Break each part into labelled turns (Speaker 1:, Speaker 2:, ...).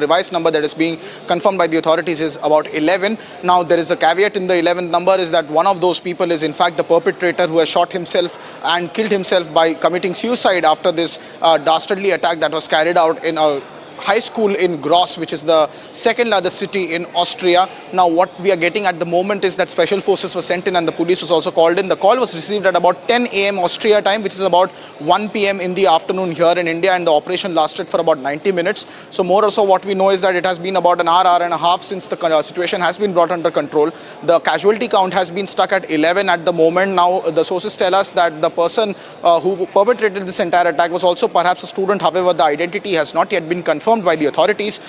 Speaker 1: revised number that is being confirmed by the authorities is about 11. Now, there is a caveat in the 11th number is that one of those people is in fact the perpetrator who has shot himself and killed himself by committing suicide after this dastardly attack that was carried out in a high school in Graz, which is the second largest city in Austria. Now, what we are getting at the moment is that special forces were sent in and the police was also called in. The call was received at about 10 a.m. Austria time, which is about 1 p.m. in the afternoon here in India, and the operation lasted for about 90 minutes. So more or so what we know is that it has been about an hour and a half since the situation has been brought under control. The casualty count has been stuck at 11 at the moment. Now, the sources tell us that the person who perpetrated this entire attack was also perhaps a student. However, the identity has not yet been confirmed by the authorities.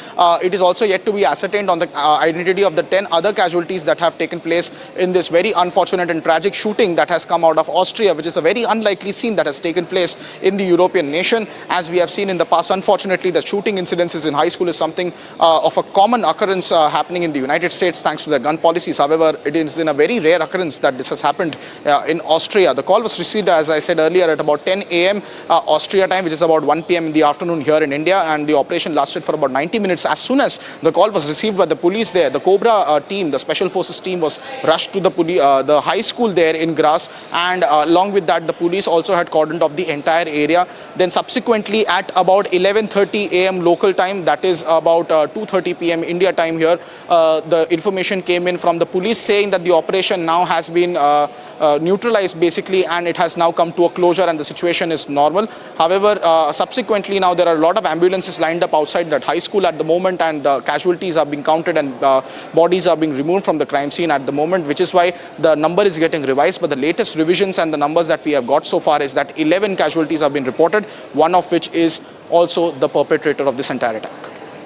Speaker 1: It is also yet to be ascertained on the identity of the 10 other casualties that have taken place in this very unfortunate and tragic shooting that has come out of Austria, which is a very unlikely scene that has taken place in the European nation. As we have seen in the past, unfortunately, the shooting incidences in high school is something of a common occurrence happening in the United States thanks to their gun policies. However, it is in a very rare occurrence that this has happened in Austria. The call was received, as I said earlier, at about 10 a.m. Austria time, which is about 1 p.m. in the afternoon here in India, and the operation lasted for about 90 minutes. As soon as the call was received by the police there, the Cobra team, the special forces team, was rushed to the high school there in Graz, and along with that, the police also had cordoned off the entire area. Then subsequently at about 11:30 a.m. local time, that is about 2:30 p.m. India time here, the information came in from the police saying that the operation now has been neutralized basically, and it has now come to a closure and the situation is normal. However, subsequently now there are a lot of ambulances lined up outside that high school at the moment, and casualties are being counted and bodies are being removed from the crime scene at the moment, which is why the number is getting revised. But the latest revisions and the numbers that we have got so far is that 11 casualties have been reported, one of which is also the perpetrator of this entire attack.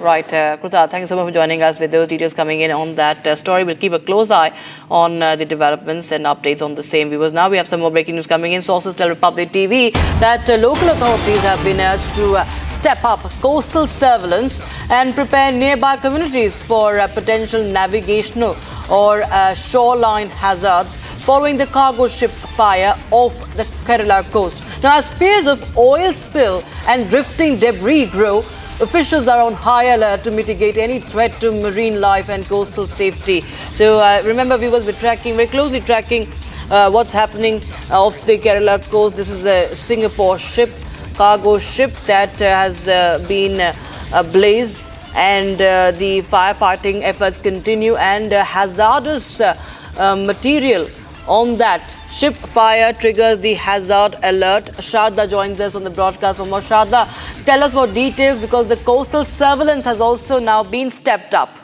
Speaker 2: Right, Kruta, thank you so much for joining us with those details coming in on that story. We'll keep a close eye on the developments and updates on the same, viewers. Now we have some more breaking news coming in. Sources tell Republic TV that local authorities have been urged to step up coastal surveillance and prepare nearby communities for potential navigational or shoreline hazards following the cargo ship fire off the Kerala coast. Now, as fears of oil spill and drifting debris grow, officials are on high alert to mitigate any threat to marine life and coastal safety. So remember, we will be very closely tracking what's happening off the Kerala coast. This is a Singapore ship, cargo ship that has been ablaze, and the firefighting efforts continue, and hazardous material on that ship fire triggers the hazard alert. Shada joins us on the broadcast for more. Shada, tell us more details, because the coastal surveillance has also now been stepped up.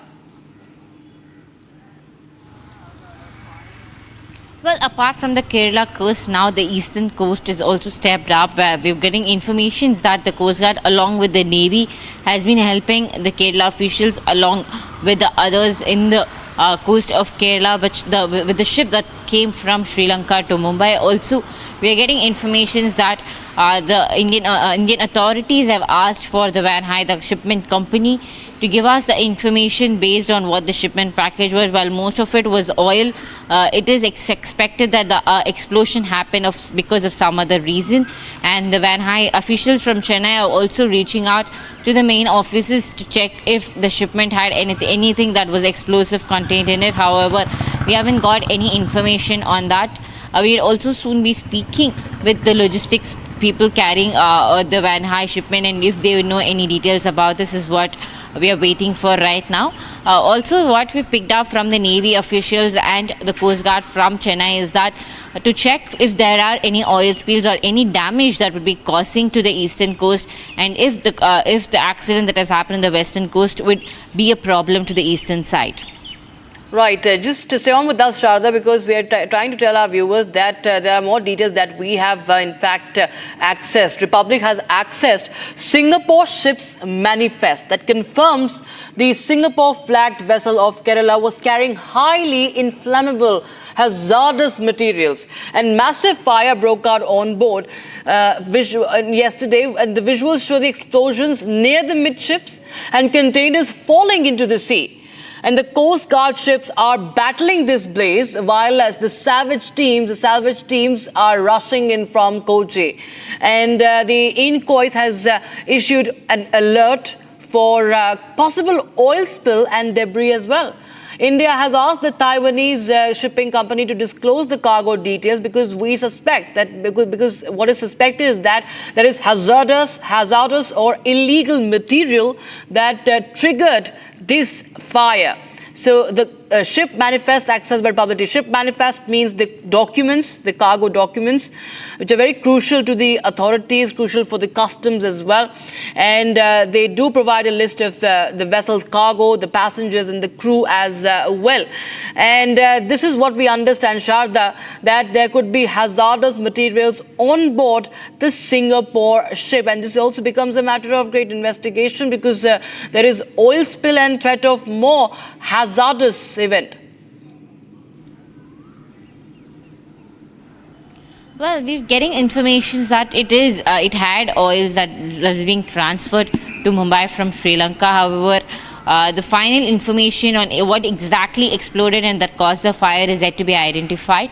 Speaker 3: Well, apart from the Kerala coast, now the eastern coast is also stepped up. We're getting information that the Coast Guard, along with the Navy, has been helping the Kerala officials along with the others in the coast of Kerala, with the ship that came from Sri Lanka to Mumbai. Also, we are getting information that the Indian authorities have asked for the Van Hy, the shipment company, to give us the information based on what the shipment package was. While most of it was oil, it is expected that the explosion happened because of some other reason. And the Van Hy officials from Chennai are also reaching out to the main offices to check if the shipment had anything that was explosive contained in it. However, we haven't got any information on that. We'll also soon be speaking with the logistics people carrying the Van Hy shipment, and if they know any details about this, is what we are waiting for right now. Also, what we've picked up from the Navy officials and the Coast Guard from Chennai is that to check if there are any oil spills or any damage that would be causing to the eastern coast, and if the accident that has happened in the western coast would be a problem to the eastern side.
Speaker 2: Right, just to stay on with us, Sharda, because we are trying to tell our viewers that there are more details that we have in fact accessed. Republic has accessed Singapore ship's manifest that confirms the Singapore flagged vessel of Kerala was carrying highly inflammable hazardous materials, and massive fire broke out on board yesterday, and the visuals show the explosions near the midships and containers falling into the sea. And the Coast Guard ships are battling this blaze, while as the salvage teams are rushing in from Kochi. And the Inquis has issued an alert for possible oil spill and debris as well. India has asked the Taiwanese shipping company to disclose the cargo details because we suspect that because what is suspected is that there is hazardous or illegal material that triggered this fire. So the ship manifest accessed by publicity. Ship manifest means the documents, the cargo documents, which are very crucial to the authorities, crucial for the customs as well. And they do provide a list of the vessel's cargo, the passengers and the crew as well. And this is what we understand, Sharda, that there could be hazardous materials on board the Singapore ship. And this also becomes a matter of great investigation because there is oil spill and threat of more hazardous event.
Speaker 3: Well, we're getting information that it had oils that was being transferred to Mumbai from Sri Lanka. However, the final information on what exactly exploded and that caused the fire is yet to be identified.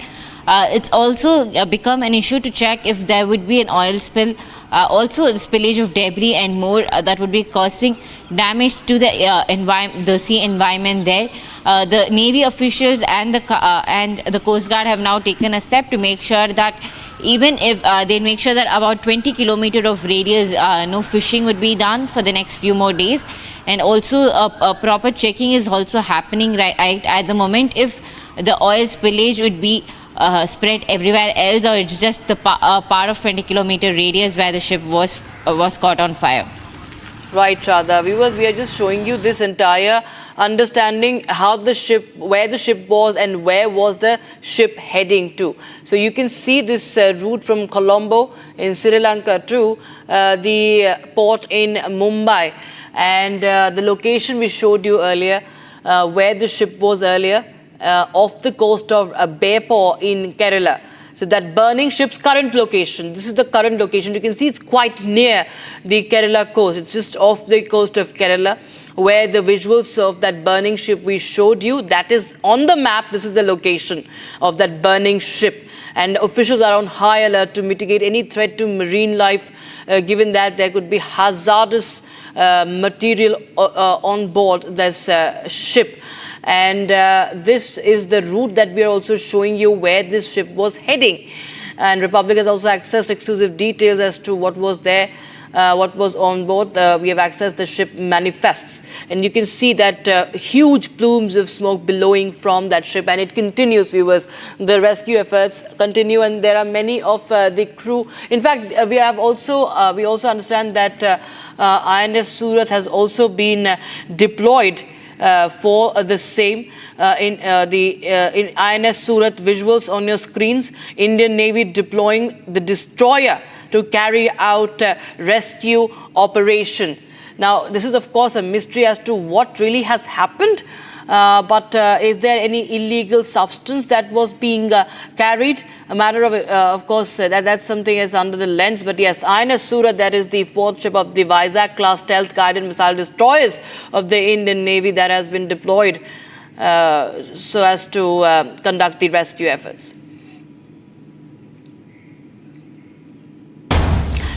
Speaker 3: It's also become an issue to check if there would be an oil spill, also the spillage of debris and more that would be causing damage to the sea environment there. The Navy officials and the Coast Guard have now taken a step to make sure that even if they make sure that about 20 kilometers of radius, no fishing would be done for the next few more days. And also a proper checking is also happening right at the moment if the oil spillage would be spread everywhere else or it's just the part of 20 kilometer radius where the ship was caught on fire.
Speaker 2: Right, Shada. Viewers, we are just showing you this entire understanding how the ship, where the ship was and where was the ship heading to. So you can see this route from Colombo in Sri Lanka to the port in Mumbai. And the location we showed you earlier, where the ship was earlier, off the coast of Manipur in Kerala. So that burning ship's current location, this is the current location. You can see it's quite near the Kerala coast. It's just off the coast of Kerala where the visuals of that burning ship we showed you, that is on the map. This is the location of that burning ship. And officials are on high alert to mitigate any threat to marine life, given that there could be hazardous material on board this ship. And this is the route that we are also showing you where this ship was heading. And Republic has also accessed exclusive details as to what was there, what was on board. We have accessed the ship manifests. And you can see that huge plumes of smoke billowing from that ship. And it continues, viewers. The rescue efforts continue and there are many of the crew. In fact, we also understand that INS Surat has also been deployed for the same. In INS Surat visuals on your screens, Indian Navy deploying the destroyer to carry out rescue operation. Now, this is of course a mystery as to what really has happened. But is there any illegal substance that was being carried? A matter of course, that's something that's under the lens. But yes, INS Surat, that is the fourth ship of the Vizag-class stealth-guided missile destroyers of the Indian Navy that has been deployed so as to conduct the rescue efforts.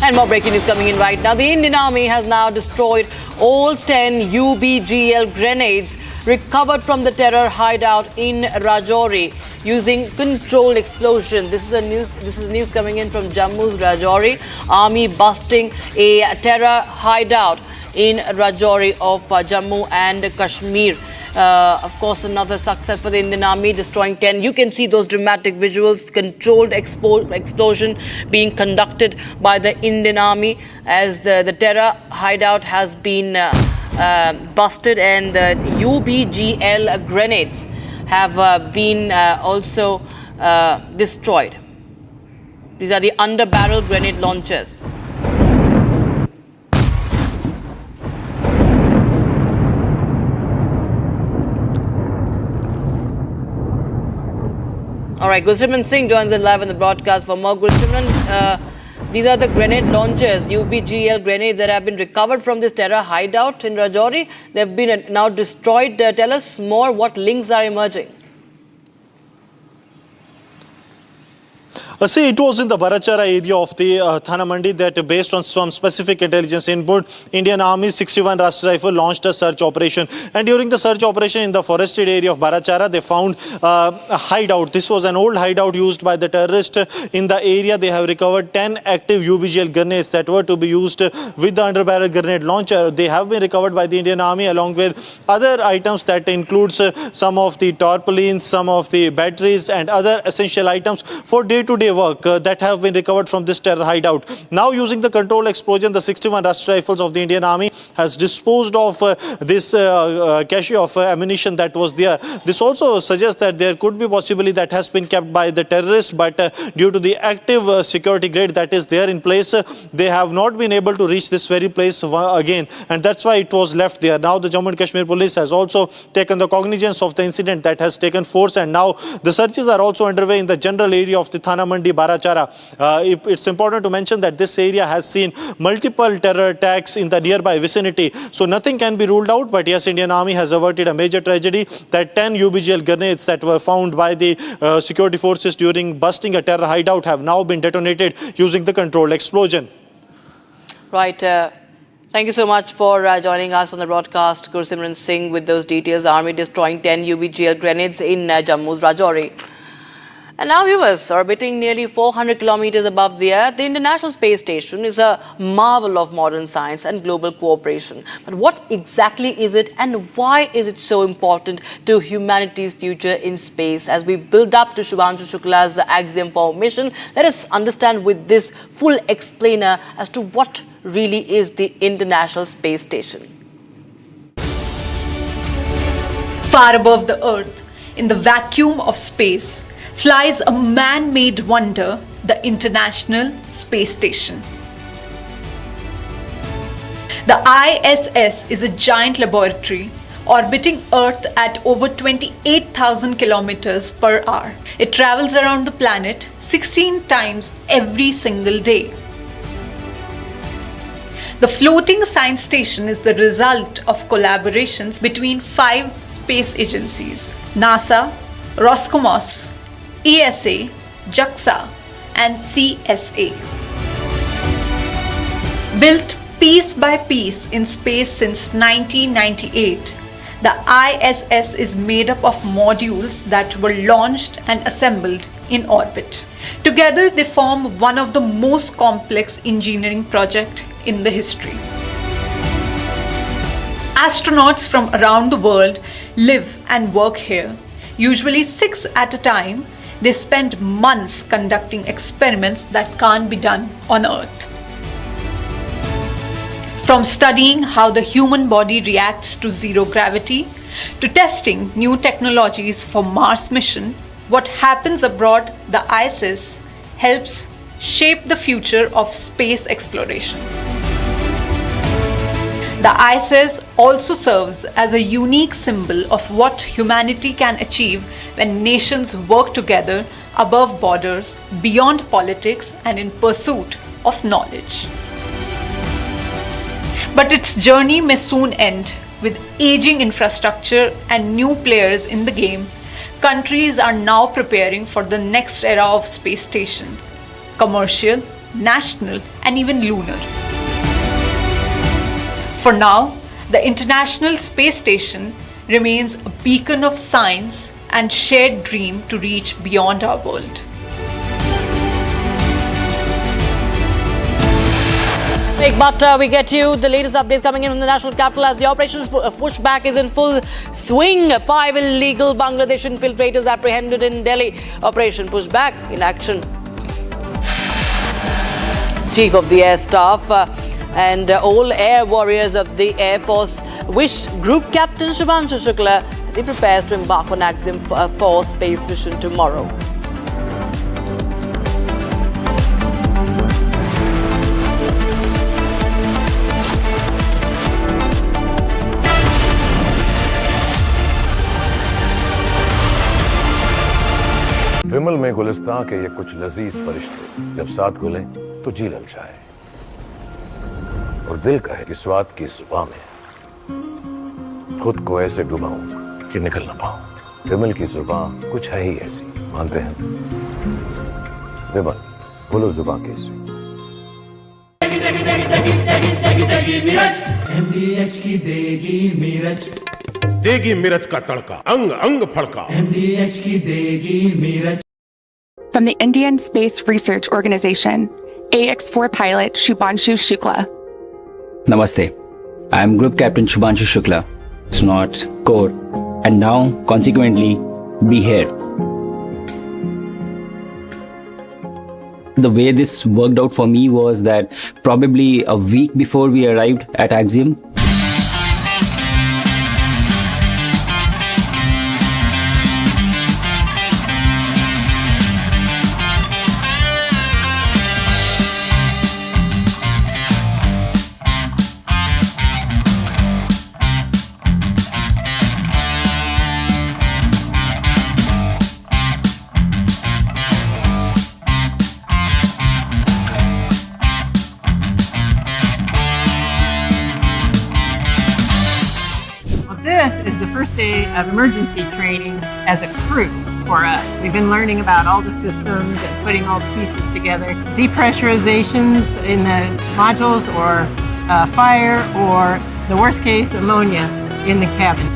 Speaker 2: And more breaking news coming in right now. The Indian Army has now destroyed all 10 UBGL grenades recovered from the terror hideout in Rajouri using controlled explosion. This is news coming in from Jammu's Rajouri. Army busting a terror hideout in Rajouri of Jammu and Kashmir. Of course, another success for the Indian Army, destroying 10. You can see those dramatic visuals, controlled explosion being conducted by the Indian Army as the terror hideout has been busted, and the UBGL grenades have been also destroyed. These are the under-barrel grenade launchers. All right, Gursimran Singh joins us live on the broadcast. For more, Gursimran, these are the grenade launchers, UBGL grenades that have been recovered from this terror hideout in Rajouri. They have been now destroyed. Tell us more, what links are emerging?
Speaker 4: See, it was in the Barachara area of the Thana Mandi that, based on some specific intelligence input, Indian Army 61 Rashtra Rifle launched a search operation. And during the search operation in the forested area of Barachara, they found a hideout. This was an old hideout used by the terrorists. In the area, they have recovered 10 active UBGL grenades that were to be used with the underbarrel grenade launcher. They have been recovered by the Indian Army, along with other items that includes some of the tarpaulins, some of the batteries and other essential items for day-to-day work that have been recovered from this terror hideout. Now, using the controlled explosion, the 61 Rashtra Rifles of the Indian Army has disposed of this cache of ammunition that was there. This also suggests that there could be possibly that has been kept by the terrorists, but due to the active security grade that is there in place, they have not been able to reach this very place again, and that's why it was left there. Now, the Jammu and Kashmir Police has also taken the cognizance of the incident that has taken force, and now the searches are also underway in the general area of the Thana Mandi Barachara. It's important to mention that this area has seen multiple terror attacks in the nearby vicinity, so nothing can be ruled out. But yes, Indian Army has averted a major tragedy that 10 UBGL grenades that were found by the security forces during busting a terror hideout have now been detonated using the controlled explosion.
Speaker 2: Right. Thank you so much for joining us on the broadcast, Gursimran Singh, with those details. Army destroying 10 UBGL grenades in Jammu's Rajouri. And now, viewers, orbiting nearly 400 kilometers above the Earth, the International Space Station is a marvel of modern science and global cooperation. But what exactly is it, and why is it so important to humanity's future in space? As we build up to Shubhanshu Shukla's Axiom 4 mission, let us understand with this full explainer as to what really is the International Space Station.
Speaker 5: Far above the Earth, in the vacuum of space, flies a man-made wonder, the International Space Station. The ISS is a giant laboratory orbiting Earth at over 28,000 kilometers per hour. It travels around the planet 16 times every single day. The floating science station is the result of collaborations between 5 space agencies: NASA, Roscosmos, ESA, JAXA and CSA. Built piece by piece in space since 1998, the ISS is made up of modules that were launched and assembled in orbit. Together, they form one of the most complex engineering projects in the history. Astronauts from around the world live and work here, usually 6 at a time. They spend months conducting experiments that can't be done on Earth. From studying how the human body reacts to zero gravity, to testing new technologies for Mars mission, what happens abroad the ISS helps shape the future of space exploration. The ISS also serves as a unique symbol of what humanity can achieve when nations work together above borders, beyond politics, and in pursuit of knowledge. But its journey may soon end. With aging infrastructure and new players in the game, countries are now preparing for the next era of space stations: commercial, national, and even lunar. For now, the International Space Station remains a beacon of science and shared dream to reach beyond our world.
Speaker 2: But we get you the latest updates coming in from the national capital as the operation pushback is in full swing. 5 illegal Bangladeshi infiltrators apprehended in Delhi. Operation pushback in action. Chief of the Air Staff and all air warriors of the Air Force wish Group Captain Shubhanshu Shukla as he prepares to embark on Axiom 4 space mission tomorrow.
Speaker 6: विमल में गुलिस्तां के ये कुछ लजीज फरिश्ते जब साथ घुलें तो जी लग जाए और दिल कहे कि स्वाद की जुबान में खुद को ऐसे डुबाऊं कि निकल ना पाऊं। विमल की जुबान कुछ है ही ऐसी, मानते हैं? विमल बोलो जुबान कैसी
Speaker 7: MDH की देगी मीरज,
Speaker 8: देगी मिर्च का तड़का, अंग अंग फड़का।
Speaker 7: MDH की देगी Miraj.
Speaker 9: From the Indian Space Research Organization, AX-4 pilot Shubhanshu Shukla.
Speaker 10: Namaste. I am Group Captain Shubhanshu Shukla. It's not core, and now consequently be here. The way this worked out for me was that probably a week before we arrived at Axiom,
Speaker 11: This is the first day of emergency training as a crew for us. We've been learning about all the systems and putting all the pieces together. Depressurizations in the modules or fire or the worst case ammonia in the cabin.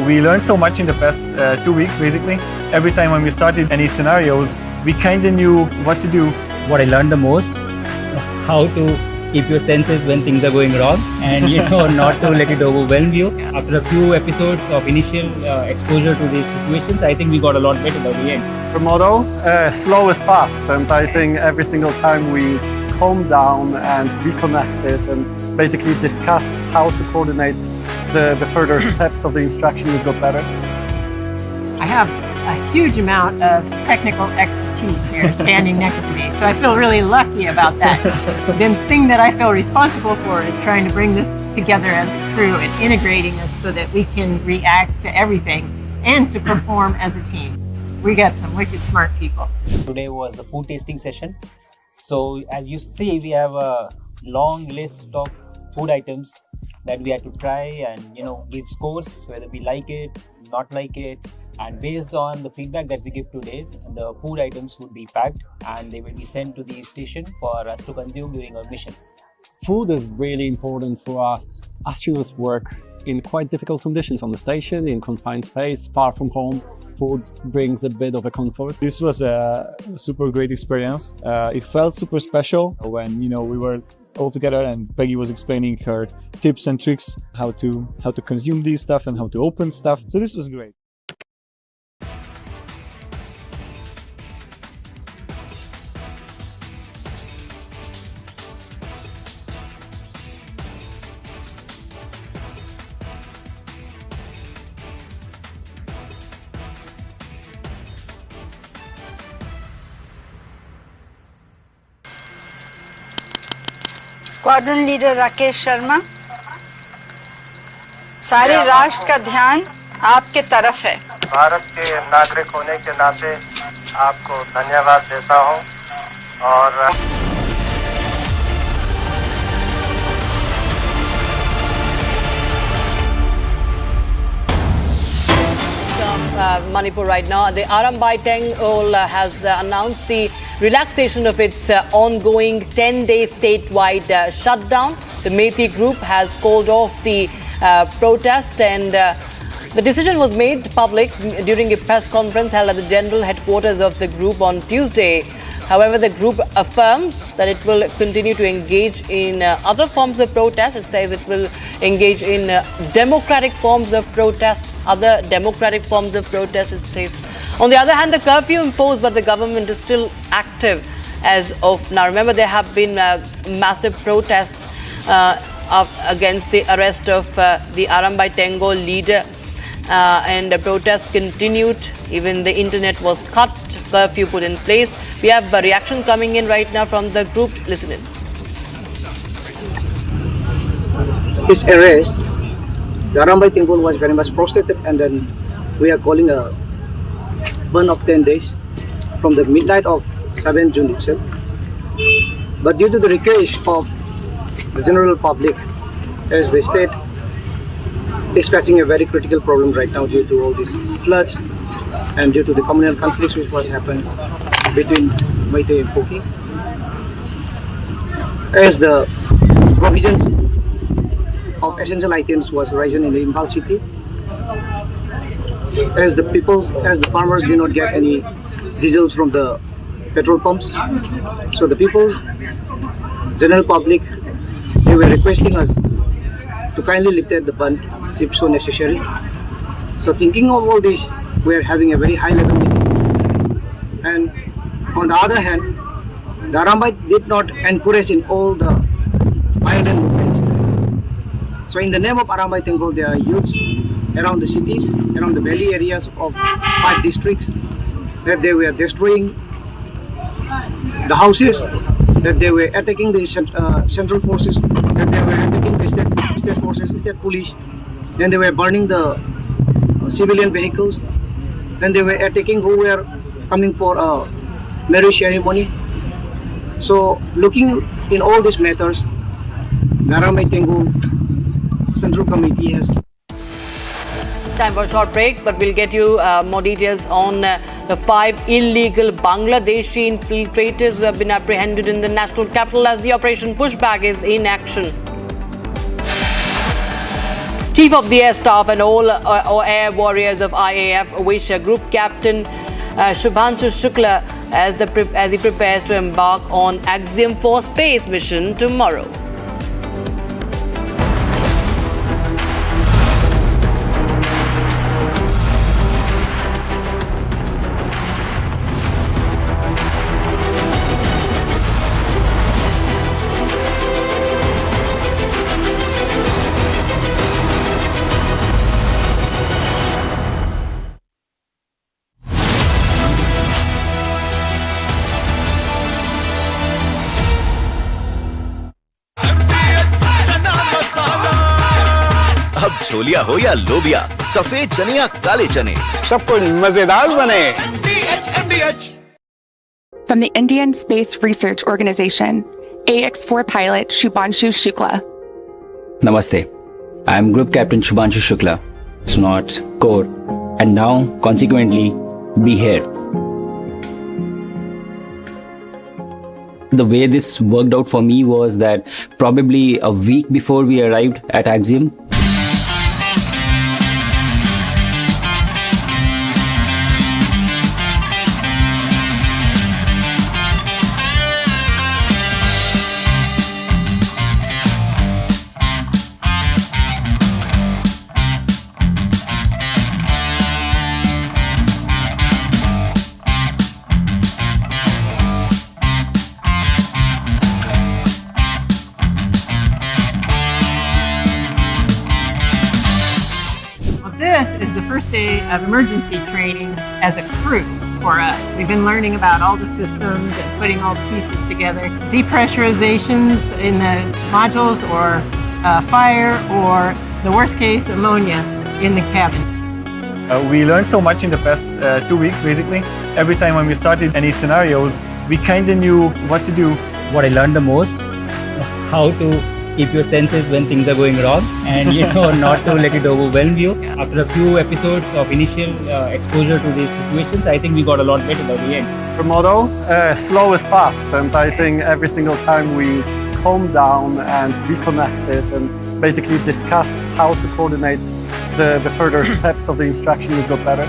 Speaker 12: We learned so much in the past 2 weeks basically. Every time when we started any scenarios, we kind of knew what to do.
Speaker 13: What I learned the most, how to keep your senses when things are going wrong and not to let it overwhelm you. After a few episodes of initial exposure to these situations, I think we got a lot better by the end.
Speaker 12: The motto, slow is fast, and I think every single time we calmed down and reconnected and basically discussed how to coordinate the further steps of the instruction, we got better.
Speaker 11: I have a huge amount of technical expertise here standing next to me, so I feel really lucky about that. The thing that I feel responsible for is trying to bring this together as a crew and integrating us so that we can react to everything and to perform as a team. We got some wicked smart people.
Speaker 13: Today was a food tasting session. So as you see, we have a long list of food items that we had to try and give scores, whether we like it, not like it. And based on the feedback that we give today, the food items would be packed and they will be sent to the station for us to consume during our mission.
Speaker 12: Food is really important for us. Astronauts work in quite difficult conditions on the station, in confined space, far from home. Food brings a bit of a comfort. This was a super great experience. It felt super special when we were all together and Peggy was explaining her tips and tricks how to consume these stuff and how to open stuff. So this was great.
Speaker 14: Squadron leader Rakesh Sharma, सारे राष्ट्र का ध्यान आपके तरफ है।
Speaker 12: भारत के नागरिक होने के नाते आपको धन्यवाद देता हूं और
Speaker 2: Manipur right now. The Arambai Tengol has announced the relaxation of its ongoing 10-day statewide shutdown. The Methi group has called off the protest and the decision was made public during a press conference held at the general headquarters of the group on Tuesday. However, the group affirms that it will continue to engage in other forms of protest. It says it will engage in democratic forms of protest, other democratic forms of protest, it says. On the other hand, the curfew imposed by the government is still active as of now. Remember, there have been massive protests against the arrest of the Arambai Tengol leader and the protests continued. Even the internet was cut, curfew put in place. We have a reaction coming in right now from the group. Listen in.
Speaker 15: His arrest, the Arambai Tengol was very much frustrated, and then we are calling a burn of 10 days from the midnight of 7 June itself. But due to the request of the general public, as the state is facing a very critical problem right now due to all these floods and due to the communal conflicts which was happened between Maite and Poki. As the provisions of essential items was risen in the Impal city, as the farmers did not get any diesels from the petrol pumps, so the general public, they were requesting us to kindly lift the ban if so necessary. So thinking of all this, we are having a very high level meeting. And on the other hand, the Arambai did not encourage in all the violent movements. So in the name of Arambai Tengol, there are youths around the cities, around the valley areas of 5 districts, that they were destroying the houses, that they were attacking the central forces, that they were attacking the state forces, state police, then they were burning the civilian vehicles, then they were attacking who were coming for a marriage ceremony. So looking in all these matters, the Arambai Tengul Central Committee has
Speaker 2: Time for a short break, but we'll get you more details on the 5 illegal Bangladeshi infiltrators who have been apprehended in the national capital as the Operation Pushback is in action. Chief of the Air Staff and all air warriors of IAF wish Group Captain Shubhanshu Shukla as he prepares to embark on Axiom 4 space mission tomorrow.
Speaker 16: अब छोलिया हो या लोबिया, सफेद चने या काले चने,
Speaker 17: सब कुछ मजेदार बने।
Speaker 9: From the Indian Space Research Organization, AX4 pilot Shubhanshu Shukla.
Speaker 10: Namaste. I am Group Captain Shubhanshu Shukla. It's not core, and now consequently be here. The way this worked out for me was that probably a week before we arrived at Axiom,
Speaker 11: This is the first day of emergency training as a crew for us. We've been learning about all the systems and putting all the pieces together. Depressurizations in the modules, or fire, or the worst case, ammonia in the cabin.
Speaker 18: We learned so much in the past 2 weeks, basically. Every time when we started any scenarios, we kind of knew what to do.
Speaker 10: what I learned the most, how to keep your senses when things are going wrong, and not to let it overwhelm you. After a few episodes of initial exposure to these situations, I think we got a lot better by the end.
Speaker 18: Our motto, slow is fast, and I think every single time we calmed down and reconnected and basically discussed how to coordinate the further steps of the instruction, we got better.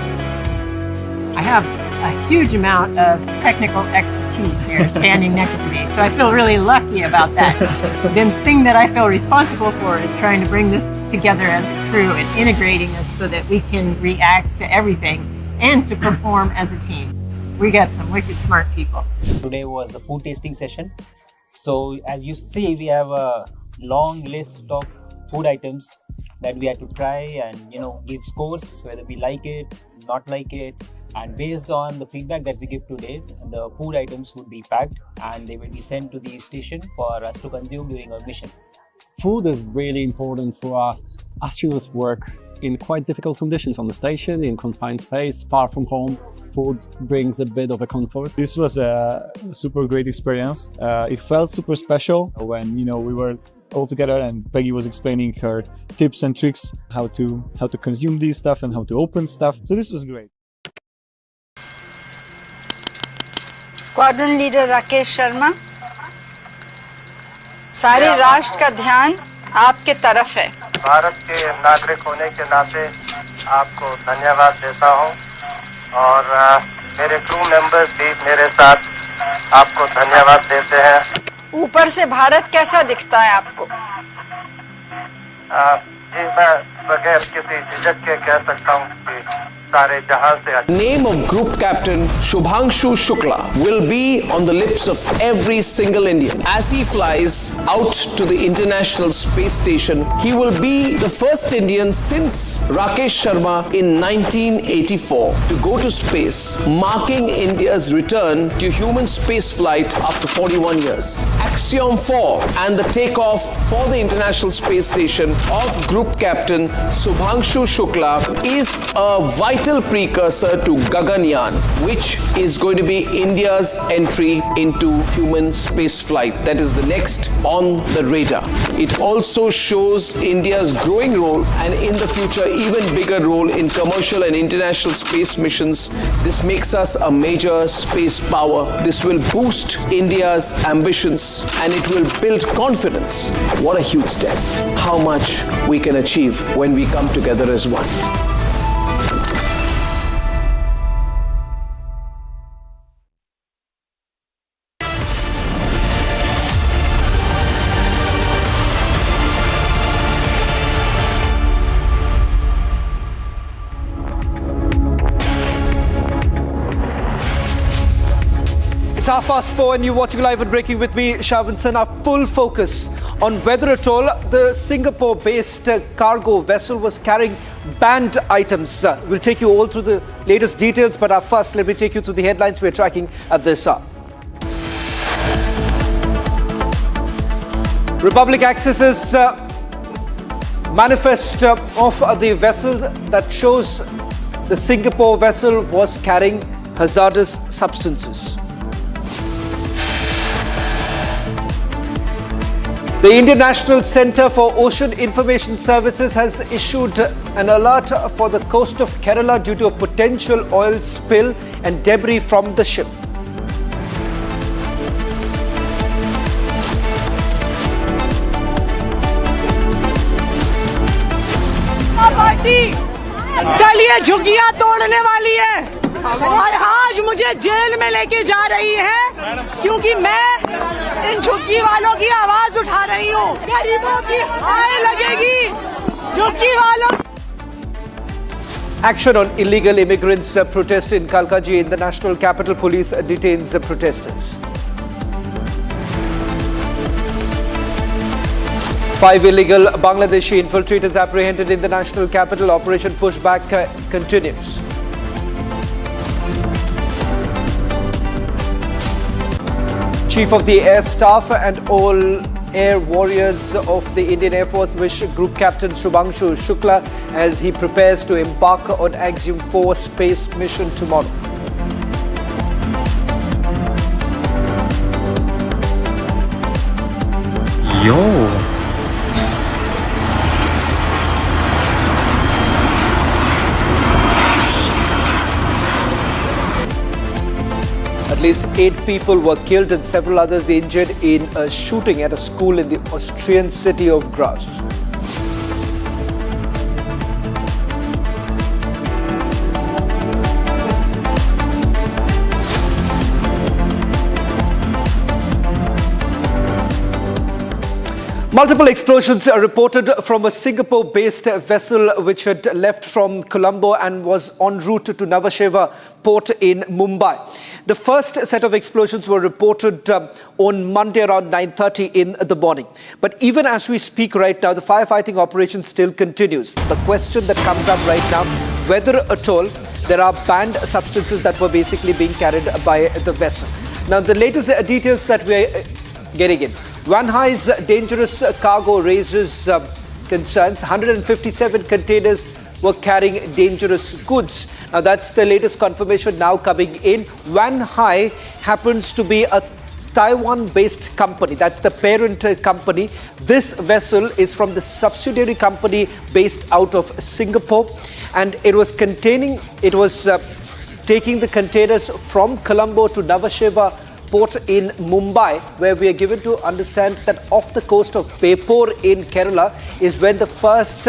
Speaker 11: I have a huge amount of technical expertise here standing next to me, so I feel really lucky about that. The thing that I feel responsible for is trying to bring this together as a crew and integrating us so that we can react to everything and to perform as a team. We got some wicked smart people.
Speaker 13: Today was a food tasting session. So as you see, we have a long list of food items that we had to try and give scores, whether we like it, not like it. And based on the feedback that we give today, the food items would be packed and they will be sent to the station for us to consume during our mission.
Speaker 12: Food is really important for us. Astronauts work in quite difficult conditions on the station, in confined space, far from home. Food brings a bit of a comfort.
Speaker 18: This was a super great experience. It felt super special when we were all together and Peggy was explaining her tips and tricks, how to consume these stuff and how to open stuff. So this was great.
Speaker 14: Squadron leader Rakesh Sharma, सारे राष्ट्र का ध्यान आपके तरफ है।
Speaker 19: भारत के नागरिक होने के नाते आपको धन्यवाद देता हूं और मेरे क्रू मेंबर्स भी मेरे साथ आपको धन्यवाद देते हैं।
Speaker 14: ऊपर से भारत कैसा दिखता है आपको?
Speaker 19: जी मैं बगैर किसी झिझक के कह सकता हूं कि सारे जहां से
Speaker 20: Name of Group Captain Shubhangshu Shukla will be on the lips of every single Indian. As he flies out to the International Space Station, he will be the first Indian since Rakesh Sharma in 1984 to go to space, marking India's return to human space flight after 41 years. Axiom 4 and the takeoff for the International Space Station of Group Captain Shubhangshu Shukla is a vital precursor to Gaganyaan, which is going to be India's entry into human space flight. That is the next on the radar. It also shows India's growing role and in the future even bigger role in commercial and international space missions. This makes us a major space power. This will boost India's ambitions and it will build confidence. What a huge step. How much we can achieve when we come together as one.
Speaker 21: It's 4:30 and you're watching live and breaking with me, Shavansan. Our full focus on whether at all the Singapore-based cargo vessel was carrying banned items. We'll take you all through the latest details, but first let me take you through the headlines we're tracking at this hour. Republic accesses manifest of the vessel that shows the Singapore vessel was carrying hazardous substances. The Indian National Centre for Ocean Information Services has issued an alert for the coast of Kerala due to a potential oil spill and debris from the ship.
Speaker 22: Party कल ये झुग्गियां तोड़ने वाली है और आज मुझे jail में लेके जा रही है क्योंकि मैं इन झुग्गी वालों की आवाज उठा रही हूँ। गरीबों की हाय लगेगी झुग्गी वालों।
Speaker 21: Action on illegal immigrants protest in Kalkaji in the national capital. Police detains the protesters. 5 illegal Bangladeshi infiltrators apprehended in the national capital. Operation Pushback continues. Chief of the Air Staff and all air warriors of the Indian Air Force wish Group Captain Shubhangshu Shukla as he prepares to embark on Axiom 4 space mission tomorrow.
Speaker 10: Yo.
Speaker 21: At least 8 people were killed and several others injured in a shooting at a school in the Austrian city of Graz. Multiple explosions are reported from a Singapore-based vessel which had left from Colombo and was en route to Nhava port in Mumbai. The first set of explosions were reported on Monday around 9:30 in the morning. But even as we speak right now, the firefighting operation still continues. The question that comes up right now, whether at all there are banned substances that were basically being carried by the vessel. Now, the latest details that we are getting in. Wanhai's dangerous cargo raises concerns. 157 containers were carrying dangerous goods. Now, that's the latest confirmation now coming in. Wanhai happens to be a Taiwan-based company. That's the parent company. This vessel is from the subsidiary company based out of Singapore, and it was taking the containers from Colombo to Nhava port in Mumbai, where we are given to understand that off the coast of Bepur in Kerala is when the first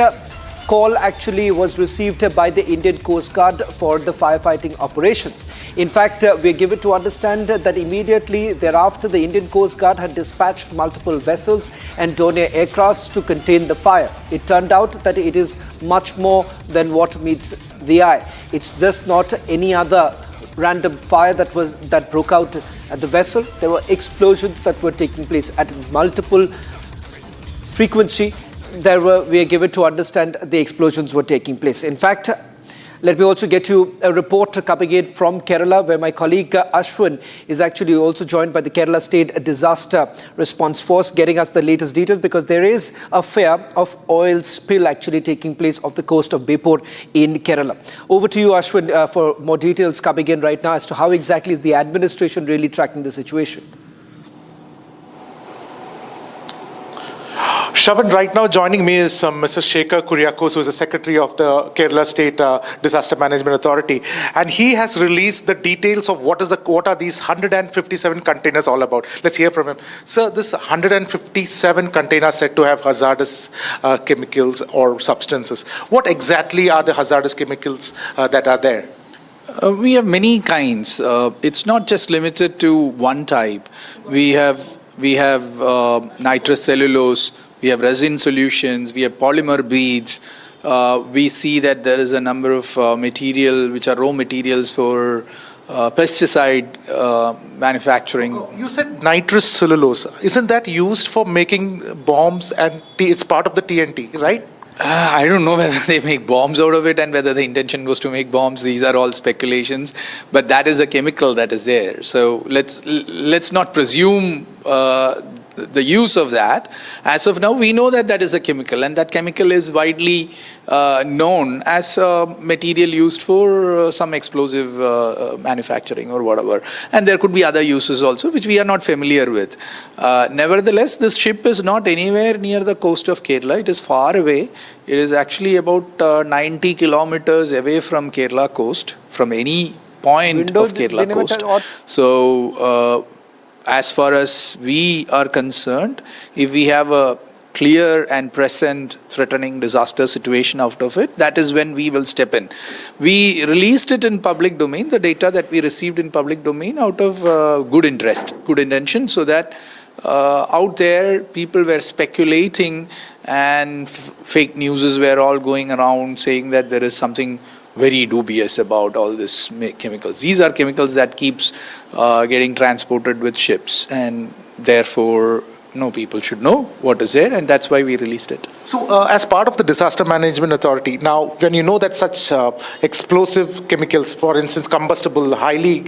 Speaker 21: call actually was received by the Indian Coast Guard for the firefighting operations. In fact, we are given to understand that immediately thereafter the Indian Coast Guard had dispatched multiple vessels and Dornier aircrafts to contain the fire. It turned out that it is much more than what meets the eye. It's just not any other random fire that broke out at the vessel. There were explosions that were taking place at multiple frequency. We are given to understand the explosions were taking place. In fact, let me also get you a report coming in from Kerala, where my colleague Ashwin is actually also joined by the Kerala State Disaster Response Force, getting us the latest details, because there is a fear of oil spill actually taking place off the coast of Bepur in Kerala. Over to you, Ashwin, for more details coming in right now as to how exactly is the administration really tracking the situation.
Speaker 1: Shravan, right now joining me is Mr. Shekhar Kuriakose, who is the Secretary of the Kerala State Disaster Management Authority, and he has released the details of what are these 157 containers all about. Let's hear from him. Sir, this 157 containers said to have hazardous chemicals or substances. What exactly are the hazardous chemicals that are there?
Speaker 3: We have many kinds. It's not just limited to one type. We have nitrous cellulose, we have resin solutions, we have polymer beads. We see that there is a number of material which are raw materials for pesticide manufacturing.
Speaker 1: You said nitrous cellulose. Isn't that used for making bombs, and it's part of the TNT, right?
Speaker 3: I don't know whether they make bombs out of it and whether the intention was to make bombs. These are all speculations, but that is a chemical that is there. So let's not presume the use of that. As of now, we know that that is a chemical, and that chemical is widely known as a material used for some explosive manufacturing or whatever. And there could be other uses also, which we are not familiar with. Nevertheless, this ship is not anywhere near the coast of Kerala. It is far away. It is actually about 90 kilometers away from Kerala coast, from any point of Kerala coast. So, as far as we are concerned, if we have a clear and present threatening disaster situation out of it, that is when we will step in. We released it in public domain, the data that we received in public domain, out of good interest, good intention, so that out there people were speculating and fake newses were all going around saying that there is something very dubious about all these chemicals. These are chemicals that keeps getting transported with ships, and therefore people should know what is there, and that's why we released it.
Speaker 1: So as part of the Disaster Management Authority, now when you know that such explosive chemicals, for instance combustible, highly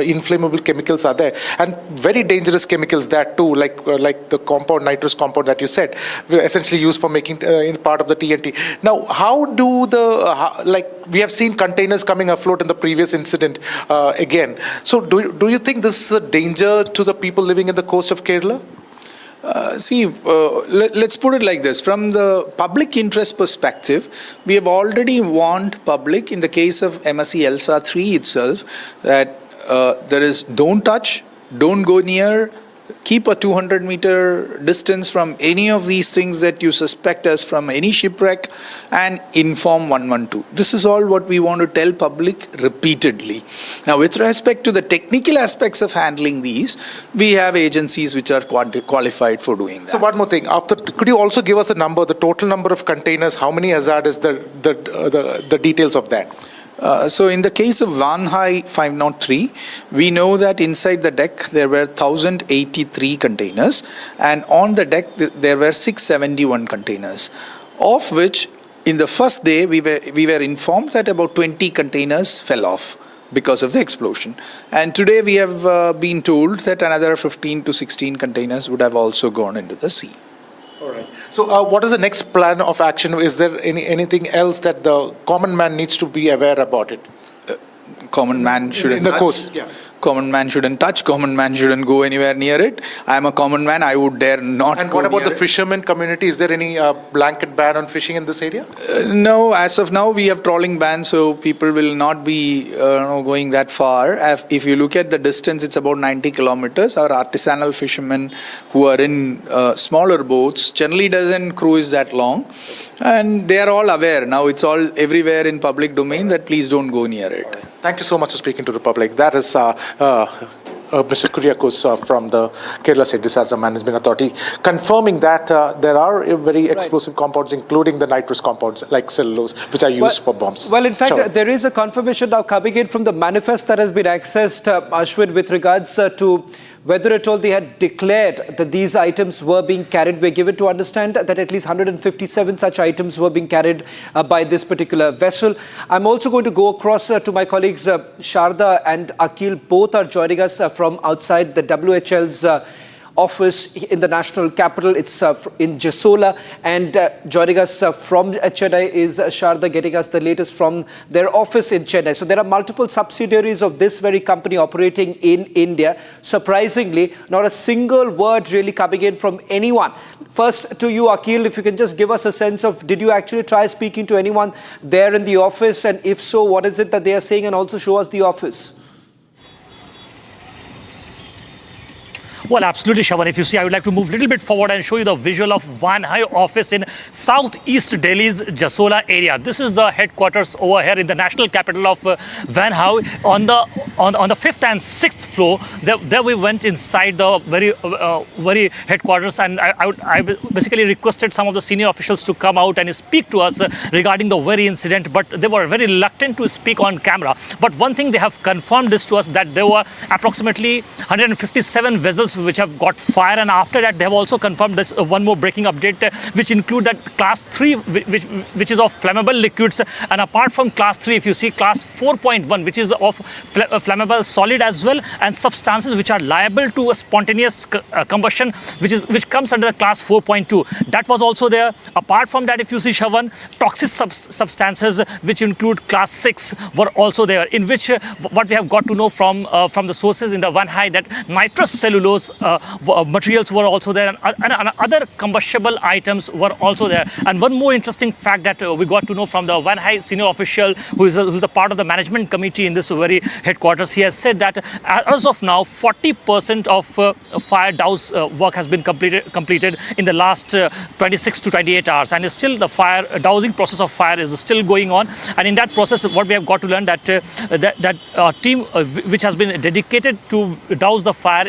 Speaker 1: inflammable chemicals are there, and very dangerous chemicals that too, like the compound, nitrous compound that you said, essentially used for making in part of the TNT. Now how do we have seen containers coming afloat in the previous incident again. So do you think this is a danger to the people living in the coast of Kerala?
Speaker 3: Let's put it like this. From the public interest perspective, we have already warned public in the case of MSC ELSA 3 itself that there is don't touch, don't go near, keep a 200-meter distance from any of these things that you suspect as from any shipwreck, and inform 112. This is all what we want to tell public repeatedly. Now, with respect to the technical aspects of handling these, we have agencies which are qualified for doing that.
Speaker 1: So one more thing. Could you also give us a number, the total number of containers, how many hazardous, the details of that?
Speaker 3: So in the case of Vanhai 503, we know that inside the deck there were 1,083 containers, and on the deck there were 671 containers, of which in the first day we were informed that about 20 containers fell off because of the explosion. And today we have been told that another 15 to 16 containers would have also gone into the sea.
Speaker 1: All right. So what is the next plan of action? Is there anything else that the common man needs to be aware about it?
Speaker 3: Common man should...
Speaker 1: In the coast, yeah.
Speaker 3: Common man shouldn't touch. Common man shouldn't go anywhere near it. I am a common man. I would dare not.
Speaker 1: And
Speaker 3: go
Speaker 1: what about
Speaker 3: near
Speaker 1: the
Speaker 3: it.
Speaker 1: fishermen community? Is there any blanket ban on fishing in this area?
Speaker 3: No, as of now we have trawling ban, so people will not be going that far. If you look at the distance, it's about 90 kilometers. Our artisanal fishermen who are in smaller boats generally doesn't cruise that long, and they are all aware now. It's all everywhere in public domain that please don't go near it.
Speaker 1: Thank you so much for speaking to the public. That is Mr. Kuriakos from the Kerala State Disaster Management Authority, confirming that there are very explosive compounds, including the nitrous compounds like cellulose, which are used for bombs.
Speaker 21: Well, in fact,
Speaker 1: Sure.
Speaker 21: there is a confirmation now coming in from the manifest that has been accessed, Ashwin, with regards to whether at all they had declared that these items were being carried. We're given to understand that at least 157 such items were being carried by this particular vessel. I'm also going to go across to my colleagues Sharda and Akil. Both are joining us from outside the WHL's office in the national capital. It's in Jasola, and joining us from Chennai is Sharda, getting us the latest from their office in Chennai. So there are multiple subsidiaries of this very company operating in India. Surprisingly, not a single word really coming in from anyone. First to you, Akil, if you can just give us a sense of, did you actually try speaking to anyone there in the office? And if so, what is it that they are saying? And also show us the office.
Speaker 4: Well, absolutely, Shawan. If you see, I would like to move a little bit forward and show you the visual of Van Hai office in southeast Delhi's Jasola area. This is the headquarters over here in the national capital of Van Hai. On the 5th and 6th floor, there we went inside the very headquarters, and I basically requested some of the senior officials to come out and speak to us regarding the very incident, but they were very reluctant to speak on camera. But one thing they have confirmed this to us, that there were approximately 157 vessels which have got fire, and after that they have also confirmed this one more breaking update, which include that class 3 which is of flammable liquids, and apart from class 3, if you see class 4.1 which is of flammable solid as well, and substances which are liable to a spontaneous combustion, which comes under class 4.2, that was also there. Apart from that, if you see, Shavan, toxic substances which include class 6 were also there, in which what we have got to know from the sources in the Van Hai, that nitrous cellulose materials were also there, and other combustible items were also there. And one more interesting fact that we got to know from the Van Hai senior official who is a part of the management committee in this very headquarters, he has said that as of now 40% of fire douse work has been completed in the last 26 to 28 hours, and still the fire dousing process of fire is still going on. And in that process, what we have got to learn, that that team which has been dedicated to douse the fire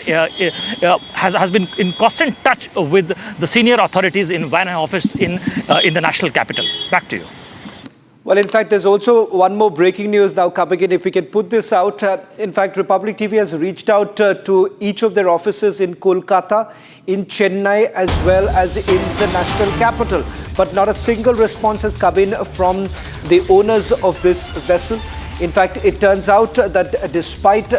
Speaker 4: has been in constant touch with the senior authorities in Van Hai office in the national capital. Back to you.
Speaker 21: Well, in fact, there's also one more breaking news now coming in. If we can put this out, in fact, Republic TV has reached out to each of their offices in Kolkata, in Chennai, as well as in the national capital. But not a single response has come in from the owners of this vessel. In fact, it turns out that despite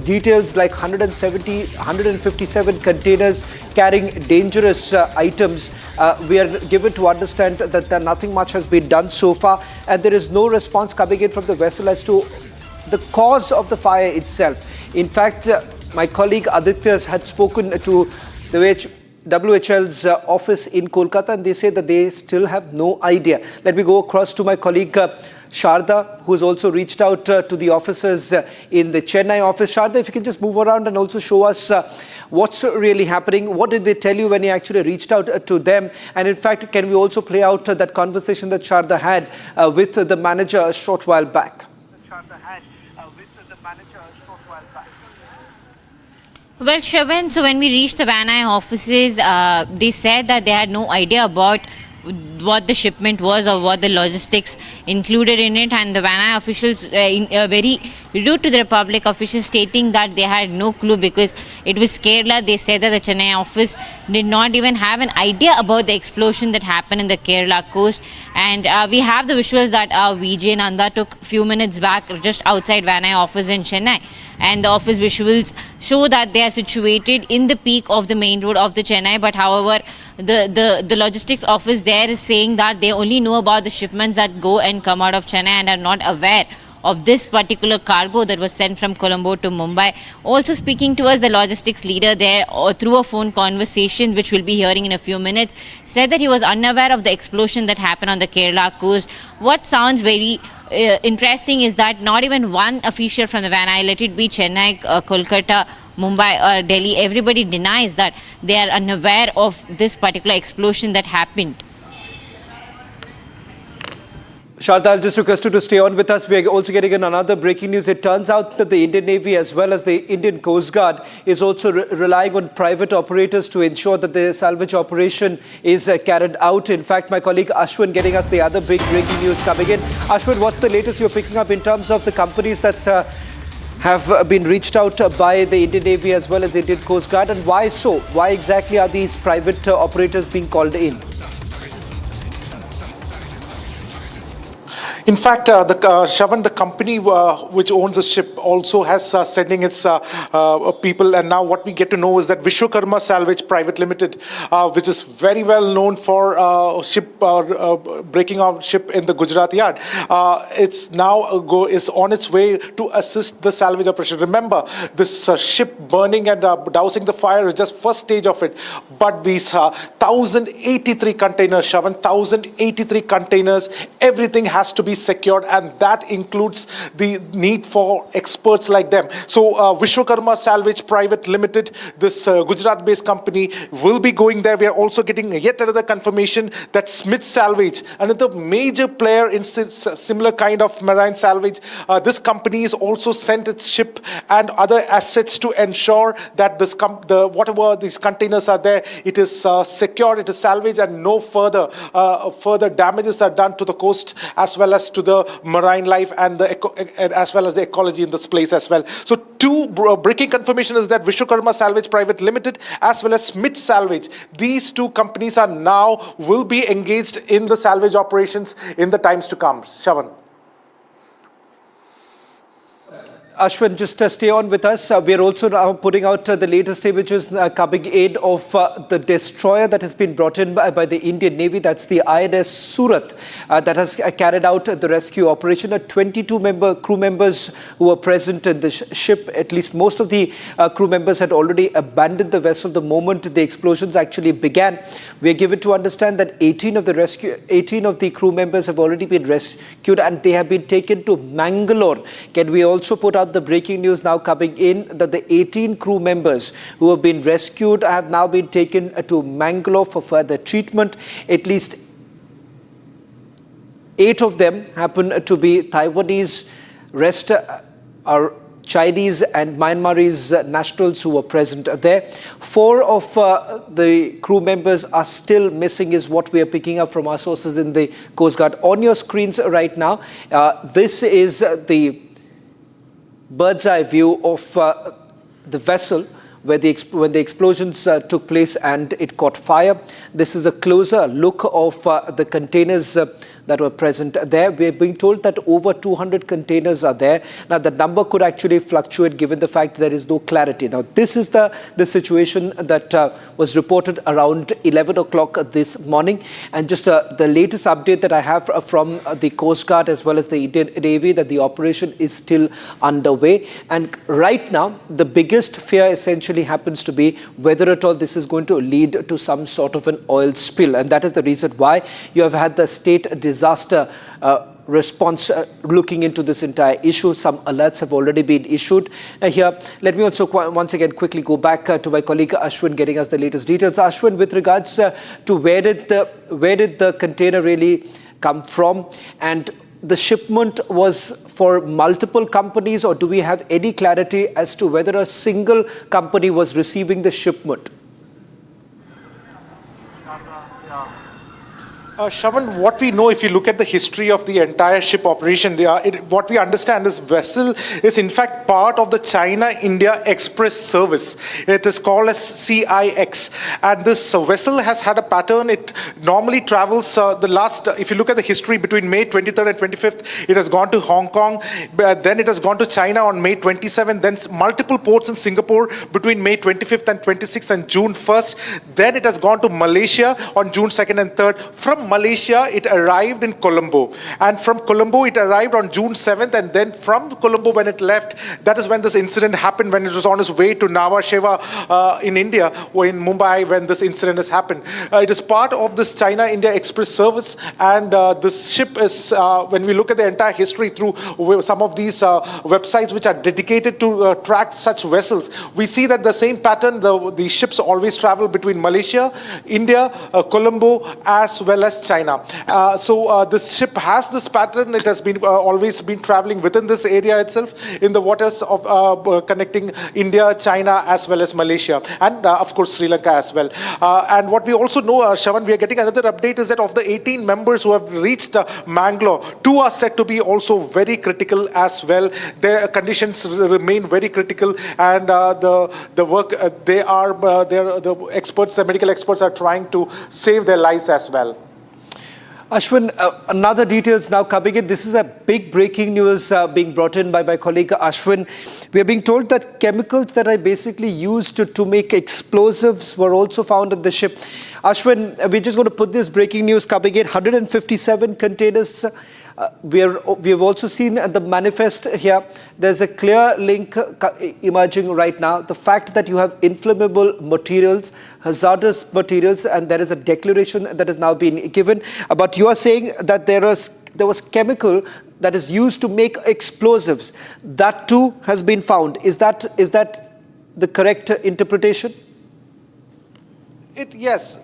Speaker 21: details like 157 containers carrying dangerous items, we are given to understand that nothing much has been done so far, and there is no response coming in from the vessel as to the cause of the fire itself. In fact, my colleague Aditya had spoken to the WHL's office in Kolkata, and they say that they still have no idea. Let me go across to my colleague Sharda, who has also reached out to the officers in the Chennai office. Sharda, if you can just move around and also show us what's really happening. What did they tell you when you actually reached out to them? And in fact, can we also play out that conversation that Sharda had with the manager a short while back?
Speaker 5: Well, Shravan, so when we reached the Van Hai offices, they said that they had no idea about what the shipment was or what the logistics included in it, and the Van Hai officials very rude to the Republic officials, stating that they had no clue because it was Kerala. They said that the Chennai office did not even have an idea about the explosion that happened in the Kerala coast. And we have the visuals that VJ Nanda took a few minutes back just outside Van Hai office in Chennai, and the office visuals show that they are situated in the peak of the main road of the Chennai. But however, the logistics office there is saying that they only know about the shipments that go and come out of Chennai and are not aware of this particular cargo that was sent from Colombo to Mumbai. Also speaking to us, the logistics leader there through a phone conversation, which we'll be hearing in a few minutes, said that he was unaware of the explosion that happened on the Kerala coast. What sounds very interesting is that not even one official from the VANI, let it be Chennai, Kolkata, Mumbai or Delhi, everybody denies that they are unaware of this particular explosion that happened.
Speaker 21: Sharda, I'll just request you to stay on with us. We are also getting in another breaking news. It turns out that the Indian Navy as well as the Indian Coast Guard is also relying on private operators to ensure that the salvage operation is carried out. In fact, my colleague Ashwin getting us the other big breaking news coming in. Ashwin, what's the latest you're picking up in terms of the companies that have been reached out by the Indian Navy as well as the Indian Coast Guard, and why so? Why exactly are these private operators being called in?
Speaker 1: In fact, Shravan, the company which owns the ship also has sending its people, and now what we get to know is that Vishwakarma Salvage Private Limited, which is very well known for ship breaking out ship in the Gujarat yard, it's now is on its way to assist the salvage operation. Remember, this ship burning and dousing the fire is just first stage of it, but these 1,083 containers, Shravan, 1,083 containers, everything has to be secured, and that includes the need for experts like them. So Vishwakarma Salvage Private Limited, this Gujarat-based company, will be going there. We are also getting yet another confirmation that Smith Salvage, another major player in similar kind of marine salvage, this company is also sent its ship and other assets to ensure that this whatever these containers are there, it is secured, it is salvaged, and no further damages are done to the coast as well as to the marine life and as well as the ecology in this place as well. So two breaking confirmation is that Vishwakarma Salvage Private Limited as well as Smith Salvage, these two companies are now will be engaged in the salvage operations in the times to come. Shravan.
Speaker 21: Ashwin, just stay on with us. We are also now putting out the latest images coming in of the destroyer that has been brought in by the Indian Navy. That's the INS Surat that has carried out the rescue operation. 22 crew members who were present in the ship, at least most of the crew members had already abandoned the vessel the moment the explosions actually began. We are given to understand that 18 of the crew members have already been rescued and they have been taken to Mangalore. Can we also put out the breaking news now coming in that the 18 crew members who have been rescued have now been taken to Mangalore for further treatment. At least 8 of them happen to be Taiwanese, rest are Chinese and Myanmarese nationals who were present there. 4 of the crew members are still missing is what we are picking up from our sources in the Coast Guard. On your screens right now, this is the bird's eye view of the vessel when the explosions took place and it caught fire. This is a closer look of the containers that were present there. We are being told that over 200 containers are there. Now, the number could actually fluctuate given the fact there is no clarity. Now, this is the situation that was reported around 11 o'clock this morning. And just the latest update that I have from the Coast Guard as well as the Indian Navy that the operation is still underway. And right now, the biggest fear essentially happens to be whether at all this is going to lead to some sort of an oil spill. And that is the reason why you have had the state disaster response looking into this entire issue. Some alerts have already been issued here. Let me also once again quickly go back to my colleague Ashwin getting us the latest details. Ashwin, with regards to where did the container really come from, and the shipment was for multiple companies, or do we have any clarity as to whether a single company was receiving the shipment?
Speaker 1: Shravan, what we know, if you look at the history of the entire ship operation, what we understand is vessel is in fact part of the China-India Express service. It is called as CIX. And this vessel has had a pattern. It normally travels if you look at the history between May 23rd and 25th, it has gone to Hong Kong. Then it has gone to China on May 27th. Then multiple ports in Singapore between May 25th and 26th and June 1st. Then it has gone to Malaysia on June 2nd and 3rd. From from Malaysia, it arrived in Colombo. And from Colombo, it arrived on June 7th. And then from Colombo, when it left, that is when this incident happened, when it was on its way to Nhava Sheva in India, or in Mumbai, when this incident has happened. It is part of this China-India Express service. And this ship is, when we look at the entire history through some of these websites which are dedicated to track such vessels, we see that the same pattern, the ships always travel between Malaysia, India, Colombo, as well as China. So this ship has this pattern. It has been always been traveling within this area itself, in the waters of connecting India, China, as well as Malaysia, and of course Sri Lanka as well. And what we also know, Shravan, we are getting another update, is that of the 18 members who have reached Mangalore, 2 are said to be also very critical as well. Their conditions remain very critical, and the work the experts, the medical experts, are trying to save their lives as well.
Speaker 21: Ashwin, another details now coming in. This is a big breaking news being brought in by my colleague Ashwin. We are being told that chemicals that are basically used to make explosives were also found on the ship. Ashwin, we're just going to put this breaking news coming in. 157 containers. We have also seen the manifest here. There's a clear link emerging right now. The fact that you have inflammable materials, hazardous materials, and there is a declaration that has now been given. But you are saying that there was chemical that is used to make explosives. That too has been found. Is that the correct interpretation?
Speaker 1: Yes.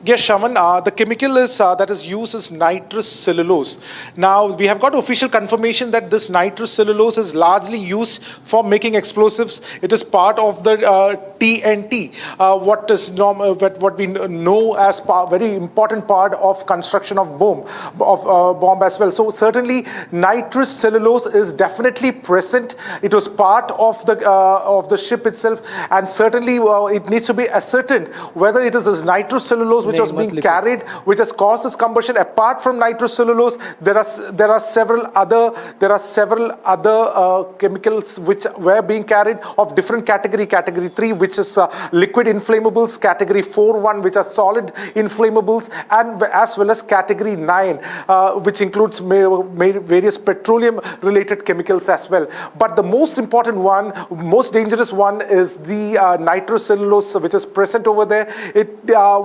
Speaker 1: Yes, Shravan, the chemical that is used is nitrous cellulose. Now, we have got official confirmation that this nitrous cellulose is largely used for making explosives. It is part of the TNT, what we know as very important part of construction of bomb as well. So certainly, nitrous cellulose is definitely present. It was part of the ship itself, and certainly it needs to be ascertained whether it is this nitrous cellulose which was being carried, which has caused this combustion. Apart from nitrocellulose, there are several other chemicals which were being carried of different category. Category 3, which is liquid inflammables. Category 4, which are solid inflammables, and as well as category 9, which includes various petroleum-related chemicals as well. But the most important one, most dangerous one, is the nitrocellulose, which is present over there.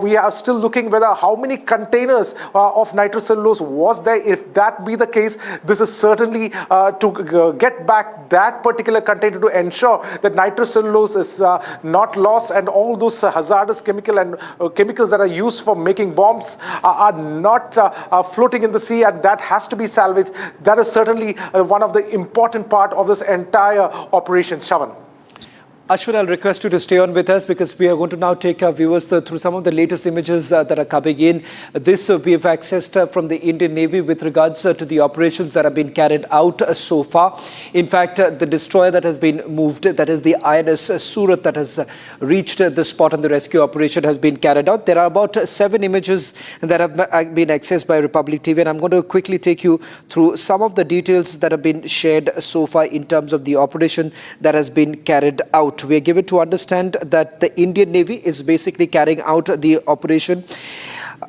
Speaker 1: We are still looking whether how many containers of nitrocellulose was there. If that be the case, this is certainly to get back that particular container to ensure that nitrocellulose is not lost, and all those hazardous chemicals that are used for making bombs are not floating in the sea, and that has to be salvaged. That is certainly one of the important part of this entire operation, Shravan.
Speaker 21: Ashwin, I'll request you to stay on with us, because we are going to now take our viewers through some of the latest images that are coming in. This we have accessed from the Indian Navy with regards to the operations that have been carried out so far. In fact, the destroyer that has been moved, that is the INS Surat, that has reached the spot on the rescue operation, has been carried out. There are about 7 images that have been accessed by Republic TV, and I'm going to quickly take you through some of the details that have been shared so far in terms of the operation that has been carried out. We are given to understand that the Indian Navy is basically carrying out the operation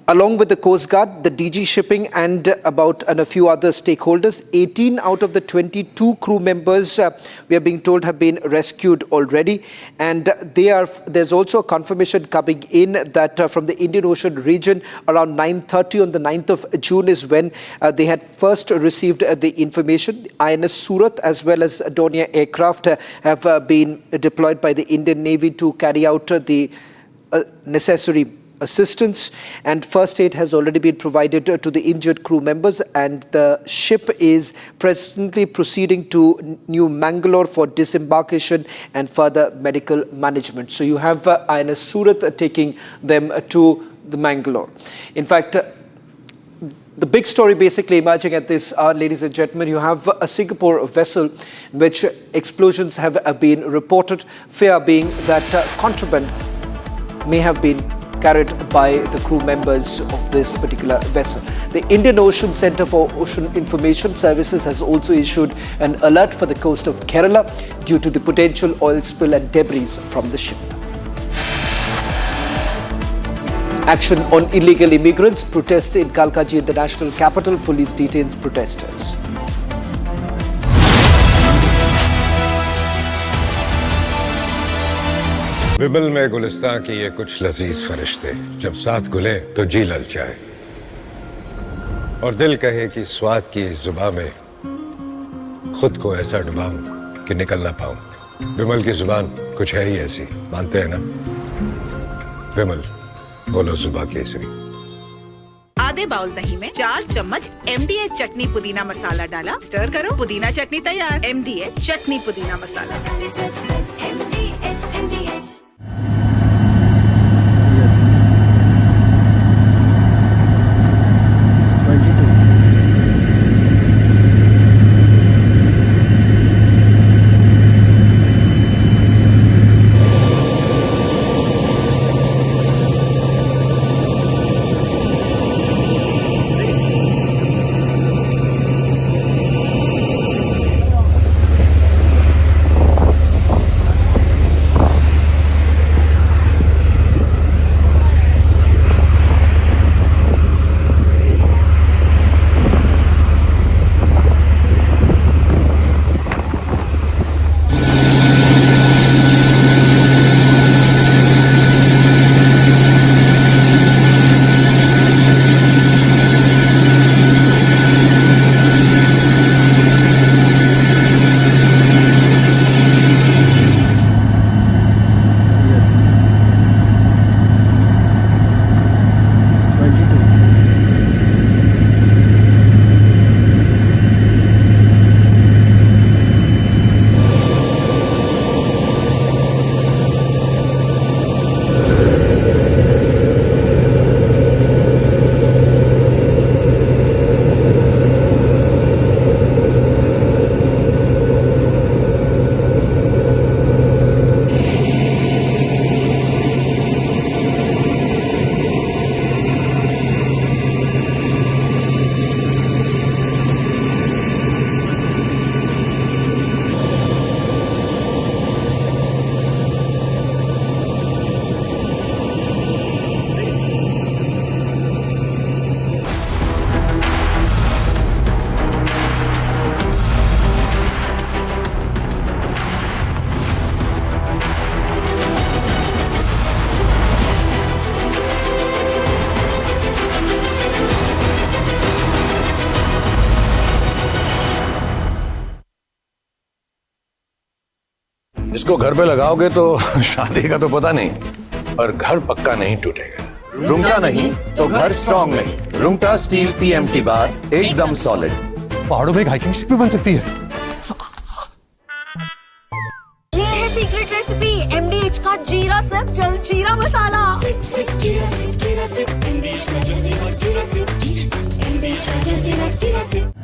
Speaker 21: along with the Coast Guard, the DG Shipping, and a few other stakeholders. 18 out of the 22 crew members, we are being told, have been rescued already. And there's also a confirmation coming in that from the Indian Ocean region, around 9:30 on the 9th of June is when they had first received the information. INS Surat as well as Dornier aircraft have been deployed by the Indian Navy to carry out the necessary assistance, and first aid has already been provided to the injured crew members, and the ship is presently proceeding to New Mangalore for disembarkation and further medical management. So you have INS Surat taking them to the Mangalore. In fact, the big story basically emerging at this hour, ladies and gentlemen, you have a Singapore vessel in which explosions have been reported, fear being that contraband may have been carried by the crew members of this particular vessel. The Indian Ocean Centre for Ocean Information Services has also issued an alert for the coast of Kerala due to the potential oil spill and debris from the ship. Action on illegal immigrants. Protest in Kalkaji in the national capital. Police detains protesters.
Speaker 6: बिबल में गुलिस्तां की ये कुछ लजीज फरिश्ते जब साथ घुले तो जी ललचाए और दिल कहे कि स्वाद की इस जुबान में खुद को ऐसा डुबाऊं कि निकल ना पाऊं। बिमल की जुबान कुछ है ही ऐसी, मानते हैं ना? बिमल, बोलो जुबान केसरी।
Speaker 8: आधे बाउल दही में 4 चम्मच MDH चटनी पुदीना मसाला डाला, स्टर करो, पुदीना चटनी तैयार। MDH चटनी पुदीना मसाला।
Speaker 6: इसको घर पे लगाओगे तो शादी का तो पता नहीं, पर घर पक्का नहीं टूटेगा।
Speaker 16: रुंगटा नहीं तो घर स्ट्रॉन्ग नहीं। रुंगटा स्टील TMT बार एकदम सॉलिड।
Speaker 23: पहाड़ों में एक हाइकिंग स्टिक भी बन सकती है।
Speaker 24: ये है सीक्रेट रेसिपी MDH का जीरा सिप जल जीरा मसाला। सिप सिप जीरा सिप MDH का जल जीरा सिप MDH का जल जीरा SIP.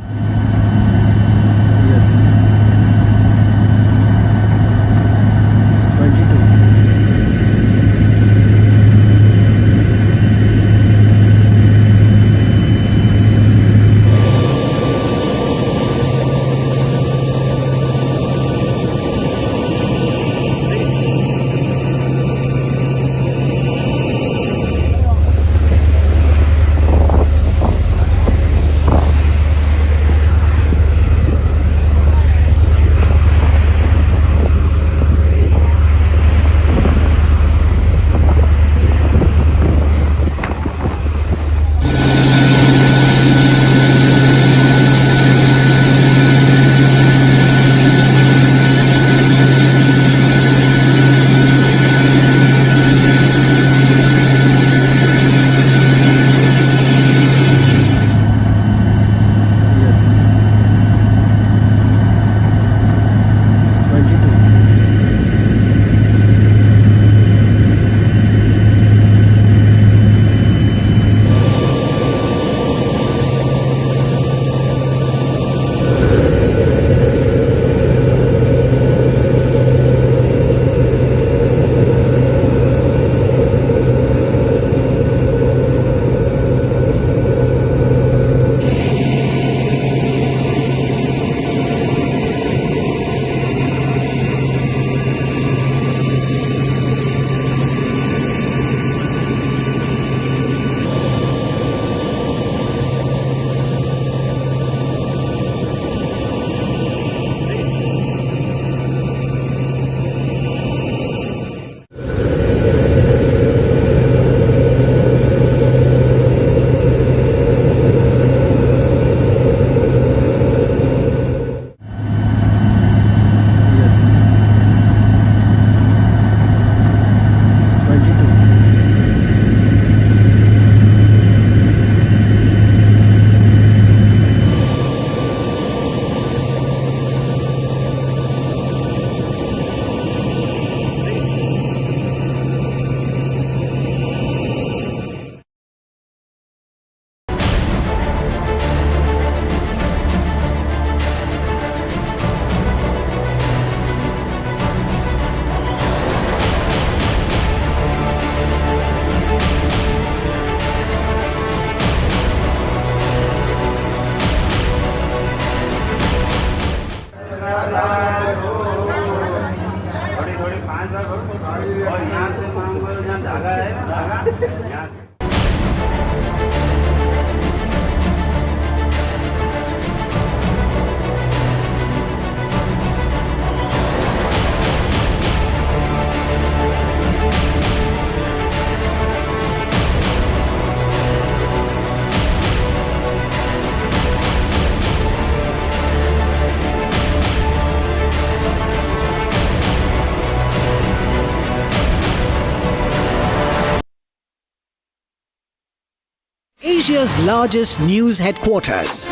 Speaker 2: Asia's largest news headquarters,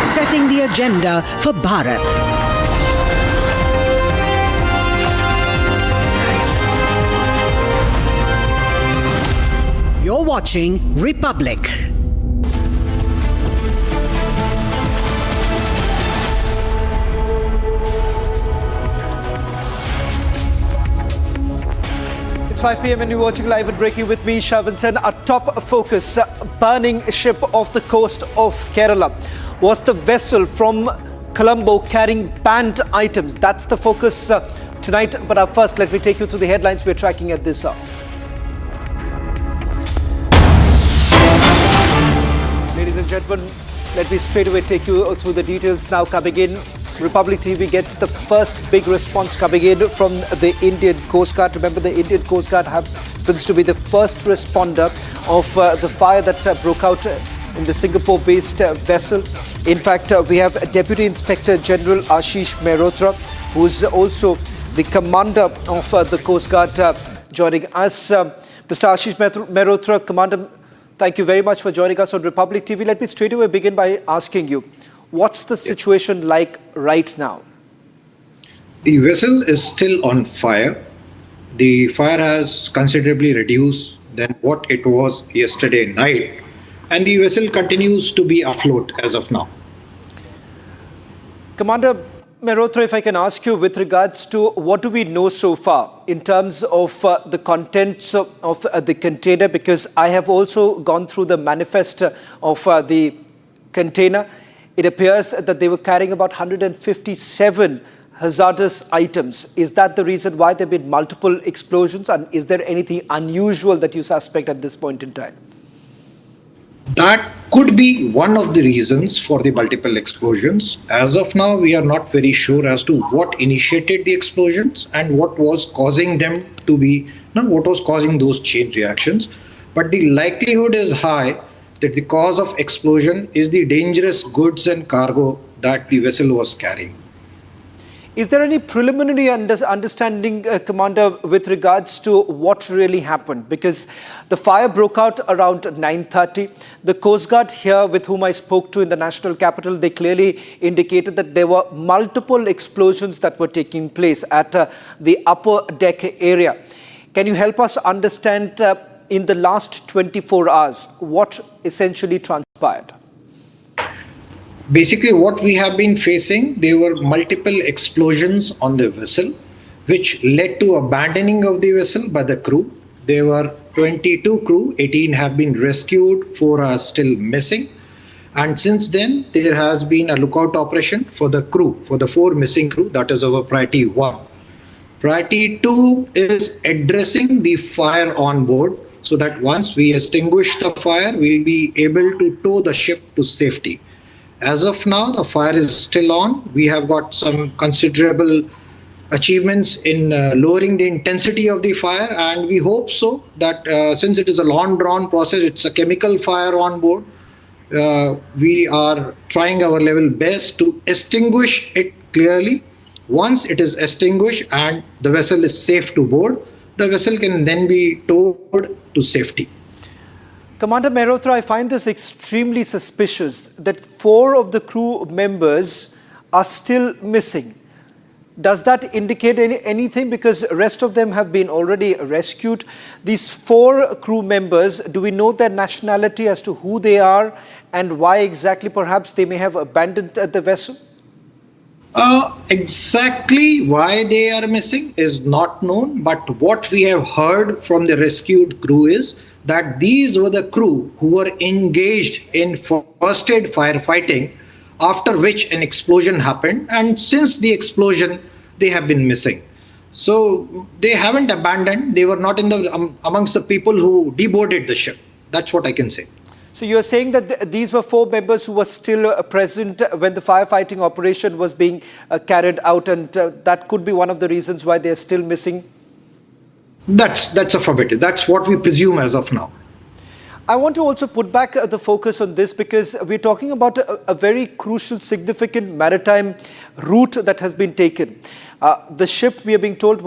Speaker 2: setting the agenda for Bharat. You're watching Republic.
Speaker 21: It's 5 p.m. and you're watching Live and Breaking with me, Shavan. Our top focus, burning ship off the coast of Kerala. Was the vessel from Colombo carrying banned items? That's the focus tonight. But first, let me take you through the headlines we're tracking at this hour. Ladies and gentlemen, let me straight away take you through the details now coming in. Republic TV gets the first big response coming in from the Indian Coast Guard. Remember, the Indian Coast Guard happens to be the first responder of the fire that broke out in the Singapore-based vessel. In fact, we have Deputy Inspector General Ashish Mehrotra, who is also the commander of the Coast Guard, joining us. Mr. Ashish Mehrotra, Commander, thank you very much for joining us on Republic TV. Let me straight away begin by asking you, what's the situation like right now?
Speaker 7: The vessel is still on fire. The fire has considerably reduced than what it was yesterday night, and the vessel continues to be afloat as of now.
Speaker 21: Commander Mehrotra, if I can ask you with regards to what do we know so far in terms of the contents of the container, because I have also gone through the manifest of the container. It appears that they were carrying about 157 hazardous items. Is that the reason why there have been multiple explosions? And is there anything unusual that you suspect at this point in time?
Speaker 7: That could be one of the reasons for the multiple explosions. As of now, we are not very sure as to what initiated the explosions and what was causing them to be, what was causing those chain reactions. But the likelihood is high that the cause of explosion is the dangerous goods and cargo that the vessel was carrying.
Speaker 21: Is there any preliminary understanding, Commander, with regards to what really happened? Because the fire broke out around 9:30. The Coast Guard here, with whom I spoke to in the national capital, they clearly indicated that there were multiple explosions that were taking place at the upper deck area. Can you help us understand in the last 24 hours, what essentially transpired?
Speaker 7: Basically, what we have been facing, there were multiple explosions on the vessel, which led to abandoning of the vessel by the crew. There were 22 crew, 18 have been rescued, 4 are still missing. And since then, there has been a lookout operation for the crew, for the 4 missing crew. That is our priority 1. Priority 2 is addressing the fire on board, so that once we extinguish the fire, we'll be able to tow the ship to safety. As of now, the fire is still on. We have got some considerable achievements in lowering the intensity of the fire, and we hope so that since it is a long drawn process, it's a chemical fire on board, we are trying our level best to extinguish it clearly. Once it is extinguished and the vessel is safe to board, the vessel can then be towed to safety.
Speaker 21: Commander Mehrotra, I find this extremely suspicious that 4 of the crew members are still missing. Does that indicate anything? Because the rest of them have been already rescued. These 4 crew members, do we know their nationality as to who they are and why exactly perhaps they may have abandoned the vessel?
Speaker 7: Exactly why they are missing is not known, but what we have heard from the rescued crew is that these were the crew who were engaged in first aid firefighting, after which an explosion happened. And since the explosion, they have been missing. So they haven't abandoned. They were not in the amongst the people who deboarded the ship. That's what I can say.
Speaker 21: So you're saying that these were 4 members who were still present when the firefighting operation was being carried out, and that could be one of the reasons why they're still missing?
Speaker 7: That's affirmative. That's what we presume as of now.
Speaker 21: I want to also put back the focus on this because we're talking about a very crucial, significant maritime route that has been taken. The ship, we are being told,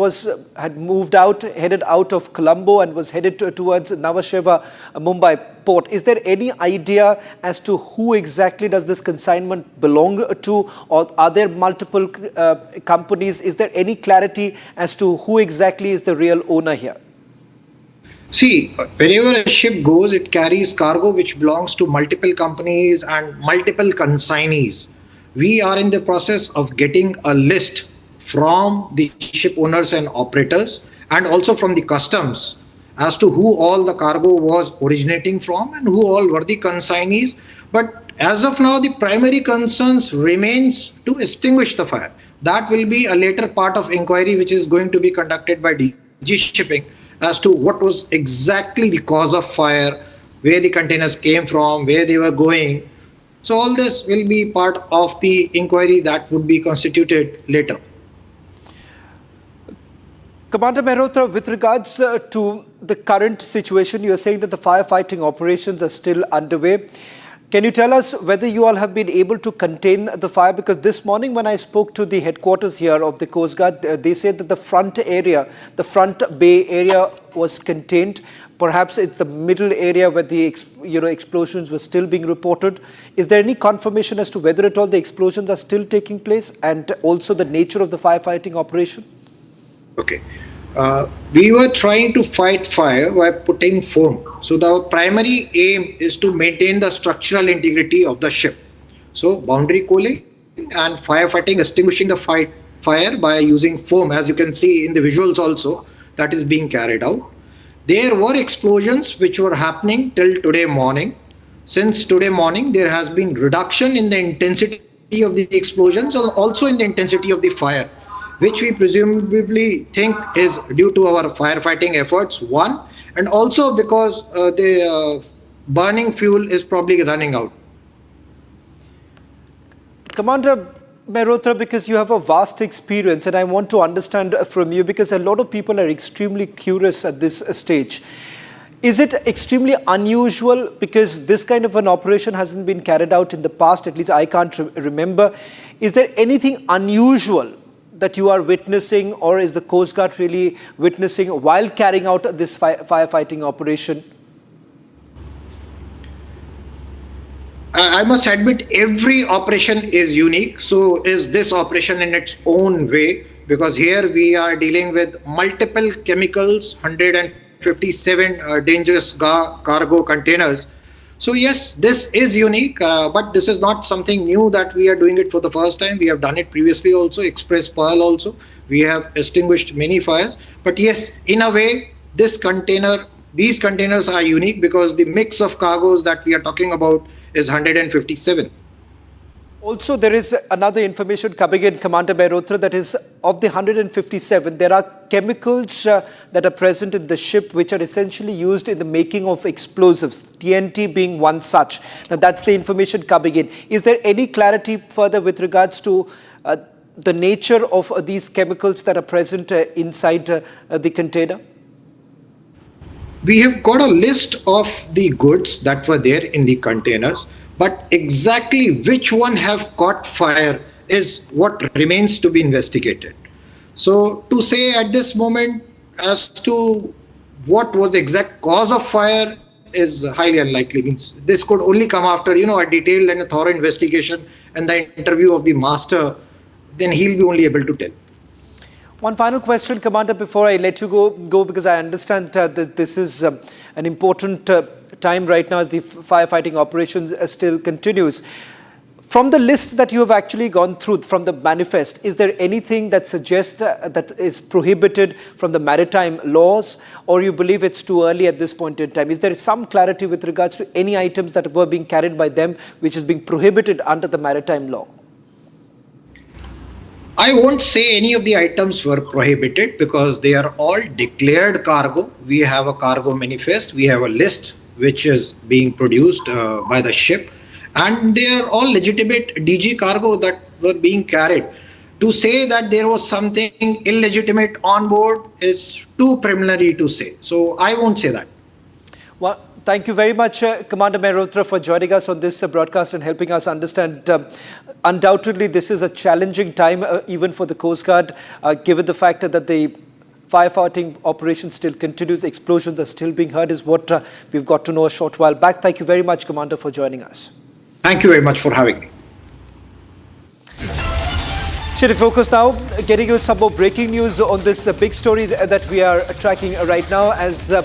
Speaker 21: had moved out, headed out of Colombo and was headed towards Nhava Mumbai port. Is there any idea as to who exactly does this consignment belong to, or are there multiple companies? Is there any clarity as to who exactly is the real owner here?
Speaker 7: See, wherever a ship goes, it carries cargo which belongs to multiple companies and multiple consignees. We are in the process of getting a list from the ship owners and operators, and also from the customs, as to who all the cargo was originating from and who all were the consignees. But as of now, the primary concerns remains to extinguish the fire. That will be a later part of inquiry which is going to be conducted by DG Shipping as to what was exactly the cause of fire, where the containers came from, where they were going. So all this will be part of the inquiry that would be constituted later.
Speaker 21: Commander Mehrotra, with regards to the current situation, you are saying that the firefighting operations are still underway. Can you tell us whether you all have been able to contain the fire? Because this morning when I spoke to the headquarters here of the Coast Guard, they said that the front area, the front bay area was contained. Perhaps it's the middle area where the explosions were still being reported. Is there any confirmation as to whether at all the explosions are still taking place, and also the nature of the firefighting operation?
Speaker 7: Okay. We were trying to fight fire by putting foam. So the primary aim is to maintain the structural integrity of the ship. So boundary coaling and firefighting, extinguishing the fire by using foam, as you can see in the visuals also, that is being carried out. There were explosions which were happening till today morning. Since today morning, there has been reduction in the intensity of the explosions and also in the intensity of the fire, which we presumably think is due to our firefighting efforts, one, and also because the burning fuel is probably running out.
Speaker 21: Commander Mehrotra, because you have a vast experience, and I want to understand from you, because a lot of people are extremely curious at this stage. Is it extremely unusual, because this kind of an operation hasn't been carried out in the past, at least I can't remember. Is there anything unusual that you are witnessing, or is the Coast Guard really witnessing while carrying out this firefighting operation?
Speaker 7: I must admit, every operation is unique. So is this operation in its own way, because here we are dealing with multiple chemicals, 157 dangerous cargo containers. So yes, this is unique, but this is not something new that we are doing it for the first time. We have done it previously also, Express Pearl also. We have extinguished many fires. But yes, in a way, these containers are unique because the mix of cargoes that we are talking about is 157.
Speaker 21: Also, there is another information coming in, Commander Mehrotra, that is, of the 157, there are chemicals that are present in the ship which are essentially used in the making of explosives, TNT being one such. Now, that's the information coming in. Is there any clarity further with regards to the nature of these chemicals that are present inside the container?
Speaker 7: We have got a list of the goods that were there in the containers, but exactly which one have caught fire is what remains to be investigated. So to say at this moment as to what was the exact cause of fire is highly unlikely. Means this could only come after a detailed and a thorough investigation and the interview of the master. Then he'll be only able to tell.
Speaker 21: One final question, Commander, before I let you go, because I understand that this is an important time right now as the firefighting operations still continues. From the list that you have actually gone through, from the manifest, is there anything that suggests that is prohibited from the maritime laws, or you believe it's too early at this point in time? Is there some clarity with regards to any items that were being carried by them which is being prohibited under the maritime law?
Speaker 7: I won't say any of the items were prohibited because they are all declared cargo. We have a cargo manifest. We have a list which is being produced by the ship, and they are all legitimate DG cargo that were being carried. To say that there was something illegitimate on board is too preliminary to say. So I won't say that.
Speaker 21: Well, thank you very much, Commander Mehrotra, for joining us on this broadcast and helping us understand. Undoubtedly, this is a challenging time, even for the Coast Guard, given the fact that the firefighting operation still continues. Explosions are still being heard, is what we've got to know a short while back. Thank you very much, Commander, for joining us.
Speaker 7: Thank you very much for having me.
Speaker 21: Should we focus now, getting you some more breaking news on this big story that we are tracking right now, as the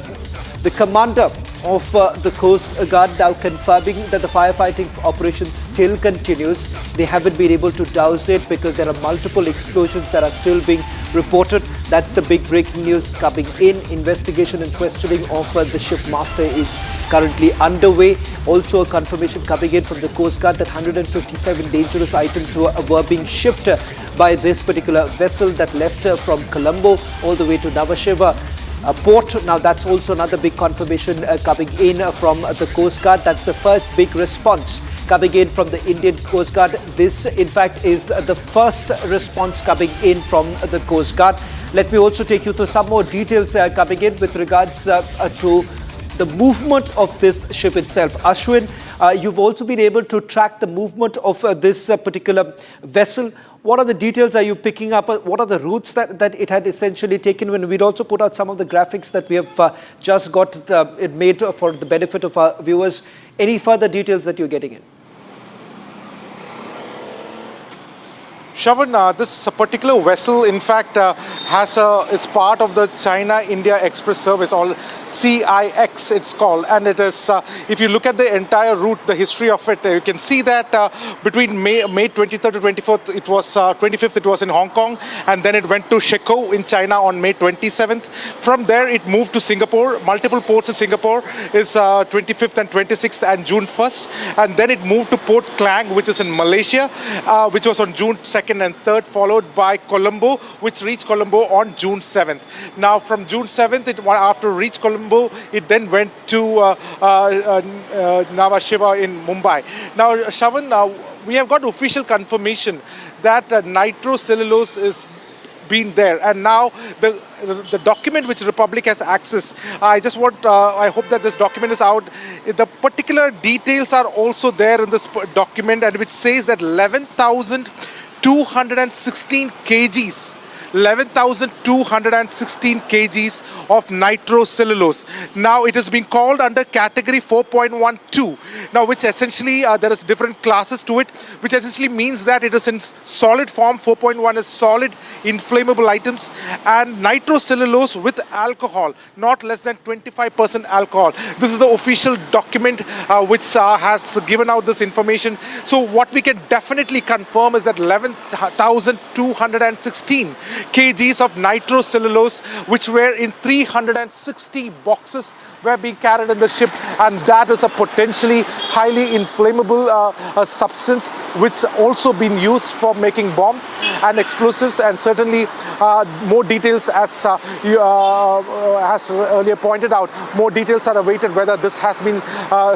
Speaker 21: commander of the Coast Guard now confirming that the firefighting operation still continues. They haven't been able to douse it because there are multiple explosions that are still being reported. That's the big breaking news coming in. Investigation and questioning of the shipmaster is currently underway. Also a confirmation coming in from the Coast Guard that 157 dangerous items were being shipped by this particular vessel that left from Colombo all the way to Nhava Sheva port. Now that's also another big confirmation coming in from the Coast Guard. That's the first big response coming in from the Indian Coast Guard. This in fact is the first response coming in from the Coast Guard. Let me also take you through some more details coming in with regards to the movement of this ship itself. Ashwin, you've also been able to track the movement of this particular vessel. What are the details are you picking up? What are the routes that it had essentially taken? When we'd also put out some of the graphics that we have just got it made for the benefit of our viewers. Any further details that you're getting in?
Speaker 1: Shravan, this particular vessel, in fact, is part of the China-India Express Service, or CIX it's called. And it is, if you look at the entire route, the history of it, you can see that between May 23rd to 24th, it was 25th, it was in Hong Kong. And then it went to Sheko in China on May 27th. From there, it moved to Singapore. Multiple ports in Singapore is 25th and 26th and June 1st. And then it moved to Port Klang, which is in Malaysia, which was on June 2nd and 3rd, followed by Colombo, which reached Colombo on June 7th. Now, from June 7th, after it reached Colombo, it then went to Nhava Sheva in Mumbai. Now, Shravan, we have got official confirmation that nitrocellulose is been there, and now the document which Republic has access, I hope that this document is out. The particular details are also there in this document, and which says that 11,216 kgs 11,216 kgs of nitrocellulose. Now it has been called under category 4.12. Now, which essentially there is different classes to it, which essentially means that it is in solid form. 4.1 is solid inflammable items, and nitrocellulose with alcohol, not less than 25% alcohol. This is the official document which has given out this information. So what we can definitely confirm is that 11,216 kgs of nitrocellulose, which were in 360 boxes, were being carried in the ship, and that is a potentially highly inflammable substance which also been used for making bombs and explosives. And certainly more details, as earlier pointed out, more details are awaited, whether this has been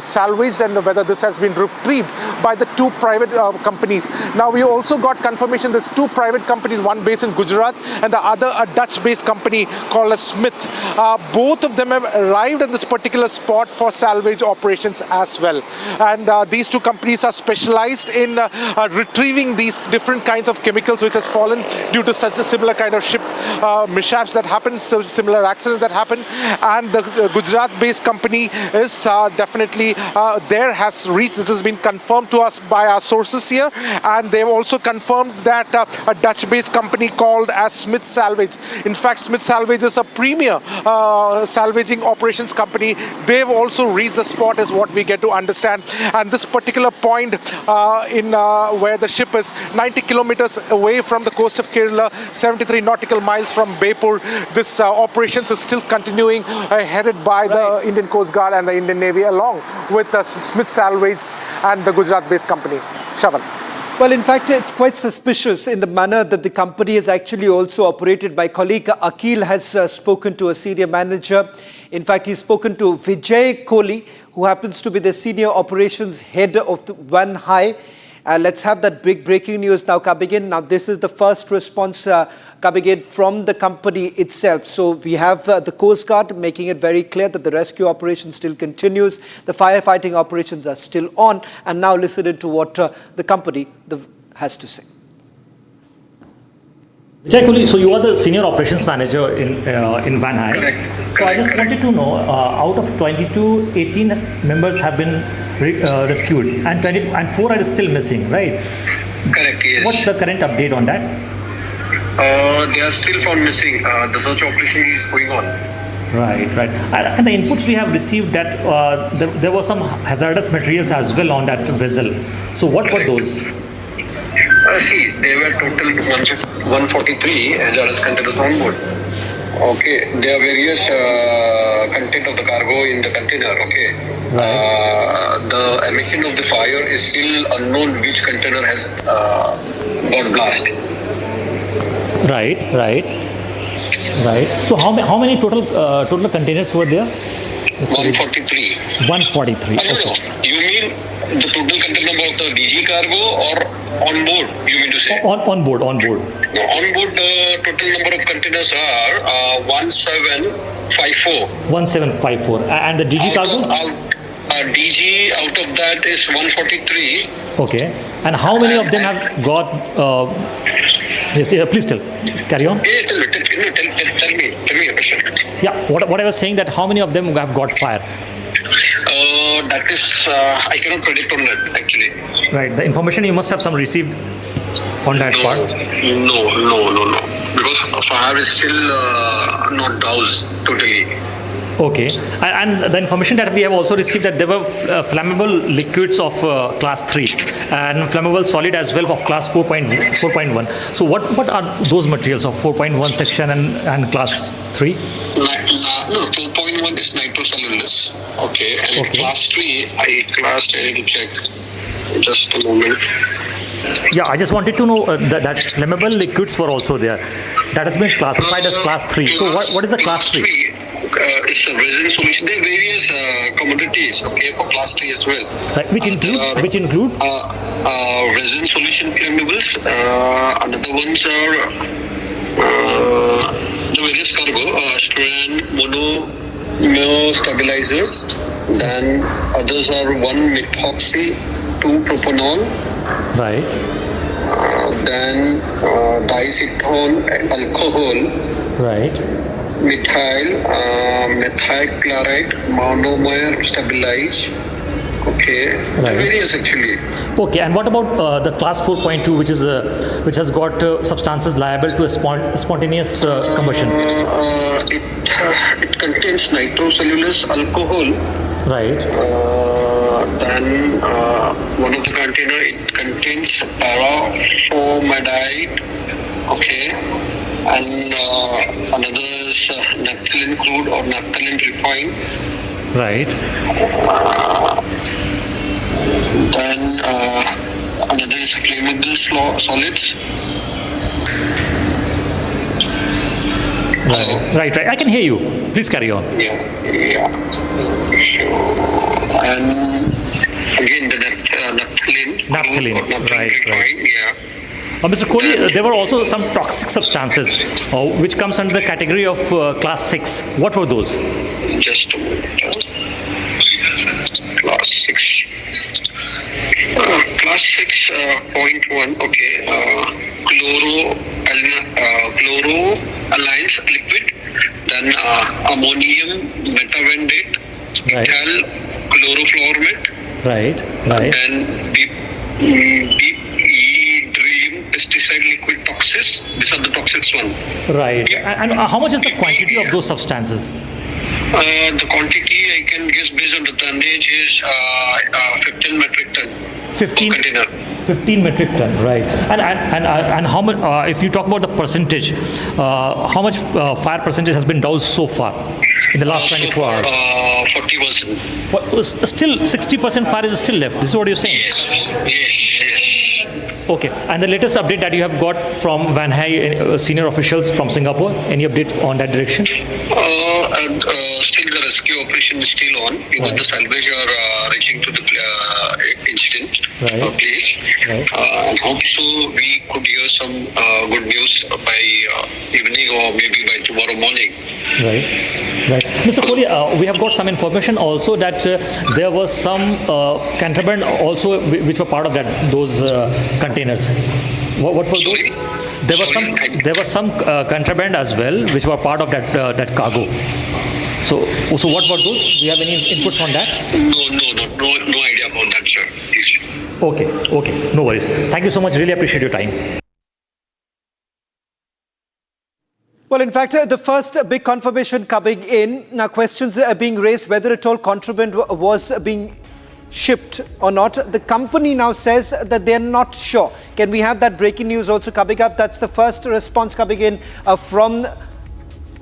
Speaker 1: salvaged and whether this has been retrieved by the two private companies. Now, we also got confirmation there's two private companies, one based in Gujarat and the other a Dutch-based company called as Smith. Both of them have arrived in this particular spot for salvage operations as well. And these two companies are specialized in retrieving these different kinds of chemicals which has fallen due to such a similar kind of ship mishaps that happen, similar accidents that happen. And the Gujarat-based company is definitely there, has reached. This has been confirmed to us by our sources here, and they've also confirmed that a Dutch-based company called as Smith Salvage. In fact, Smith Salvage is a premier salvaging operations company. They've also reached the spot, is what we get to understand. And this particular point in where the ship is 90 kilometers away from the coast of Kerala, 73 nautical miles from Bepur. This operations is still continuing, headed by the Indian Coast Guard and the Indian Navy, along with the Smith Salvage and the Gujarat-based company. Shravan.
Speaker 21: Well, in fact, it's quite suspicious in the manner that the company is actually also operated. My colleague Akhil has spoken to a senior manager. In fact, he's spoken to Vijay Kohli, who happens to be the senior operations head of the Van High. Let's have that big breaking news now coming in. Now, this is the first response coming in from the company itself. So we have the Coast Guard making it very clear that the rescue operation still continues. The firefighting operations are still on. And now listen to what the company has to say.
Speaker 4: Vijay Kohli, so you are the senior operations manager in Van High.
Speaker 9: Correct.
Speaker 4: So I just wanted to know, out of 22, 18 members have been rescued and 4 are still missing, right?
Speaker 9: Correct, yes.
Speaker 4: What's the current update on that?
Speaker 9: They are still found missing. The search operation is going on.
Speaker 4: Right. And the inputs we have received that there were some hazardous materials as well on that vessel. So what were those?
Speaker 9: See, there were total 143 hazardous containers on board. Okay, there are various content of the cargo in the container. Okay, the emission of the fire is still unknown. Which container has got blast?
Speaker 4: Right. So how many total containers were there?
Speaker 9: 143.
Speaker 4: 143.
Speaker 9: No. You mean the total container number of the DG cargo or on board? You mean to say?
Speaker 4: On board.
Speaker 9: No, on board the total number of containers are 1754.
Speaker 4: 1754. And the DG cargos?
Speaker 9: DG out of that is 143.
Speaker 4: Okay. And how many of them have got? Yes, please carry on.
Speaker 9: Tell me a question.
Speaker 4: Yeah, what I was saying that how many of them have got fire?
Speaker 9: That is, I cannot predict on that actually.
Speaker 4: Right, the information you must have some received on that part.
Speaker 9: No. Because fire is still not doused totally.
Speaker 4: Okay, and the information that we have also received that there were flammable liquids of class 3 and flammable solid as well of class 4.1. So what are those materials of 4.1 section and class 3?
Speaker 9: No, 4.1 is nitrocellulose. Okay, and class 3, I need to check. Just a moment.
Speaker 4: Yeah, I just wanted to know that flammable liquids were also there. That has been classified as class 3. So what is the class 3?
Speaker 9: It's a resin solution. There are various commodities, for class 3 as well.
Speaker 4: Right. Which include?
Speaker 9: Resin solution flammables. Another ones are the various cargo, strand, mono stabilizer. Then others are 1-methoxy, 2-propanol.
Speaker 4: Right.
Speaker 9: Then diacetone alcohol.
Speaker 4: Right.
Speaker 9: Methyl chloride, monomer stabilize. Okay.
Speaker 4: Right.
Speaker 9: Various actually.
Speaker 4: Okay, and what about the class 4.2, which has got substances liable to spontaneous combustion?
Speaker 9: It contains nitrocellulose alcohol.
Speaker 4: Right.
Speaker 9: Then one of the container it contains paraformaldehyd. Okay. And another is naphthalene crude or naphthalene refined.
Speaker 4: Right.
Speaker 9: Then another is flammable solids.
Speaker 4: Right. I can hear you. Please carry on.
Speaker 9: Yeah. So, and again the naphthalene.
Speaker 4: Right.
Speaker 9: Yeah.
Speaker 4: Mr. Kohli, there were also some toxic substances which comes under the category of class 6. What were those?
Speaker 9: Just a moment. Class 6. Class 6.1. Okay. Chloro-alliance liquid. Then ammonium metavanadate. Ethyl chlorofluoride.
Speaker 4: Right.
Speaker 9: Then deep pesticide liquid toxins. These are the toxics one.
Speaker 4: Right. And how much is the quantity of those substances?
Speaker 9: The quantity I can guess based on the tonnage is 15 metric ton.
Speaker 4: 15 metric ton, right. And how much, if you talk about the percentage, how much fire percentage has been doused so far in the last 24 hours?
Speaker 9: 40%.
Speaker 4: Still 60% fire is still left. This is what you're saying?
Speaker 9: Yes.
Speaker 4: Okay. And the latest update that you have got from Van Hai senior officials from Singapore, any update on that direction?
Speaker 9: Still the rescue operation is still on. Even the salvage are reaching to the incident place. And hope so we could hear some good news by evening or maybe by tomorrow morning.
Speaker 4: Right. Mr. Kohli, we have got some information also that there was some contraband also which were part of those containers. What was those? There was some contraband as well which were part of that cargo. So what were those? Do you have any inputs on that?
Speaker 9: No idea about that, sir.
Speaker 4: Okay, no worries. Thank you so much. Really appreciate your time.
Speaker 21: Well, in fact, the first big confirmation coming in, now questions are being raised whether at all contraband was being shipped or not. The company now says that they're not sure. Can we have that breaking news also coming up? That's the first response coming in from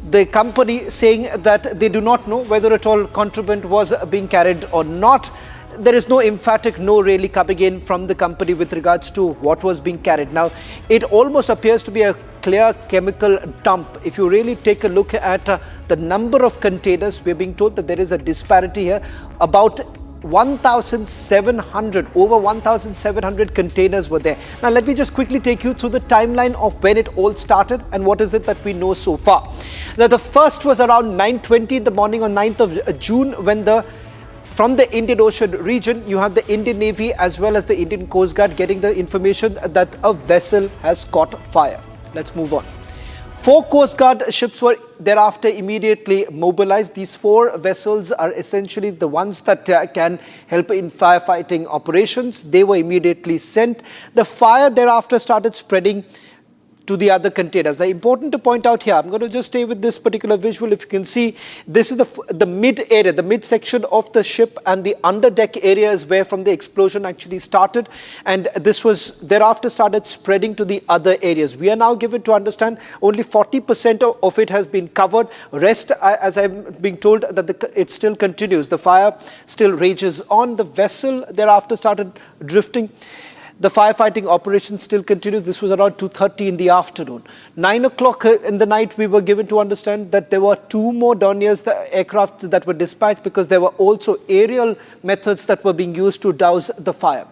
Speaker 21: the company saying that they do not know whether at all contraband was being carried or not. There is no emphatic no really coming in from the company with regards to what was being carried. Now, it almost appears to be a clear chemical dump. If you really take a look at the number of containers, we're being told that there is a disparity here. About 1,700, over 1,700 containers were there. Now, let me just quickly take you through the timeline of when it all started and what is it that we know so far. Now, the first was around 9:20 in the morning on 9th of June when from the Indian Ocean region, you have the Indian Navy as well as the Indian Coast Guard getting the information that a vessel has caught fire. Let's move on. 4 Coast Guard ships were thereafter immediately mobilized. These 4 vessels are essentially the ones that can help in firefighting operations. They were immediately sent. The fire thereafter started spreading to the other containers. Now, important to point out here, I'm going to just stay with this particular visual. If you can see, this is the mid area, the mid section of the ship, and the underdeck area is where from the explosion actually started, and this was thereafter started spreading to the other areas. We are now given to understand only 40% of it has been covered. Rest, as I'm being told, that it still continues. The fire still rages on. The vessel thereafter started drifting. The firefighting operation still continues. This was around 2:30 in the afternoon. 9 o'clock in the night, we were given to understand that there were 2 more Dorniers, the aircraft that were dispatched, because there were also aerial methods that were being used to douse the fire.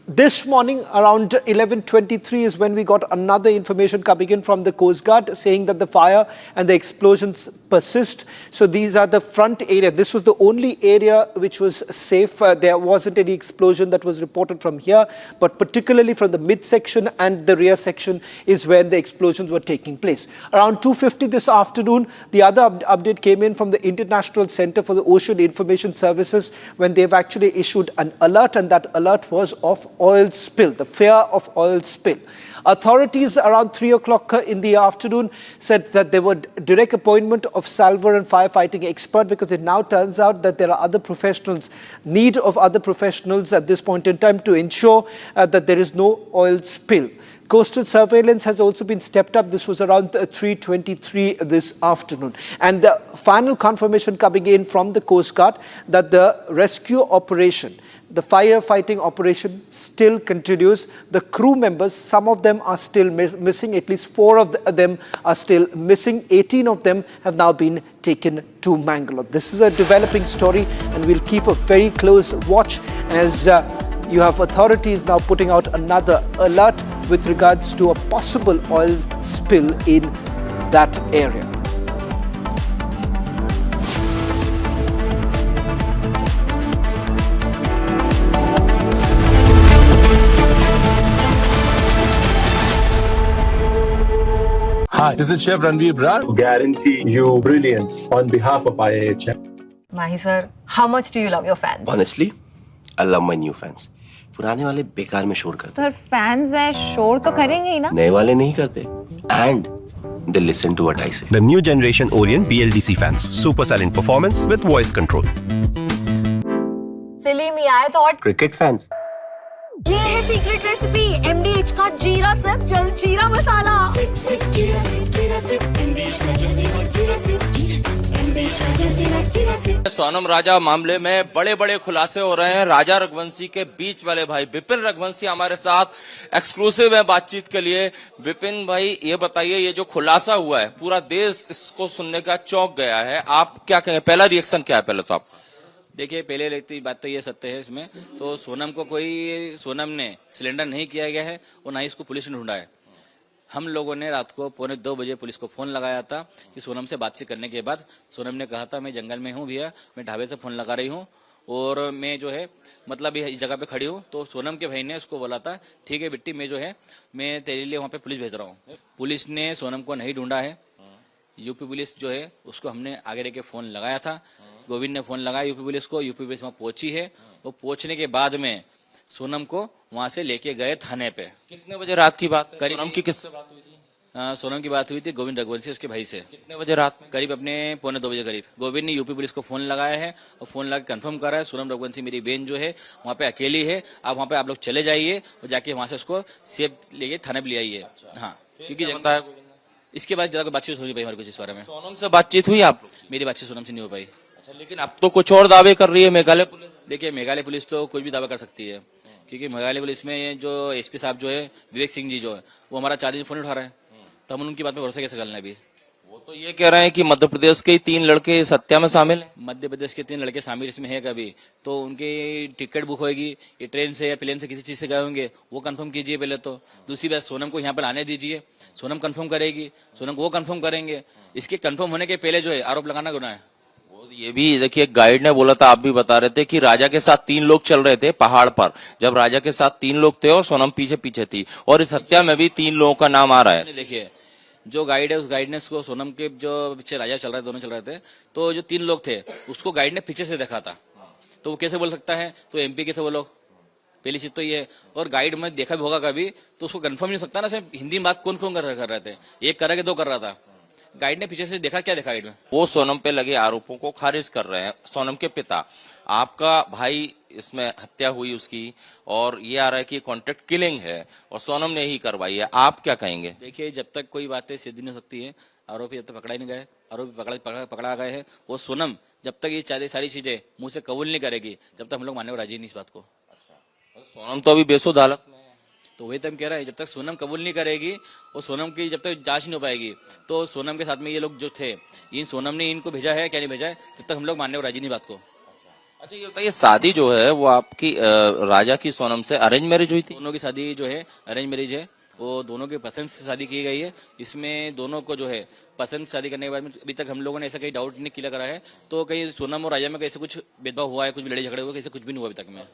Speaker 21: This morning, around 11:23 is when we got another information coming in from the Coast Guard saying that the fire and the explosions persist. So these are the front area. This was the only area which was safe. There wasn't any explosion that was reported from here, but particularly from the midsection and the rear section is where the explosions were taking place. Around 2:50 this afternoon, the other update came in from the International Center for the Ocean Information Services when they've actually issued an alert, and that alert was of oil spill, the fear of oil spill. Authorities around 3 o'clock in the afternoon said that there were direct appointment of salver and firefighting expert, because it now turns out that there are other professionals, need of other professionals at this point in time to ensure that there is no oil spill. Coastal surveillance has also been stepped up. This was around 3:23 this afternoon. And the final confirmation coming in from the Coast Guard that the rescue operation, the firefighting operation still continues. The crew members, some of them are still missing. At least 4 of them are still missing. 18 of them have now been taken to Mangalore. This is a developing story, and we'll keep a very close watch as you have authorities now putting out another alert with regards to a possible oil spill in that area.
Speaker 11: Hi, this is Chef Ranveer Brar. Guarantee you brilliance on behalf of IIHM.
Speaker 13: Mahi sir, how much do you love your fans?
Speaker 15: Honestly, I love my new fans. पुराने वाले बेकार में शोर करते
Speaker 13: Sir, fans है शोर तो करेंगे ही ना?
Speaker 15: नए वाले नहीं करते. And they listen to what I say.
Speaker 17: The new generation Orient BLDC fans. Super silent performance with voice control.
Speaker 13: Silly me, I thought.
Speaker 15: Cricket fans.
Speaker 24: ये है सीक्रेट रेसिपी MDH का जीरा सिप जल जीरा मसाला सिप सिप जीरा SIP MDH का जल जीरा सिप MDH का जल जीरा सिप
Speaker 12: सोनम राजा मामले में बड़े बड़े खुलासे हो रहे हैं। राजा रघुवंशी के बीच वाले भाई विपिन रघुवंशी हमारे साथ एक्सक्लूसिव है बातचीत के लिए। विपिन भाई, ये बताइए, ये जो खुलासा हुआ है पूरा देश इसको सुनने का चौंक गया है, आप क्या कहेंगे? पहला रिएक्शन क्या है पहले तो आप?
Speaker 14: देखिए, पहले लगती बात तो ये सत्य है इसमें, तो सोनम ने सिलेंडर नहीं किया गया है और ना ही इसको पुलिस ने ढूंढा है। हम लोगों ने रात को 1:45 बजे पुलिस को फोन लगाया था कि सोनम से बातचीत करने के बाद सोनम ने कहा था मैं जंगल में हूँ भैया, मैं ढाबे से फोन लगा रही हूँ और मैं जो है मतलब इस जगह पे खड़ी हूँ। तो सोनम के भाई ने उसको बोला था ठीक है बिट्टी, मैं जो है मैं तेरे लिए वहाँ पे पुलिस भेज रहा हूँ। पुलिस ने सोनम को नहीं ढूंढा है। यूपी पुलिस जो है उसको हमने आगे रह के फोन लगाया था, गोविंद ने फोन लगाया यूपी पुलिस को, यूपी पुलिस वहाँ पहुंची है। वो पहुंचने के बाद में सोनम को वहां से लेके गए थाने पे।
Speaker 12: कितने बजे रात की बात?
Speaker 14: करीब
Speaker 12: सोनम की किससे बात हुई थी?
Speaker 14: सोनम की बात हुई थी गोविंद रघुवंशी उसके भाई से।
Speaker 12: कितने बजे रात में?
Speaker 14: करीब अपने 1:45 बजे करीब। गोविंद ने यूपी पुलिस को फोन लगाया है और फोन लगा कंफर्म कर रहा है सोनम रघुवंशी मेरी बहन जो है वहाँ पे अकेली है, आप वहाँ पे आप लोग चले जाइए और जाके वहाँ से उसको सेफ लेके थाने पे ले आइए। हाँ, क्योंकि इसके बाद ज्यादा बातचीत हुई भाई हमारे कुछ इस बारे में।
Speaker 12: सोनम से बातचीत हुई आप?
Speaker 14: मेरी बातचीत सोनम से नहीं हो पाई।
Speaker 12: अच्छा, लेकिन अब तो कुछ और दावे कर रही है मेघालय पुलिस।
Speaker 14: देखिए, मेघालय पुलिस तो कुछ भी दावा कर सकती है, क्योंकि मेघालय पुलिस में जो एसपी साहब जो है विवेक सिंह जी जो है वो हमारा 4 दिन फोन उठा रहे हैं, तो हम उनकी बात में भरोसा कैसे करना है अभी?
Speaker 12: वो तो ये कह रहे हैं कि मध्य प्रदेश के 3 लड़के इस हत्या में शामिल हैं।
Speaker 14: मध्य प्रदेश के 3 लड़के शामिल इसमें है कभी, तो उनकी टिकट बुक होगी, ये ट्रेन से या प्लेन से किसी चीज से गए होंगे, वो कंफर्म कीजिए पहले तो। दूसरी बात, सोनम को यहाँ पर आने दीजिए, सोनम कंफर्म करेगी, सोनम को वो कंफर्म करेंगे। इसके कंफर्म होने के पहले जो है आरोप लगाना गुनाह है।
Speaker 12: ये भी देखिए, गाइड ने बोला था, आप भी बता रहे थे कि राजा के साथ 3 लोग चल रहे थे पहाड़ पर। जब राजा के साथ 3 लोग थे और सोनम पीछे पीछे थी, और इस हत्या में भी 3 लोगों का नाम आ रहा है।
Speaker 14: देखिए, जो गाइड है उस गाइड ने उसको सोनम के जो पीछे राजा चल रहे दोनों चल रहे थे, तो जो 3 लोग थे उसको गाइड ने पीछे से देखा था, तो वो कैसे बोल सकता है? तो एमपी के थे वो लोग, पहली चीज तो ये है। और गाइड में देखा भी होगा कभी तो उसको कंफर्म नहीं हो सकता ना, सिर्फ हिंदी में बात कौन कौन कर रहे थे, एक कर रहा कि 2 कर रहा था। गाइड ने पीछे से देखा, क्या देखा गाइड में?
Speaker 12: वो सोनम पे लगे आरोपों को खारिज कर रहे हैं। सोनम के पिता, आपका भाई इसमें हत्या हुई उसकी, और ये आ रहा है कि कॉन्ट्रैक्ट किलिंग है और सोनम ने ही करवाई है, आप क्या कहेंगे?
Speaker 14: देखिए, जब तक कोई बातें सिद्ध नहीं हो सकती है, आरोपी जब तक पकड़ा ही नहीं गए, आरोपी पकड़ा गए हैं, वो सोनम जब तक ये सारी चीजें मुंह से कबूल नहीं करेगी, जब तक हम लोग मानने को राजी नहीं इस बात को।
Speaker 12: सोनम तो अभी बेसुध हालत में है,
Speaker 14: तो वही तो हम कह रहे हैं, जब तक सोनम कबूल नहीं करेगी और सोनम की जब तक जांच नहीं हो पाएगी, तो सोनम के साथ में ये लोग जो थे, इन सोनम ने इनको भेजा है क्या नहीं भेजा है, जब तक हम लोग मानने को राजी नहीं बात को।
Speaker 12: अच्छा, ये बताइए, शादी जो है वो आपकी राजा की सोनम से अरेंज मैरिज हुई थी?
Speaker 14: दोनों की शादी जो है अरेंज मैरिज है, वो दोनों के पसंद से शादी की गई है। इसमें दोनों को जो है पसंद शादी करने के बाद में अभी तक हम लोगों ने ऐसा कहीं डाउट नहीं क्लियर करा है, तो कहीं सोनम और राजा में कैसे कुछ भेदभाव हुआ है, कुछ भी लड़ाई झगड़े हुए, कैसे कुछ भी नहीं हुआ अभी तक में।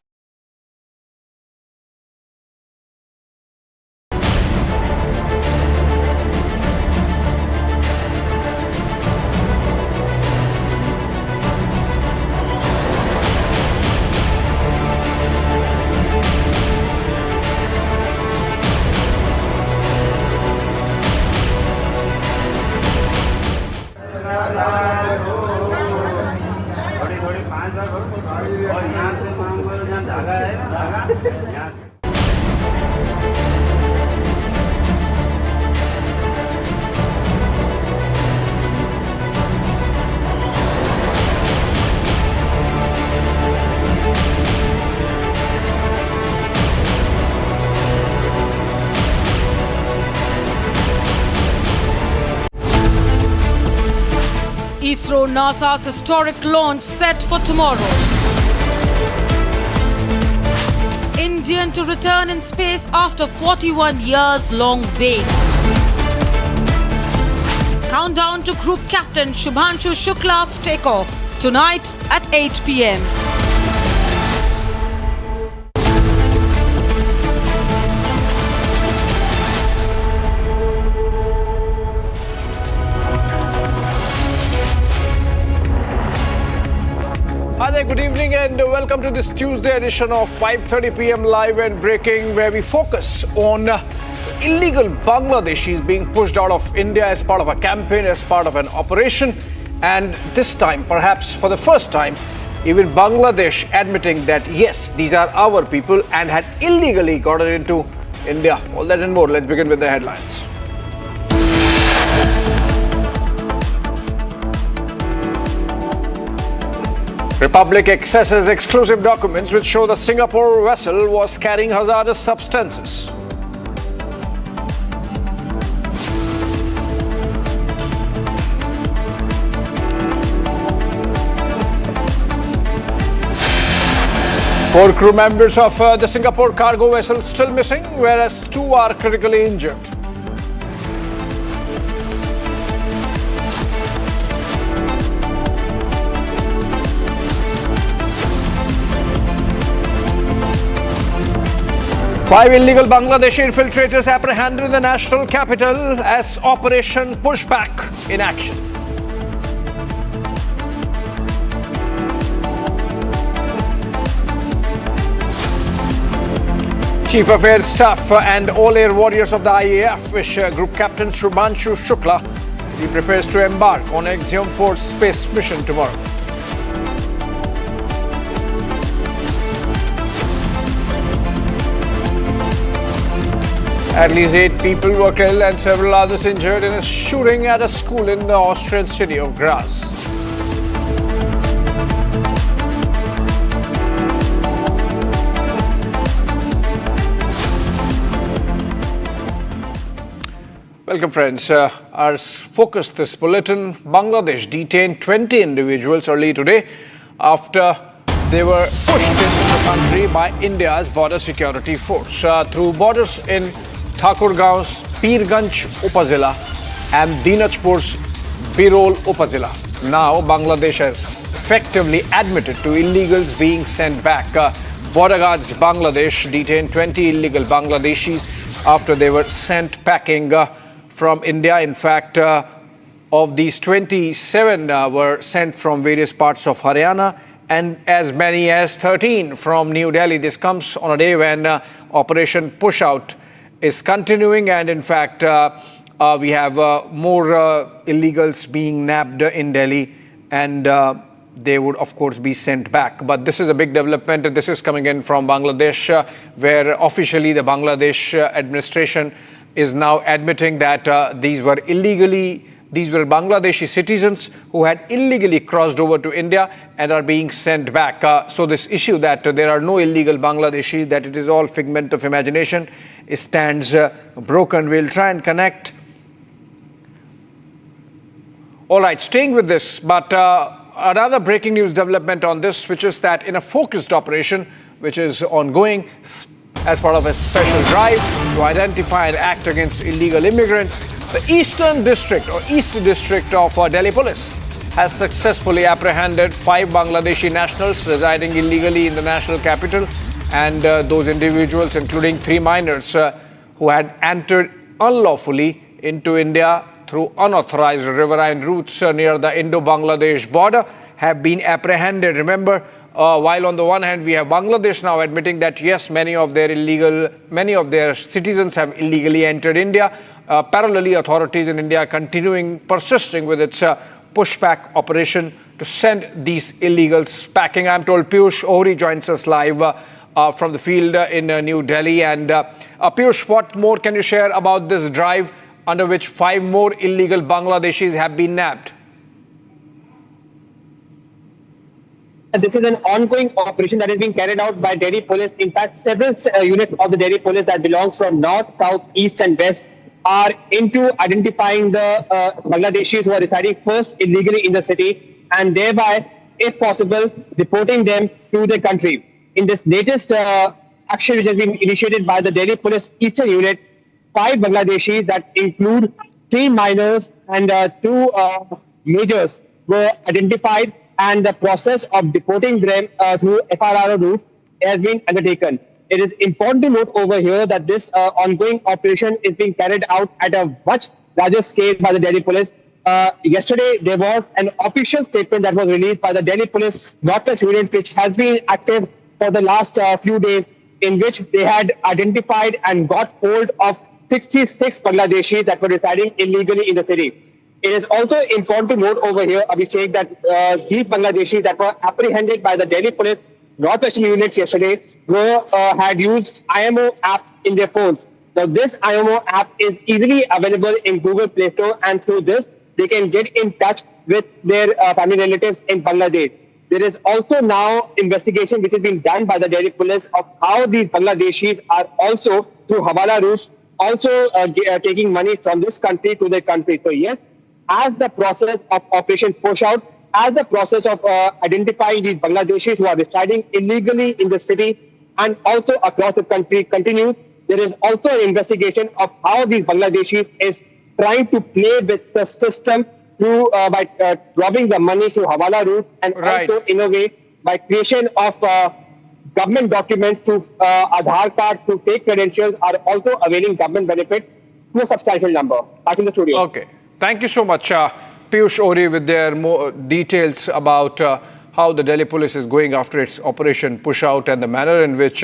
Speaker 18: ISRO NASA's historic launch set for tomorrow. Indian to return in space after 41 years long wait. Countdown to Group Captain Shubhanshu Shukla's takeoff tonight at 8 p.m.
Speaker 20: Hi there, good evening and welcome to this Tuesday edition of 5:30 p.m. Live and Breaking, where we focus on illegal Bangladeshis being pushed out of India as part of a campaign, as part of an operation, and this time, perhaps for the first time, even Bangladesh admitting that yes, these are our people and had illegally gotten into India. All that and more. Let's begin with the headlines. Republic accesses exclusive documents which show the Singapore vessel was carrying hazardous substances. Four crew members of the Singapore cargo vessel still missing, whereas two are critically injured. Five illegal Bangladeshi infiltrators apprehended in the national capital as Operation Pushback in action. Chief of Air Staff and all air warriors of the IAF wish Group Captain Shubhanshu Shukla he prepares to embark on Axiom 4 space mission tomorrow. At least 8 people were killed and several others injured in a shooting at a school in the Austrian city of Graz. Welcome friends. Our focus this bulletin, Bangladesh detained 20 individuals early today after they were pushed into the country by India's border security force through borders in Thakurgaon's Pirganj Upazila and Dinajpur's Birol Upazila. Now Bangladesh has effectively admitted to illegals being sent back. Border guards Bangladesh detained 20 illegal Bangladeshis after they were sent packing from India. In fact, of these 27 were sent from various parts of Haryana and as many as 13 from New Delhi. This comes on a day when Operation Pushout is continuing, and in fact we have more illegals being nabbed in Delhi, and they would of course be sent back. But this is a big development. This is coming in from Bangladesh, where officially the Bangladesh administration is now admitting that these were Bangladeshi citizens who had illegally crossed over to India and are being sent back. So this issue that there are no illegal Bangladeshi, that it is all figment of imagination, stands broken. We'll try and connect. All right, staying with this, but another breaking news development on this, which is that in a focused operation which is ongoing as part of a special drive to identify and act against illegal immigrants, the Eastern District or East District of Delhi Police has successfully apprehended 5 Bangladeshi nationals residing illegally in the national capital, and those individuals, including 3 minors who had entered unlawfully into India through unauthorized riverine routes near the Indo-Bangladesh border, have been apprehended. Remember, while on the one hand we have Bangladesh now admitting that yes, many of their citizens have illegally entered India, parallelly authorities in India are persisting with its pushback operation to send these illegals packing. I'm told Piyush Ohri joins us live from the field in New Delhi. And Piyush, what more can you share about this drive under which 5 more illegal Bangladeshis have been nabbed?
Speaker 3: This is an ongoing operation that is being carried out by Delhi Police. In fact, several units of the Delhi Police that belongs from north, south, east and west are into identifying the Bangladeshis who are residing first illegally in the city and thereby, if possible, deporting them to the country. In this latest action which has been initiated by the Delhi Police Eastern Unit, 5 Bangladeshis that include 3 minors and 2 majors were identified, and the process of deporting them through FRRO route has been undertaken. It is important to note over here that this ongoing operation is being carried out at a much larger scale by the Delhi Police. Yesterday, there was an official statement that was released by the Delhi Police Northwest Unit, which has been active for the last few days, in which they had identified and got hold of 66 Bangladeshis that were residing illegally in the city. It is also important to note over here, Abhishek, that these Bangladeshis that were apprehended by the Delhi Police Northwestern units yesterday had used IMO app in their phones. Now, this IMO app is easily available in Google Play Store, and through this, they can get in touch with their family relatives in Bangladesh. There is also now investigation which is being done by the Delhi police of how these Bangladeshis are also through Hawala routes also taking money from this country to their country. So yes, as the process of Operation Push Out, as the process of identifying these Bangladeshis who are residing illegally in the city and also across the country continues, there is also an investigation of how these Bangladeshis is trying to play with the system through by robbing the money through Hawala routes and also in a way by creation of government documents through Aadhaar card, through fake credentials are also availing government benefits to a substantial number. Back in the studio.
Speaker 5: Okay. Thank you so much, Piyush Ori, with their more details about how the Delhi police is going after its Operation Push Out and the manner in which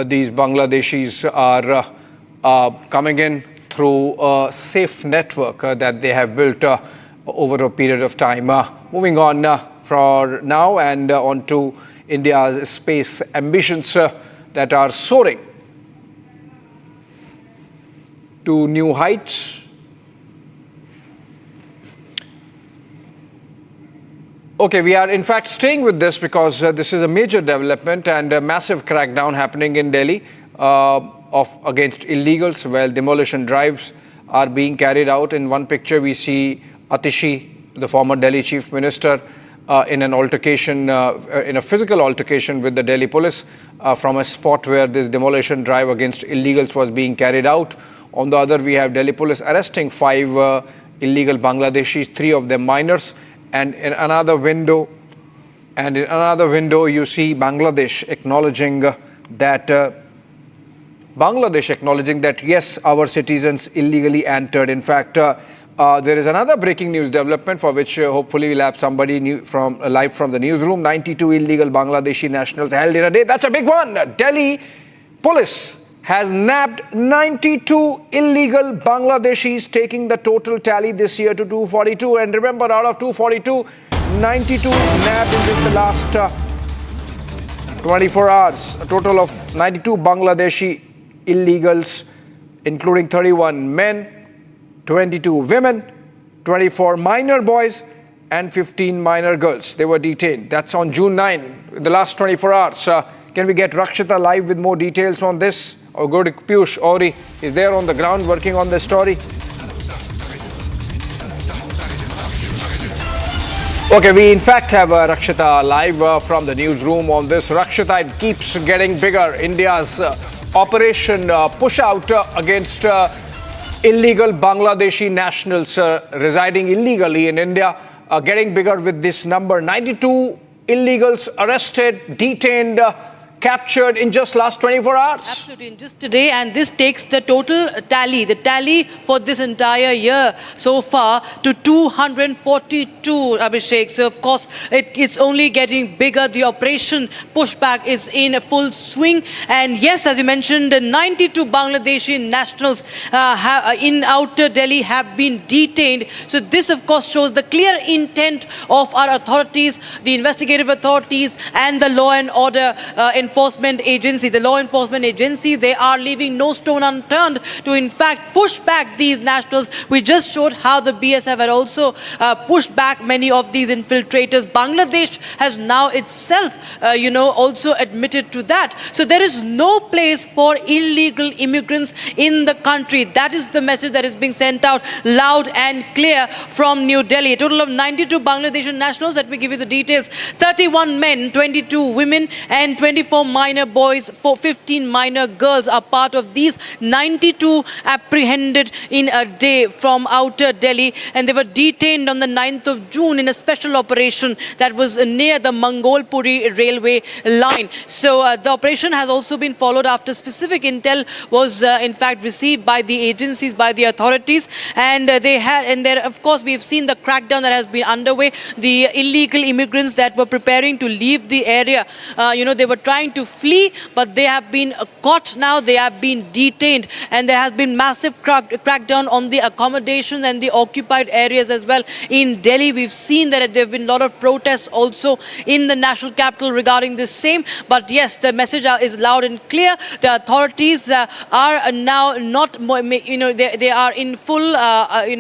Speaker 5: these Bangladeshis are coming in through a safe network that they have built over a period of time. Moving on for now and on to India's space ambitions that are soaring to new heights. Okay, we are in fact staying with this because this is a major development and a massive crackdown happening in Delhi against illegals, while demolition drives are being carried out. In one picture, we see Atishi, the former Delhi Chief Minister, in an altercation, in a physical altercation with the Delhi police from a spot where this demolition drive against illegals was being carried out. On the other, we have Delhi police arresting 5 illegal Bangladeshis, 3 of them minors. And in another window, you see Bangladesh acknowledging that yes, our citizens illegally entered. In fact, there is another breaking news development for which hopefully we'll have somebody live from the newsroom. 92 illegal Bangladeshi nationals held in a day. That's a big one. Delhi police has nabbed 92 illegal Bangladeshis, taking the total tally this year to 242. And remember, out of 242, 92 nabbed in just the last 24 hours. A total of 92 Bangladeshi illegals, including 31 men, 22 women, 24 minor boys, and 15 minor girls. They were detained. That's on June 9, in the last 24 hours. Can we get Rakshita live with more details on this? Or go to Piyush Ori, is there on the ground working on this story? Okay, we in fact have Rakshita live from the newsroom on this. Rakshita, it keeps getting bigger. India's Operation Push Out against illegal Bangladeshi nationals residing illegally in India, getting bigger with this number. 92 illegals arrested, detained, captured in just last 24 hours.
Speaker 10: Absolutely, in just today, and this takes the total tally, the tally for this entire year so far to 242, Abhishek. So of course, it's only getting bigger. The operation pushback is in full swing. And yes, as you mentioned, 92 Bangladeshi nationals in outer Delhi have been detained. So this of course shows the clear intent of our authorities, the investigative authorities and the law and order enforcement agency, the law enforcement agency. They are leaving no stone unturned to in fact push back these nationals. We just showed how the BSF had also pushed back many of these infiltrators. Bangladesh has now itself, also admitted to that. So there is no place for illegal immigrants in the country. That is the message that is being sent out loud and clear from New Delhi. A total of 92 Bangladeshi nationals. Let me give you the details. 31 men, 22 women and 24 minor boys, 15 minor girls are part of these 92 apprehended in a day from outer Delhi, and they were detained on the 9th of June in a special operation that was near the Mangolpuri railway line. So the operation has also been followed after specific intel was in fact received by the agencies, by the authorities, and there of course we have seen the crackdown that has been underway. The illegal immigrants that were preparing to leave the area, they were trying trying to flee, but they have been caught now. They have been detained, and there has been massive crackdown on the accommodation and the occupied areas as well in Delhi. We've seen that there have been a lot of protests also in the national capital regarding this same. But yes, the message is loud and clear. The authorities are now not, they are in full,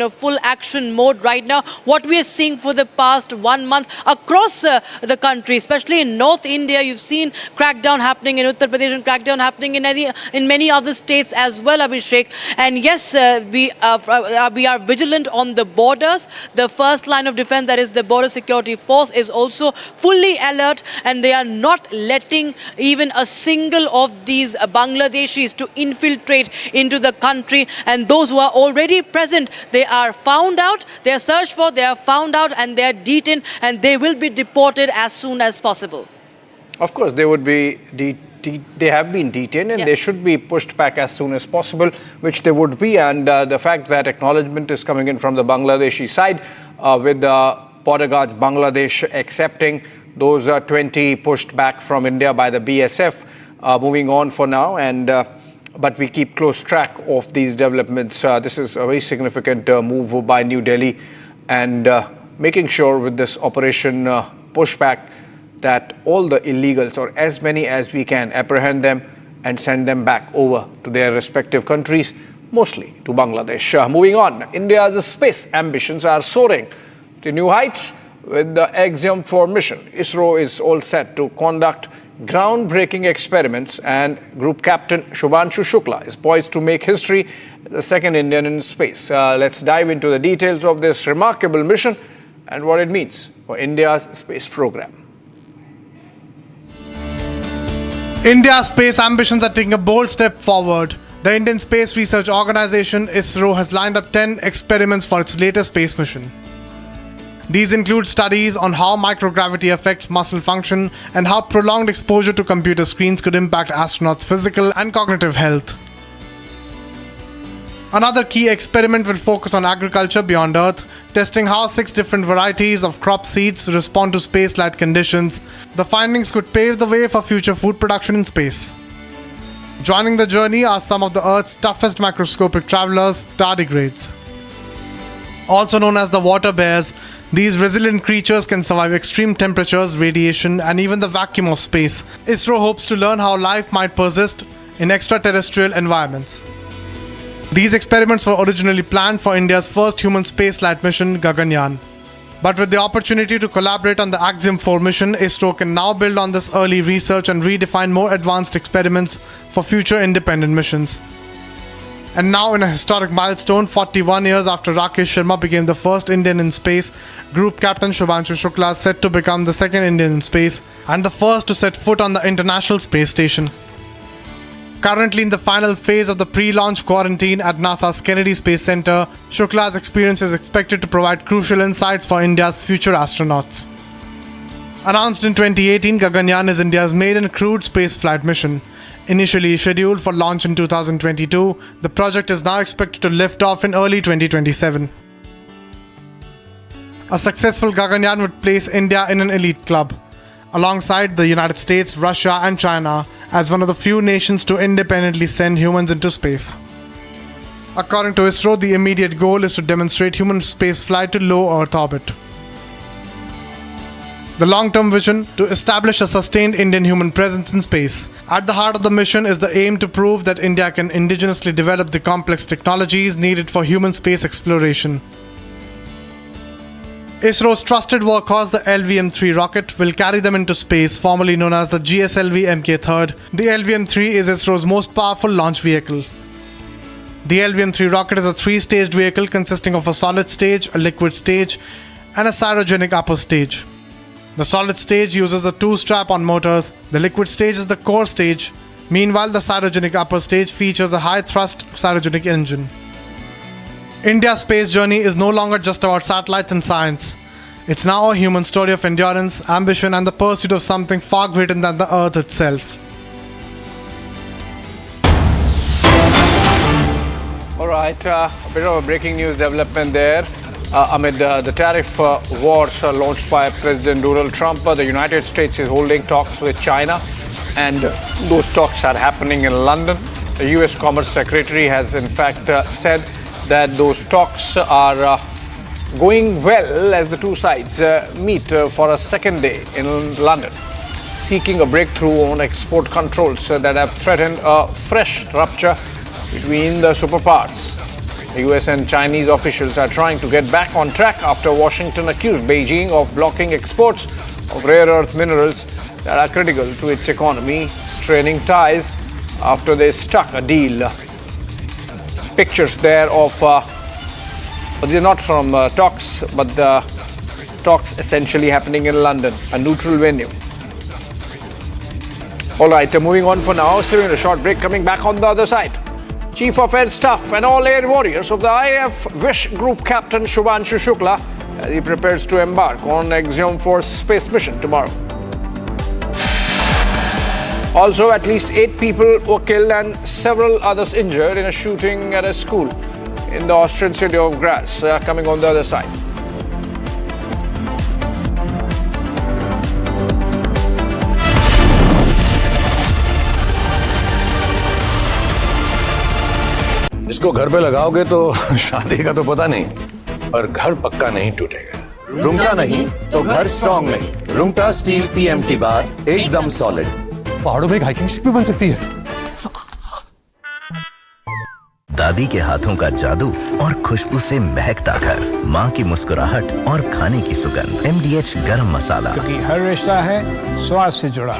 Speaker 10: full action mode right now. What we are seeing for the past 1 month across the country, especially in North India, you've seen crackdown happening in Uttar Pradesh and crackdown happening in many other states as well, Abhishek. And yes, we are vigilant on the borders. The first line of defense, that is the border security force, is also fully alert, and they are not letting even a single of these Bangladeshis to infiltrate into the country. And those who are already present, they are found out, they are searched for, they are found out, and they are detained, and they will be deported as soon as possible.
Speaker 5: Of course, they would be they have been detained, and they should be pushed back as soon as possible, which they would be. And the fact that acknowledgement is coming in from the Bangladeshi side, with the border guards Bangladesh accepting those 20 pushed back from India by the BSF, moving on for now. And but we keep close track of these developments. This is a very significant move by New Delhi, and making sure with this operation pushback that all the illegals, or as many as we can, apprehend them and send them back over to their respective countries, mostly to Bangladesh. Moving on, India's space ambitions are soaring to new heights with the Axiom 4 mission. ISRO is all set to conduct groundbreaking experiments, and Group Captain Shubhanshu Shukla is poised to make history as the second Indian in space. Let's dive into the details of this remarkable mission and what it means for India's space program.
Speaker 6: India's space ambitions are taking a bold step forward. The Indian Space Research Organization, ISRO, has lined up 10 experiments for its latest space mission. These include studies on how microgravity affects muscle function and how prolonged exposure to computer screens could impact astronauts' physical and cognitive health. Another key experiment will focus on agriculture beyond Earth, testing how 6 different varieties of crop seeds respond to space-like conditions. The findings could pave the way for future food production in space. Joining the journey are some of the Earth's toughest microscopic travelers, tardigrades. Also known as the water bears, these resilient creatures can survive extreme temperatures, radiation, and even the vacuum of space. ISRO hopes to learn how life might persist in extraterrestrial environments. These experiments were originally planned for India's first human spaceflight mission, Gaganyaan. But with the opportunity to collaborate on the Axiom 4 mission, ISRO can now build on this early research and redefine more advanced experiments for future independent missions. And now, in a historic milestone, 41 years after Rakesh Sharma became the first Indian in space, Group Captain Shubhanshu Shukla is set to become the second Indian in space and the first to set foot on the International Space Station. Currently in the final phase of the pre-launch quarantine at NASA's Kennedy Space Center, Shukla's experience is expected to provide crucial insights for India's future astronauts. Announced in 2018, Gaganyaan is India's maiden crewed spaceflight mission. Initially scheduled for launch in 2022, the project is now expected to lift off in early 2027. A successful Gaganyaan would place India in an elite club, alongside the United States, Russia, and China, as one of the few nations to independently send humans into space. According to ISRO, the immediate goal is to demonstrate human spaceflight to low Earth orbit. The long-term vision to establish a sustained Indian human presence in space. At the heart of the mission is the aim to prove that India can indigenously develop the complex technologies needed for human space exploration. ISRO's trusted workhorse, the LVM-3 rocket, will carry them into space, formerly known as the GSLV Mk3rd. The LVM-3 is ISRO's most powerful launch vehicle. The LVM-3 rocket is a 3-staged vehicle consisting of a solid stage, a liquid stage, and a cryogenic upper stage. The solid stage uses the 2 strap-on motors. The liquid stage is the core stage. Meanwhile, the cryogenic upper stage features a high-thrust cryogenic engine. India's space journey is no longer just about satellites and science. It's now a human story of endurance, ambition, and the pursuit of something far greater than the Earth itself.
Speaker 5: All right, a bit of a breaking news development there. Amid the tariff wars launched by President Donald Trump, the United States is holding talks with China and those talks are happening in London. The US Commerce Secretary has in fact said that those talks are going well as the two sides meet for a second day in London, seeking a breakthrough on export controls that have threatened a fresh rupture between the superpowers. The US and Chinese officials are trying to get back on track after Washington accused Beijing of blocking exports of rare earth minerals that are critical to its economy, straining ties after they struck a deal. Pictures there of, they're not from talks, but the talks essentially happening in London, a neutral venue. All right, moving on for now, still in a short break, coming back on the other side. Chief of Air Staff and all air warriors of the IAF Wish Group Captain Shubhanshu Shukla as he prepares to embark on Axiom Force space mission tomorrow. Also, at least 8 people were killed and several others injured in a shooting at a school in the Austrian city of Graz, coming on the other side.
Speaker 23: इसको घर पे लगाओगे तो शादी का तो पता नहीं, पर घर पक्का नहीं टूटेगा।
Speaker 8: रुंगटा नहीं तो घर स्ट्रॉन्ग नहीं। रुंगटा स्टील TMT बार एकदम सॉलिड।
Speaker 23: पहाड़ों में एक हाइकिंग शिप भी बन सकती है।
Speaker 16: दादी के हाथों का जादू और खुशबू से महकता घर, माँ की मुस्कुराहट और खाने की सुगंध। MDH गरम मसाला,
Speaker 19: क्योंकि हर रिश्ता है स्वाद से जुड़ा।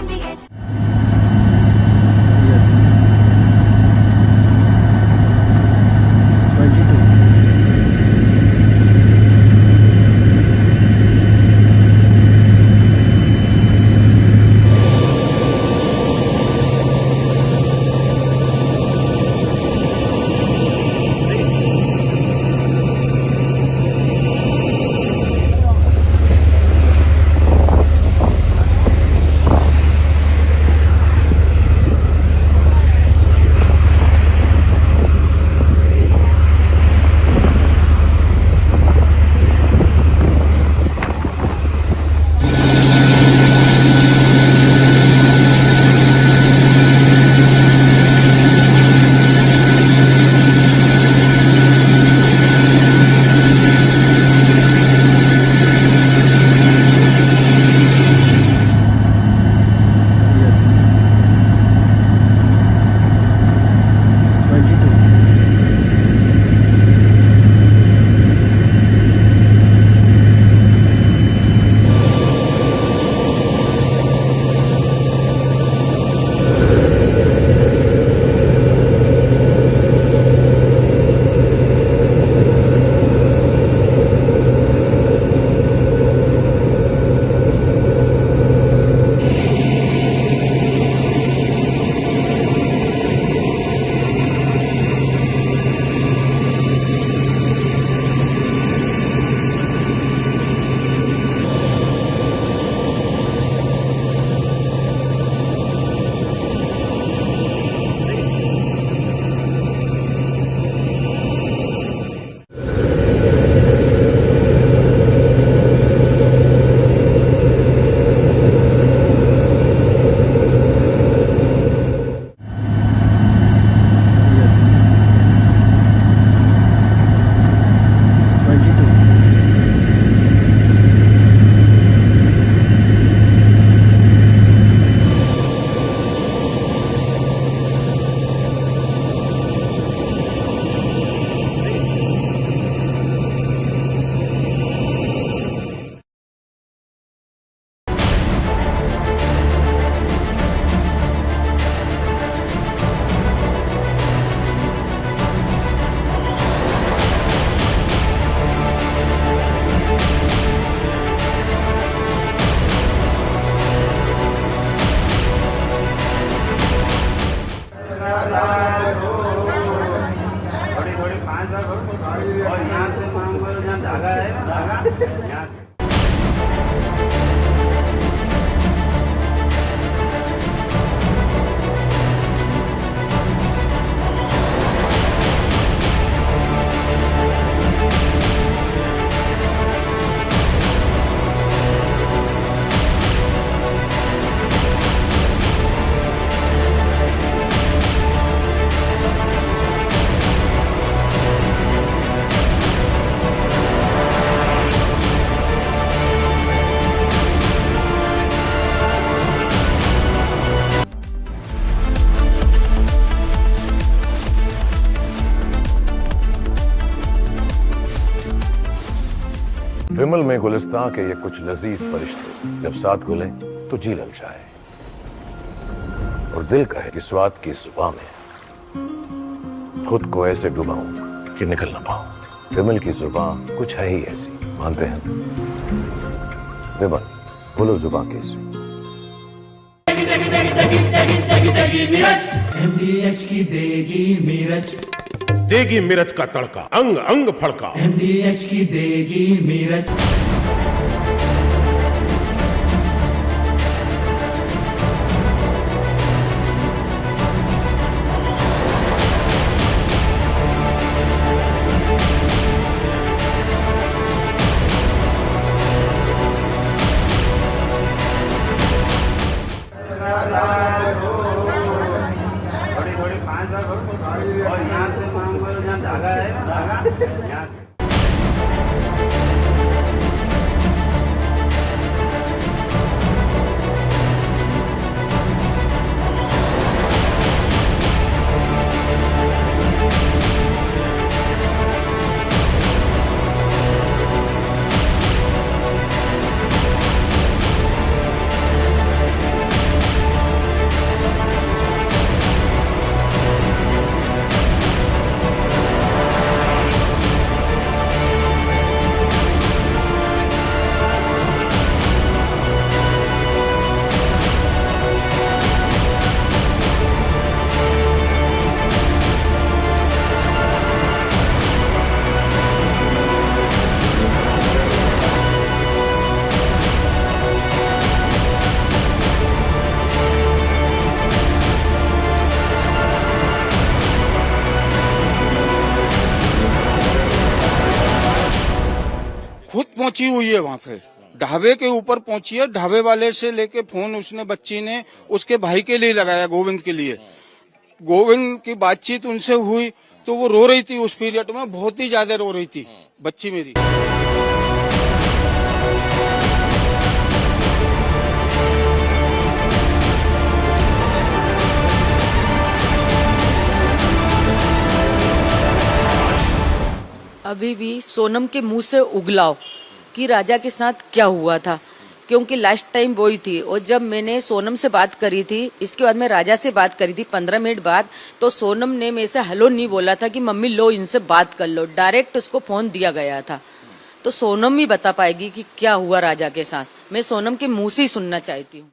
Speaker 23: विमल में गुलिस्तां के ये कुछ लजीज फरिश्ते जब साथ घुले तो जी ललचाए और दिल कहे कि स्वाद की जुबान में खुद को ऐसे डुबाऊं कि निकल ना पाऊं। विमल की जुबान कुछ है ही ऐसी, मानते हैं? विमल बोलो जुबान कैसी?
Speaker 1: MDH की देगी मिर्च,
Speaker 2: देगी मिर्च का तड़का, अंग अंग फड़का।
Speaker 1: MDH की देगी मिर्च।
Speaker 7: खुद पहुंची हुई है वहाँ पे, ढाबे के ऊपर पहुंची है। ढाबे वाले से लेके फोन उसने बच्ची ने उसके भाई के लिए लगाया, गोविंद के लिए। गोविंद की बातचीत उनसे हुई तो वो रो रही थी उस पीरियड में, बहुत ही ज्यादा रो रही थी बच्ची मेरी।
Speaker 10: अभी भी सोनम के मुंह से उगलाओ कि राजा के साथ क्या हुआ था, क्योंकि लास्ट टाइम वही थी। और जब मैंने सोनम से बात करी थी, इसके बाद मैं राजा से बात करी थी 15 मिनट बाद, तो सोनम ने मेरे से हेलो नहीं बोला था कि मम्मी लो इनसे बात कर लो, डायरेक्ट उसको फोन दिया गया था। तो सोनम ही बता पाएगी कि क्या हुआ राजा के साथ। मैं सोनम के मुंह से ही सुनना चाहती हूँ।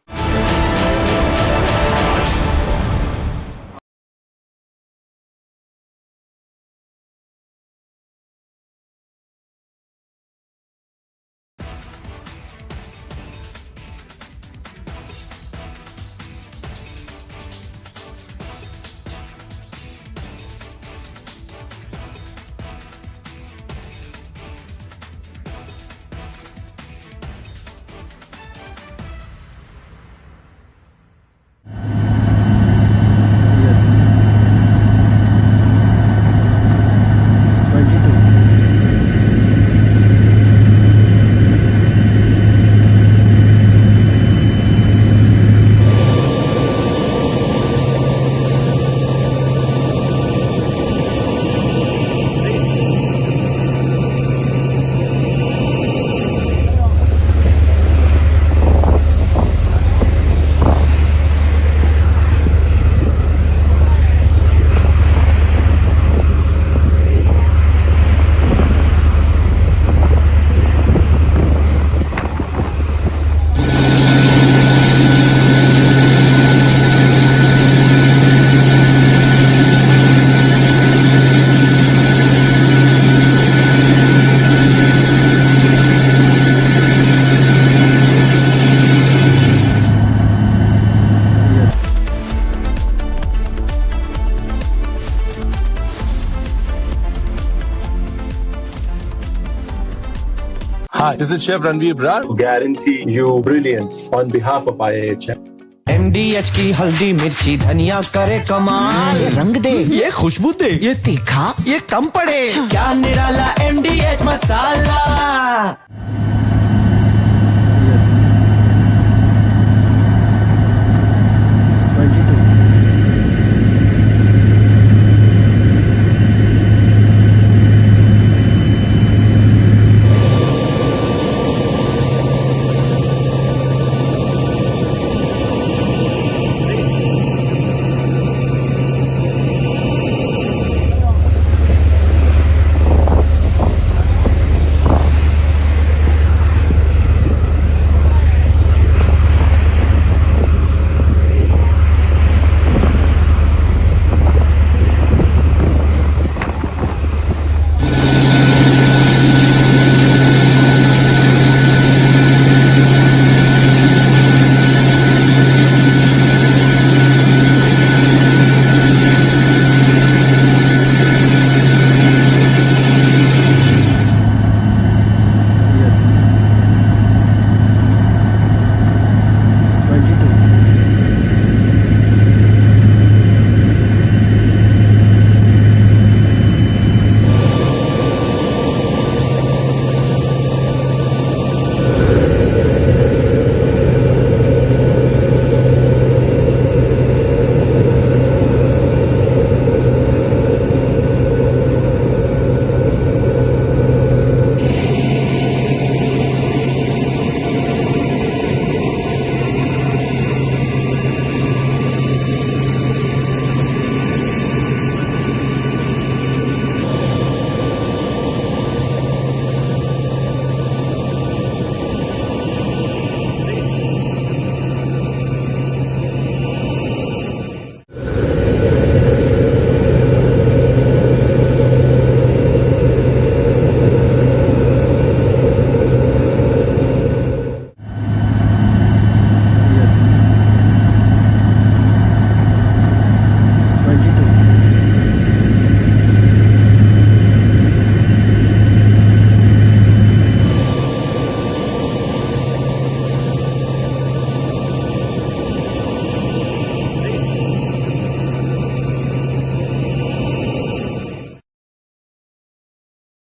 Speaker 11: Hi, this is Chef Ranveer Brar. Guarantee you brilliance on behalf of IIHM.
Speaker 22: MDH की हल्दी मिर्ची धनिया करे कमाल, ये रंग दे, ये खुशबू दे, ये तीखा, ये कम पड़े, क्या निराला MDH मसाला।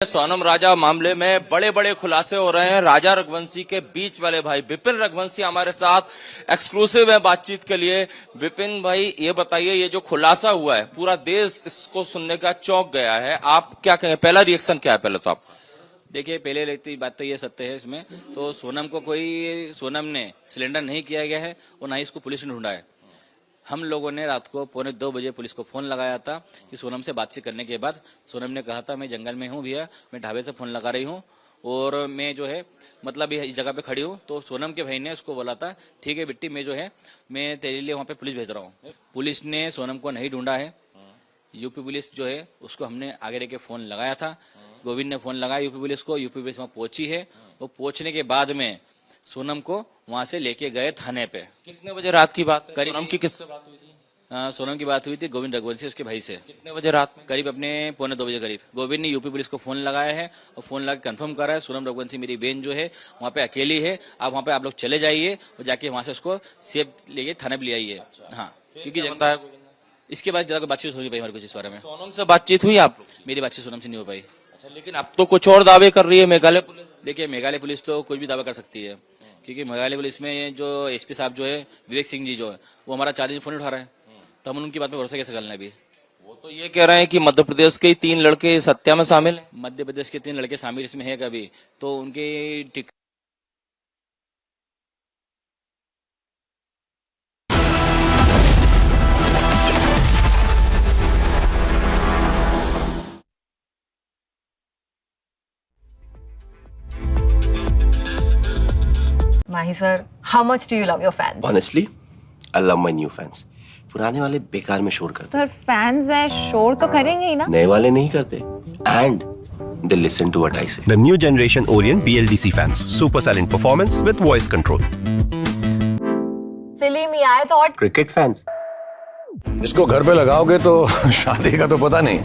Speaker 12: सोनम राजा मामले में बड़े बड़े खुलासे हो रहे हैं। राजा रघुवंशी के बीच वाले भाई विपिन रघुवंशी हमारे साथ एक्सक्लूसिव है बातचीत के लिए। विपिन भाई, ये बताइए, ये जो खुलासा हुआ है पूरा देश इसको सुनने का चौंक गया है, आप क्या कहें, पहला रिएक्शन क्या है? पहले तो आप
Speaker 14: देखिए, पहले लगती बात तो ये सत्य है इसमें, तो सोनम ने सिलेंडर नहीं किया गया है और ना ही इसको पुलिस ने ढूंढा है। हम लोगों ने रात को 1:45 बजे पुलिस को फोन लगाया था कि सोनम से बातचीत करने के बाद सोनम ने कहा था मैं जंगल में हूँ भैया, मैं ढाबे से फोन लगा रही हूँ और मैं जो है मतलब इस जगह पे खड़ी हूँ। तो सोनम के भाई ने उसको बोला था ठीक है बिट्टी, मैं तेरे लिए वहाँ पे पुलिस भेज रहा हूँ। पुलिस ने सोनम को नहीं ढूंढा है। यूपी पुलिस जो है उसको हमने आगे रह के फोन लगाया था, गोविंद ने फोन लगाया यूपी पुलिस को, यूपी पुलिस वहाँ पहुंची है। वो पहुंचने के बाद में सोनम को वहां से लेके गए थाने पे।
Speaker 12: कितने बजे रात की बात?
Speaker 14: करीब
Speaker 12: सोनम की किससे बात हुई थी?
Speaker 14: सोनम की बात हुई थी गोविंद रघुवंशी, उसके भाई से।
Speaker 12: कितने बजे रात में?
Speaker 14: करीब अपने 1:45 बजे करीब। गोविंद ने यूपी पुलिस को फोन लगाया है और फोन लगा कंफर्म कर रहा है सोनम रघुवंशी मेरी बहन जो है वहाँ पे अकेली है, आप वहाँ पे आप लोग चले जाइए और जाके वहाँ से उसको सेफ लेके थाने पे ले आइए। हाँ, क्योंकि इसके बाद ज्यादा बातचीत हो नहीं पाई हमारे कुछ इस बारे में।
Speaker 12: सोनम से बातचीत हुई आप?
Speaker 14: मेरी बातचीत सोनम से नहीं हो पाई।
Speaker 12: अच्छा, लेकिन अब तो कुछ और दावे कर रही है मेघालय पुलिस।
Speaker 14: देखिए, मेघालय पुलिस तो कुछ भी दावा कर सकती है, क्योंकि मेघालय पुलिस में जो एसपी साहब जो है विवेक सिंह जी जो है वो हमारा 4 दिन फोन उठा रहा है, तो हम उनकी बात में भरोसा कैसे करना है? अभी
Speaker 12: वो तो ये कह रहे हैं कि मध्य प्रदेश के 3 लड़के इस हत्या में शामिल हैं।
Speaker 14: मध्य प्रदेश के 3 लड़के शामिल इसमें है कभी, तो उनकी
Speaker 13: Mahi sir, how much do you love your fans?
Speaker 15: Honestly, I love my new fans. पुराने वाले बेकार में शोर करते।
Speaker 13: सर फैंस हैं, शोर तो करेंगे ही ना।
Speaker 15: नए वाले नहीं करते। And they listen to what I say.
Speaker 16: The new generation Orient BLDC fans. Super silent performance with voice control.
Speaker 13: सिली में आए तो
Speaker 15: Cricket fans.
Speaker 23: इसको घर पे लगाओगे तो शादी का तो पता नहीं,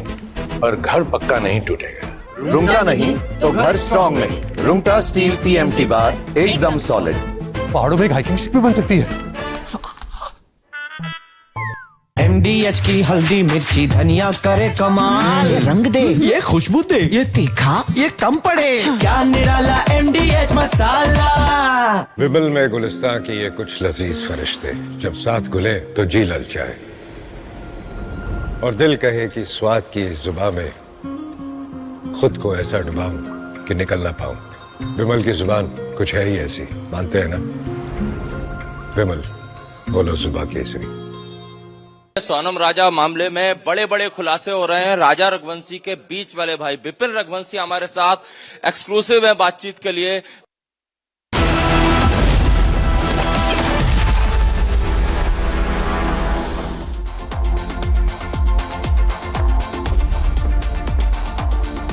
Speaker 23: पर घर पक्का नहीं टूटेगा।
Speaker 8: रूंगटा नहीं तो घर स्ट्रॉन्ग नहीं। रूंगटा स्टील TMT बार एकदम सॉलिड।
Speaker 19: पहाड़ों में एक हाइकिंग स्टिक भी बन सकती है।
Speaker 22: MDH की हल्दी मिर्ची धनिया करे कमाल, ये रंग दे, ये खुशबू दे, ये तीखा, ये कम पड़े, क्या निराला MDH मसाला।
Speaker 23: विमल में गुलिस्तां की ये कुछ लजीज फरिश्ते जब साथ घुले तो जी ललचाए और दिल कहे कि स्वाद की इस जुबान में खुद को ऐसा डुबाऊं कि निकल ना पाऊं। विमल की जुबान कुछ है ही ऐसी, मानते हैं ना? विमल, बोलो जुबान केसरी।
Speaker 12: सोनम राजा मामले में बड़े बड़े खुलासे हो रहे हैं। राजा रघुवंशी के बीच वाले भाई विपिन रघुवंशी हमारे साथ एक्सक्लूसिव है बातचीत के लिए।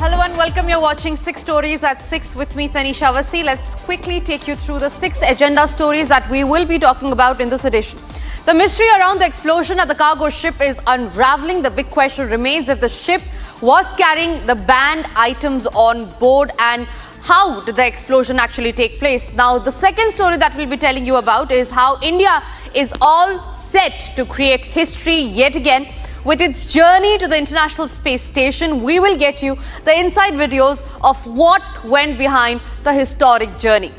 Speaker 4: Hello and welcome. You're watching 6 Stories at 6 with me, Tanisha Awasthi. Let's quickly take you through the 6 agenda stories that we will be talking about in this edition. The mystery around the explosion at the cargo ship is unraveling. The big question remains if the ship was carrying the banned items on board, and how did the explosion actually take place? Now, the second story that we'll be telling you about is how India is all set to create history yet again. With its journey to the International Space Station, we will get you the inside videos of what went behind the historic journey.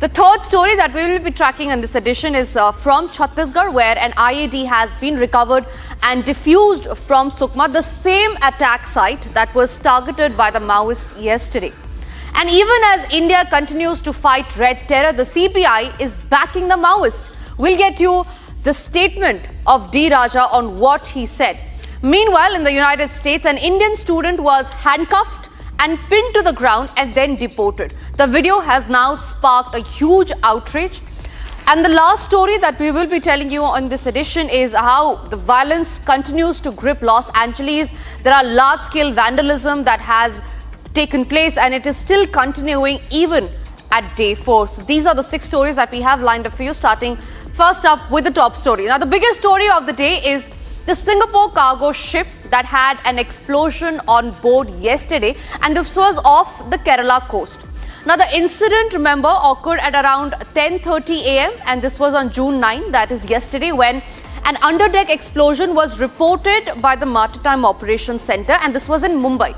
Speaker 4: The third story that we will be tracking in this edition is from Chhattisgarh, where an IED has been recovered and defused from Sukma, the same attack site that was targeted by the Maoists yesterday. And even as India continues to fight red terror, the CPI is backing the Maoists. We'll get you the statement of D. Raja on what he said. Meanwhile, in the United States, an Indian student was handcuffed and pinned to the ground and then deported. The video has now sparked a huge outrage. And the last story that we will be telling you on this edition is how the violence continues to grip Los Angeles. There are large-scale vandalism that has taken place, and it is still continuing even at day 4. So these are the 6 stories that we have lined up for you, starting first up with the top story. Now, the biggest story of the day is the Singapore cargo ship that had an explosion on board yesterday, and this was off the Kerala coast. Now, the incident, remember, occurred at around 10:30 a.m. and this was on June 9, that is yesterday, when an underdeck explosion was reported by the Maritime Operations Center, and this was in Mumbai.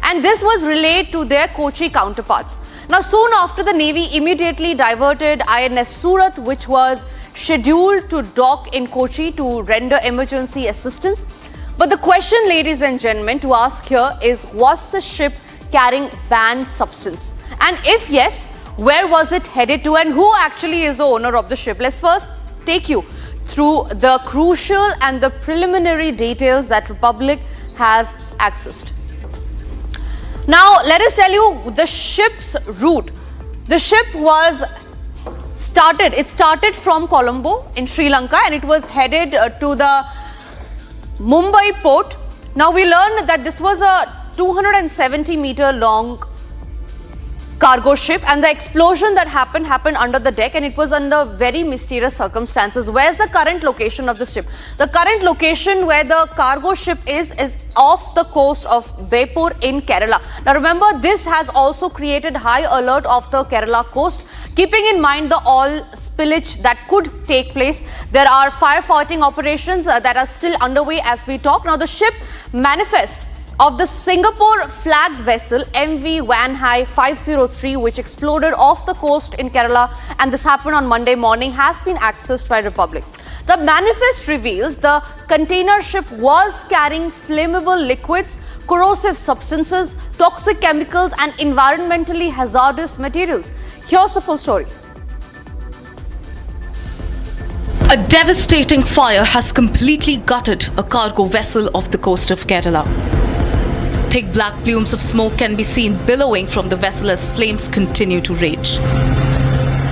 Speaker 4: and this was relayed to their Kochi counterparts. Now, soon after, the Navy immediately diverted INS Surat, which was scheduled to dock in Kochi to render emergency assistance. But the question, ladies and gentlemen, to ask here is, was the ship carrying banned substance? And if yes, where was it headed to, and who actually is the owner of the ship? Let's first take you through the crucial and the preliminary details that Republic has accessed. Now, let us tell you the ship's route. The ship started from Colombo in Sri Lanka, and it was headed to the Mumbai port. Now, we learned that this was a 270-meter long cargo ship, and the explosion that happened under the deck, and it was under very mysterious circumstances. Where's the current location of the ship? The current location where the cargo ship is off the coast of Jaipur in Kerala. Now remember, this has also created high alert off the Kerala coast, keeping in mind the oil spillage that could take place. There are firefighting operations that are still underway as we talk. Now, the ship manifest of the Singapore flagged vessel MV Vanhai 503, which exploded off the coast in Kerala, and this happened on Monday morning, has been accessed by Republic. The manifest reveals the container ship was carrying flammable liquids, corrosive substances, toxic chemicals, and environmentally hazardous materials. Here's the full story.
Speaker 9: A devastating fire has completely gutted a cargo vessel off the coast of Kerala. Thick black plumes of smoke can be seen billowing from the vessel as flames continue to rage.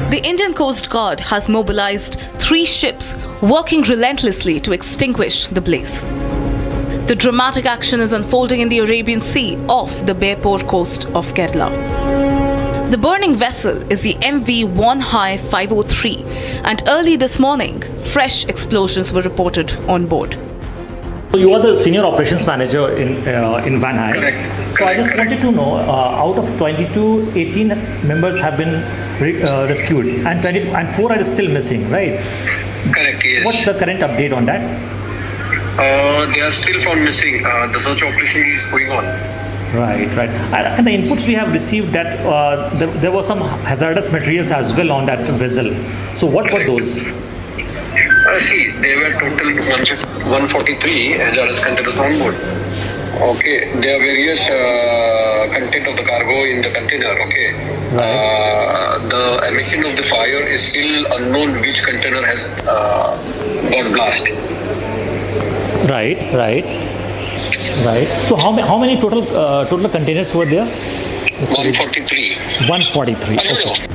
Speaker 9: The Indian Coast Guard has mobilized 3 ships working relentlessly to extinguish the blaze. The dramatic action is unfolding in the Arabian Sea off the Jaipur coast of Kerala. The burning vessel is the MV Vanhai 503, and early this morning, fresh explosions were reported on board.
Speaker 17: You are the senior operations manager in Vanhai. Correct. So I just wanted to know, out of 22, 18 members have been rescued, and 4 are still missing, right?
Speaker 21: Correct, yes.
Speaker 17: What's the current update on that?
Speaker 21: They are still found missing. The search operation is going on.
Speaker 17: Right. And the inputs we have received that there were some hazardous materials as well on that vessel. So what were those?
Speaker 21: See, there were total 143 hazardous containers on board. Okay, there are various content of the cargo in the container. Okay, the emission of the fire is still unknown. Which container has got blast?
Speaker 17: Right. So how many total containers were there?
Speaker 21: 143.
Speaker 17: 143. Okay.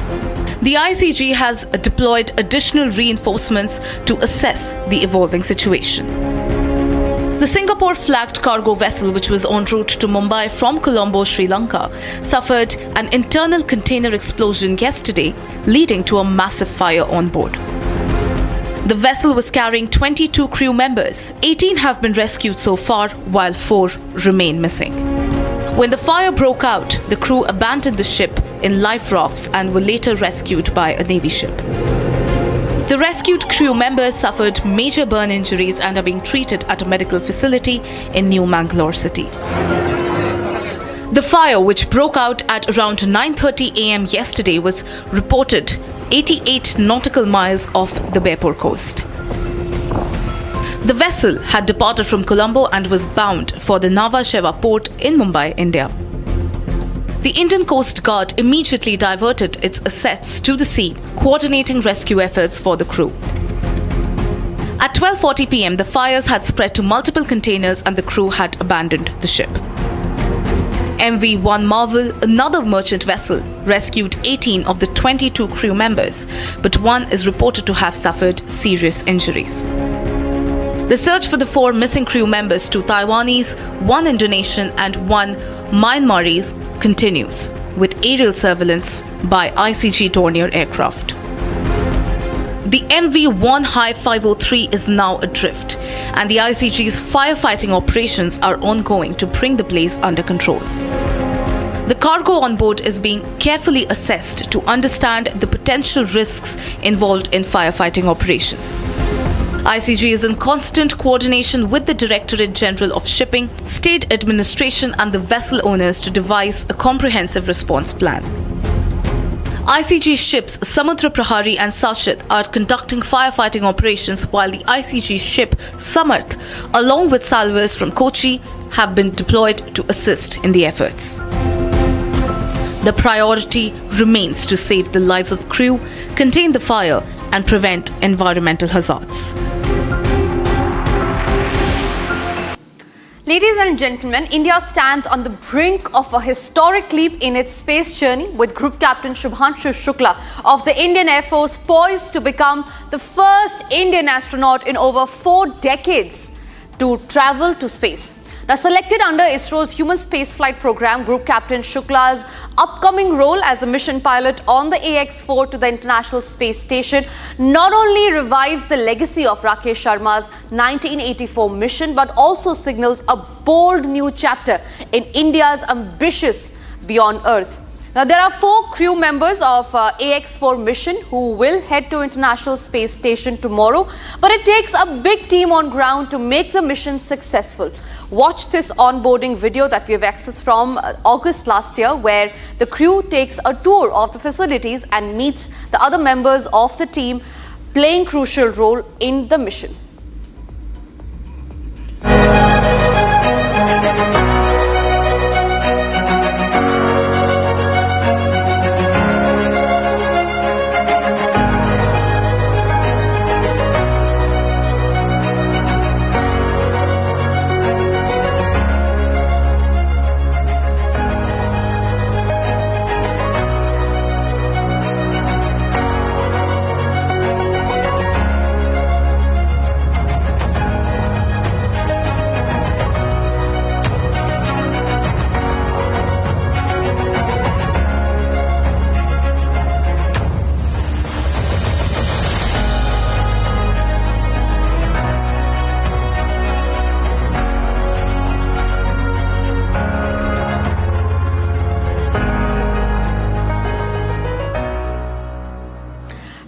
Speaker 9: The ICG has deployed additional reinforcements to assess the evolving situation. The Singapore-flagged cargo vessel, which was en route to Mumbai from Colombo, Sri Lanka, suffered an internal container explosion yesterday, leading to a massive fire on board. The vessel was carrying 22 crew members. 18 have been rescued so far, while 4 remain missing. When the fire broke out, the crew abandoned the ship in life rafts and were later rescued by a Navy ship. The rescued crew members suffered major burn injuries and are being treated at a medical facility in New Mangalore city. The fire, which broke out at around 9:30 a.m. yesterday, was reported 88 nautical miles off the Jaipur coast. The vessel had departed from Colombo and was bound for the Nhava Sheva port in Mumbai, India. The Indian Coast Guard immediately diverted its assets to the sea, coordinating rescue efforts for the crew. At 12:40 p.m., the fires had spread to multiple containers and the crew had abandoned the ship. MV One Marvel, another merchant vessel, rescued 18 of the 22 crew members, but 1 is reported to have suffered serious injuries. The search for the 4 missing crew members, 2 Taiwanese, 1 Indonesian and 1 Myanmarese, continues with aerial surveillance by ICG Dornier aircraft. The MV Vanhai 503 is now adrift, and the ICG's firefighting operations are ongoing to bring the blaze under control. The cargo on board is being carefully assessed to understand the potential risks involved in firefighting operations. ICG is in constant coordination with the Directorate General of Shipping, State Administration and the vessel owners to devise a comprehensive response plan. ICG ships Samudra Prahari and Sachit are conducting firefighting operations while the ICG ship Samarth, along with salvors from Kochi, have been deployed to assist in the efforts. The priority remains to save the lives of crew, contain the fire and prevent environmental hazards.
Speaker 4: Ladies and gentlemen, India stands on the brink of a historic leap in its space journey, with Group Captain Shubhanshu Shukla of the Indian Air Force poised to become the first Indian astronaut in over 4 decades to travel to space. Now, selected under ISRO's human spaceflight program, Group Captain Shukla's upcoming role as the mission pilot on the AX-4 to the International Space Station not only revives the legacy of Rakesh Sharma's 1984 mission, but also signals a bold new chapter in India's ambitious Beyond Earth. Now, there are 4 crew members of AX-4 mission who will head to International Space Station tomorrow, but it takes a big team on ground to make the mission successful. Watch this onboarding video that we have accessed from August last year, where the crew takes a tour of the facilities and meets the other members of the team playing crucial role in the mission.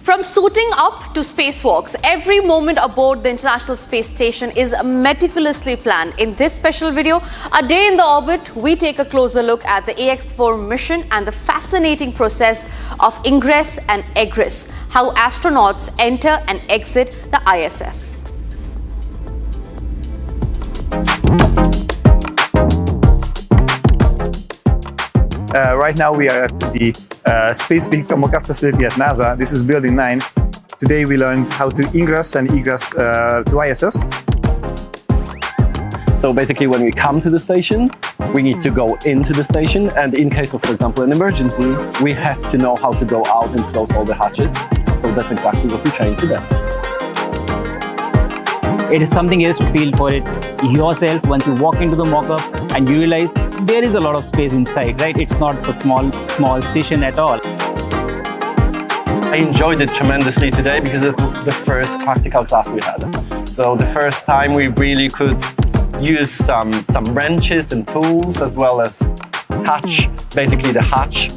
Speaker 4: From suiting up to spacewalks, every moment aboard the International Space Station is meticulously planned. In this special video, A Day in the Orbit, we take a closer look at the AX-4 mission and the fascinating process of ingress and egress, how astronauts enter and exit the ISS.
Speaker 3: Right now we are at the Space Vehicle Mock-up facility at NASA. This is Building 9. Today we learned how to ingress and egress to ISS.
Speaker 18: So basically when we come to the station, we need to go into the station, and in case of, for example, an emergency, we have to know how to go out and close all the hatches. So that's exactly what we train today.
Speaker 20: It is something else to feel for it yourself once you walk into the mock-up and you realize there is a lot of space inside, right? It's not a small station at all.
Speaker 18: I enjoyed it tremendously today because it was the first practical class we had. So the first time we really could use some wrenches and tools, as well as touch basically the hatch.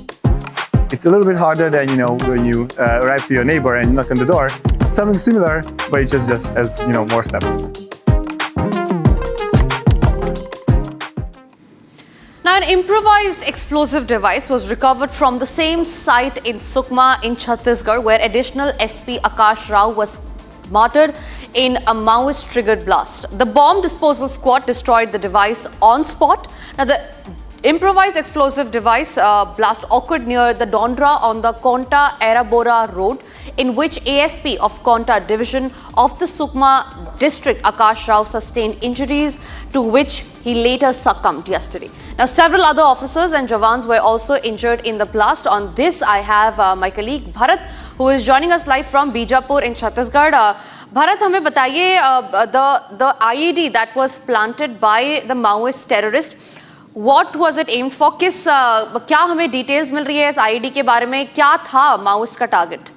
Speaker 3: It's a little bit harder than, when you arrive to your neighbor and knock on the door. It's something similar, but it just has, more steps.
Speaker 4: Now, an improvised explosive device was recovered from the same site in Sukma in Chhattisgarh, where additional SP Akash Rao was martyred in a Maoist-triggered blast. The bomb disposal squad destroyed the device on spot. Now, the improvised explosive device blast occurred near the Dondra on the Konta Erabora road, in which ASP of Konta division of the Sukma district Akash Rao sustained injuries, to which he later succumbed yesterday. Now, several other officers and Jawans were also injured in the blast. On this, I have my colleague Bharat, who is joining us live from Bijapur in Chhattisgarh. Bharat, हमें बताइए the IED that was planted by the Maoist terrorist, what was it aimed for? क्या हमें details मिल रही है इस IED के बारे में? क्या था Maoist का target?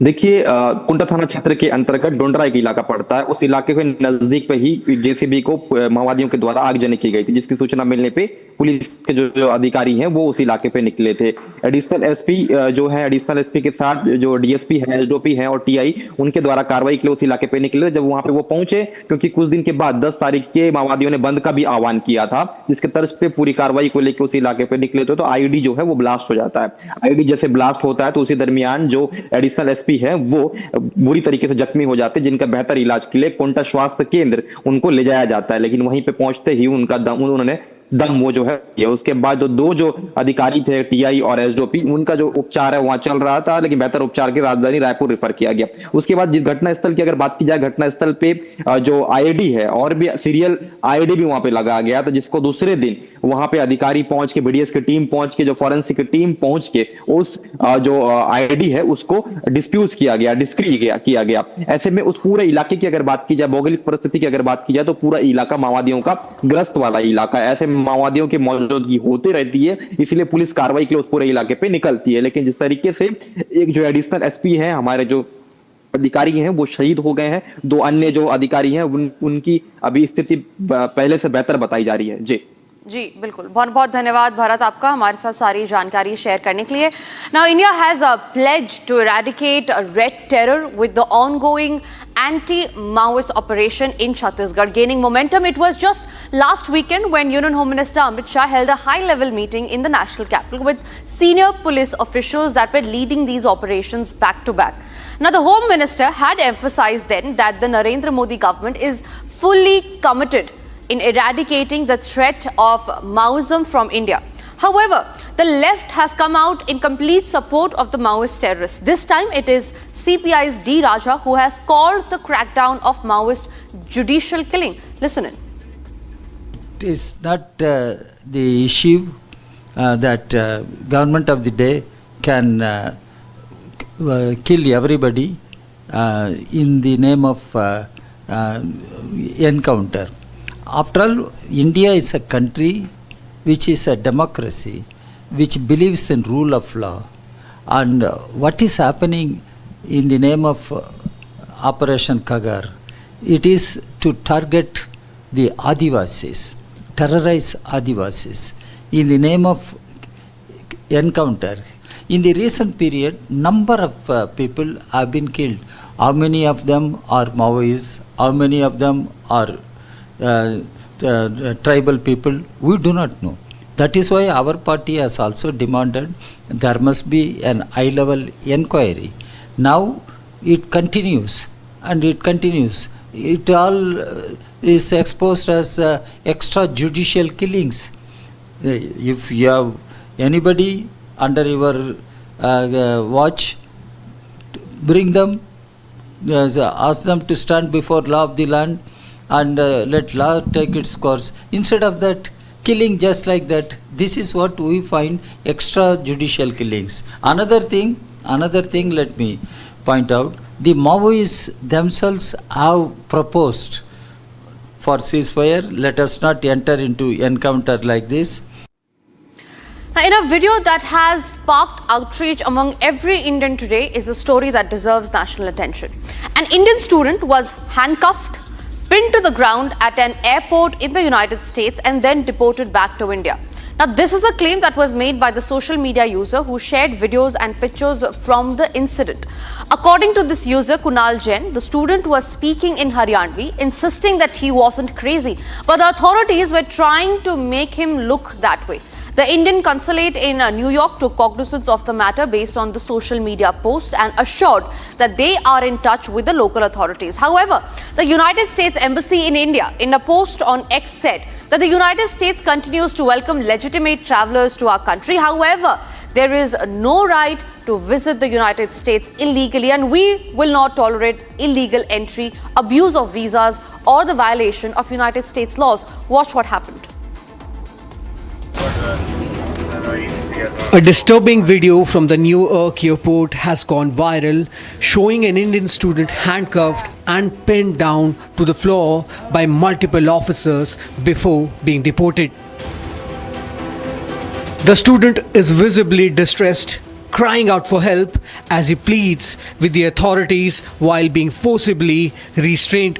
Speaker 2: देखिए कुंटा थाना क्षेत्र के अंतर्गत डोंडरा एक इलाका पड़ता है। उस इलाके के नजदीक पे ही जेसीबी को माओवादियों के द्वारा आगजनी की गई थी, जिसकी सूचना मिलने पे पुलिस के जो अधिकारी हैं वो उस इलाके पे निकले थे। एडिशनल एसपी जो है, एडिशनल एसपी के साथ जो डीएसपी है, एसडीओपी है और टीआई उनके द्वारा कार्रवाई के लिए उस इलाके पे निकले। जब वहां पे वो पहुंचे, क्योंकि कुछ दिन के बाद 10 तारीख के माओवादियों ने बंद का भी आह्वान किया था, जिसके तर्ज पे पूरी कार्रवाई को लेकर उस इलाके पे निकले थे, तो आईडी जो है वो ब्लास्ट हो जाता है। आईडी जैसे ब्लास्ट होता है तो उसी दरमियान जो एडिशनल एसपी है वो बुरी तरीके से जख्मी हो जाते हैं, जिनका बेहतर इलाज के लिए कोंटा स्वास्थ्य केंद्र उनको ले जाया जाता है। लेकिन वहीं पे पहुंचते ही उन्होंने दम वो जो है, उसके बाद दो जो अधिकारी थे टीआई और एसडीओपी, उनका जो उपचार है वहां चल रहा था, लेकिन बेहतर उपचार के राजधानी रायपुर रेफर किया गया। उसके बाद घटनास्थल की अगर बात की जाए, घटनास्थल पे जो आईडी है और भी सीरियल आईडी भी वहां पे लगाया गया था, जिसको दूसरे दिन वहां पे अधिकारी पहुंच के, बीडीएस की टीम पहुंच के, जो फॉरेंसिक की टीम पहुंच के उस जो आईडी है उसको डिस्प्यूज किया गया, डिस्क्री किया गया। ऐसे में उस पूरे इलाके की अगर बात की जाए, भौगोलिक परिस्थिति की अगर बात की जाए, तो पूरा इलाका माओवादियों का ग्रस्त वाला इलाका है। ऐसे माओवादियों की मौजूदगी होती रहती है, इसलिए पुलिस कार्रवाई के लिए उस पूरे इलाके पे निकलती है। लेकिन जिस तरीके से एक जो एडिशनल एसपी है, हमारे जो अधिकारी हैं वो शहीद हो गए हैं, 2 अन्य जो अधिकारी हैं उनकी अभी स्थिति पहले से बेहतर बताई जा रही है।
Speaker 4: जी बिल्कुल, बहुत बहुत धन्यवाद भारत आपका हमारे साथ सारी जानकारी शेयर करने के लिए। Now India has pledged to eradicate red terror with the ongoing anti-Maoist operation in Chhattisgarh gaining momentum. It was just last weekend when Union Home Minister Amit Shah held a high-level meeting in the national capital with senior police officials that were leading these operations back to back. Now, the Home Minister had emphasized then that the Narendra Modi government is fully committed in eradicating the threat of Maoism from India. However, the left has come out in complete support of the Maoist terrorists. This time it is CPI's D. Raja who has called the crackdown of Maoist judicial killing. Listen in.
Speaker 5: It is not the issue that government of the day can kill everybody in the name of encounter. After all, India is a country which is a democracy, which believes in rule of law. And what is happening in the name of Operation Kagar, it is to target the Adivasis, terrorize Adivasis in the name of encounter. In the recent period, number of people have been killed. How many of them are Maoists? How many of them are tribal people? We do not know. That is why our party has also demanded there must be an high-level inquiry. Now it continues and it continues. It all is exposed as extrajudicial killings. If you have anybody under your watch, bring them, ask them to stand before law of the land and let law take its course. Instead of that, killing just like that, this is what we find extrajudicial killings. Another thing, let me point out, the Maoists themselves have proposed for ceasefire. Let us not enter into encounter like this.
Speaker 4: In a video that has sparked outrage among every Indian today is a story that deserves national attention. An Indian student was handcuffed, pinned to the ground at an airport in the United States and then deported back to India. Now, this is a claim that was made by the social media user who shared videos and pictures from the incident. According to this user, Kunal Jain, the student was speaking in Haryanvi, insisting that he wasn't crazy, but the authorities were trying to make him look that way. The Indian consulate in New York took cognizance of the matter based on the social media post and assured that they are in touch with the local authorities. However, the United States Embassy in India, in a post on X, said that the United States continues to welcome legitimate travelers to our country. However, there is no right to visit the United States illegally, and we will not tolerate illegal entry, abuse of visas, or the violation of United States laws. Watch what happened.
Speaker 6: A disturbing video from the Newark airport has gone viral, showing an Indian student handcuffed and pinned down to the floor by multiple officers before being deported. The student is visibly distressed crying out for help as he pleads with the authorities while being forcibly restrained.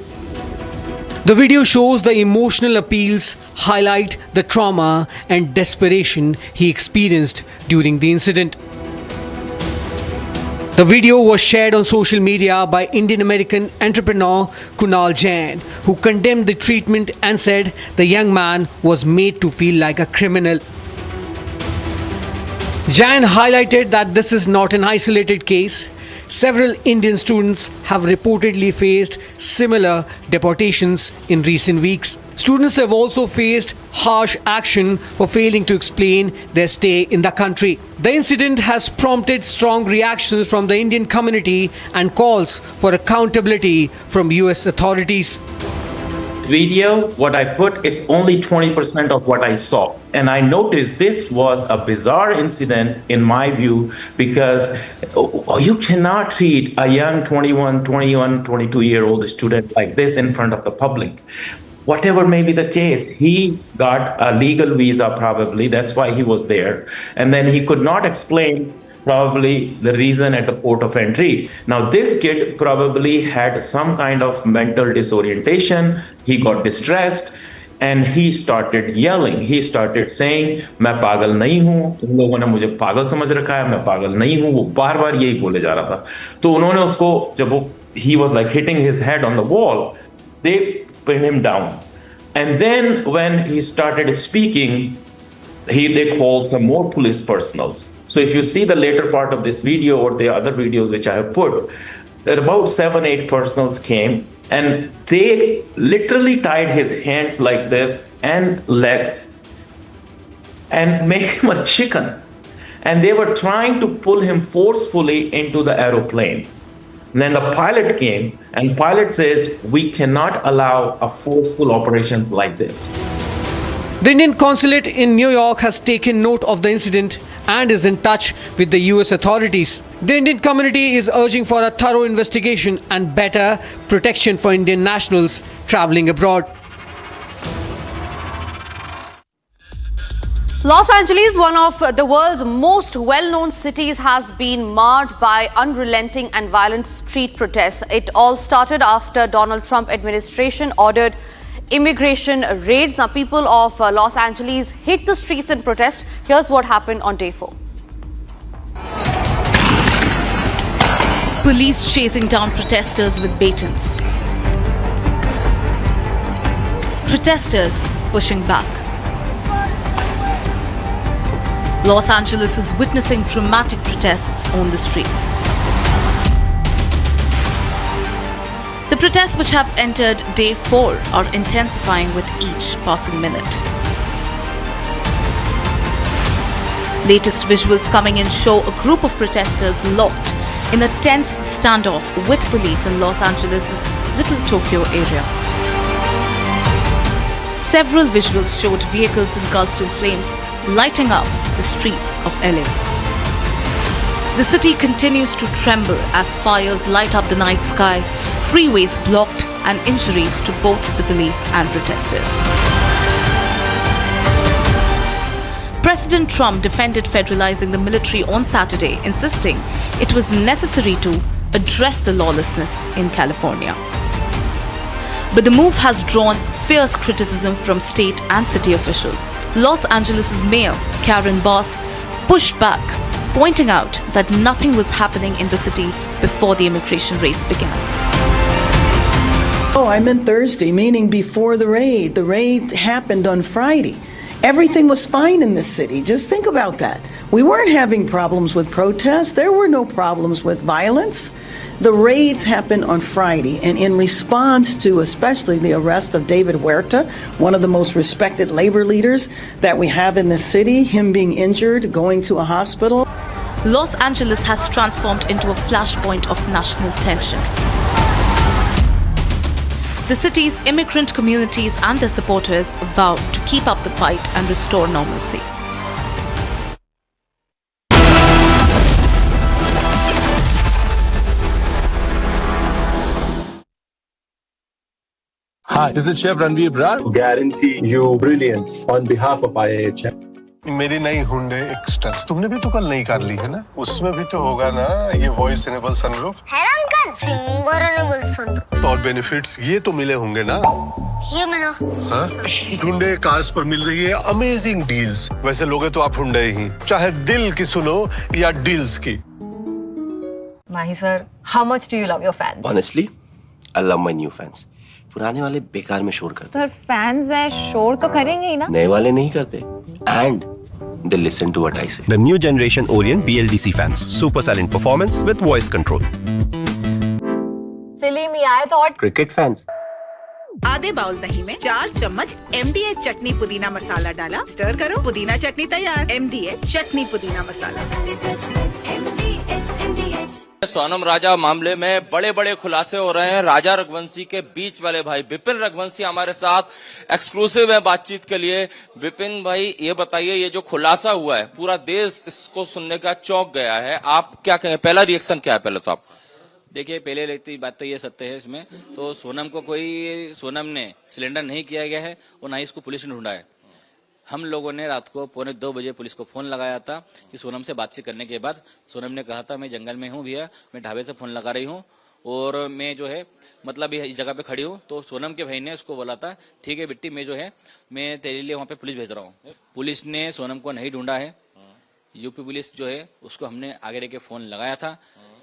Speaker 6: The video shows the emotional appeals highlight the trauma and desperation he experienced during the incident. The video was shared on social media by Indian-American entrepreneur Kunal Jain, who condemned the treatment and said the young man was made to feel like a criminal. Jain highlighted that this is not an isolated case. Several Indian students have reportedly faced similar deportations in recent weeks. Students have also faced harsh action for failing to explain their stay in the country. The incident has prompted strong reactions from the Indian community and calls for accountability from US authorities.
Speaker 1: Video, what I put, it's only 20% of what I saw. And I noticed this was a bizarre incident in my view, because you cannot treat a young 21, 22-year-old student like this in front of the public. Whatever may be the case, he got a legal visa probably, that's why he was there. And then he could not explain probably the reason at the port of entry. Now this kid probably had some kind of mental disorientation, he got distressed, and he started yelling. He started saying, मैं पागल नहीं हूँ, तुम लोगों ने मुझे पागल समझ रखा है, मैं पागल नहीं हूँ, वो बार बार यही बोले जा रहा था. तो उन्होंने उसको, जब वो, he was like hitting his head on the wall, they pinned him down. And then when he started speaking, they called some more police personnel. So if you see the later part of this video or the other videos which I have put, that about 7-8 personnel came and they literally tied his hands like this and legs and made him a chicken. And they were trying to pull him forcefully into the aeroplane. And then the pilot came and pilot says, we cannot allow a forceful operations like this.
Speaker 6: The Indian consulate in New York has taken note of the incident and is in touch with the US authorities. The Indian community is urging for a thorough investigation and better protection for Indian nationals traveling abroad.
Speaker 4: Los Angeles, one of the world's most well-known cities, has been marred by unrelenting and violent street protests. It all started after Donald Trump administration ordered immigration raids. Now, people of Los Angeles hit the streets in protest. Here's what happened on day 4.
Speaker 9: Police chasing down protesters with batons. Protesters pushing back. Los Angeles is witnessing dramatic protests on the streets. The protests, which have entered day 4, are intensifying with each passing minute. Latest visuals coming in show a group of protesters locked in a tense standoff with police in Los Angeles' Little Tokyo area. Several visuals showed vehicles engulfed in flames lighting up the streets of LA. The city continues to tremble as fires light up the night sky, freeways blocked, and injuries to both the police and protesters. President Trump defended federalizing the military on Saturday, insisting it was necessary to address the lawlessness in California. But the move has drawn fierce criticism from state and city officials. Los Angeles' mayor, Karen Bass, pushed back, pointing out that nothing was happening in the city before the immigration raids began.
Speaker 7: Oh, I meant Thursday, meaning before the raid. The raid happened on Friday. Everything was fine in this city. Just think about that. We weren't having problems with protests. There were no problems with violence. The raids happened on Friday, and in response to especially the arrest of David Huerta, one of the most respected labor leaders that we have in the city, him being injured, going to a hospital.
Speaker 9: Los Angeles has transformed into a flashpoint of national tension. The city's immigrant communities and their supporters vow to keep up the fight and restore normalcy.
Speaker 11: Hi, this is Chef Ranveer Brar. Guarantee you brilliance on behalf of IIHM. मेरी नई Hyundai Exter तुमने भी तो कल नई car ली है ना, उसमें भी तो होगा ना ये वॉइस इनेबल सनरूफ
Speaker 10: है ना अंकल, सिंगर इनेबल सनरूफ।
Speaker 11: और बेनिफिट्स ये तो मिले होंगे ना।
Speaker 10: ये मिला।
Speaker 11: हाँ, हुंडई कार्स पर मिल रही है अमेजिंग डील्स। वैसे लोगे तो आप हुंडई ही, चाहे दिल की सुनो या डील्स की।
Speaker 13: Mahi sir, how much do you love your fans?
Speaker 15: Honestly, I love my new fans. पुराने वाले बेकार में शोर करते,
Speaker 13: सर फैंस है, शोर तो करेंगे ही ना।
Speaker 15: नए वाले नहीं करते, and they listen to what I say.
Speaker 14: The new generation Orient BLDC fans, super silent performance with voice control.
Speaker 13: Silly me, I thought
Speaker 15: Cricket fans.
Speaker 16: आधे बाउल दही में 4 चम्मच MDH चटनी पुदीना मसाला डाला, स्टर करो, पुदीना चटनी तैयार। MDH चटनी पुदीना मसाला।
Speaker 12: सोनम राजा मामले में बड़े बड़े खुलासे हो रहे हैं। राजा रघुवंशी के बीच वाले भाई विपिन रघुवंशी हमारे साथ एक्सक्लूसिव है बातचीत के लिए। विपिन भाई, ये बताइए, ये जो खुलासा हुआ है पूरा देश इसको सुनने का चौंक गया है, आप क्या कहें? पहला रिएक्शन क्या है पहले तो आप?
Speaker 24: देखिए, पहले लगती बात तो ये सत्य है इसमें, तो सोनम ने सिलेंडर नहीं किया गया है और ना ही इसको पुलिस ने ढूंढा है। हम लोगों ने रात को 1:45 बजे पुलिस को फोन लगाया था कि सोनम से बातचीत करने के बाद सोनम ने कहा था मैं जंगल में हूँ भैया, मैं ढाबे से फोन लगा रही हूँ और मैं जो है मतलब इस जगह पे खड़ी हूँ। तो सोनम के भाई ने उसको बोला था ठीक है बिट्टी, मैं जो है मैं तेरे लिए वहाँ पे पुलिस भेज रहा हूँ। पुलिस ने सोनम को नहीं ढूंढा है। यूपी पुलिस जो है उसको हमने आगे रह के फोन लगाया था,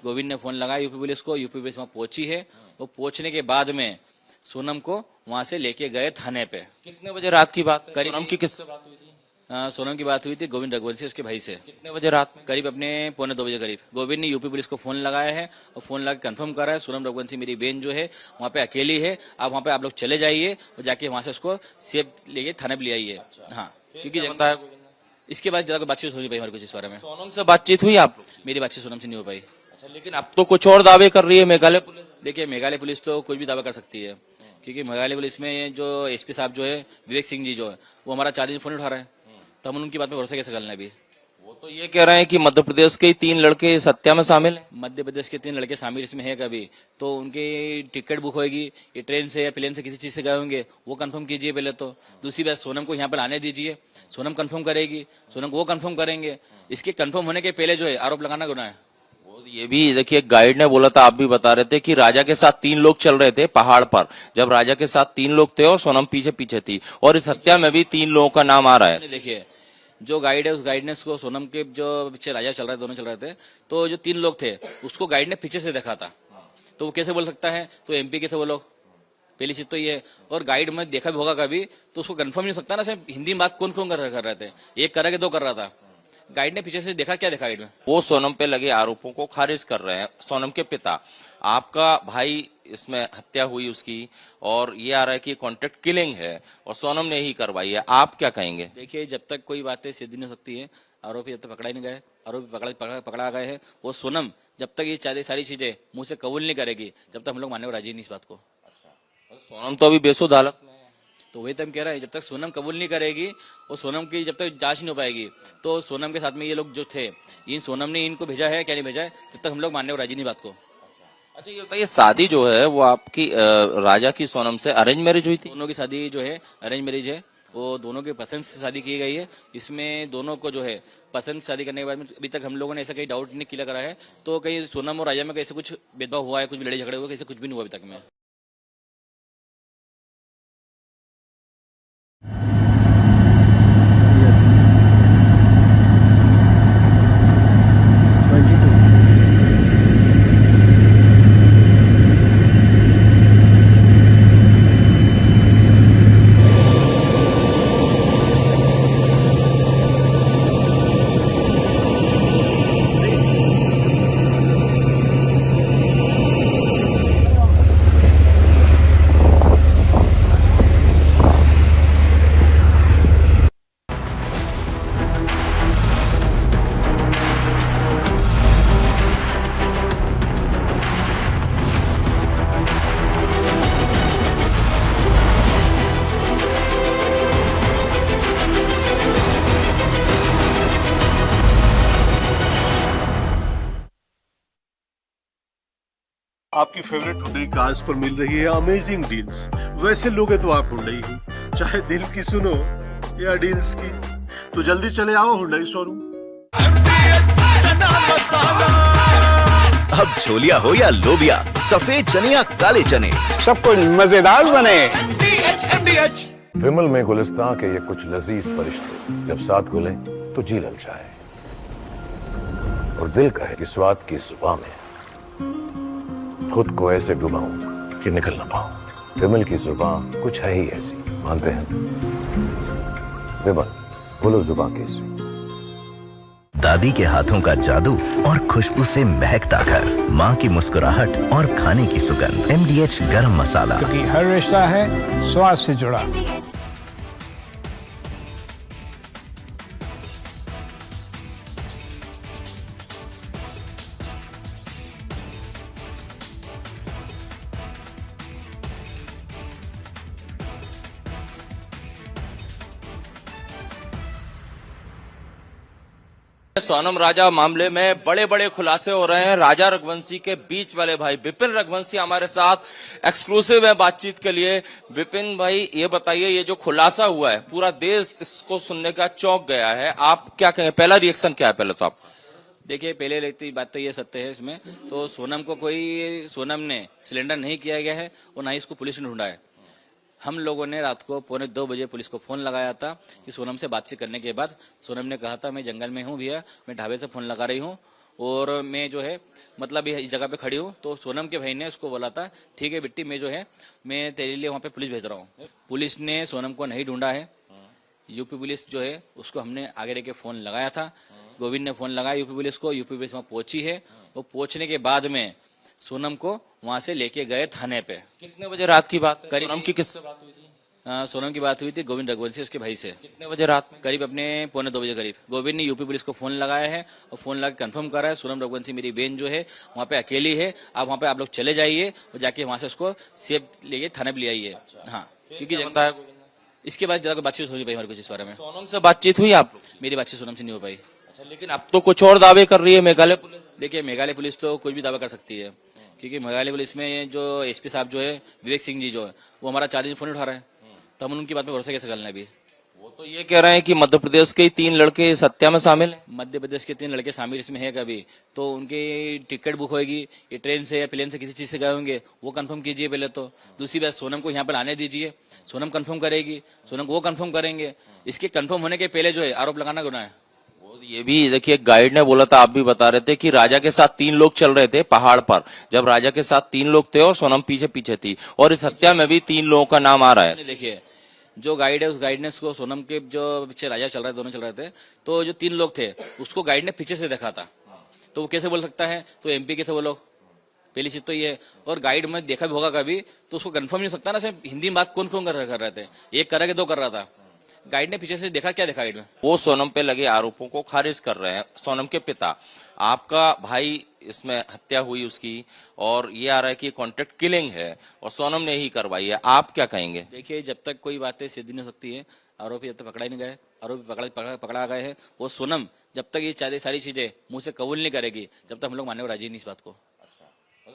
Speaker 24: गोविंद ने फोन लगाया यूपी पुलिस को, यूपी पुलिस वहाँ पहुंची है। वो पहुंचने के बाद में सोनम को वहां से लेके गए थाने पे।
Speaker 12: कितने बजे रात की बात?
Speaker 24: करीब
Speaker 12: सोनम की किससे बात हुई थी?
Speaker 24: सोनम की बात हुई थी गोविंद रघुवंशी उसके भाई से।
Speaker 12: कितने बजे रात में?
Speaker 24: करीब अपने 1:45 बजे करीब। गोविंद ने यूपी पुलिस को फोन लगाया है और फोन लगा कंफर्म करा है सोनम रघुवंशी मेरी बहन जो है वहाँ पे अकेली है, आप वहाँ पे आप लोग चले जाइए और जाके वहाँ से उसको सेफ लेके थाने पे ले आइए। हाँ, क्योंकि इसके बाद ज्यादा बातचीत हो नहीं पाई हमारे कुछ इस बारे में।
Speaker 12: सोनम से बातचीत हुई आप?
Speaker 24: मेरी बातचीत सोनम से नहीं हो पाई।
Speaker 12: अच्छा, लेकिन अब तो कुछ और दावे कर रही है मेघालय पुलिस।
Speaker 24: देखिए, मेघालय पुलिस तो कुछ भी दावा कर सकती है, क्योंकि मेघालय पुलिस में जो एसपी साहब जो है विवेक सिंह जी जो है वो हमारा 4 दिन फोन उठा रहे हैं, तो हम उनकी बात में भरोसा कैसे करना है अभी?
Speaker 12: वो तो ये कह रहे हैं कि मध्य प्रदेश के 3 लड़के इस हत्या में शामिल हैं।
Speaker 24: मध्य प्रदेश के 3 लड़के शामिल इसमें है कभी, तो उनकी टिकट बुक होगी, ये ट्रेन से या प्लेन से किसी चीज से गए होंगे, वो कंफर्म कीजिए पहले तो। दूसरी बात, सोनम को यहाँ पर आने दीजिए, सोनम कंफर्म करेगी, सोनम को वो कंफर्म करेंगे। इसके कंफर्म होने के पहले जो है आरोप लगाना गुनाह है।
Speaker 12: ये भी देखिए, गाइड ने बोला था, आप भी बता रहे थे कि राजा के साथ 3 लोग चल रहे थे पहाड़ पर, जब राजा के साथ 3 लोग थे और सोनम पीछे पीछे थी, और इस हत्या में भी 3 लोगों का नाम आ रहा है।
Speaker 24: देखिए, जो गाइड है उस गाइड ने उसको सोनम के जो पीछे राजा चल रहे दोनों चल रहे थे, तो जो 3 लोग थे उसको गाइड ने पीछे से देखा था, तो वो कैसे बोल सकता है? तो एमपी के थे वो लोग, पहली चीज तो ये है। और गाइड में देखा भी होगा कभी, तो उसको कंफर्म नहीं हो सकता ना सिर्फ हिंदी में बात कौन कौन कर रहे थे, एक कर रहा कि 2 कर रहा था। गाइड ने पीछे से देखा, क्या देखा गाइड में?
Speaker 12: वो सोनम पे लगे आरोपों को खारिज कर रहे हैं। सोनम के पिता, आपका भाई इसमें हत्या हुई उसकी, और ये आ रहा है कि कॉन्ट्रैक्ट किलिंग है और सोनम ने ही करवाई है, आप क्या कहेंगे?
Speaker 24: देखिए, जब तक कोई बातें सिद्ध नहीं हो सकती है, आरोपी जब तक पकड़ा ही नहीं गए, आरोपी पकड़ा गए हैं, वो सोनम जब तक ये सारी चीजें मुंह से कबूल नहीं करेगी, जब तक हम लोग मानने को राजी नहीं इस बात को।
Speaker 12: अच्छा, सोनम तो अभी बेसुध हालत में,
Speaker 24: तो वही तो हम कह रहे हैं, जब तक सोनम कबूल नहीं करेगी और सोनम की जब तक जांच नहीं हो पाएगी, तो सोनम के साथ में ये लोग जो थे, इन सोनम ने इनको भेजा है क्या नहीं भेजा है, जब तक हम लोग मानने को राजी नहीं बात को।
Speaker 12: अच्छा, ये बताइए, शादी जो है वो आपकी राजा की सोनम से अरेंज मैरिज हुई थी?
Speaker 24: दोनों की शादी जो है अरेंज मैरिज है, वो दोनों के पसंद से शादी की गई है। इसमें दोनों को जो है पसंद शादी करने के बाद में अभी तक हम लोगों ने ऐसा कहीं डाउट नहीं क्लियर करा है, तो कहीं सोनम और राजा में कैसे कुछ भेदभाव हुआ है, कुछ भी लड़ाई झगड़े हुए, कैसे कुछ भी नहीं हुआ अभी तक में।
Speaker 11: आपकी फेवरेट हुंडई कार्स पर मिल रही है अमेजिंग डील्स। वैसे लोगे तो आप हुंडई ही, चाहे दिल की सुनो या डील्स की। तो जल्दी चले आओ हुंडई शोरूम।
Speaker 8: अब छोलिया हो या लोबिया, सफेद चने या काले चने,
Speaker 19: सब कुछ मजेदार बने।
Speaker 22: विमल में गुलिस्तां के ये कुछ लजीज फरिश्ते जब साथ घुले तो जी ललचाए और दिल कहे कि स्वाद की सुबह में खुद को ऐसे डुबाऊं कि निकल ना पाऊं। विमल की जुबान कुछ है ही ऐसी, मानते हैं? विमल, बोलो जुबान कैसी?
Speaker 8: दादी के हाथों का जादू और खुशबू से महकता घर, माँ की मुस्कुराहट और खाने की सुगंध। MDH गरम मसाला,
Speaker 19: क्योंकि हर रिश्ता है स्वाद से जुड़ा।
Speaker 12: सोनम राजा मामले में बड़े बड़े खुलासे हो रहे हैं। राजा रघुवंशी के बीच वाले भाई विपिन रघुवंशी हमारे साथ एक्सक्लूसिव है बातचीत के लिए। विपिन भाई, ये बताइए, ये जो खुलासा हुआ है पूरा देश इसको सुनने का चौंक गया है, आप क्या कहें? पहला रिएक्शन क्या है पहले तो आप?
Speaker 24: देखिए, पहले लगती बात तो ये सत्य है इसमें, तो सोनम ने सिलेंडर नहीं किया गया है और ना ही इसको पुलिस ने ढूंढा है। हम लोगों ने रात को 1:45 बजे पुलिस को फोन लगाया था कि सोनम से बातचीत करने के बाद सोनम ने कहा था मैं जंगल में हूँ भैया, मैं ढाबे से फोन लगा रही हूँ और मैं जो है मतलब इस जगह पे खड़ी हूँ। तो सोनम के भाई ने उसको बोला था ठीक है बिट्टी, मैं तेरे लिए वहाँ पे पुलिस भेज रहा हूँ। पुलिस ने सोनम को नहीं ढूंढा है। यूपी पुलिस जो है उसको हमने आगे रह के फोन लगाया था, गोविंद ने फोन लगाया यूपी पुलिस को, यूपी पुलिस वहाँ पहुंची है। वो पहुंचने के बाद में सोनम को वहां से लेके गए थाने पे।
Speaker 12: कितने बजे रात की बात है? सोनम की किससे बात हुई थी?
Speaker 24: सोनम की बात हुई थी गोविंद रघुवंशी उसके भाई से।
Speaker 12: कितने बजे रात में?
Speaker 24: करीब अपने 1:45 बजे करीब। गोविंद ने यूपी पुलिस को फोन लगाया है और फोन लगा कंफर्म करा है सोनम रघुवंशी मेरी बहन जो है वहाँ पे अकेली है, आप वहाँ पे आप लोग चले जाइए और जाके वहाँ से उसको सेफ लेके थाने पे ले आइए। हाँ, क्योंकि इसके बाद ज्यादा बातचीत हो नहीं पाई हमारे कुछ इस बारे में।
Speaker 12: सोनम से बातचीत हुई आप लोग?
Speaker 24: मेरी बातचीत सोनम से नहीं हो पाई।
Speaker 12: अच्छा, लेकिन अब तो कुछ और दावे कर रही है मेघालय पुलिस।
Speaker 24: देखिए, मेघालय पुलिस तो कुछ भी दावा कर सकती है, क्योंकि मेघालय पुलिस में जो SP साहब जो है विवेक सिंह जी जो है वो हमारा 4 दिन फोन उठा रहे हैं, तो हम उनकी बात में भरोसा कैसे करना है? अभी
Speaker 12: वो तो ये कह रहे हैं कि मध्य प्रदेश के 3 लड़के इस हत्या में शामिल हैं।
Speaker 24: मध्य प्रदेश के 3 लड़के शामिल इसमें है कभी, तो उनकी टिकट बुक होगी, ये ट्रेन से या प्लेन से किसी चीज से गए होंगे, वो कंफर्म कीजिए पहले तो। दूसरी बात, सोनम को यहाँ पर आने दीजिए, सोनम कंफर्म करेगी, सोनम को वो कंफर्म करेंगे। इसके कंफर्म होने के पहले जो है आरोप लगाना गुनाह है।
Speaker 12: ये भी देखिए, गाइड ने बोला था, आप भी बता रहे थे कि राजा के साथ 3 लोग चल रहे थे पहाड़ पर, जब राजा के साथ 3 लोग थे और सोनम पीछे पीछे थी, और इस हत्या में भी 3 लोगों का नाम आ रहा है।
Speaker 24: देखिए, जो गाइड है उस गाइड ने उसको सोनम के जो पीछे राजा चल रहे दोनों चल रहे थे, तो जो 3 लोग थे उसको गाइड ने पीछे से देखा था, तो वो कैसे बोल सकता है? तो MP के थे वो लोग, पहली चीज तो ये है। और गाइड में देखा भी होगा कभी तो उसको कंफर्म नहीं हो सकता ना, सिर्फ हिंदी में बात कौन कर रहे थे, एक कर रहा कि 2 कर रहा था। गाइड ने पीछे से देखा, क्या देखा गाइड में?
Speaker 12: वो सोनम पे लगे आरोपों को खारिज कर रहे हैं। सोनम के पिता, आपका भाई इसमें हत्या हुई उसकी, और ये आ रहा है कि कॉन्ट्रैक्ट किलिंग है और सोनम ने ही करवाई है, आप क्या कहेंगे?
Speaker 24: देखिए, जब तक कोई बातें सिद्ध नहीं हो सकती है, आरोपी जब तक पकड़ा नहीं गए, आरोपी पकड़ा गए हैं, वो सोनम जब तक ये सारी चीजें मुंह से कबूल नहीं करेगी, जब तक हम लोग मानने को राजी नहीं इस बात को।
Speaker 12: अच्छा,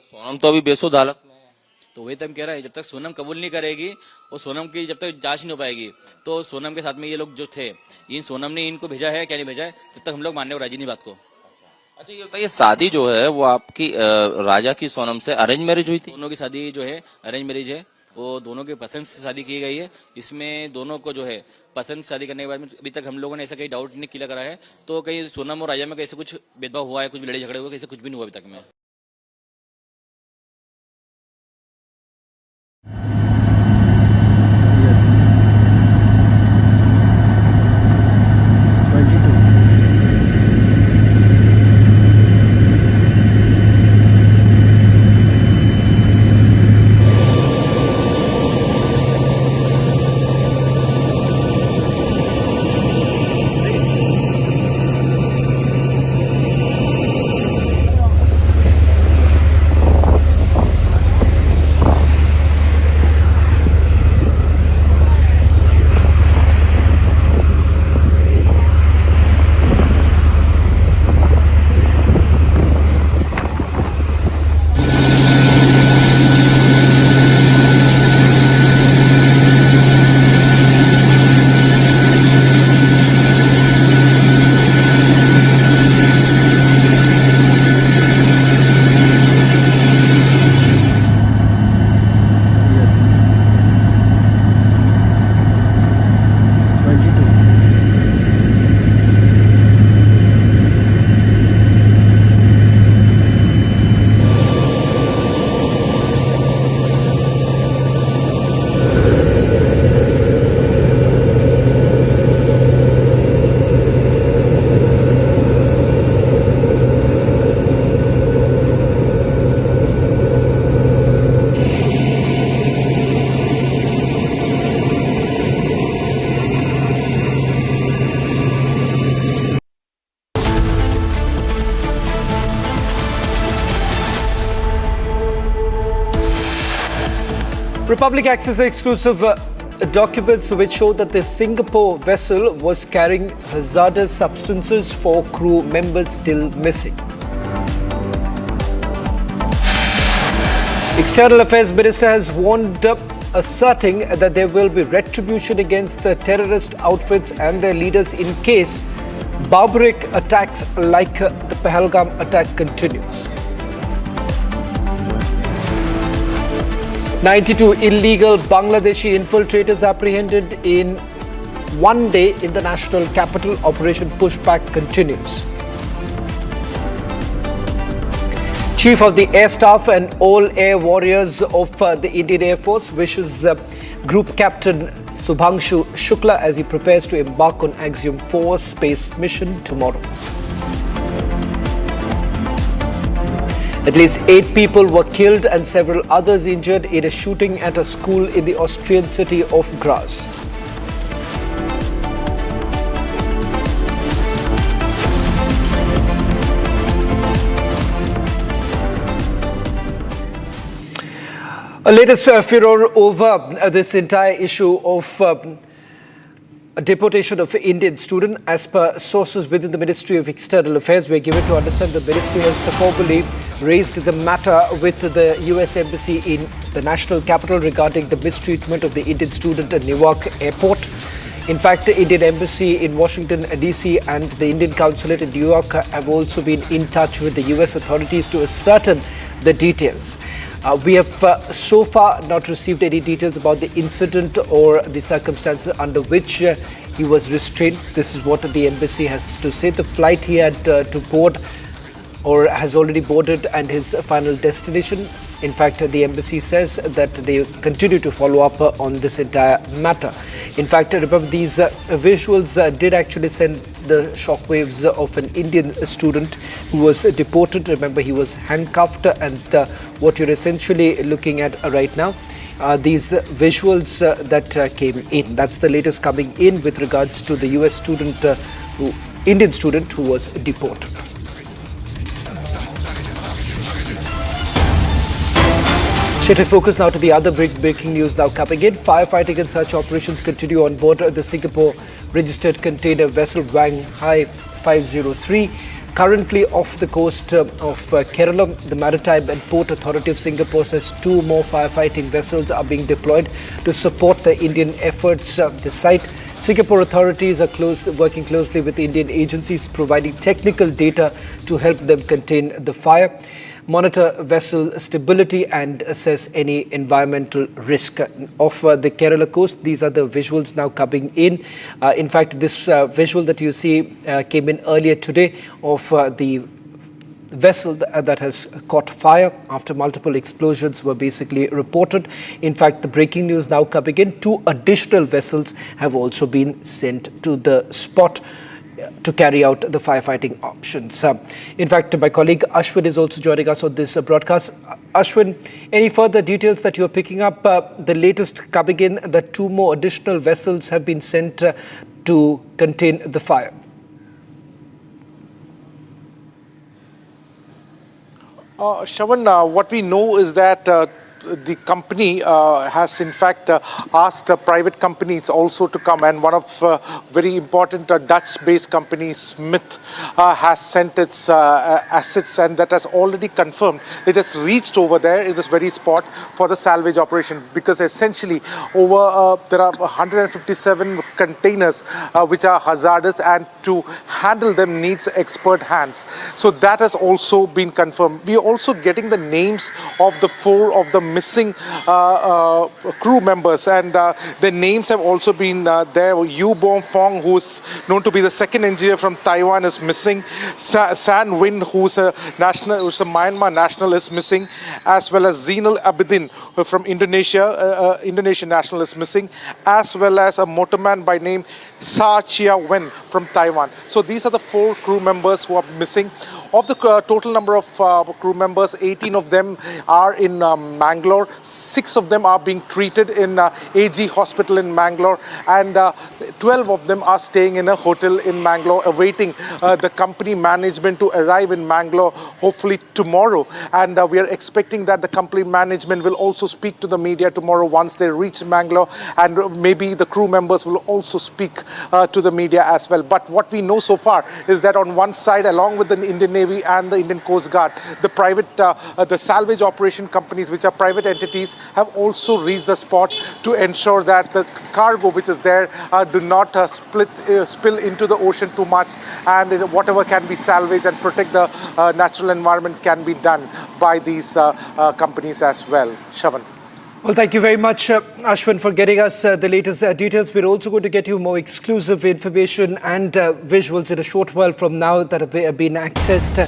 Speaker 12: सोनम तो अभी बेसुध हालत में,
Speaker 24: तो वही तो हम कह रहे हैं, जब तक सोनम कबूल नहीं करेगी और सोनम की जब तक जांच नहीं हो पाएगी, तो सोनम के साथ में ये लोग जो थे, सोनम ने इनको भेजा है क्या नहीं भेजा है, जब तक हम लोग मानने को राजी नहीं बात को।
Speaker 12: अच्छा, ये बताइए, शादी जो है वो आपकी राजा की सोनम से अरेंज मैरिज हुई थी?
Speaker 24: दोनों की शादी जो है अरेंज मैरिज है, वो दोनों के पसंद से शादी की गई है। इसमें दोनों को जो है पसंद से शादी करने के बाद में अभी तक हम लोगों ने ऐसा कहीं डाउट नहीं क्लियर करा है, तो कहीं सोनम और राजा में कैसे कुछ भेदभाव हुआ है, कुछ भी लड़ाई झगड़े हुए, कैसे कुछ भी नहीं हुआ अभी तक में।
Speaker 6: Republic accessed the exclusive documents which show that the Singapore vessel was carrying hazardous substances for crew members still missing. External Affairs Minister has warned, asserting that there will be retribution against the terrorist outfits and their leaders in case barbaric attacks like the Pahalgam attack continues. 92 illegal Bangladeshi infiltrators apprehended in one day in the national capital. Operation Pushback continues. Chief of the Air Staff and all Air Warriors of the Indian Air Force wishes Group Captain Subhangshu Shukla as he prepares to embark on Axiom 4 space mission tomorrow. At least 8 people were killed and several others injured in a shooting at a school in the Austrian city of Graz. A latest furor over this entire issue of deportation of Indian student. As per sources within the Ministry of External Affairs, we are given to understand the ministry has formally raised the matter with the US Embassy in the national capital regarding the mistreatment of the Indian student at Newark Airport. In fact, the Indian Embassy in Washington, D.C. and the Indian Consulate in New York have also been in touch with the US authorities to ascertain the details. We have so far not received any details about the incident or the circumstances under which he was restrained. This is what the embassy has to say. The flight he had to board or has already boarded and his final destination. In fact, the embassy says that they continue to follow up on this entire matter. In fact, remember, these visuals did actually send the shockwaves of an Indian student who was deported. Remember, he was handcuffed, and what you're essentially looking at right now, these visuals that came in. That's the latest coming in with regards to the US student, Indian student who was deported. Shifted focus now to the other breaking news now coming in. Firefighting and search operations continue on board the Singapore registered container vessel Wang Hai 503. Currently off the coast of Kerala, the Maritime and Port Authority of Singapore says 2 more firefighting vessels are being deployed to support the Indian efforts at the site. Singapore authorities are working closely with Indian agencies, providing technical data to help them contain the fire, monitor vessel stability and assess any environmental risk. Of the Kerala coast, these are the visuals now coming in. In fact, this visual that you see came in earlier today of the vessel that has caught fire after multiple explosions were basically reported. In fact, the breaking news now coming in, 2 additional vessels have also been sent to the spot to carry out the firefighting options. In fact, my colleague Ashwin is also joining us on this broadcast. Ashwin, any further details that you're picking up? The latest coming in that 2 more additional vessels have been sent to contain the fire.
Speaker 17: Shravan, what we know is that the company has in fact asked private companies also to come, and one of very important Dutch-based company, Smith, has sent its assets, and that has already confirmed it has reached over there in this very spot for the salvage operation, because essentially over there are 157 containers which are hazardous, and to handle them needs expert hands. So that has also been confirmed. We are also getting the names of the 4 of the missing crew members, and their names have also been there. Yu Bom Fong, who is known to be the 2nd engineer from Taiwan, is missing. San Win, who's a Myanmar national, is missing, as well as Zainal Abidin from Indonesia, Indonesian national, is missing, as well as a motorman by name Sa Chia Wen from Taiwan. So these are the 4 crew members who are missing. Of the total number of crew members, 18 of them are in Mangalore. 6 of them are being treated in AG Hospital in Mangalore, and 12 of them are staying in a hotel in Mangalore, awaiting the company management to arrive in Mangalore, hopefully tomorrow. And we are expecting that the company management will also speak to the media tomorrow once they reach Mangalore, and maybe the crew members will also speak to the media as well. But what we know so far is that on one side, along with the Indian Navy and the Indian Coast Guard, the private, the salvage operation companies, which are private entities, have also reached the spot to ensure that the cargo which is there do not spill into the ocean too much, and whatever can be salvaged and protect the natural environment can be done by these companies as well. Shavan.
Speaker 18: Well, thank you very much, Ashwin, for getting us the latest details. We're also going to get you more exclusive information and visuals in a short while from now that have been accessed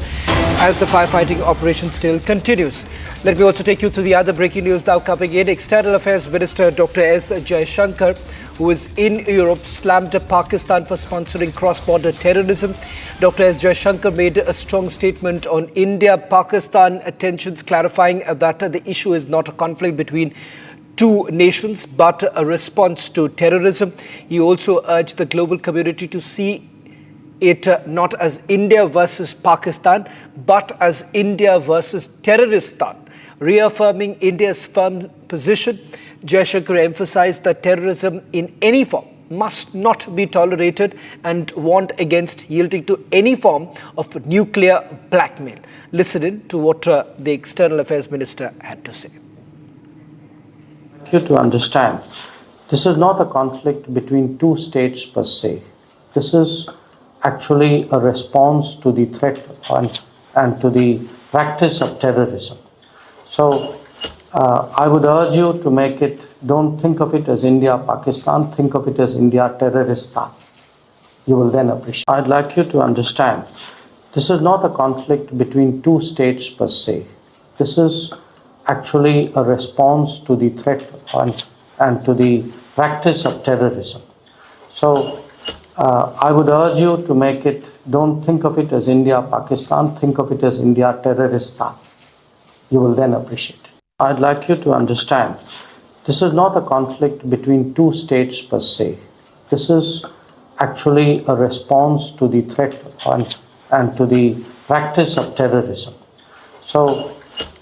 Speaker 18: as the firefighting operation still continues. Let me also take you through the other breaking news now coming in. External Affairs Minister Dr. S. Jaishankar, who is in Europe, slammed Pakistan for sponsoring cross-border terrorism. Dr. S. Jaishankar made a strong statement on India-Pakistan tensions, clarifying that the issue is not a conflict between two nations, but a response to terrorism. He also urged the global community to see it not as India versus Pakistan, but as India versus Terroristan, reaffirming India's firm position. Jaishankar emphasized that terrorism in any form must not be tolerated and warned against yielding to any form of nuclear blackmail. Listen in to what the External Affairs Minister had to say.
Speaker 20: I want you to understand, this is not a conflict between two states per se. This is actually a response to the threat and to the practice of terrorism. So I would urge you to make it, don't think of it as India-Pakistan, think of it as India-Terroristan. You will then appreciate. I'd like you to understand, this is not a conflict between two states per se. This is actually a response to the threat and to the practice of terrorism. So I would urge you to make it, don't think of it as India-Pakistan, think of it as India-Terroristan. You will then appreciate it. I'd like you to understand, this is not a conflict between two states per se. This is actually a response to the threat and to the practice of terrorism. So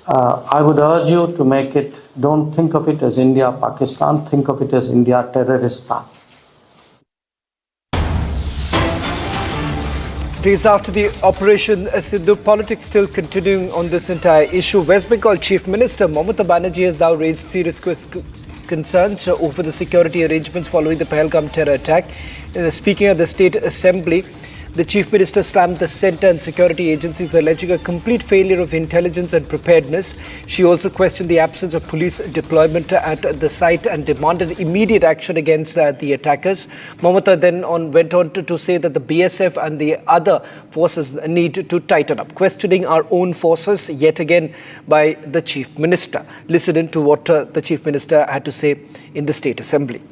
Speaker 20: I would urge you to make it, don't think of it as India-Pakistan, think of it as India-Terroristan.
Speaker 18: Days after the Operation Sindhu, politics still continuing on this entire issue. West Bengal Chief Minister Mamata Banerjee has now raised serious concerns over the security arrangements following the Pahalgam terror attack. Speaking at the State Assembly, the Chief Minister slammed the centre and security agencies, alleging a complete failure of intelligence and preparedness. She also questioned the absence of police deployment at the site and demanded immediate action against the attackers. Mamata then went on to say that the BSF and the other forces need to tighten up, questioning our own forces yet again by the Chief Minister. Listen in to what the Chief Minister had to say in the State Assembly.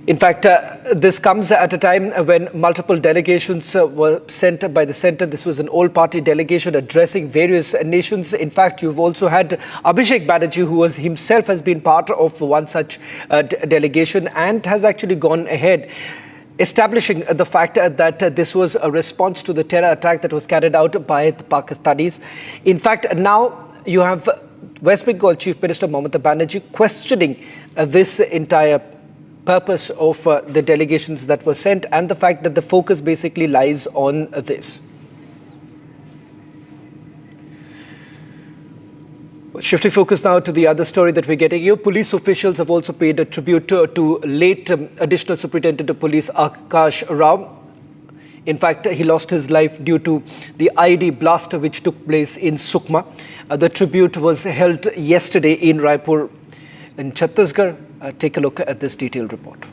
Speaker 18: In fact, this comes at a time when multiple delegations were sent by the centre. This was an all-party delegation addressing various nations. In fact, you've also had Abhishek Banerjee, who has been part of one such delegation and has actually gone ahead establishing the fact that this was a response to the terror attack that was carried out by the Pakistanis. In fact, now you have West Bengal Chief Minister Mamata Banerjee questioning this entire purpose of the delegations that were sent and the fact that the focus basically lies on this. Shifting focus now to the other story that we're getting here. Police officials have also paid a tribute to late Additional Superintendent of Police Akash Rao. In fact, he lost his life due to the IED blast which took place in Sukma. The tribute was held yesterday in Raipur in Chhattisgarh. Take a look at this detailed report.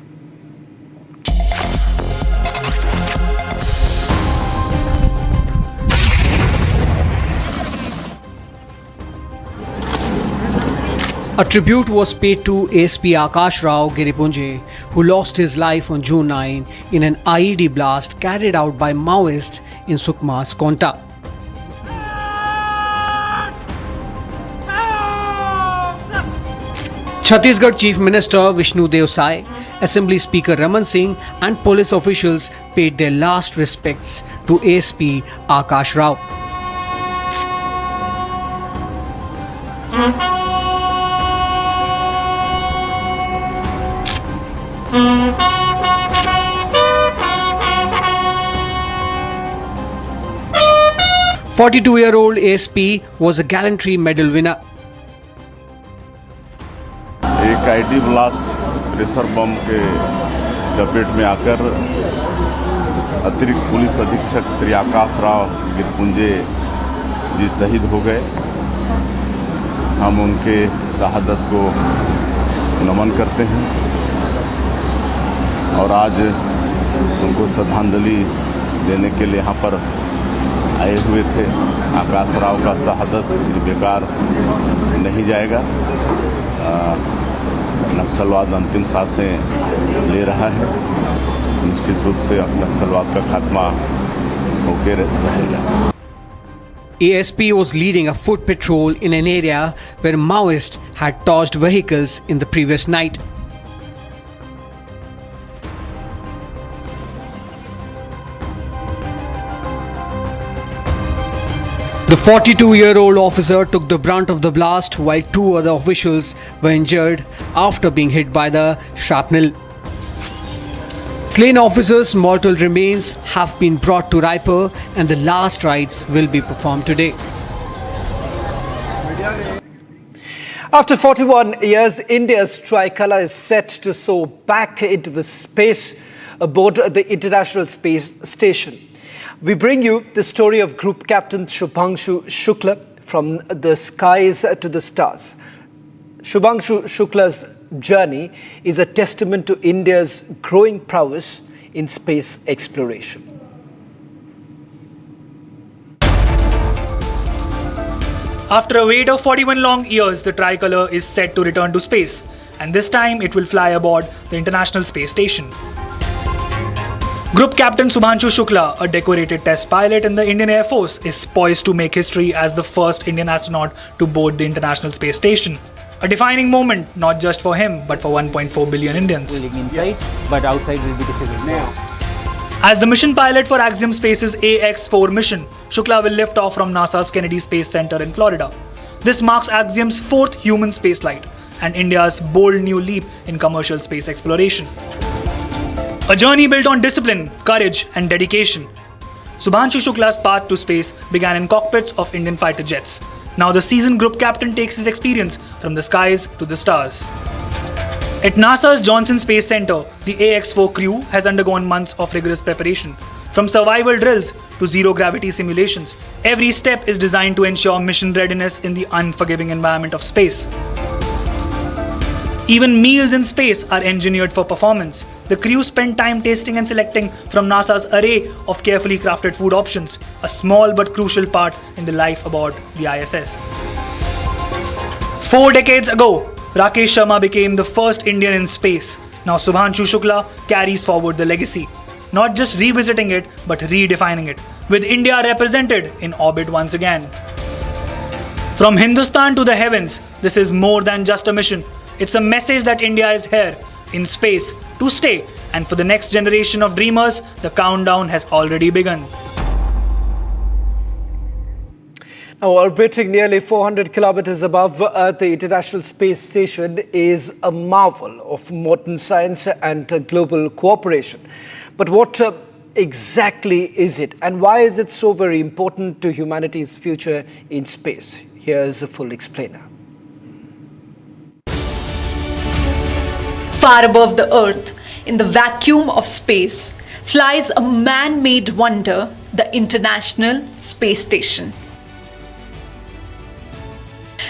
Speaker 6: A tribute was paid to ASP Akash Rao Giripunje, who lost his life on June 9 in an IED blast carried out by Maoists in Sukma's Konta. Chhattisgarh Chief Minister Vishnu Dev Sai, Assembly Speaker Raman Singh and police officials paid their last respects to ASP Akash Rao. The 42-year-old ASP was a gallantry medal winner.
Speaker 2: एक ID blast pressure bomb के चपेट में आकर अतिरिक्त police अधीक्षक श्री आकाश राव गिरपुंजे जी शहीद हो गए। हम उनके शहादत को नमन करते हैं और आज उनको श्रद्धांजलि देने के लिए यहाँ पर आए हुए थे। आकाश राव का शहादत बेकार नहीं जाएगा। नक्सलवाद अंतिम सांसें ले रहा है। निश्चित रूप से नक्सलवाद का खात्मा होकर रहेगा।
Speaker 6: ASP was leading a foot patrol in an area where Maoists had torched vehicles in the previous night. The 42-year-old officer took the brunt of the blast while two other officials were injured after being hit by the shrapnel. Slain officers' mortal remains have been brought to Raipur and the last rites will be performed today.
Speaker 18: After 41 years, India's tricolour is set to soar back into the space aboard the International Space Station. We bring you the story of Group Captain Shubhangshu Shukla, from the skies to the stars. Shubhangshu Shukla's journey is a testament to India's growing prowess in space exploration.
Speaker 3: After a wait of 41 long years, the tricolour is set to return to space, and this time it will fly aboard the International Space Station. Group Captain Shubhangshu Shukla, a decorated test pilot in the Indian Air Force, is poised to make history as the first Indian astronaut to board the International Space Station. A defining moment not just for him but for 1.4 billion Indians.
Speaker 21: Inside, but outside will be the civil.
Speaker 3: As the mission pilot for Axiom Space's AX-4 mission, Shukla will lift off from NASA's Kennedy Space Center in Florida. This marks Axiom's fourth human spaceflight and India's bold new leap in commercial space exploration. A journey built on discipline, courage and dedication. Shubhangshu Shukla's path to space began in cockpits of Indian fighter jets. Now the seasoned group captain takes his experience from the skies to the stars. At NASA's Johnson Space Center, the AX-4 crew has undergone months of rigorous preparation. From survival drills to zero-gravity simulations, every step is designed to ensure mission readiness in the unforgiving environment of space. Even meals in space are engineered for performance. The crew spend time tasting and selecting from NASA's array of carefully crafted food options, a small but crucial part in the life aboard the ISS. 4 decades ago, Rakesh Sharma became the first Indian in space. Now Shubhangshu Shukla carries forward the legacy, not just revisiting it but redefining it, with India represented in orbit once again. From Hindustan to the heavens, this is more than just a mission. It's a message that India is here, in space, to stay, and for the next generation of dreamers, the countdown has already begun.
Speaker 18: Now, orbiting nearly 400 kilometers above Earth, the International Space Station is a marvel of modern science and global cooperation. But what exactly is it, and why is it so very important to humanity's future in space? Here's a full explainer.
Speaker 9: Far above the Earth, in the vacuum of space, flies a man-made wonder, the International Space Station.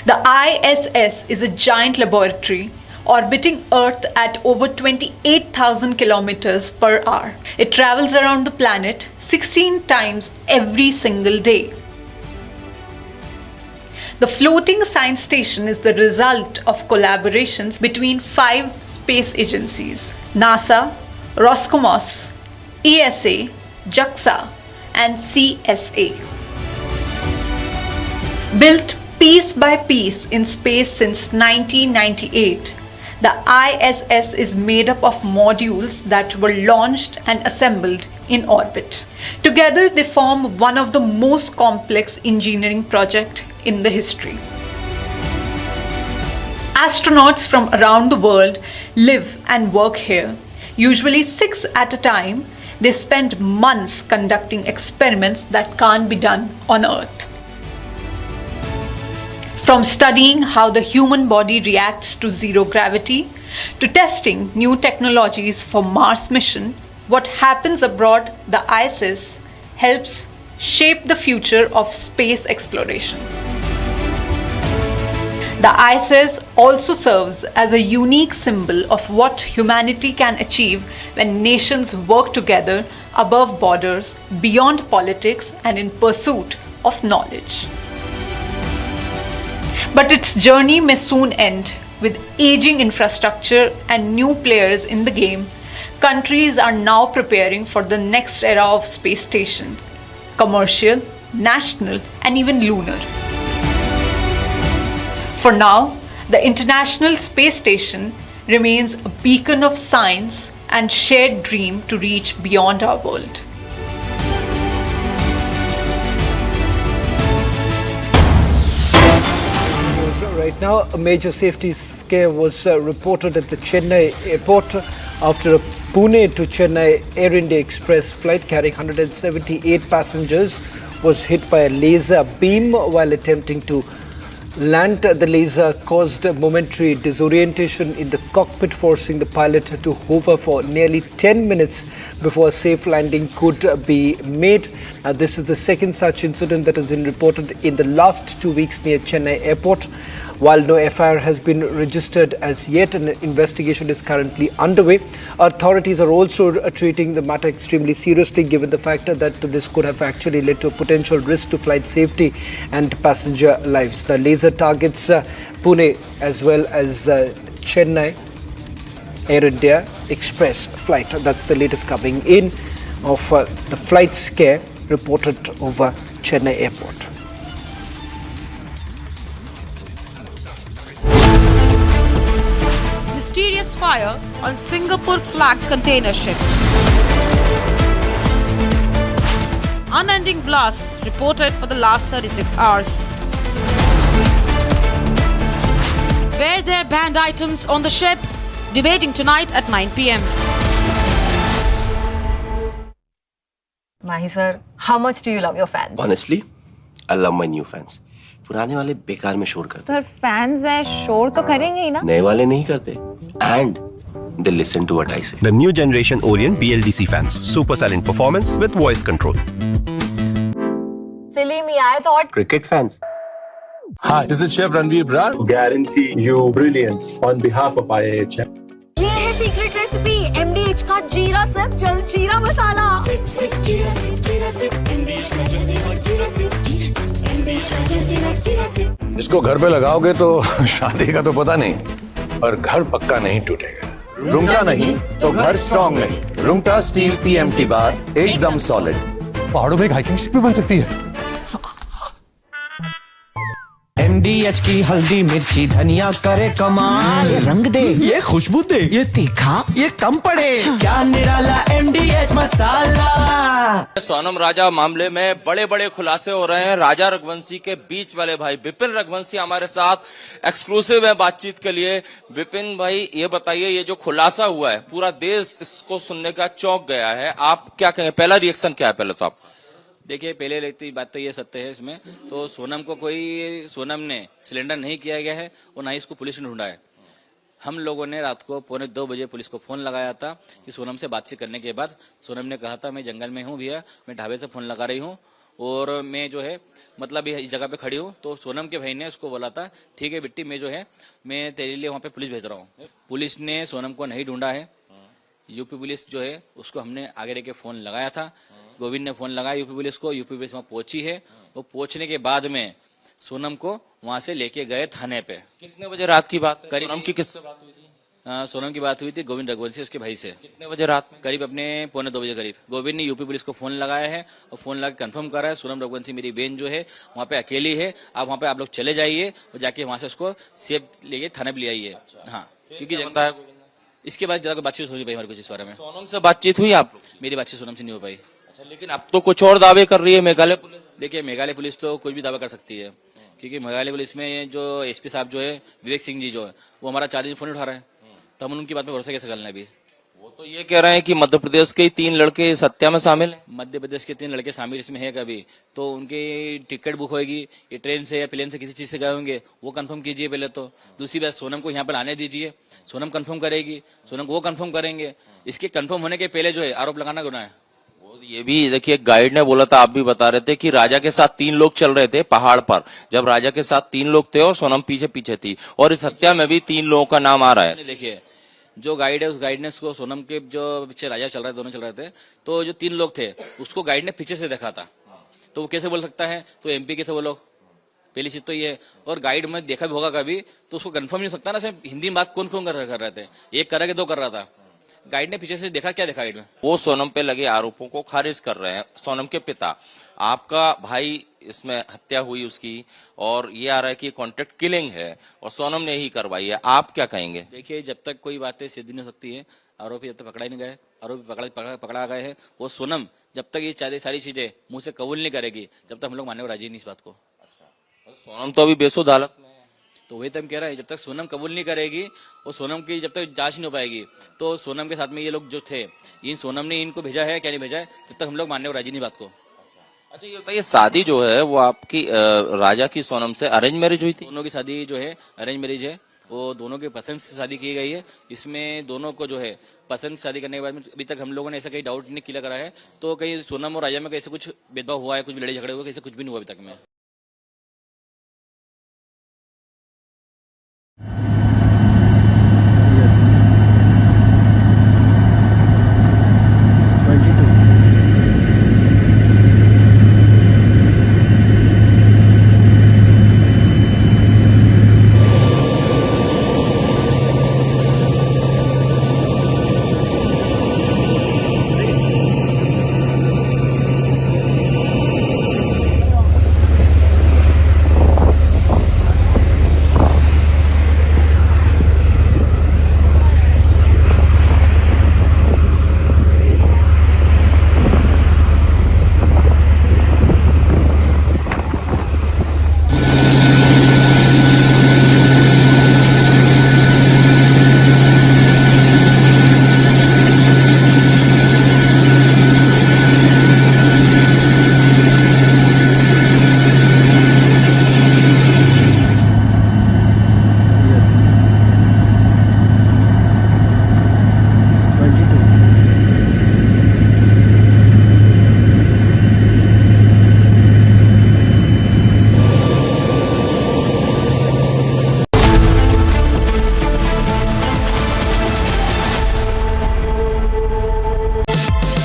Speaker 9: The ISS is a giant laboratory orbiting Earth at over 28,000 kilometers per hour. It travels around the planet 16 times every single day. The floating science station is the result of collaborations between 5 space agencies: NASA, Roscosmos, ESA, JAXA, and CSA. Built piece by piece in space since 1998, the ISS is made up of modules that were launched and assembled in orbit. Together, they form one of the most complex engineering projects in the history. Astronauts from around the world live and work here, usually 6 at a time. They spend months conducting experiments that can't be done on Earth. From studying how the human body reacts to zero gravity, to testing new technologies for Mars mission, what happens aboard the ISS helps shape the future of space exploration. The ISS also serves as a unique symbol of what humanity can achieve when nations work together above borders, beyond politics, and in pursuit of knowledge. But its journey may soon end. With aging infrastructure and new players in the game, countries are now preparing for the next era of space stations: commercial, national, and even lunar. For now, the International Space Station remains a beacon of science and shared dream to reach beyond our world.
Speaker 18: Right now, a major safety scare was reported at the Chennai airport after a Pune to Chennai Air India Express flight carrying 178 passengers was hit by a laser beam while attempting to land. The laser caused momentary disorientation in the cockpit, forcing the pilot to hover for nearly 10 minutes before a safe landing could be made. This is the second such incident that has been reported in the last 2 weeks near Chennai airport. While no FIR has been registered as yet, an investigation is currently underway. Authorities are also treating the matter extremely seriously, given the fact that this could have actually led to a potential risk to flight safety and passenger lives. The laser targets Pune as well as Chennai Air India Express flight. That's the latest coming in of the flight scare reported over Chennai airport.
Speaker 1: Mysterious fire on Singapore flagged container ship. Unending blasts reported for the last 36 hours. Were there banned items on the ship? Debating tonight at 9 p.m.
Speaker 13: Mahi sir, how much do you love your fans?
Speaker 15: Honestly, I love my new fans. पुराने वाले बेकार में शोर करते
Speaker 13: sir fans हैं शोर तो करेंगे ही ना
Speaker 15: नए वाले नहीं करते and they listen to what I say.
Speaker 14: The new generation Orient BLDC fans. Super silent performance with voice control.
Speaker 13: Silly me, I thought
Speaker 15: Cricket fans.
Speaker 4: Hi, this is Chef Ranveer Brar. Guarantee you brilliance on behalf of IIHM.
Speaker 5: ये है secret recipe MDH का जीरा SIP जल जीरा मसाला। SIP SIP जीरा SIP MDH का जल जीरा सिप MDH का जल जीरा सिप।
Speaker 22: इसको घर पे लगाओगे तो शादी का तो पता नहीं, पर घर पक्का नहीं टूटेगा।
Speaker 23: रुंगटा नहीं तो घर स्ट्रॉन्ग नहीं। रुंगटा स्टील TMT बार एकदम सॉलिड।
Speaker 4: पहाड़ों में एक हाइकिंग शिप भी बन सकती है।
Speaker 25: MDH की हल्दी मिर्ची धनिया करे कमाल, ये रंग दे, ये खुशबू दे, ये तीखा, ये कम पड़े, क्या निराला MDH मसाला।
Speaker 12: सोनम राजा मामले में बड़े बड़े खुलासे हो रहे हैं। राजा रघुवंशी के बीच वाले भाई विपिन रघुवंशी हमारे साथ एक्सक्लूसिव है बातचीत के लिए। विपिन भाई, ये बताइए, ये जो खुलासा हुआ है पूरा देश इसको सुनने का चौंक गया है, आप क्या कहेंगे? पहला रिएक्शन क्या है पहले तो आप?
Speaker 24: देखिए, पहले लगती बात तो ये सत्य है इसमें, तो सोनम ने सिलेंडर नहीं किया गया है और ना ही इसको पुलिस ने ढूंढा है। हम लोगों ने रात को 1:45 बजे पुलिस को फोन लगाया था कि सोनम से बातचीत करने के बाद सोनम ने कहा था मैं जंगल में हूँ भैया, मैं ढाबे से फोन लगा रही हूँ और मैं जो है मतलब इस जगह पे खड़ी हूँ। तो सोनम के भाई ने उसको बोला था ठीक है बिट्टी, मैं जो है मैं तेरे लिए वहाँ पे पुलिस भेज रहा हूँ। पुलिस ने सोनम को नहीं ढूंढा है। यूपी पुलिस जो है उसको हमने आगे रह के फोन लगाया था, गोविंद ने फोन लगाया यूपी पुलिस को, यूपी पुलिस वहाँ पहुंची है। वो पहुंचने के बाद में सोनम को वहां से लेके गए थाने पे।
Speaker 12: कितने बजे रात की बात है?
Speaker 24: करीब
Speaker 12: सोनम की किससे बात हुई थी?
Speaker 24: सोनम की बात हुई थी गोविंद रघुवंशी उसके भाई से।
Speaker 12: कितने बजे रात में?
Speaker 24: करीब अपने 1:45 बजे करीब गोविंद ने यूपी पुलिस को फोन लगाया है और फोन लगा कंफर्म करा है सोनम रघुवंशी मेरी बहन जो है वहाँ पे अकेली है, आप वहाँ पे आप लोग चले जाइए और जाके वहाँ से उसको सेफ लेके थाने पे ले आइए। हाँ, क्योंकि
Speaker 12: बताया
Speaker 24: इसके बाद ज्यादा बातचीत हो नहीं पाई हमारे कुछ इस बारे में।
Speaker 12: सोनम से बातचीत हुई आप लोग?
Speaker 24: मेरी बातचीत सोनम से नहीं हो पाई।
Speaker 12: अच्छा, लेकिन अब तो कुछ और दावे कर रही है मेघालय पुलिस।
Speaker 24: देखिए मेघालय पुलिस तो कुछ भी दावा कर सकती है, क्योंकि मेघालय पुलिस में जो एसपी साहब जो है विवेक सिंह जी जो है वो हमारा 4 दिन फोन उठा रहे हैं, तो हम उनकी बात में भरोसा कैसे करना है? अभी
Speaker 12: वो तो ये कह रहे हैं कि मध्य प्रदेश के 3 लड़के इस हत्या में शामिल हैं।
Speaker 24: मध्य प्रदेश के 3 लड़के शामिल इसमें है कभी, तो उनकी टिकट बुक होगी, ये ट्रेन से या प्लेन से किसी चीज से गए होंगे, वो कंफर्म कीजिए पहले तो। दूसरी बात, सोनम को यहाँ पर आने दीजिए, सोनम कंफर्म करेगी, सोनम को वो कंफर्म करेंगे। इसके कंफर्म होने के पहले जो है आरोप लगाना गुनाह है।
Speaker 12: ये भी देखिए, गाइड ने बोला था, आप भी बता रहे थे कि राजा के साथ 3 लोग चल रहे थे पहाड़ पर, जब राजा के साथ 3 लोग थे और सोनम पीछे पीछे थी, और इस हत्या में भी 3 लोगों का नाम आ रहा है।
Speaker 24: देखिए जो गाइड है उस गाइडनेस को सोनम के जो पीछे राजा चल रहा है, दोनों चल रहे थे, तो जो 3 लोग थे उसको गाइड ने पीछे से देखा था, तो वो कैसे बोल सकता है? तो एमपी के थे वो लोग, पहली चीज तो ये है। और गाइड में देखा भी होगा कभी तो उसको कंफर्म नहीं हो सकता ना, सिर्फ हिंदी में बात कौन कौन कर रहे थे, एक कर रहा है 2 कर रहा था। गाइड ने पीछे से देखा, क्या देखा गाइड में?
Speaker 12: वो सोनम पे लगे आरोपों को खारिज कर रहे हैं। सोनम के पिता, आपका भाई इसमें हत्या हुई उसकी, और ये आ रहा है कि कॉन्ट्रैक्ट किलिंग है और सोनम ने ही करवाई है, आप क्या कहेंगे?
Speaker 24: देखिए जब तक कोई बातें सिद्ध नहीं हो सकती है, आरोपी जब तक पकड़ा ही नहीं गए, आरोपी पकड़ा गए हैं, वो सोनम जब तक ये सारी चीजें मुंह से कबूल नहीं करेगी, जब तक हम लोग मानने को राजी नहीं इस बात को।
Speaker 12: अच्छा, सोनम तो अभी बेसुध हालत में है,
Speaker 24: तो वही तो हम कह रहे हैं, जब तक सोनम कबूल नहीं करेगी और सोनम की जब तक जांच नहीं हो पाएगी, तो सोनम के साथ में ये लोग जो थे, इन सोनम ने इनको भेजा है क्या नहीं भेजा है, जब तक हम लोग मानने को राजी नहीं बात को।
Speaker 12: अच्छा, ये बताइए, शादी जो है वो आपकी राजा की सोनम से अरेंज मैरिज हुई थी?
Speaker 24: दोनों की शादी जो है अरेंज मैरिज है, वो दोनों के पसंद से शादी की गई है। इसमें दोनों को जो है पसंद से शादी करने के बाद में अभी तक हम लोगों ने ऐसा कहीं डाउट नहीं क्लियर करा है, तो कहीं सोनम और राजा में कैसे कुछ भेदभाव हुआ है, कुछ भी लड़ाई झगड़े हुए, कैसे कुछ भी नहीं हुआ अभी तक में।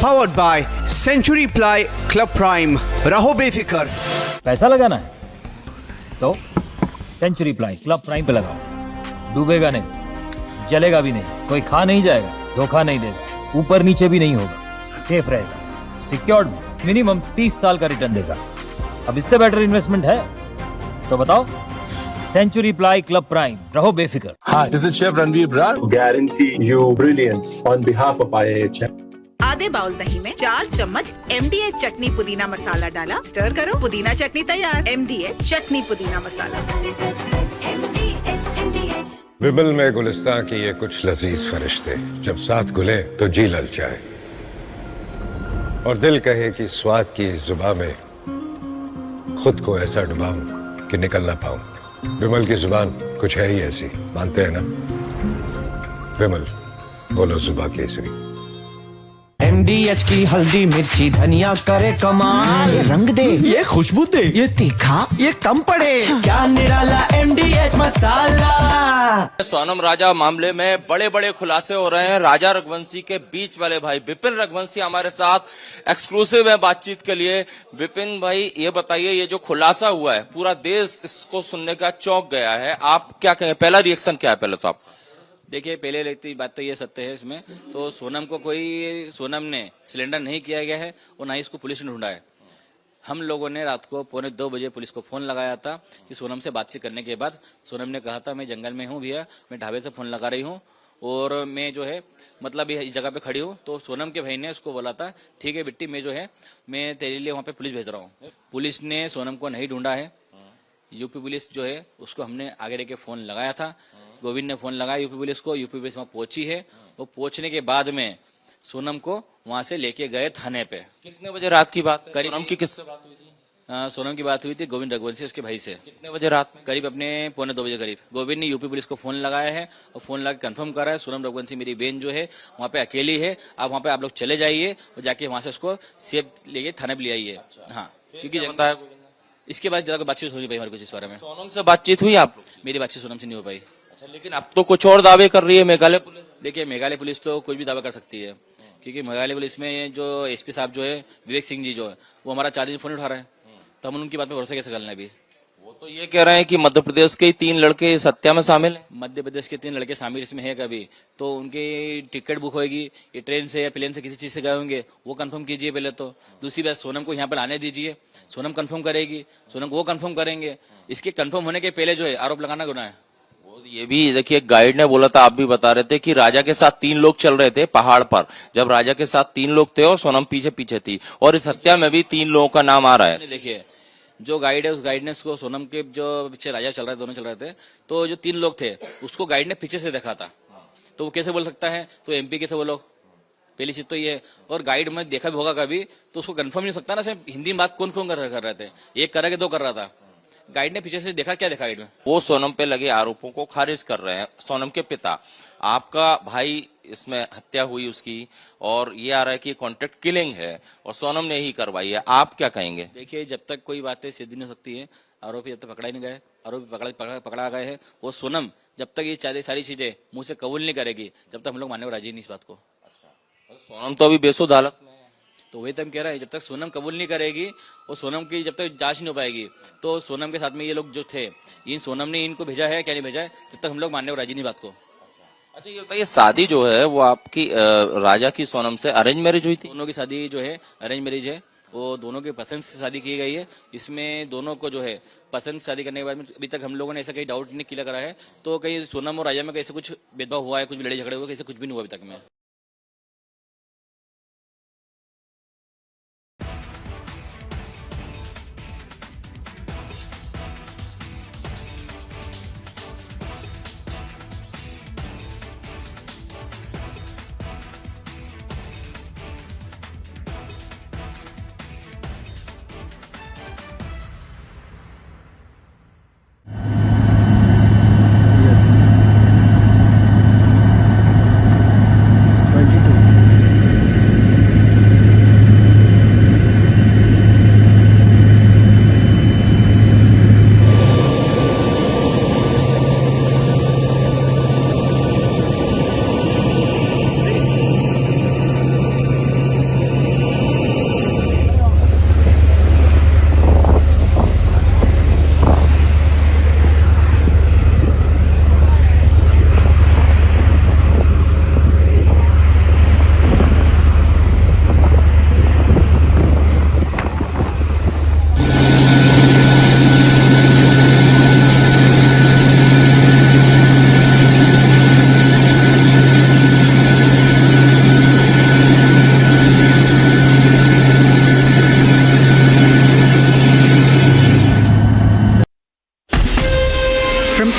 Speaker 6: Powered by Century Ply Club Prime. रहो बेफिक्र।
Speaker 7: पैसा लगाना है तो सेंचुरी प्लाई क्लब प्राइम पे लगाओ, डूबेगा नहीं, जलेगा भी नहीं, कोई खा नहीं जाएगा, धोखा नहीं देगा, ऊपर नीचे भी नहीं होगा, सेफ रहेगा, सिक्योर्ड में मिनिमम 30 साल का रिटर्न देगा। अब इससे बेटर इन्वेस्टमेंट है तो बताओ। सेंचुरी प्लाई क्लब प्राइम, रहो बेफिक्र।
Speaker 4: Hi, this is Chef Ranveer Brar. Guarantee you brilliance on behalf of IIHM.
Speaker 8: आधे बाउल दही में 4 चम्मच MDH चटनी पुदीना मसाला डाला, स्टर करो, पुदीना चटनी तैयार। MDH चटनी पुदीना मसाला।
Speaker 22: विमल में गुलिस्तां की ये कुछ लजीज फरिश्ते जब साथ घुले तो जी ललचाए, और दिल कहे कि स्वाद की जुबान में खुद को ऐसा डुबाऊं कि निकल ना पाऊं। विमल की जुबान कुछ है ही ऐसी, मानते हैं ना? विमल, बोलो जुबान केसरी।
Speaker 25: MDH की हल्दी मिर्ची धनिया करे कमाल, ये रंग दे, ये खुशबू दे, ये तीखा, ये कम पड़े, क्या निराला MDH मसाला।
Speaker 12: सोनम राजा मामले में बड़े बड़े खुलासे हो रहे हैं। राजा रघुवंशी के बीच वाले भाई विपिन रघुवंशी हमारे साथ एक्सक्लूसिव है बातचीत के लिए। विपिन भाई, ये बताइए, ये जो खुलासा हुआ है पूरा देश इसको सुनने का चौंक गया है, आप क्या कहें, पहला रिएक्शन क्या है पहले तो आप?
Speaker 24: देखिए, पहले लगती बात तो ये सत्य है इसमें, तो सोनम ने सिलेंडर नहीं किया गया है और ना ही इसको पुलिस ने ढूंढा है। हम लोगों ने रात को 1:45 बजे पुलिस को फोन लगाया था कि सोनम से बातचीत करने के बाद सोनम ने कहा था मैं जंगल में हूँ भैया, मैं ढाबे से फोन लगा रही हूँ और मैं जो है मतलब इस जगह पे खड़ी हूँ। तो सोनम के भाई ने उसको बोला था ठीक है बिट्टी, मैं तेरे लिए वहाँ पे पुलिस भेज रहा हूँ। पुलिस ने सोनम को नहीं ढूंढा है। यूपी पुलिस जो है उसको हमने आगे रह के फोन लगाया था, गोविंद ने फोन लगाया यूपी पुलिस को, यूपी पुलिस वहाँ पहुंची है। वो पहुंचने के बाद में सोनम को वहां से लेके गए थाने पे।
Speaker 12: कितने बजे रात की बात?
Speaker 24: करीब
Speaker 12: सोनम की किससे बात हुई थी?
Speaker 24: सोनम की बात हुई थी गोविंद रघुवंशी, उसके भाई से।
Speaker 12: कितने बजे रात में?
Speaker 24: करीब अपने 1:45 बजे करीब। गोविंद ने यूपी पुलिस को फोन लगाया है और फोन लगा कंफर्म कर रहा है सोनम रघुवंशी मेरी बहन जो है वहाँ पे अकेली है, आप वहाँ पे आप लोग चले जाइए और जाके वहाँ से उसको सेफ लेके थाने पे ले आइए। हाँ, क्योंकि इसके बाद ज्यादा बातचीत हो नहीं पाई हमारे कुछ इस बारे में।
Speaker 12: सोनम से बातचीत हुई आप?
Speaker 24: मेरी बातचीत सोनम से नहीं हो पाई।
Speaker 12: अच्छा, लेकिन अब तो कुछ और दावे कर रही है मेघालय पुलिस।
Speaker 24: देखिए, मेघालय पुलिस तो कुछ भी दावा कर सकती है, क्योंकि मेघालय पुलिस में जो एसपी साहब जो है विवेक सिंह जी जो है वो हमारा 4 दिन फोन उठा रहे हैं, तो हम उनकी बात में भरोसा कैसे करना है अभी?
Speaker 12: वो तो ये कह रहे हैं कि मध्य प्रदेश के 3 लड़के इस हत्या में शामिल हैं।
Speaker 24: मध्य प्रदेश के 3 लड़के शामिल इसमें है कभी, तो उनकी टिकट बुक होगी, ये ट्रेन से या प्लेन से किसी चीज से गए होंगे, वो कंफर्म कीजिए पहले तो। दूसरी बात, सोनम को यहाँ पर आने दीजिए, सोनम कंफर्म करेगी, सोनम को वो कंफर्म करेंगे। इसके कंफर्म होने के पहले जो है आरोप लगाना गुनाह है।
Speaker 12: ये भी देखिए, गाइड ने बोला था, आप भी बता रहे थे कि राजा के साथ 3 लोग चल रहे थे पहाड़ पर, जब राजा के साथ 3 लोग थे और सोनम पीछे पीछे थी, और इस हत्या में भी 3 लोगों का नाम आ रहा है।
Speaker 24: देखिए, जो गाइड है उस गाइडनेस को सोनम के जो पीछे राजा चल रहे दोनों चल रहे थे, तो जो 3 लोग थे उसको गाइड ने पीछे से देखा था, तो वो कैसे बोल सकता है? तो एमपी के थे वो लोग, पहली चीज तो ये है। और गाइड में देखा भी होगा कभी तो उसको कंफर्म नहीं हो सकता ना, सिर्फ हिंदी में बात कौन कर रहे थे, एक कर रहा कि 2 कर रहा था। गाइड ने पीछे से देखा, क्या देखा गाइड में?
Speaker 12: वो सोनम पे लगे आरोपों को खारिज कर रहे हैं। सोनम के पिता, आपका भाई इसमें हत्या हुई उसकी, और ये आ रहा है कि कॉन्ट्रैक्ट किलिंग है और सोनम ने ही करवाई है, आप क्या कहेंगे?
Speaker 24: देखिए, जब तक कोई बातें सिद्ध नहीं हो सकती है, आरोपी जब तक पकड़ा ही नहीं गए, आरोपी पकड़ा गए हैं, वो सोनम जब तक ये सारी चीजें मुंह से कबूल नहीं करेगी, जब तक हम लोग मानने को राजी नहीं इस बात को।
Speaker 12: अच्छा, सोनम तो अभी बेसुध हालत में है,
Speaker 24: तो वही तो हम कह रहे हैं, जब तक सोनम कबूल नहीं करेगी और सोनम की जब तक जांच नहीं हो पाएगी, तो सोनम के साथ में ये लोग जो थे, इन सोनम ने इनको भेजा है क्या नहीं भेजा है, जब तक हम लोग मानने को राजी नहीं बात को।
Speaker 12: अच्छा, ये बताइए, शादी जो है वो आपकी राजा की सोनम से अरेंज मैरिज हुई थी?
Speaker 24: दोनों की शादी जो है अरेंज मैरिज है, वो दोनों के पसंद से शादी की गई है। इसमें दोनों को जो है पसंद से शादी करने के बाद में अभी तक हम लोगों ने ऐसा कहीं डाउट नहीं क्लियर करा है, तो कहीं सोनम और राजा में कैसे कुछ भेदभाव हुआ है, कुछ भी लड़ाई झगड़े हुए, कैसे कुछ भी नहीं हुआ अभी तक में।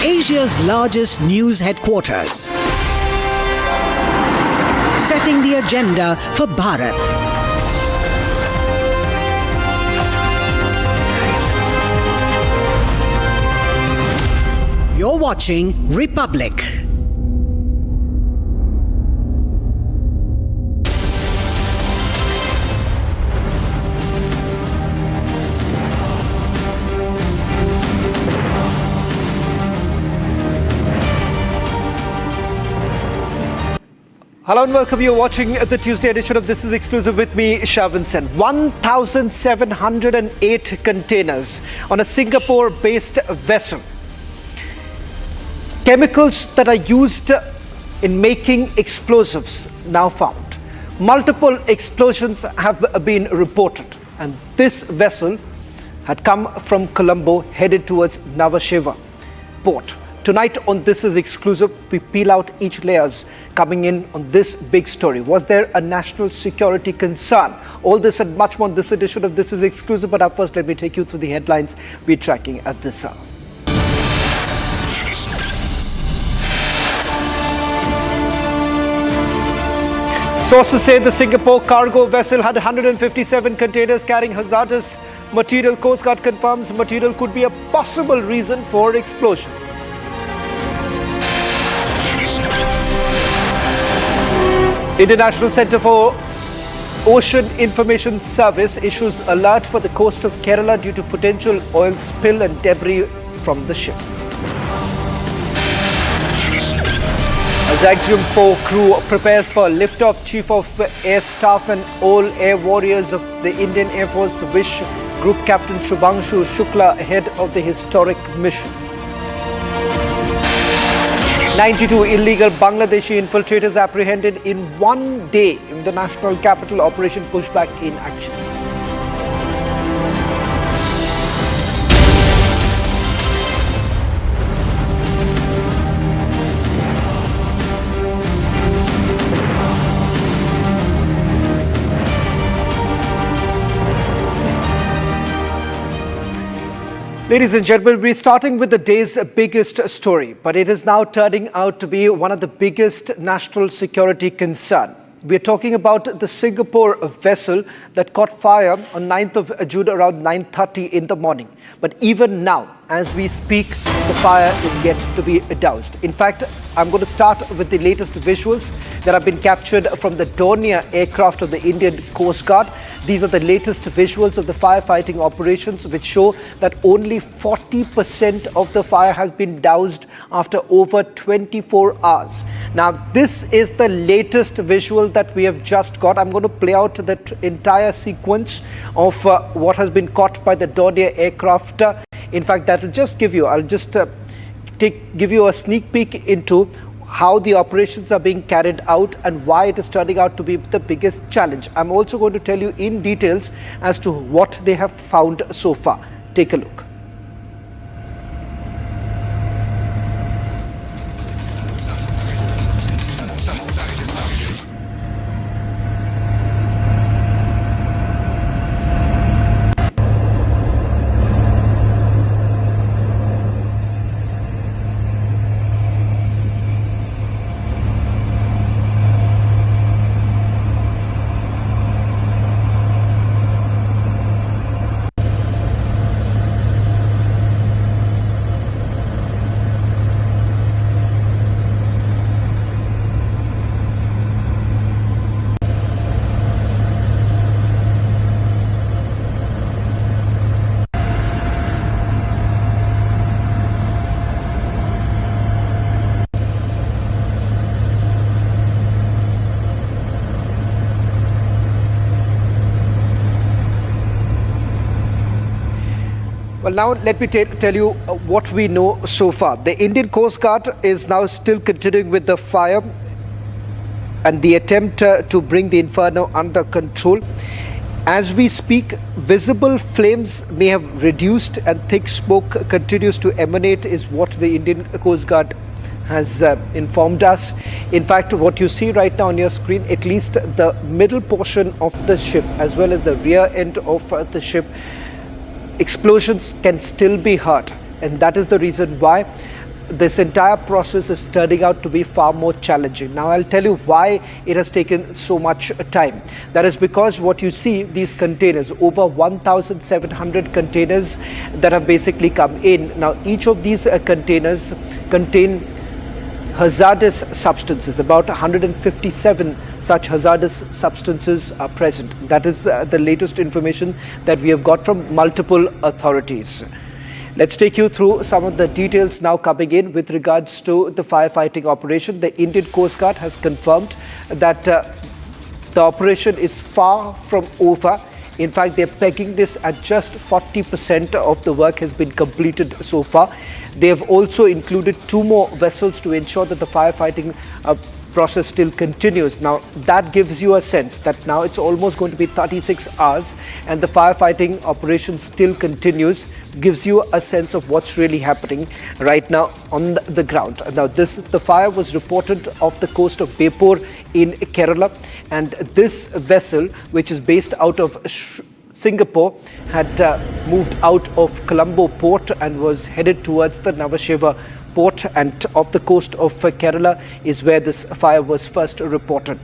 Speaker 10: Asia's largest news headquarters, setting the agenda for Bharat. You're watching Republic.
Speaker 18: Hello and welcome. You're watching the Tuesday edition of This Is Exclusive with me, Shavin Sen. 1,708 containers on a Singapore-based vessel. Chemicals that are used in making explosives now found. Multiple explosions have been reported, and this vessel had come from Colombo headed towards Nhava Sheva port. Tonight on This Is Exclusive, we peel out each layers coming in on this big story. Was there a national security concern? All this and much more on this edition of This Is Exclusive. But up first, let me take you through the headlines we're tracking at this hour. Sources say the Singapore cargo vessel had 157 containers carrying hazardous material. Coast Guard confirms material could be a possible reason for explosion. International Centre for Ocean Information Service issues alert for the coast of Kerala due to potential oil spill and debris from the ship. As Axiom 4 crew prepares for liftoff, Chief of Air Staff and all air warriors of the Indian Air Force wish Group Captain Shubhangshu Shukla ahead of the historic mission. 92 illegal Bangladeshi infiltrators apprehended in one day in the national capital. Operation Pushback in action. Ladies and gentlemen, we're starting with the day's biggest story, but it is now turning out to be one of the biggest national security concern. We're talking about the Singapore vessel that caught fire on 9th of June around 9:30 in the morning. But even now, as we speak, the fire is yet to be doused. In fact, I'm going to start with the latest visuals that have been captured from the Dornier aircraft of the Indian Coast Guard. These are the latest visuals of the firefighting operations, which show that only 40% of the fire has been doused after over 24 hours. Now, this is the latest visual that we have just got. I'm going to play out that entire sequence of what has been caught by the Dornier aircraft. In fact, that will just give you, I'll just give you a sneak peek into how the operations are being carried out and why it is turning out to be the biggest challenge. I'm also going to tell you in details as to what they have found so far. Take a look. Well, now let me tell you what we know so far. The Indian Coast Guard is now still continuing with the fire and the attempt to bring the inferno under control. As we speak, visible flames may have reduced and thick smoke continues to emanate, is what the Indian Coast Guard has informed us. In fact, what you see right now on your screen, at least the middle portion of the ship as well as the rear end of the ship, explosions can still be heard, and that is the reason why this entire process is turning out to be far more challenging. Now, I'll tell you why it has taken so much time. That is because what you see, these containers, over 1,700 containers that have basically come in. Now, each of these containers contain hazardous substances. About 157 such hazardous substances are present. That is the latest information that we have got from multiple authorities. Let's take you through some of the details now coming in with regards to the firefighting operation. The Indian Coast Guard has confirmed that the operation is far from over. In fact, they're pegging this at just 40% of the work has been completed so far. They have also included 2 more vessels to ensure that the firefighting process still continues. Now, that gives you a sense that now it's almost going to be 36 hours and the firefighting operation still continues. Gives you a sense of what's really happening right now on the ground. Now, the fire was reported off the coast of Manipur in Kerala, and this vessel, which is based out of Singapore, had moved out of Colombo port and was headed towards the Navasheva port, and off the coast of Kerala is where this fire was first reported.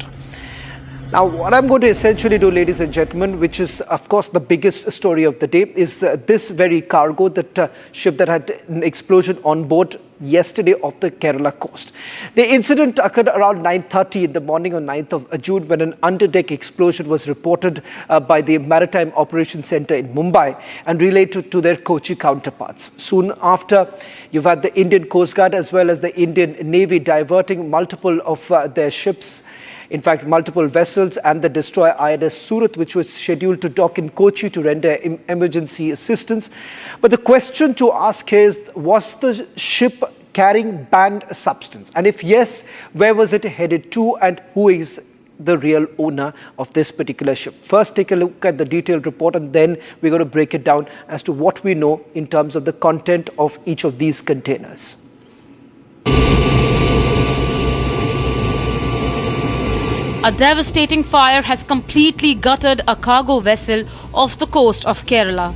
Speaker 18: Now, what I'm going to essentially do, ladies and gentlemen, which is, of course, the biggest story of the day, is this very cargo, that ship that had an explosion on board yesterday off the Kerala coast. The incident occurred around 9:30 in the morning on 9th of June when an underdeck explosion was reported by the Maritime Operations Centre in Mumbai and related to their Kochi counterparts. Soon after, you've had the Indian Coast Guard as well as the Indian Navy diverting multiple of their ships, in fact, multiple vessels, and the destroyer INS Surat, which was scheduled to dock in Kochi to render emergency assistance. But the question to ask is, was the ship carrying banned substance? And if yes, where was it headed to, and who is the real owner of this particular ship? First, take a look at the detailed report, and then we're going to break it down as to what we know in terms of the content of each of these containers.
Speaker 1: A devastating fire has completely gutted a cargo vessel off the coast of Kerala.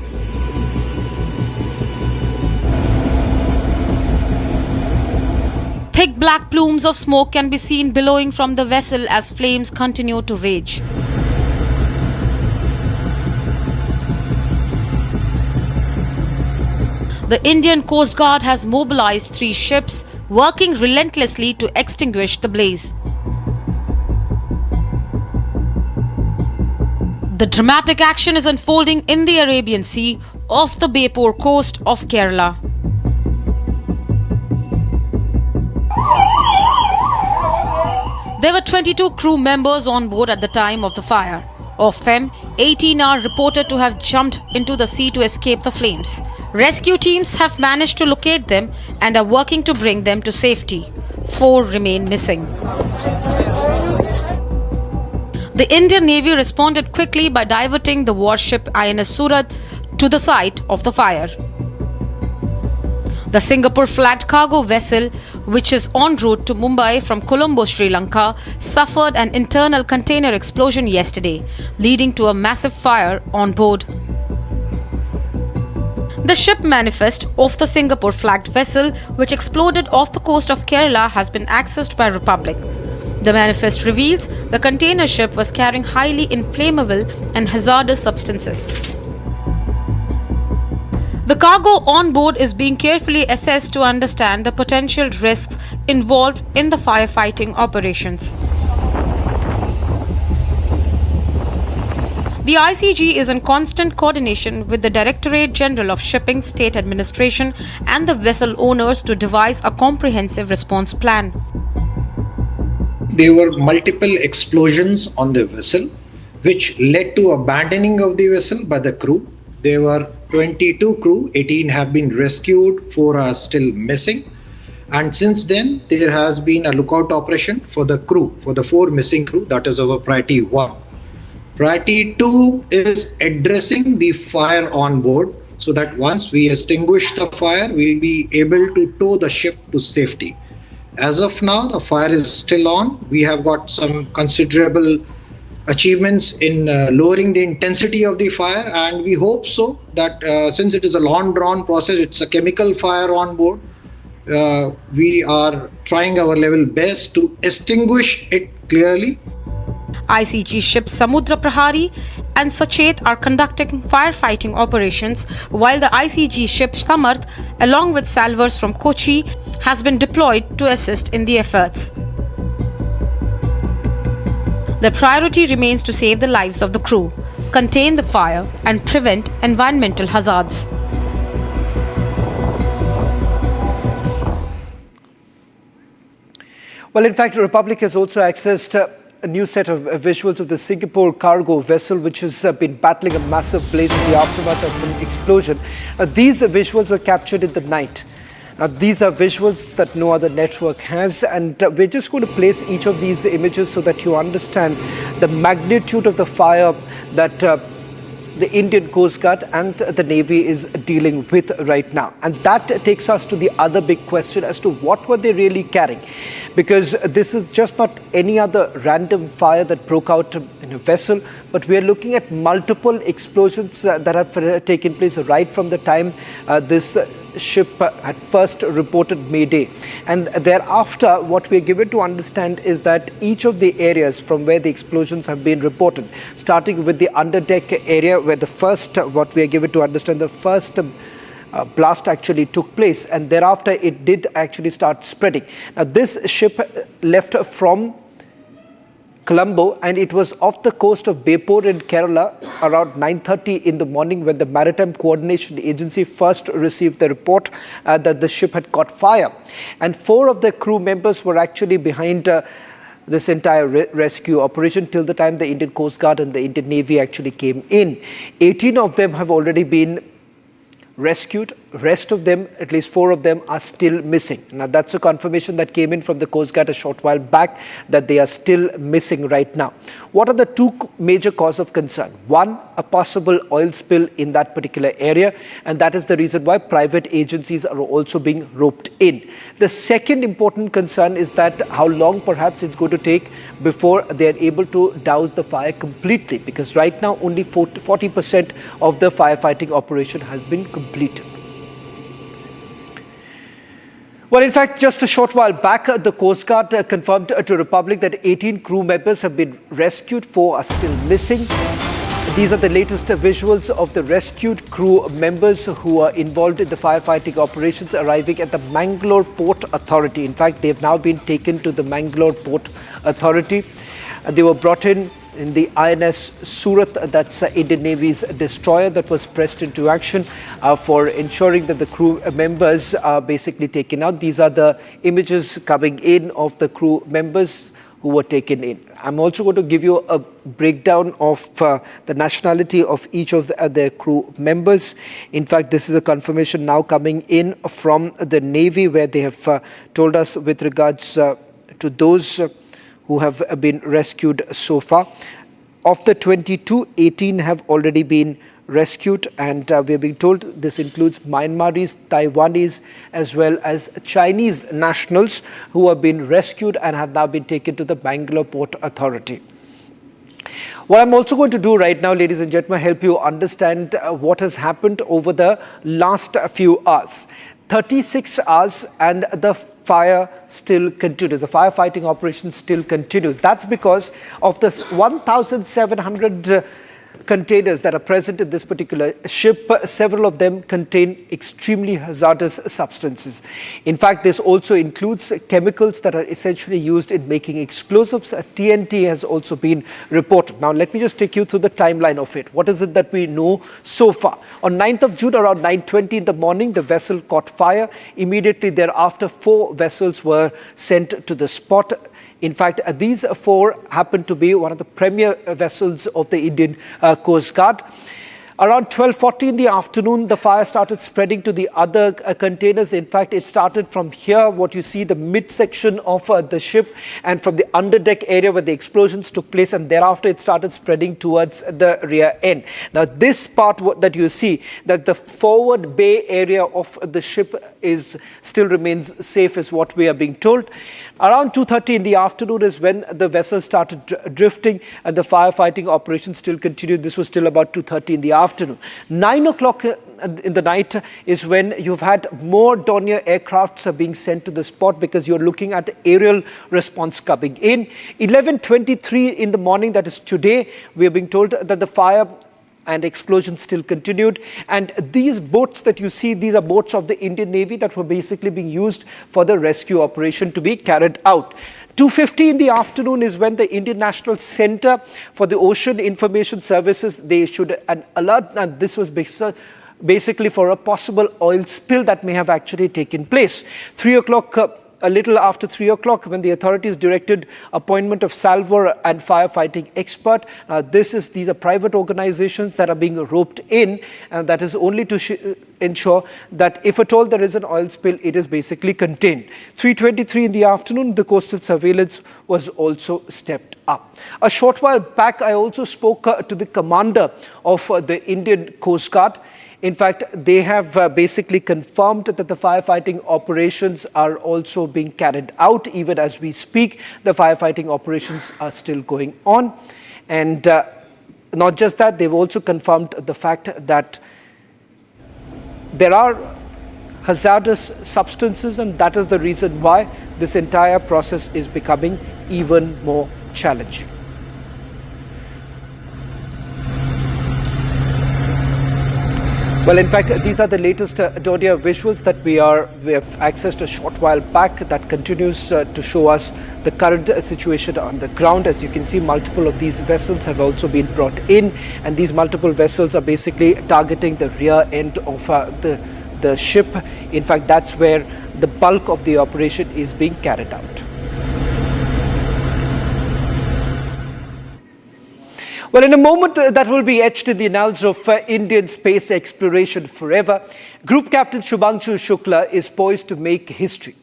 Speaker 1: Thick black plumes of smoke can be seen billowing from the vessel as flames continue to rage. The Indian Coast Guard has mobilized 3 ships, working relentlessly to extinguish the blaze. The dramatic action is unfolding in the Arabian Sea off the Manipur coast of Kerala. There were 22 crew members on board at the time of the fire. Of them, 18 are reported to have jumped into the sea to escape the flames. Rescue teams have managed to locate them and are working to bring them to safety. 4 remain missing. The Indian Navy responded quickly by diverting the warship INS Surat to the site of the fire. The Singapore-flagged cargo vessel, which is en route to Mumbai from Colombo, Sri Lanka, suffered an internal container explosion yesterday, leading to a massive fire on board. The ship Manifest of the Singapore-flagged vessel, which exploded off the coast of Kerala, has been accessed by Republic. The manifest reveals the container ship was carrying highly inflammable and hazardous substances. The cargo on board is being carefully assessed to understand the potential risks involved in the firefighting operations. The ICG is in constant coordination with the Directorate General of Shipping State Administration and the vessel owners to devise a comprehensive response plan.
Speaker 11: There were multiple explosions on the vessel, which led to abandoning of the vessel by the crew. There were 22 crew, 18 have been rescued, 4 are still missing. And since then, there has been a lookout operation for the crew, for the 4 missing crew. That is our priority 1. Priority 2 is addressing the fire on board, so that once we extinguish the fire, we'll be able to tow the ship to safety. As of now, the fire is still on. We have got some considerable achievements in lowering the intensity of the fire, and we hope so that since it is a long drawn process, it's a chemical fire on board, we are trying our level best to extinguish it clearly.
Speaker 1: ICG ships Samudra Prahari and Sachet are conducting firefighting operations, while the ICG ship Samarth, along with salvors from Kochi, has been deployed to assist in the efforts. The priority remains to save the lives of the crew, contain the fire, and prevent environmental hazards.
Speaker 18: Well, in fact, the Republic has also accessed a new set of visuals of the Singapore cargo vessel, which has been battling a massive blaze in the aftermath of an explosion. These visuals were captured in the night. Now, these are visuals that no other network has, and we're just going to place each of these images so that you understand the magnitude of the fire that the Indian Coast Guard and the Navy is dealing with right now. And that takes us to the other big question as to what were they really carrying. Because this is just not any other random fire that broke out in a vessel, but we are looking at multiple explosions that have taken place right from the time this ship had first reported Mayday. And thereafter, what we are given to understand is that each of the areas from where the explosions have been reported, starting with the underdeck area where the first, what we are given to understand, the first blast actually took place, and thereafter it did actually start spreading. Now, this ship left from Colombo, and it was off the coast of Manipur in Kerala around 9:30 in the morning when the Maritime Coordination Agency first received the report that the ship had caught fire. And 4 of the crew members were actually behind this entire rescue operation till the time the Indian Coast Guard and the Indian Navy actually came in. 18 of them have already been rescued. Rest of them, at least 4 of them, are still missing. Now, that's a confirmation that came in from the Coast Guard a short while back that they are still missing right now. What are the 2 major causes of concern? One, a possible oil spill in that particular area, and that is the reason why private agencies are also being roped in. The second important concern is that how long perhaps it's going to take before they are able to douse the fire completely, because right now only 40% of the firefighting operation has been completed. Well, in fact, just a short while back, the Coast Guard confirmed to Republic that 18 crew members have been rescued, 4 are still missing. These are the latest visuals of the rescued crew members who are involved in the firefighting operations arriving at the Mangalore Port Authority. In fact, they have now been taken to the Mangalore Port Authority. They were brought in the INS Surat, that's Indian Navy's destroyer that was pressed into action for ensuring that the crew members are basically taken out. These are the images coming in of the crew members who were taken in. I'm also going to give you a breakdown of the nationality of each of the crew members. In fact, this is a confirmation now coming in from the Navy, where they have told us with regards to those who have been rescued so far. Of the 22, 18 have already been rescued, and we are being told this includes Myanmaris, Taiwanese, as well as Chinese nationals who have been rescued and have now been taken to the Bangalore Port Authority. What I'm also going to do right now, ladies and gentlemen, help you understand what has happened over the last few hours. 36 hours and the fire still continues. The firefighting operation still continues. That's because of the 1,700 containers that are present in this particular ship. Several of them contain extremely hazardous substances. In fact, this also includes chemicals that are essentially used in making explosives. TNT has also been reported. Now, let me just take you through the timeline of it. What is it that we know so far? On 9th of June, around 9:20 in the morning, the vessel caught fire. Immediately thereafter, 4 vessels were sent to the spot. In fact, these 4 happen to be one of the premier vessels of the Indian Coast Guard. Around 12:40 in the afternoon, the fire started spreading to the other containers. In fact, it started from here, what you see, the midsection of the ship, and from the underdeck area where the explosions took place, and thereafter it started spreading towards the rear end. Now, this part that you see, that the forward bay area of the ship still remains safe, is what we are being told. Around 2:30 in the afternoon is when the vessel started drifting, and the firefighting operation still continued. This was still about 2:30 in the afternoon. 9 o'clock in the night is when you've had more Dornier aircrafts being sent to the spot, because you're looking at aerial response coming in. 11:23 in the morning, that is today, we are being told that the fire and explosions still continued. And these boats that you see, these are boats of the Indian Navy that were basically being used for the rescue operation to be carried out. 2:50 in the afternoon is when the Indian National Center for the Ocean Information Services, they issued an alert, and this was basically for a possible oil spill that may have actually taken place. 3 o'clock a little after 3 o'clock when the authorities directed appointment of salvor and firefighting expert. These are private organizations that are being roped in, and that is only to ensure that if at all there is an oil spill, it is basically contained. 3:23 in the afternoon, the coastal surveillance was also stepped up. A short while back, I also spoke to the commander of the Indian Coast Guard. In fact, they have basically confirmed that the firefighting operations are also being carried out. Even as we speak, the firefighting operations are still going on. And not just that, they've also confirmed the fact that there are hazardous substances, and that is the reason why this entire process is becoming even more challenging. Well, in fact, these are the latest audio visuals that we have accessed a short while back that continues to show us the current situation on the ground. As you can see, multiple of these vessels have also been brought in, and these multiple vessels are basically targeting the rear end of the ship. In fact, that's where the bulk of the operation is being carried out. Well, in a moment that will be etched in the annals of Indian space exploration forever, Group Captain Shubhangshu Shukla is poised to make history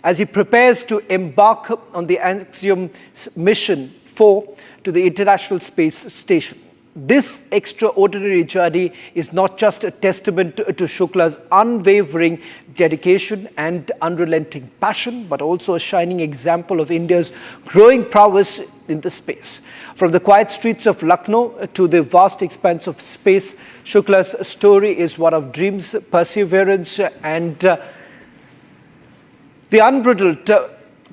Speaker 18: as he prepares to embark on the Axiom Mission 4 to the International Space Station. This extraordinary journey is not just a testament to Shukla's unwavering dedication and unrelenting passion, but also a shining example of India's growing prowess in the space. From the quiet streets of Lucknow to the vast expanse of space, Shukla's story is one of dreams, perseverance, and the unbridled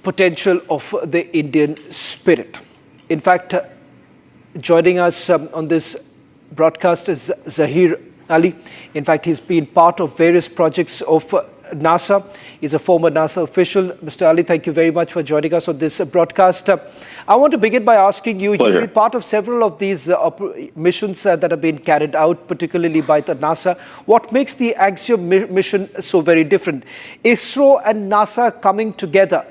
Speaker 18: potential of the Indian spirit. In fact, joining us on this broadcast is Zahir Ali. In fact, he's been part of various projects of NASA. He's a former NASA official. Mr. Ali, thank you very much for joining us on this broadcast. I want to begin by asking you, you've been part of several of these missions that have been carried out, particularly by the NASA. What makes the Axiom mission so very different? ISRO and NASA coming together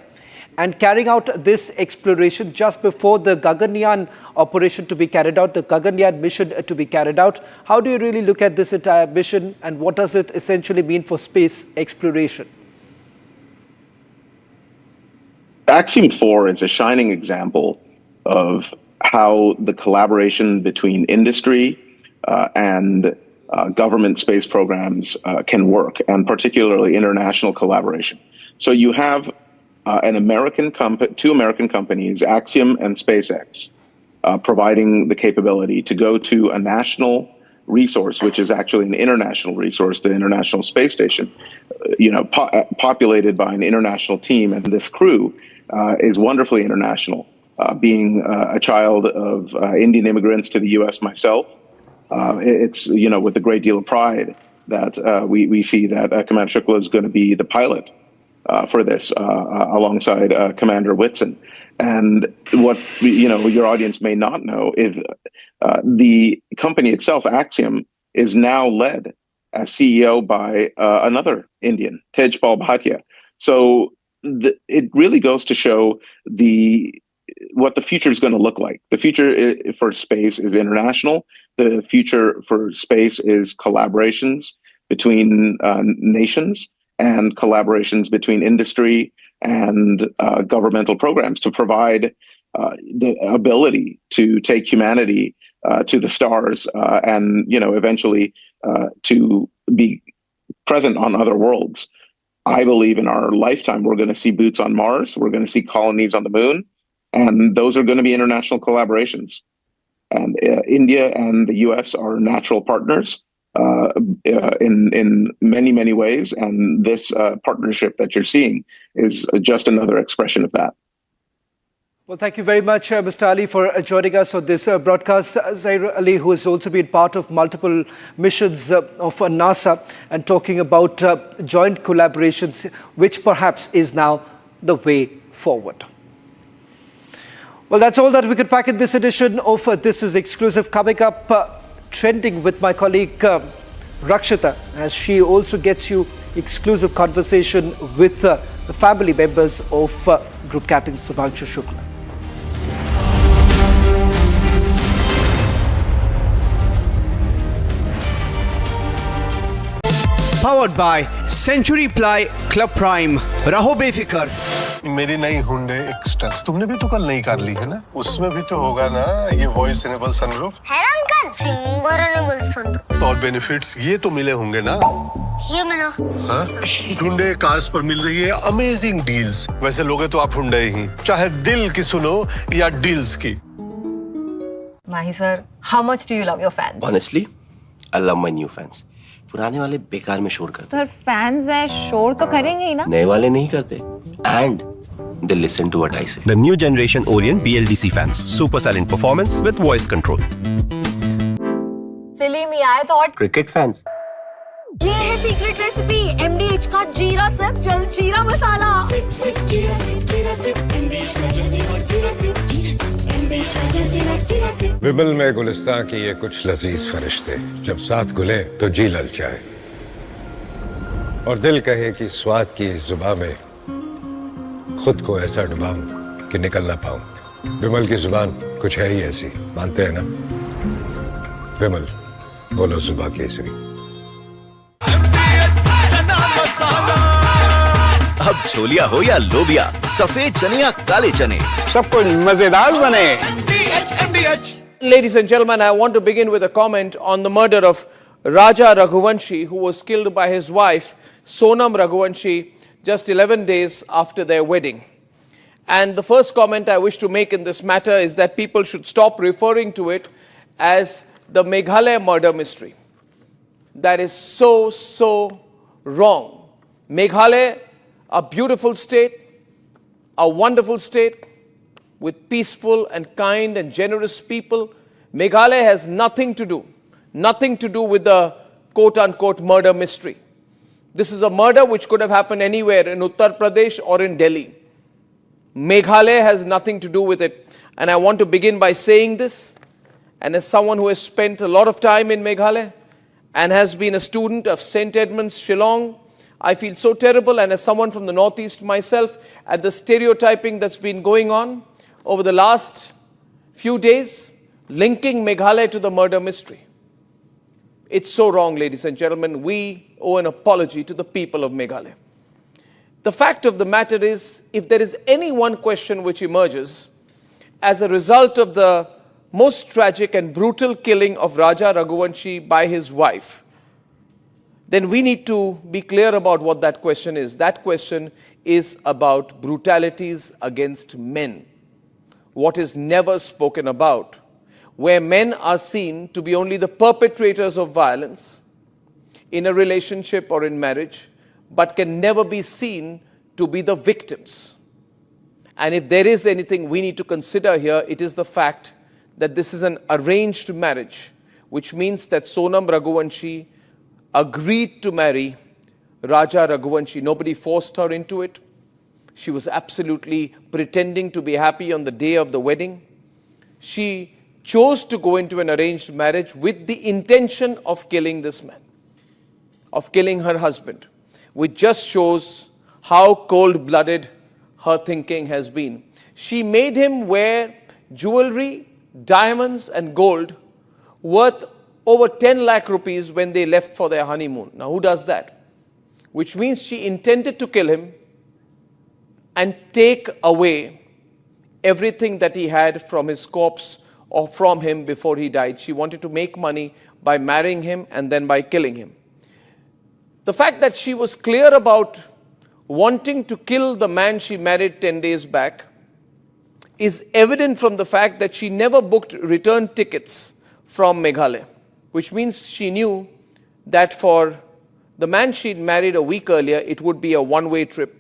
Speaker 18: and carrying out this exploration just before the Gaganyaan operation to be carried out, the Gaganyaan mission to be carried out. How do you really look at this entire mission, and what does it essentially mean for space exploration?
Speaker 2: Axiom 4 is a shining example of how the collaboration between industry and government space programs can work, and particularly international collaboration. So you have two American companies, Axiom and SpaceX, providing the capability to go to a national resource, which is actually an international resource, the International Space Station, populated by an international team, and this crew is wonderfully international. Being a child of Indian immigrants to the U.S. myself, it's with a great deal of pride that we see that Commander Shukla is going to be the pilot for this, alongside Commander Whitson. And what your audience may not know is the company itself, Axiom, is now led as CEO by another Indian, Tejpal Bhatia. So it really goes to show what the future is going to look like. The future for space is international. The future for space is collaborations between nations, and collaborations between industry and governmental programs to provide the ability to take humanity to the stars and eventually to be present on other worlds. I believe in our lifetime we're going to see boots on Mars, we're going to see colonies on the moon, and those are going to be international collaborations. And India and the US are natural partners in many, many ways, and this partnership that you're seeing is just another expression of that.
Speaker 18: Well, thank you very much, Mr. Ali, for joining us on this broadcast. Zahir Ali, who has also been part of multiple missions of NASA, and talking about joint collaborations, which perhaps is now the way forward. Well, that's all that we could pack in this edition of This Is Exclusive. Coming up, trending with my colleague Rakshita, as she also gets you exclusive conversation with the family members of Group Captain Subhanshu Shukla.
Speaker 6: Powered by Century Ply Club Prime. Raho befikar.
Speaker 22: मेरी नई Hyundai extra तुमने भी तो कल नई car ली है ना, उसमें भी तो होगा ना ये वॉइस इनेबल सनरूफ
Speaker 5: है ना अंकल, सिंगर इनेबल सनरूफ।
Speaker 22: और बेनिफिट्स ये तो मिले होंगे ना।
Speaker 5: ये मिला।
Speaker 22: हाँ, हुंडई कार्स पर मिल रही है अमेजिंग डील्स। वैसे लोगे तो आप हुंडई ही, चाहे दिल की सुनो या डील्स की।
Speaker 13: Mahi sir, how much do you love your fans?
Speaker 15: Honestly, I love my new fans. पुराने वाले बेकार में शोर करते।
Speaker 13: सर फैंस है, शोर तो करेंगे ही ना।
Speaker 15: नए वाले नहीं करते। And they listen to what I say.
Speaker 14: The new generation Orient BLDC fans. Super silent performance with voice control.
Speaker 13: Silly me, I thought.
Speaker 15: Cricket fans.
Speaker 5: ये है सीक्रेट रेसिपी MDH का जीरा सिप जल जीरा मसाला। सिप सिप जीरा SIP जीरा SIP MDH का जल जीरा सिप MDH का जल जीरा सिप।
Speaker 22: विमल में गुलिस्तां की ये कुछ लजीज फरिश्ते जब साथ घुले तो जी ललचाए और दिल कहे कि स्वाद की इस जुबान में खुद को ऐसा डुबाऊं कि निकल ना पाऊं। विमल की जुबान कुछ है ही ऐसी, मानते हैं ना? विमल, बोलो जुबान केसरी।
Speaker 16: अब छोलिया हो या लोबिया, सफेद चने या काले चने,
Speaker 22: सब कुछ मजेदार बने।
Speaker 17: Ladies and gentlemen, I want to begin with a comment on the murder of Raja Raghuvanshi, who was killed by his wife Sonam Raghuvanshi just 11 days after their wedding. And the first comment I wish to make in this matter is that people should stop referring to it as the Meghalaya murder mystery. That is so wrong. Meghalaya, a beautiful state, a wonderful state with peaceful and kind and generous people. Meghalaya has nothing to do with the quote-unquote murder mystery. This is a murder which could have happened anywhere in Uttar Pradesh or in Delhi. Meghalaya has nothing to do with it. And I want to begin by saying this, and as someone who has spent a lot of time in Meghalaya and has been a student of St. Edmunds, Shillong, I feel so terrible, and as someone from the Northeast myself, at the stereotyping that's been going on over the last few days, linking Meghalaya to the murder mystery. It's so wrong, ladies and gentlemen. We owe an apology to the people of Meghalaya. The fact of the matter is, if there is any one question which emerges as a result of the most tragic and brutal killing of Raja Raghuvanshi by his wife, then we need to be clear about what that question is. That question is about brutalities against men. What is never spoken about, where men are seen to be only the perpetrators of violence in a relationship or in marriage, but can never be seen to be the victims. And if there is anything we need to consider here, it is the fact that this is an arranged marriage, which means that Sonam Raghuvanshi agreed to marry Raja Raghuvanshi. Nobody forced her into it. She was absolutely pretending to be happy on the day of the wedding. She chose to go into an arranged marriage with the intention of killing this man, of killing her husband, which just shows how cold-blooded her thinking has been. She made him wear jewelry, diamonds and gold worth over 10 lakh rupees when they left for their honeymoon. Now, who does that? Which means she intended to kill him and take away everything that he had from his corpse or from him before he died. She wanted to make money by marrying him and then by killing him. The fact that she was clear about wanting to kill the man she married 10 days back is evident from the fact that she never booked return tickets from Meghalaya, which means she knew that for the man she'd married a week earlier, it would be a one-way trip,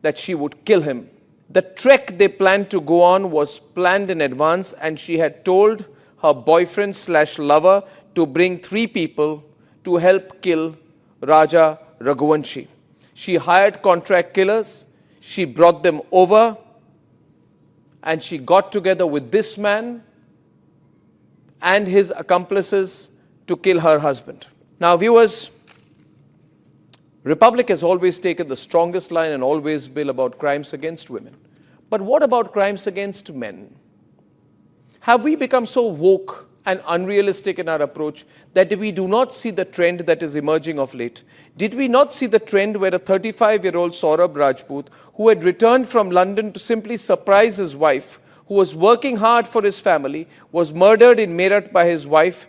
Speaker 17: that she would kill him. The trek they planned to go on was planned in advance, and she had told her boyfriend/lover to bring 3 people to help kill Raja Raghuvanshi. She hired contract killers, she brought them over, and she got together with this man and his accomplices to kill her husband. Now, viewers, Republic has always taken the strongest line and always been about crimes against women. But what about crimes against men? Have we become so woke and unrealistic in our approach that we do not see the trend that is emerging of late? Did we not see the trend where a 35-year-old Saurabh Rajput, who had returned from London to simply surprise his wife, who was working hard for his family, was murdered in Meerut by his wife,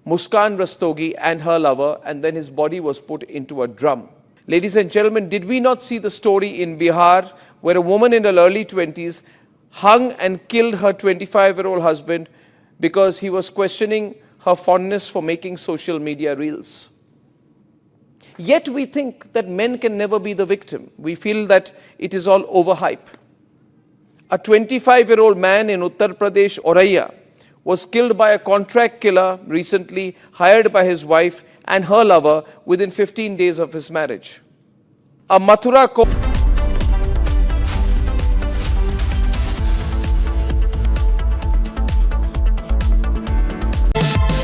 Speaker 17: Muskan Rastogi, and her lover, and then his body was put into a drum? Ladies and gentlemen, did we not see the story in Bihar where a woman in her early 20s hung and killed her 25-year-old husband because he was questioning her fondness for making social media reels? Yet we think that men can never be the victim. We feel that it is all overhype. A 25-year-old man in Uttar Pradesh, Auraiya, was killed by a contract killer recently hired by his wife and her lover within 15 days of his marriage. A Mathura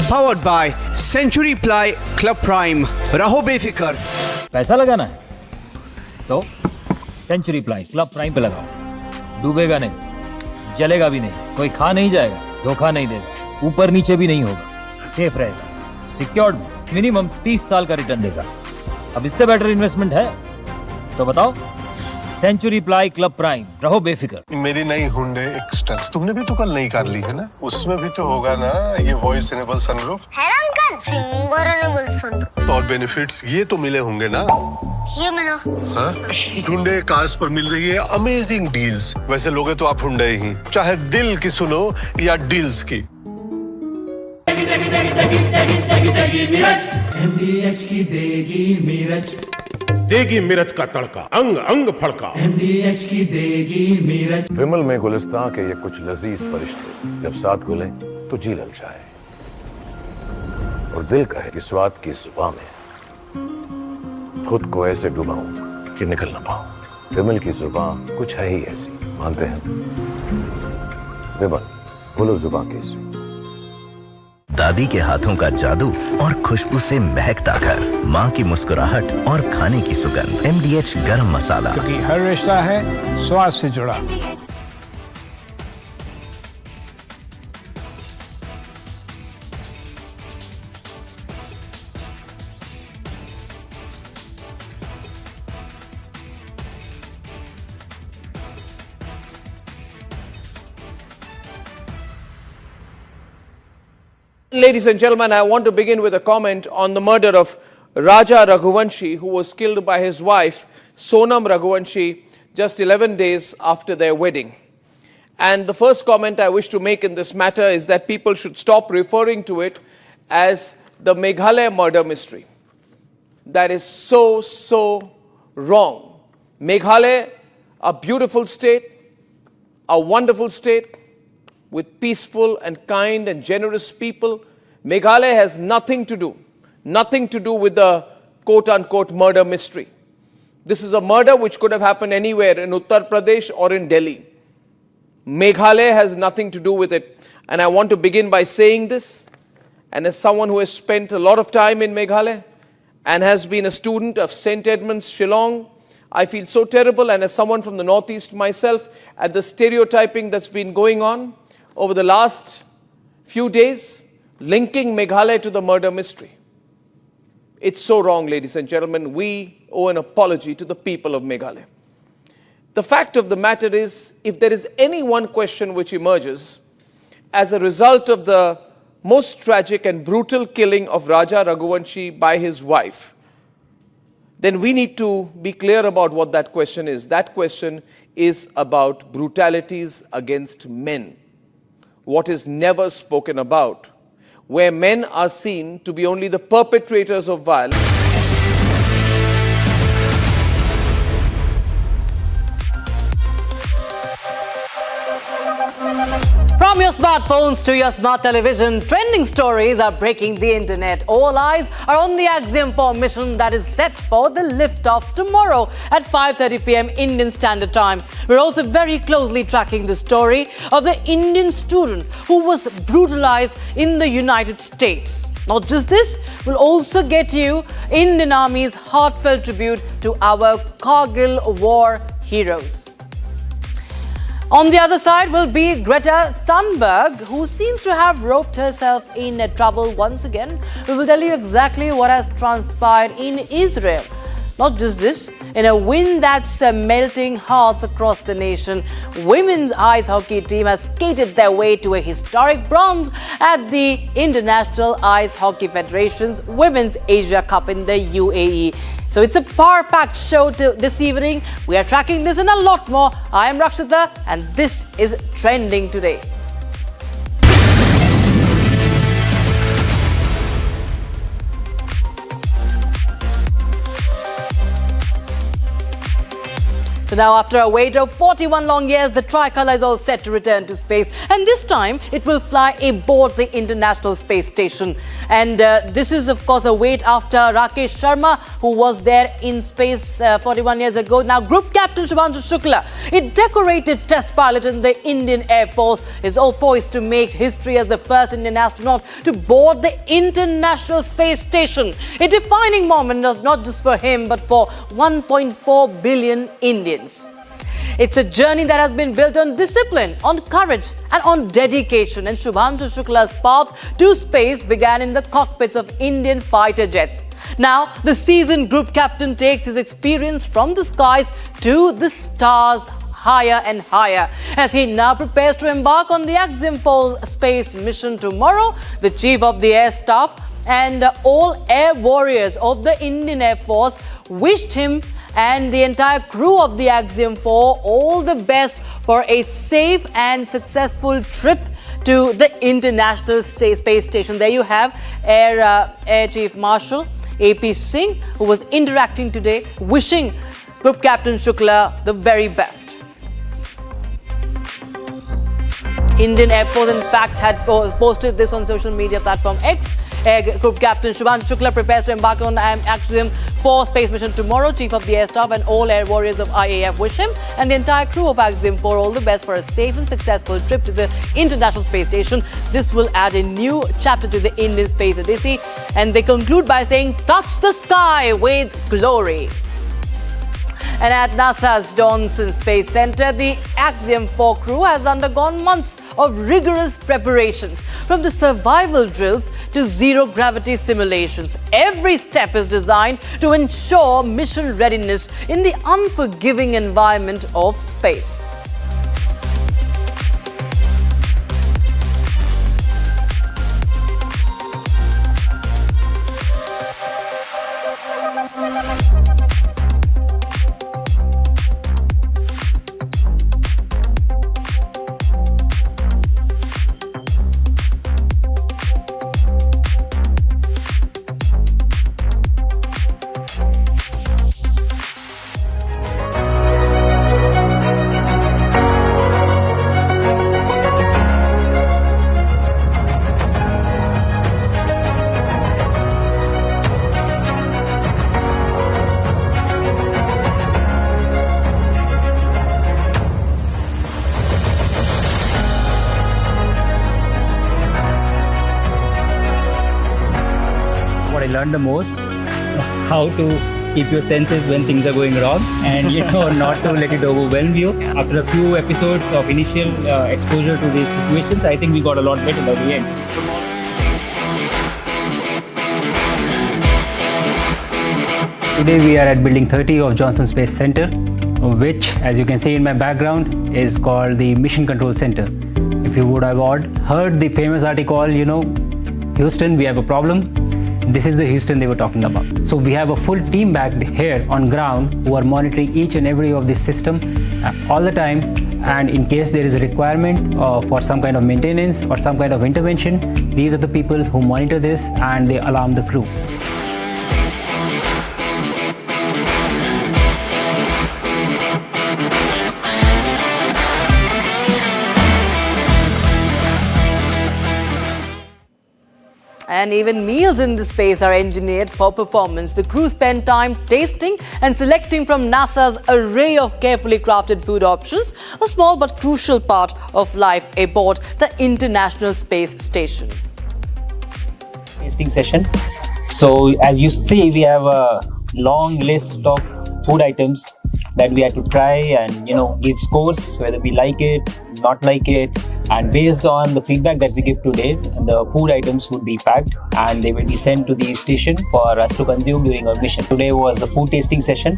Speaker 6: Powered by Century Ply Club Prime. रहो बेफिक्र.
Speaker 7: पैसा लगाना है तो century ply club prime पे लगाओ. डूबेगा नहीं, जलेगा भी नहीं, कोई खा नहीं जाएगा, धोखा नहीं देगा, ऊपर नीचे भी नहीं होगा, सेफ रहेगा, सिक्योर्ड, मिनिमम 30 साल का रिटर्न देगा. अब इससे बेटर इन्वेस्टमेंट है तो बताओ. सेंचुरी प्लाई क्लब प्राइम, रहो बेफिक्र.
Speaker 22: मेरी नई हुंडई एक्स्ट्रा तुमने भी तो कल नई कार ली है ना, उसमें भी तो होगा ना ये वॉइस इनेबल सनरूफ
Speaker 5: है ना अंकल, सिंगर इनेबल सनरूफ.
Speaker 22: और बेनिफिट्स ये तो मिले होंगे ना.
Speaker 5: ये मिला.
Speaker 22: हाँ, हुंडई कार्स पर मिल रही है अमेजिंग डील्स. वैसे लोगे तो आप हुंडई ही, चाहे दिल की सुनो या डील्स की.
Speaker 25: MDH की देगी मिर्च,
Speaker 22: देगी मिर्च का तड़का, अंग अंग फड़का.
Speaker 25: MDH की देगी मिर्च.
Speaker 22: विमल में गुलिस्तां के ये कुछ लजीज फरिश्ते जब साथ गुलें तो जी ललचाए और दिल कहे कि स्वाद की जुबान में खुद को ऐसे डुबाऊं कि निकल ना पाऊं. विमल की जुबान कुछ है ही ऐसी, मानते हैं? विमल, बोलो जुबान कैसी?
Speaker 16: दादी के हाथों का जादू और खुशबू से महकता घर, माँ की मुस्कुराहट और खाने की सुगंध. MDH गरम मसाला,
Speaker 3: क्योंकि हर रिश्ता है स्वाद से जुड़ा.
Speaker 17: Ladies and gentlemen, I want to begin with a comment on the murder of Raja Raghuvanshi, who was killed by his wife, Sonam Raghuvanshi, just 11 days after their wedding. And the first comment I wish to make in this matter is that people should stop referring to it as the Meghalaya murder mystery. That is so wrong. Meghalaya, a beautiful state, a wonderful state, with peaceful and kind and generous people. Meghalaya has nothing to do with the quote-unquote murder mystery. This is a murder which could have happened anywhere in Uttar Pradesh or in Delhi. Meghalaya has nothing to do with it. And I want to begin by saying this, and as someone who has spent a lot of time in Meghalaya and has been a student of St. Edmunds, Shillong, I feel so terrible, and as someone from the Northeast myself, at the stereotyping that's been going on over the last few days, linking Meghalaya to the murder mystery. It's so wrong, ladies and gentlemen. We owe an apology to the people of Meghalaya. The fact of the matter is, if there is any one question which emerges as a result of the most tragic and brutal killing of Raja Raghuvanshi by his wife, then we need to be clear about what that question is. That question is about brutalities against men. What is never spoken about, where men are seen to be only the perpetrators of violence.
Speaker 9: From your smartphones to your smart television, trending stories are breaking the internet. All eyes are on the Axiom 4 mission that is set for the liftoff tomorrow at 5:30 p.m. Indian Standard Time. We're also very closely tracking the story of the Indian student who was brutalized in the United States. Not just this, we'll also get you Indian Army's heartfelt tribute to our Kargil war heroes. On the other side will be Greta Thunberg, who seems to have roped herself in trouble once again. We will tell you exactly what has transpired in Israel. Not just this, in a win that's melting hearts across the nation, women's ice hockey team has skated their way to a historic bronze at the International Ice Hockey Federation's Women's Asia Cup in the UAE. So it's a power-packed show this evening. We are tracking this and a lot more. I am Rakshita and this is Trending Today. So now, after a wait of 41 long years, the tricolour is all set to return to space. And this time, it will fly aboard the International Space Station. And this is, of course, a wait after Rakesh Sharma, who was there in space 41 years ago. Now, Group Captain Shubhanshu Shukla, a decorated test pilot in the Indian Air Force, is all poised to make history as the first Indian astronaut to board the International Space Station. A defining moment not just for him, but for 1.4 billion Indians. It's a journey that has been built on discipline, on courage and on dedication. And Shubhanshu Shukla's path to space began in the cockpits of Indian fighter jets. Now, the seasoned group captain takes his experience from the skies to the stars, higher and higher. As he now prepares to embark on the Axiom 4 space mission tomorrow, the Chief of the Air Staff and all air warriors of the Indian Air Force wished him and the entire crew of the Axiom 4 all the best for a safe and successful trip to the International Space Station. There you have Air Chief Marshal AP Singh, who was interacting today, wishing Group Captain Shukla the very best. Indian Air Force, in fact, had posted this on social media platform X. Air Group Captain Shubhanshu Shukla prepares to embark on Axiom 4 space mission tomorrow. Chief of the Air Staff and all air warriors of IAF wish him and the entire crew of Axiom 4 all the best for a safe and successful trip to the International Space Station. This will add a new chapter to the Indian Space Odyssey. And they conclude by saying, touch the sky with glory. And at NASA's Johnson Space Center, the Axiom 4 crew has undergone months of rigorous preparations. From the survival drills to zero-gravity simulations, every step is designed to ensure mission readiness in the unforgiving environment of space.
Speaker 4: Learn the most, how to keep your senses when things are going wrong, and not to let it overwhelm you. After a few episodes of initial exposure to these situations, I think we got a lot better by the end. Today we are at Building 30 of Johnson Space Center, which, as you can see in my background, is called the Mission Control Center. If you would have heard the famous article, Houston, we have a problem. This is the Houston they were talking about. So we have a full team back here on ground who are monitoring each and every of this system all the time. And in case there is a requirement for some kind of maintenance or some kind of intervention, these are the people who monitor this and they alarm the crew.
Speaker 9: And even meals in the space are engineered for performance. The crew spend time tasting and selecting from NASA's array of carefully crafted food options, a small but crucial part of life aboard the International Space Station.
Speaker 4: tasting session. So as you see, we have a long list of food items that we had to try and give scores whether we like it, not like it, and based on the feedback that we give today, the food items would be packed and they will be sent to the station for us to consume during our mission. Today was a food tasting session.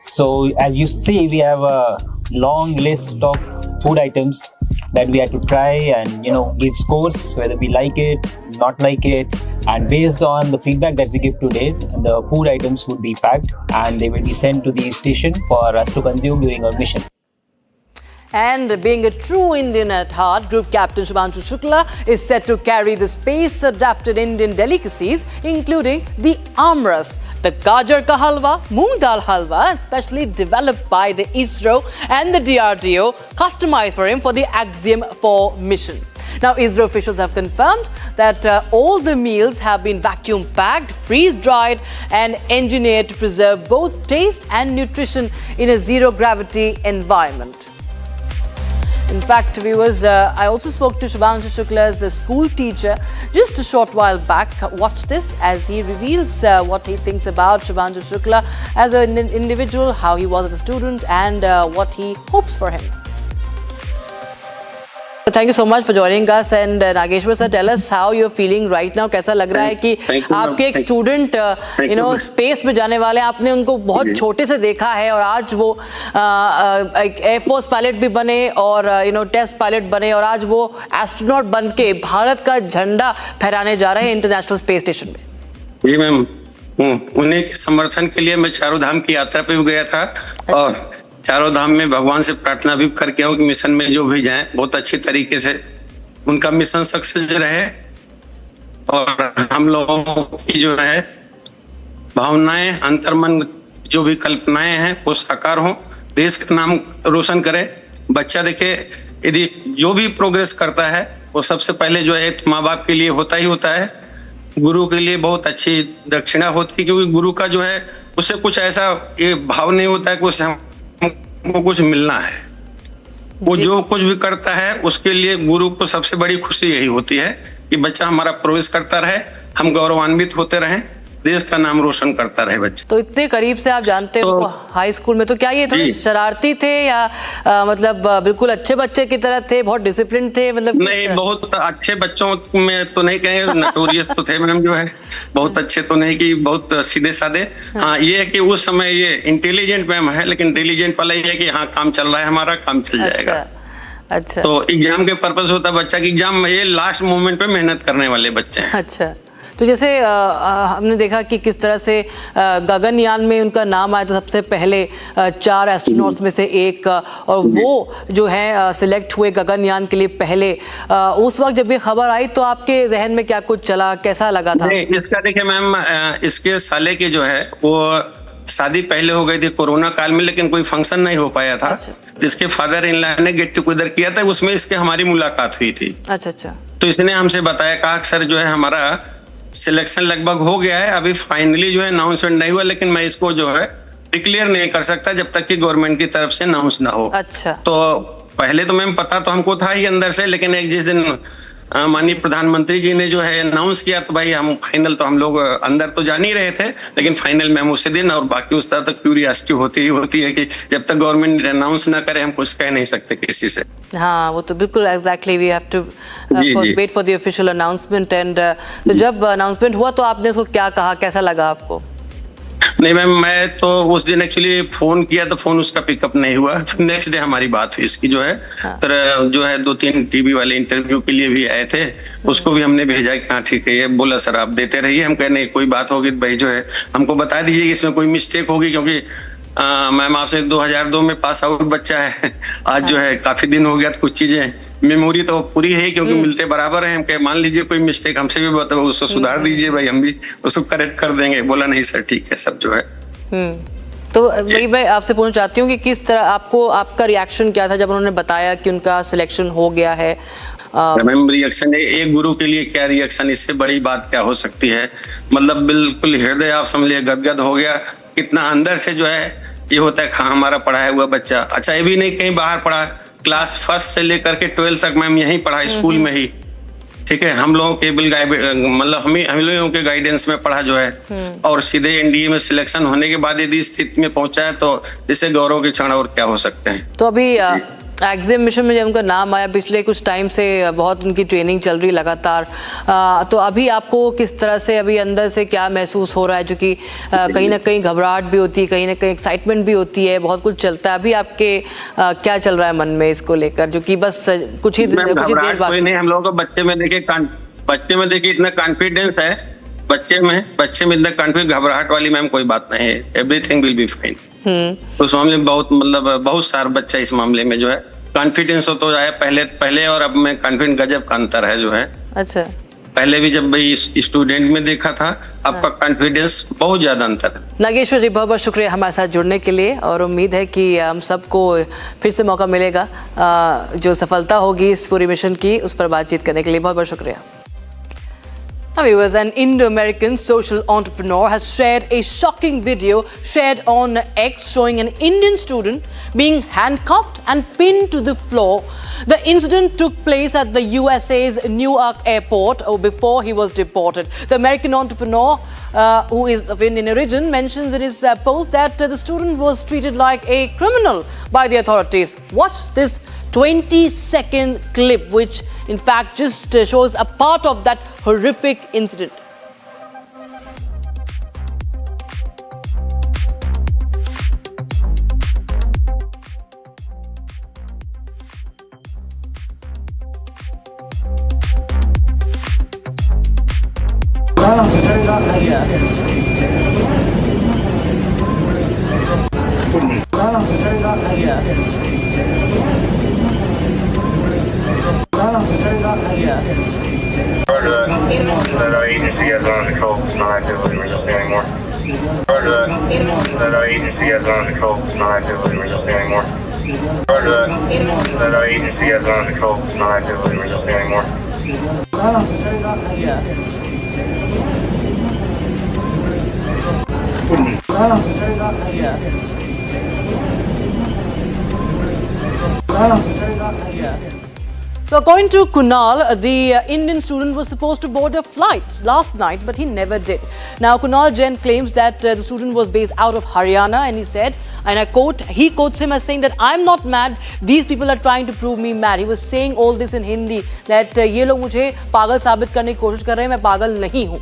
Speaker 4: So as you see, we have a long list of food items that we had to try and give scores whether we like it, not like it, and based on the feedback that we give today, the food items would be packed and they will be sent to the station for us to consume during our mission.
Speaker 9: And being a true Indian at heart, Group Captain Shubhanshu Shukla is set to carry the space-adapted Indian delicacies, including the amras, the gajar ka halwa, moong dal halwa, specially developed by the ISRO and the DRDO, customized for him for the Axiom 4 mission. Now, ISRO officials have confirmed that all the meals have been vacuum-packed, freeze-dried and engineered to preserve both taste and nutrition in a zero-gravity environment. In fact, viewers, I also spoke to Shubhanshu Shukla's school teacher just a short while back. Watch this as he reveals what he thinks about Shubhanshu Shukla as an individual, how he was as a student, and what he hopes for him. Thank you so much for joining us. And Nageshwar sir, tell us how you're feeling right now. कैसा लग रहा है कि आपके एक student space में जाने वाले, आपने उनको बहुत छोटे से देखा है और आज वो एक एयरफोर्स पायलट भी बने और टेस्ट पायलट बने और आज वो एस्ट्रोनॉट बन के भारत का झंडा फहराने जा रहे हैं इंटरनेशनल स्पेस स्टेशन में।
Speaker 8: जी मैम, उन्हीं के समर्थन के लिए मैं चारों धाम की यात्रा पे भी गया था और चारों धाम में भगवान से प्रार्थना भी करके आओ कि मिशन में जो भी जाएं बहुत अच्छी तरीके से उनका मिशन सक्सेस रहे और हम लोगों की जो है भावनाएं, अंतर्मन जो भी कल्पनाएं हैं वो साकार हों, देश का नाम रोशन करे। बच्चा देखे यदि जो भी प्रोग्रेस करता है वो सबसे पहले जो है माँ बाप के लिए होता ही होता है, गुरु के लिए बहुत अच्छी दक्षिणा होती है, क्योंकि गुरु का जो है उससे कुछ ऐसा ये भाव नहीं होता है कि उससे हमको कुछ मिलना है। वो जो कुछ भी करता है उसके लिए गुरु को सबसे बड़ी खुशी यही होती है कि बच्चा हमारा प्रोग्रेस करता रहे, हम गौरवान्वित होते रहें, देश का नाम रोशन करता रहे बच्चा।
Speaker 9: तो इतने करीब से आप जानते हो हाई स्कूल में, तो क्या ये थोड़े शरारती थे या मतलब बिल्कुल अच्छे बच्चे की तरह थे, बहुत डिसिप्लिन थे? मतलब
Speaker 8: नहीं, बहुत अच्छे बच्चों में तो नहीं कहेंगे, नटोरियस तो थे मैम, जो है बहुत अच्छे तो नहीं कि बहुत सीधे साधे। हाँ, ये है कि उस समय ये इंटेलिजेंट मैम है, लेकिन इंटेलिजेंट वाला ये है कि हाँ काम चल रहा है, हमारा काम चल जाएगा।
Speaker 9: अच्छा,
Speaker 8: तो एग्जाम के पर्पस होता है बच्चा की एग्जाम में ये लास्ट मोमेंट पे मेहनत करने वाले बच्चे हैं।
Speaker 9: अच्छा, तो जैसे हमने देखा कि किस तरह से गगनयान में उनका नाम आया था सबसे पहले 4 एस्ट्रोनॉट्स में से एक, और वो जो है सिलेक्ट हुए गगनयान के लिए पहले। उस वक्त जब ये खबर आई तो आपके जहन में क्या कुछ चला, कैसा लगा था?
Speaker 8: इसका देखिए मैम, इसके साले के जो है वो शादी पहले हो गई थी कोरोना काल में, लेकिन कोई फंक्शन नहीं हो पाया था। इसके फादर इन लॉ ने गेट टुगेदर किया था, उसमें इसके हमारी मुलाकात हुई थी।
Speaker 9: अच्छा,
Speaker 8: तो इसने हमसे बताया, कहा सर जो है हमारा सिलेक्शन लगभग हो गया है, अभी फाइनली जो है अनाउंसमेंट नहीं हुआ, लेकिन मैं इसको जो है डिक्लेयर नहीं कर सकता जब तक कि गवर्नमेंट की तरफ से अनाउंस ना हो।
Speaker 9: अच्छा,
Speaker 8: तो पहले तो मैम पता तो हमको था ही अंदर से, लेकिन एक जिस दिन माननीय प्रधानमंत्री जी ने जो है अनाउंस किया तो भाई हम फाइनल तो हम लोग अंदर तो जान ही रहे थे, लेकिन फाइनल मैम उसी दिन, और बाकी उस तरह तक क्यूरियोसिटी होती ही होती है कि जब तक गवर्नमेंट अनाउंस ना करे हम कुछ कह नहीं सकते किसी से।
Speaker 9: हाँ, वो तो बिल्कुल exactly, we have to wait for the official announcement. And तो जब अनाउंसमेंट हुआ तो आपने उसको क्या कहा, कैसा लगा आपको?
Speaker 8: नहीं मैम, मैं तो उस दिन एक्चुअली फोन किया तो फोन उसका पिकअप नहीं हुआ। नेक्स्ट डे हमारी बात हुई इसकी जो है। तो जो है 2-3 टीवी वाले इंटरव्यू के लिए भी आए थे, उसको भी हमने भेजा कि हाँ ठीक है, ये बोला सर आप देते रहिए। हम कह नहीं, कोई बात होगी तो भाई जो है हमको बता दीजिए कि इसमें कोई मिस्टेक होगी, क्योंकि मैम आपसे 2002 में पास आउट बच्चा है, आज जो है काफी दिन हो गया, तो कुछ चीजें मेमोरी तो पूरी है क्योंकि मिलते बराबर हैं। हम कहे मान लीजिए कोई मिस्टेक हमसे भी बताओ, उसको सुधार दीजिए भाई, हम भी उसको करेक्ट कर देंगे। बोला नहीं सर ठीक है सब जो है।
Speaker 9: तो वही मैं आपसे पूछना चाहती हूँ कि किस तरह आपका रिएक्शन क्या था जब उन्होंने बताया कि उनका सिलेक्शन हो गया है?
Speaker 8: मैम रिएक्शन, एक गुरु के लिए क्या रिएक्शन, इससे बड़ी बात क्या हो सकती है। मतलब बिल्कुल हृदय आप समझिए गदगद हो गया, कितना अंदर से जो है ये होता है हाँ हमारा पढ़ाया हुआ बच्चा। अच्छा, ये भी नहीं कहीं बाहर पढ़ा, क्लास 1 से लेकर के 12 तक मैम यहीं पढ़ा, स्कूल में ही। ठीक है, हम लोगों के मतलब हम लोगों के गाइडेंस में पढ़ा जो है, और सीधे एनडीए में सिलेक्शन होने के बाद यदि स्थिति में पहुंचा है तो इससे गौरव के क्षण और क्या हो सकते हैं।
Speaker 9: तो अभी एग्जिम मिशन में जब उनका नाम आया, पिछले कुछ टाइम से बहुत उनकी ट्रेनिंग चल रही लगातार, तो अभी आपको किस तरह से अभी अंदर से क्या महसूस हो रहा है? क्योंकि कहीं ना कहीं घबराहट भी होती है, कहीं ना कहीं एक्साइटमेंट भी होती है, बहुत कुछ चलता है। अभी आपके क्या चल रहा है मन में इसको लेकर, जो कि बस कुछ ही देर बाद?
Speaker 8: कोई नहीं, हम लोगों को बच्चे में देखिए इतना कॉन्फिडेंस है, बच्चे में इतना कॉन्फिडेंस, घबराहट वाली मैम कोई बात नहीं है। Everything will be fine. उस मामले में बहुत सारा बच्चा इस मामले में जो है कॉन्फिडेंस हो तो आया, पहले और अब में कॉन्फिडेंस गजब का अंतर है जो है।
Speaker 9: अच्छा,
Speaker 8: पहले भी जब भाई स्टूडेंट में देखा था, अब का कॉन्फिडेंस बहुत ज्यादा अंतर है।
Speaker 9: नागेश्वर जी, बहुत बहुत शुक्रिया हमारे साथ जुड़ने के लिए, और उम्मीद है कि हम सबको फिर से मौका मिलेगा जो सफलता होगी इस पूरी मिशन की, उस पर बातचीत करने के लिए। बहुत बहुत शुक्रिया। Now, viewers, an Indo-American social entrepreneur has shared a shocking video shared on X showing an Indian student being handcuffed and pinned to the floor. The incident took place at the USA's Newark airport before he was deported. The American entrepreneur, who is of Indian origin, mentions in his post that the student was treated like a criminal by the authorities. Watch this 20-second clip, which in fact just shows a part of that horrific incident.
Speaker 12: That our agency has on control. Not actively resisting anymore. Roger that. That our agency has on control. Not actively resisting anymore. Roger that. That our agency has on control. Not actively resisting anymore.
Speaker 9: So according to Kunal, the Indian student was supposed to board a flight last night, but he never did. Now Kunal Jain claims that the student was based out of Haryana, and he said, and I quote, he quotes him as saying that I'm not mad, these people are trying to prove me mad. He was saying all this in Hindi, that ye log mujhe pagal sabit karne ki koshish kar rahe hain, main pagal nahi hu.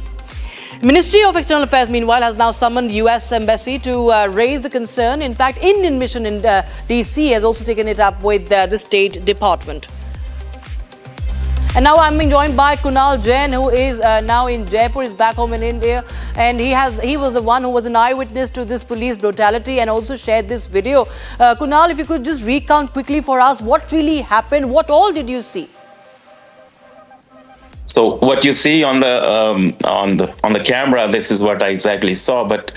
Speaker 9: Ministry of External Affairs, meanwhile, has now summoned US Embassy to raise the concern. In fact, Indian mission in DC has also taken it up with the State Department. And now I'm being joined by Kunal Jain, who is now in Jaipur, is back home in India, and he was the one who was an eyewitness to this police brutality and also shared this video. Kunal, if you could just recount quickly for us what really happened, what all did you see?
Speaker 19: So what you see on the camera, this is what I exactly saw. But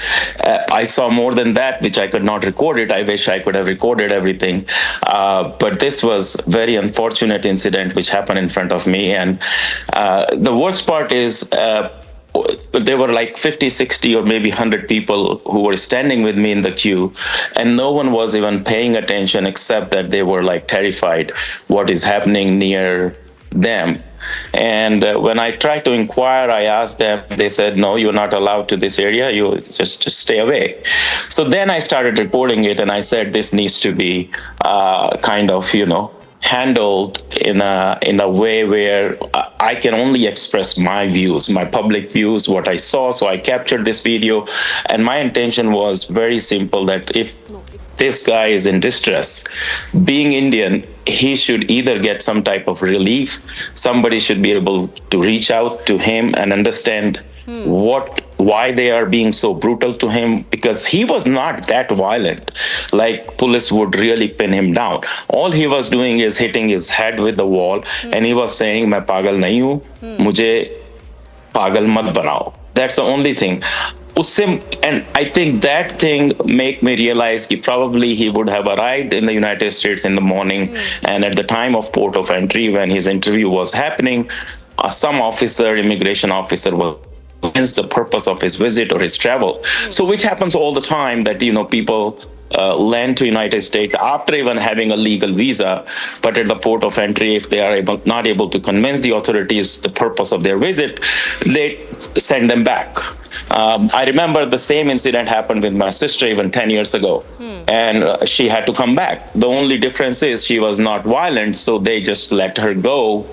Speaker 19: I saw more than that, which I could not record it. I wish I could have recorded everything. But this was very unfortunate incident which happened in front of me. And the worst part is there were like 50, 60 or maybe 100 people who were standing with me in the queue, and no one was even paying attention except that they were like terrified what is happening near them. And when I tried to inquire, I asked them, they said, no, you're not allowed to this area, you just stay away. So then I started recording it, and I said, this needs to be kind of, handled in a way where I can only express my views, my public views, what I saw. So I captured this video, and my intention was very simple, that if this guy is in distress, being Indian, he should either get some type of relief. Somebody should be able to reach out to him and understand why they are being so brutal to him, because he was not that violent. Like police would really pin him down. All he was doing is hitting his head with the wall, and he was saying, "मैं पागल नहीं हूँ, मुझे पागल मत बनाओ." That's the only thing. And I think that thing make me realize that probably he would have arrived in the United States in the morning, and at the time of port of entry, when his interview was happening, some immigration officer was against the purpose of his visit or his travel. So which happens all the time, that people land to United States after even having a legal visa, but at the port of entry, if they are not able to convince the authorities the purpose of their visit, they send them back. I remember the same incident happened with my sister even 10 years ago, and she had to come back. The only difference is she was not violent, so they just let her go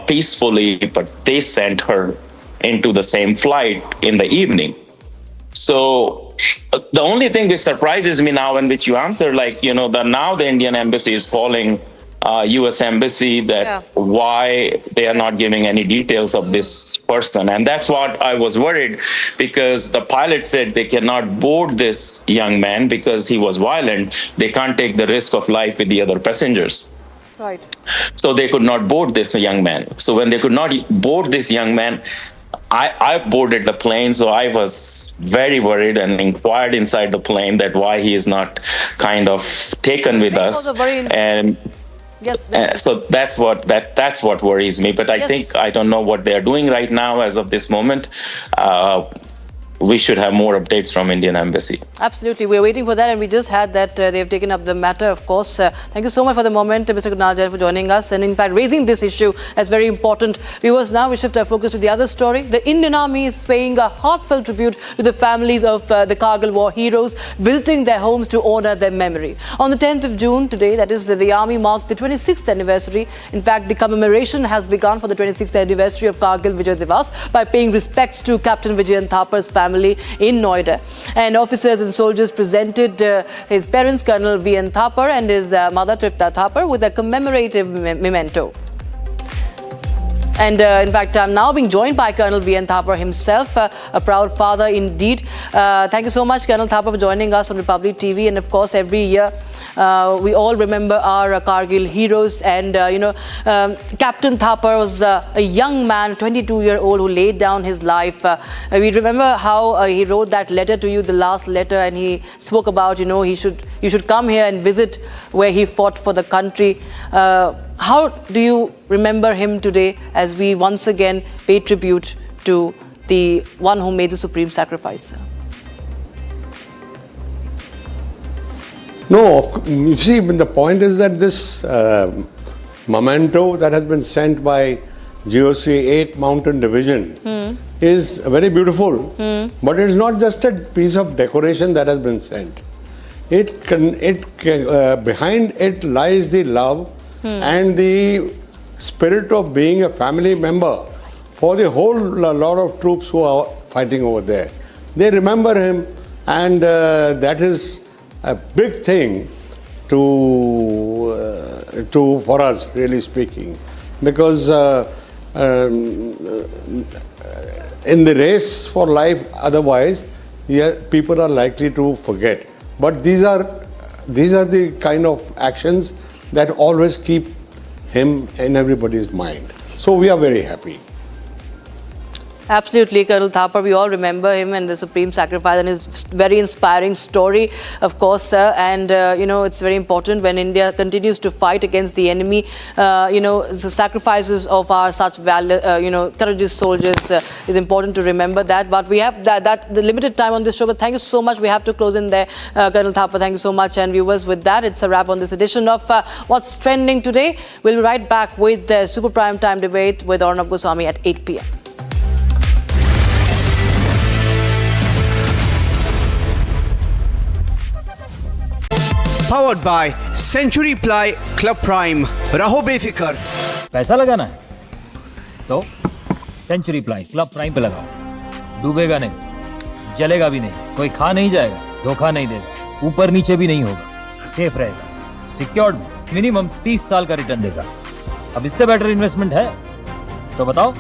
Speaker 19: peacefully, but they sent her into the same flight in the evening. So the only thing that surprises me now, in which you answer, now the Indian embassy is calling U.S. embassy that why they are not giving any details of this person. And that's what I was worried, because the pilot said they cannot board this young man because he was violent. They can't take the risk of life with the other passengers.
Speaker 9: Right.
Speaker 19: So they could not board this young man. So when they could not board this young man, I boarded the plane, so I was very worried and inquired inside the plane that why he is not kind of taken with us. And
Speaker 9: yes,
Speaker 19: so that's what worries me. But I think I don't know what they are doing right now as of this moment. We should have more updates from Indian embassy.
Speaker 9: Absolutely, we're waiting for that, and we just had that they've taken up the matter, of course. Thank you so much for the moment, Mr. Kunal Jain, for joining us, and in fact raising this issue as very important. Viewers, now we shift our focus to the other story. The Indian Army is paying a heartfelt tribute to the families of the Kargil War heroes, visiting their homes to honour their memory. On the 10th of June, today, that is, the Army marked the 26th anniversary. In fact, the commemoration has begun for the 26th anniversary of Kargil Vijay Divas by paying respects to Captain Vijayan Thapar's family in Noida. And officers and soldiers presented his parents, Colonel V.N. Thapar, and his mother, Tripta Thapar, with a commemorative memento. And in fact, I'm now being joined by Colonel V.N. Thapar himself, a proud father indeed. Thank you so much, Colonel Thapar, for joining us on Republic TV. And of course, every year we all remember our Kargil heroes. And Captain Thapar was a young man, 22-year-old, who laid down his life. We remember how he wrote that letter to you, the last letter, and he spoke about, you should come here and visit where he fought for the country. How do you remember him today as we once again pay tribute to the one who made the supreme sacrifice?
Speaker 22: No, you see, the point is that this memento that has been sent by GOC 8th Mountain Division is very beautiful, but it's not just a piece of decoration that has been sent. Behind it lies the love and the spirit of being a family member for the whole lot of troops who are fighting over there. They remember him, and that is a big thing for us, really speaking, because in the race for life, otherwise, people are likely to forget. But these are the kind of actions that always keep him in everybody's mind. So we are very happy.
Speaker 9: Absolutely, Colonel Thapar, we all remember him and the supreme sacrifice and his very inspiring story, of course, sir. And, it's very important when India continues to fight against the enemy. The sacrifices of our such courageous soldiers is important to remember that. But we have the limited time on this show. But thank you so much. We have to close in there. Colonel Thapar, thank you so much. And viewers, with that, it's a wrap on this edition of What's Trending Today. We'll be right back with the Super Prime Time debate with Arnab Goswami at 8 p.m.
Speaker 6: Powered by Century Ply Club Prime. रहो बेफिक्र.
Speaker 7: पैसा लगाना है तो century ply club prime पे लगाओ. डूबेगा नहीं, जलेगा भी नहीं, कोई खा नहीं जाएगा, धोखा नहीं देगा, ऊपर नीचे भी नहीं होगा, सेफ रहेगा, सिक्योर्ड में मिनिमम 30 साल का रिटर्न देगा. अब इससे बेटर इन्वेस्टमेंट है तो बताओ.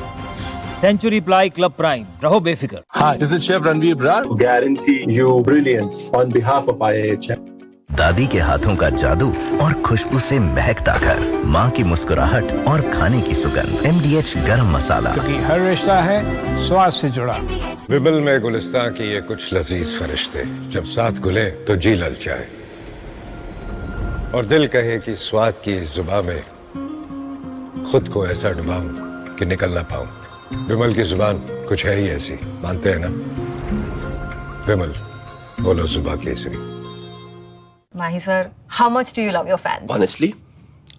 Speaker 7: Century Ply Club Prime. रहो बेफिक्र.
Speaker 22: Hi, this is Chef Ranveer Brar. Guarantee you brilliance on behalf of IIHM.
Speaker 16: दादी के हाथों का जादू और खुशबू से महकता घर, माँ की मुस्कुराहट और खाने की सुगंध. MDH गरम मसाला,
Speaker 3: क्योंकि हर रिश्ता है स्वाद से जुड़ा.
Speaker 22: विमल में गुलिस्तां की ये कुछ लजीज फरिश्ते जब साथ घुले तो जी ललचाए और दिल कहे कि स्वाद की इस जुबान में खुद को ऐसा डुबाऊं कि निकल ना पाऊं. विमल की जुबान कुछ है ही ऐसी, मानते हैं ना? विमल, बोलो जुबान Kesari.
Speaker 13: Mahi sir, how much do you love your fans?
Speaker 15: Honestly,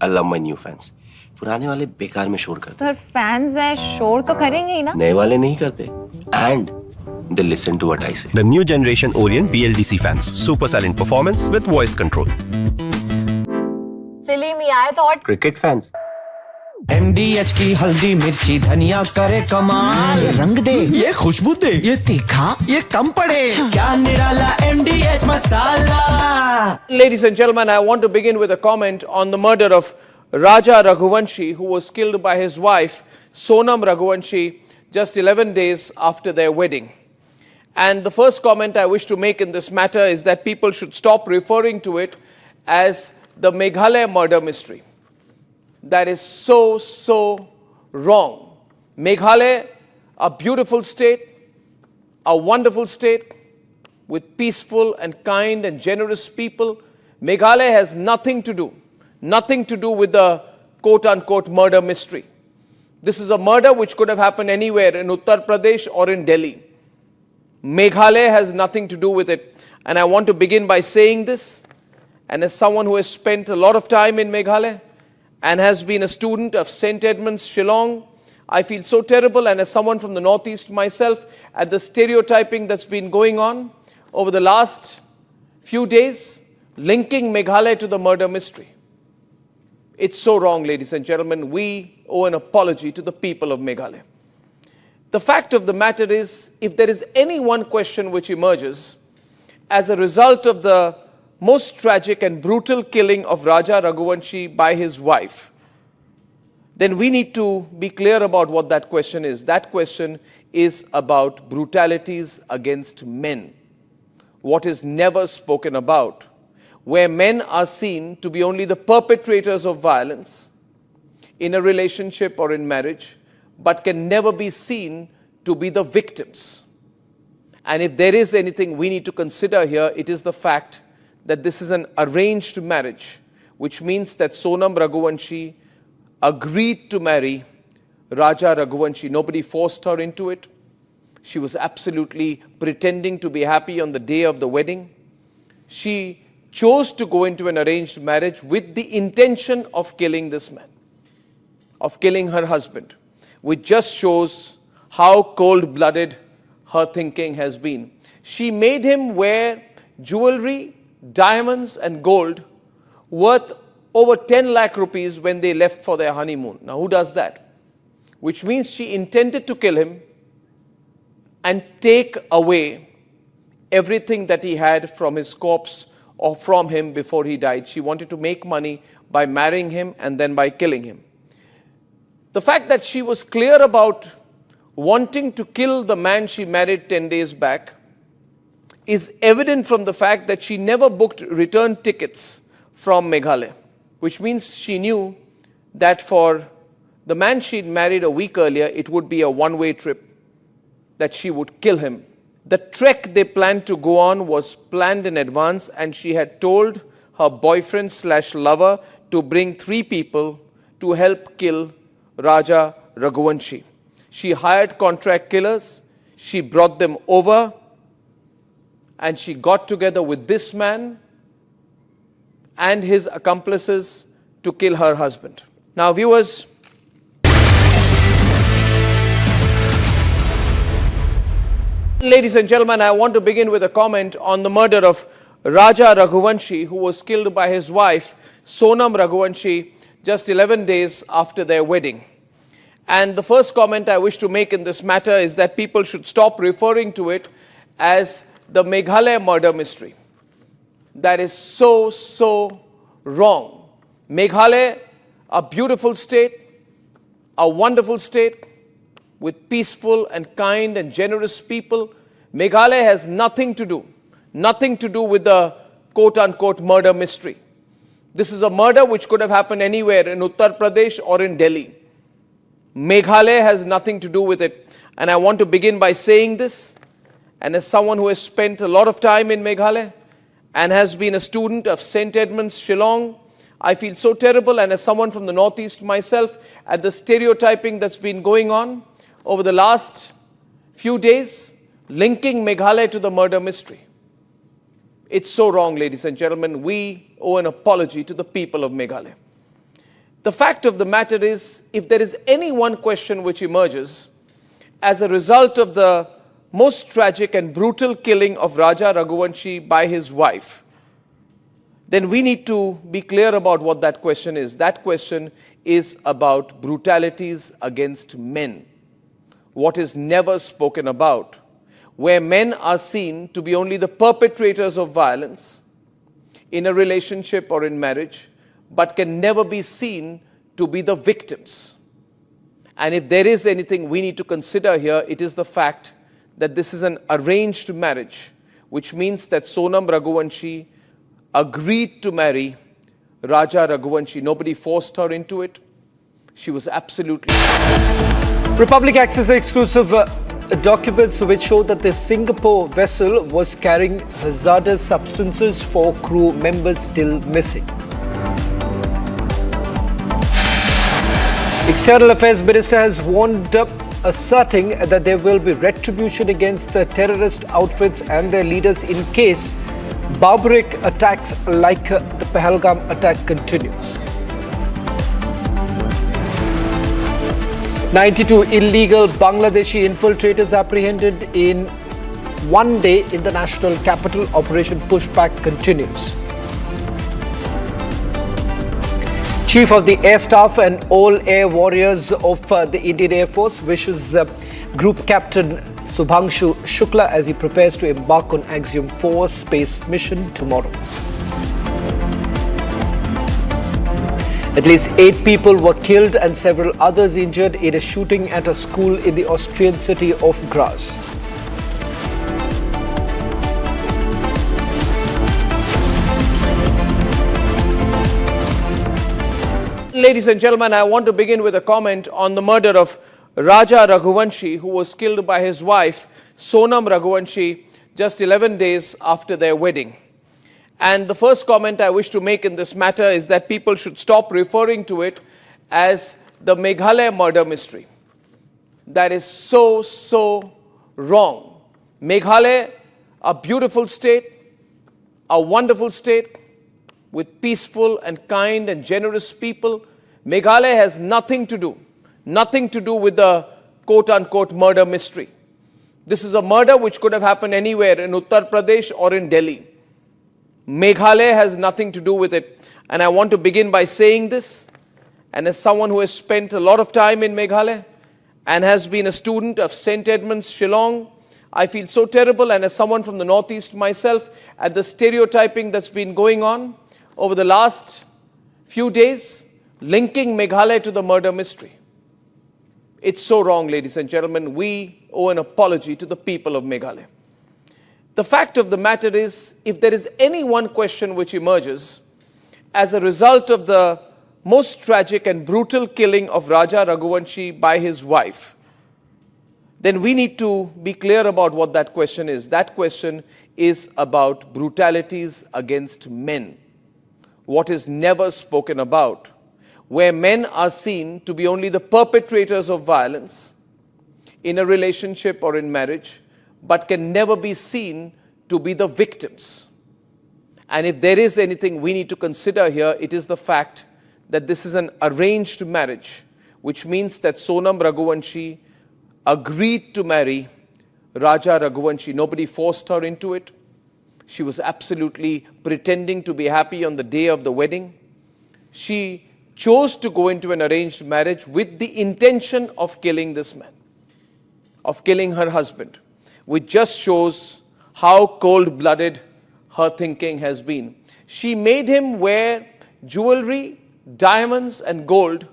Speaker 15: I love my new fans. पुराने वाले बेकार में शोर करते
Speaker 13: सर फैंस हैं शोर तो करेंगे ही ना
Speaker 15: नए वाले नहीं करते and they listen to what I say.
Speaker 14: The new generation Orient BLDC fans. Super silent performance with voice control.
Speaker 13: सिली में आए तो और
Speaker 15: Cricket fans.
Speaker 25: MDH की हल्दी मिर्ची धनिया करे कमाल ये रंग दे ये खुशबू दे ये तीखा ये कम पड़े क्या निराला MDH masala.
Speaker 17: Ladies and gentlemen, I want to begin with a comment on the murder of Raja Raghuvanshi, who was killed by his wife, Sonam Raghuvanshi, just 11 days after their wedding. And the first comment I wish to make in this matter is that people should stop referring to it as the Meghalaya murder mystery. That is so wrong. Meghalaya, a beautiful state, a wonderful state with peaceful and kind and generous people. Meghalaya has nothing to do with the quote-unquote murder mystery. This is a murder which could have happened anywhere in Uttar Pradesh or in Delhi. Meghalaya has nothing to do with it. And I want to begin by saying this, and as someone who has spent a lot of time in Meghalaya and has been a student of St. Edmunds, Shillong, I feel so terrible, and as someone from the Northeast myself, at the stereotyping that's been going on over the last few days, linking Meghalaya to the murder mystery. It's so wrong, ladies and gentlemen. We owe an apology to the people of Meghalaya. The fact of the matter is, if there is any one question which emerges as a result of the most tragic and brutal killing of Raja Raghuvanshi by his wife, then we need to be clear about what that question is. That question is about brutalities against men. What is never spoken about, where men are seen to be only the perpetrators of violence in a relationship or in marriage, but can never be seen to be the victims. And if there is anything we need to consider here, it is the fact that this is an arranged marriage, which means that Sonam Raghuvanshi agreed to marry Raja Raghuvanshi. Nobody forced her into it. She was absolutely pretending to be happy on the day of the wedding. She chose to go into an arranged marriage with the intention of killing this man, of killing her husband, which just shows how cold-blooded her thinking has been. She made him wear jewelry, diamonds and gold worth over 10 lakh rupees when they left for their honeymoon. Now, who does that? Which means she intended to kill him and take away everything that he had from his corpse or from him before he died. She wanted to make money by marrying him and then by killing him. The fact that she was clear about wanting to kill the man she married 10 days back is evident from the fact that she never booked return tickets from Meghalaya, which means she knew that for the man she'd married a week earlier, it would be a one-way trip, that she would kill him. The trek they planned to go on was planned in advance, and she had told her boyfriend/lover to bring 3 people to help kill Raja Raghuvanshi. She hired contract killers, she brought them over, and she got together with this man and his accomplices to kill her husband. Now, viewers, ladies and gentlemen, I want to begin with a comment on the murder of Raja Raghuvanshi, who was killed by his wife, Sonam Raghuvanshi, just 11 days after their wedding. And the first comment I wish to make in this matter is that people should stop referring to it as the Meghalaya murder mystery. That is so wrong. Meghalaya, a beautiful state, a wonderful state with peaceful and kind and generous people. Meghalaya has nothing to do with the quote-unquote murder mystery. This is a murder which could have happened anywhere in Uttar Pradesh or in Delhi. Meghalaya has nothing to do with it. And I want to begin by saying this, and as someone who has spent a lot of time in Meghalaya and has been a student of St. Edmunds, Shillong, I feel so terrible, and as someone from the Northeast myself, at the stereotyping that's been going on over the last few days, linking Meghalaya to the murder mystery. It's so wrong, ladies and gentlemen. We owe an apology to the people of Meghalaya. The fact of the matter is, if there is any one question which emerges as a result of the most tragic and brutal killing of Raja Raghuvanshi by his wife, then we need to be clear about what that question is. That question is about brutalities against men. What is never spoken about, where men are seen to be only the perpetrators of violence in a relationship or in marriage, but can never be seen to be the victims. And if there is anything we need to consider here, it is the fact that this is an arranged marriage, which means that Sonam Raghuvanshi agreed to marry Raja Raghuvanshi. Nobody forced her into it. She was absolutely...
Speaker 18: Republic accessed the exclusive documents which show that the Singapore vessel was carrying hazardous substances for crew members still missing. External Affairs Minister has warned up, asserting that there will be retribution against the terrorist outfits and their leaders in case barbaric attacks like the Pahalgam attack continues. 92 illegal Bangladeshi infiltrators apprehended in one day in the national capital. Operation Pushback continues. Chief of the Air Staff and all air warriors of the Indian Air Force wishes Group Captain Subhangshu Shukla as he prepares to embark on Axiom 4 space mission tomorrow. At least 8 people were killed and several others injured in a shooting at a school in the Austrian city of Graz.
Speaker 17: Ladies and gentlemen, I want to begin with a comment on the murder of Raja Raghuvanshi, who was killed by his wife, Sonam Raghuvanshi, just 11 days after their wedding. And the first comment I wish to make in this matter is that people should stop referring to it as the Meghalaya murder mystery. That is so wrong. Meghalaya, a beautiful state, a wonderful state with peaceful and kind and generous people. Meghalaya has nothing to do with the quote-unquote murder mystery. This is a murder which could have happened anywhere in Uttar Pradesh or in Delhi. Meghalaya has nothing to do with it. And I want to begin by saying this, and as someone who has spent a lot of time in Meghalaya and has been a student of St. Edmunds, Shillong, I feel so terrible, and as someone from the Northeast myself, at the stereotyping that's been going on over the last few days, linking Meghalaya to the murder mystery. It's so wrong, ladies and gentlemen. We owe an apology to the people of Meghalaya. The fact of the matter is, if there is any one question which emerges as a result of the most tragic and brutal killing of Raja Raghuvanshi by his wife, then we need to be clear about what that question is. That question is about brutalities against men. What is never spoken about, where men are seen to be only the perpetrators of violence in a relationship or in marriage, but can never be seen to be the victims. And if there is anything we need to consider here, it is the fact that this is an arranged marriage, which means that Sonam Raghuvanshi agreed to marry Raja Raghuvanshi. Nobody forced her into it. She was absolutely pretending to be happy on the day of the wedding. She chose to go into an arranged marriage with the intention of killing this man, of killing her husband, which just shows how cold-blooded her thinking has been. She made him wear jewelry, diamonds and gold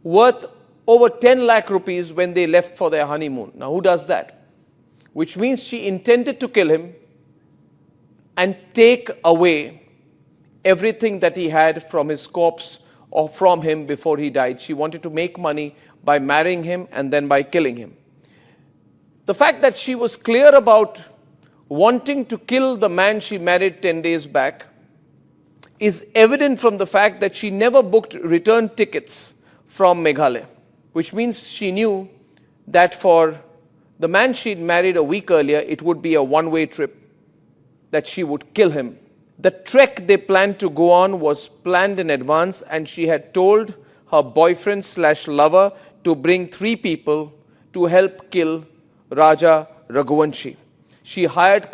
Speaker 17: worth over 10 lakh rupees when they left for their honeymoon. Now, who does that? Which means she intended to kill him and take away everything that he had from his corpse or from him before he died. She wanted to make money by marrying him and then by killing him. The fact that she was clear about wanting to kill the man she married 10 days back is evident from the fact that she never booked return tickets from Meghalaya, which means she knew that for the man she'd married a week earlier, it would be a one-way trip. that she would kill him. The trek they planned to go on was planned in advance, and she had told her boyfriend/lover to bring 3 people to help kill Raja Raghuvanshi. She hired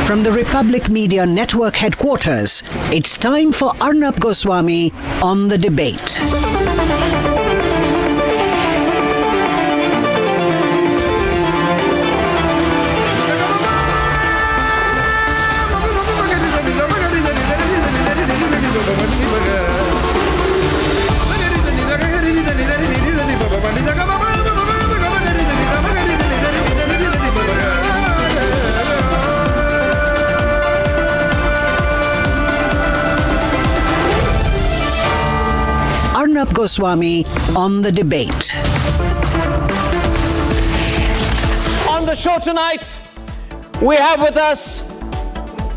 Speaker 10: From the Republic Media Network headquarters, it's time for Arnab Goswami on the debate. Arnab Goswami on the debate.
Speaker 17: On the show tonight, we have with us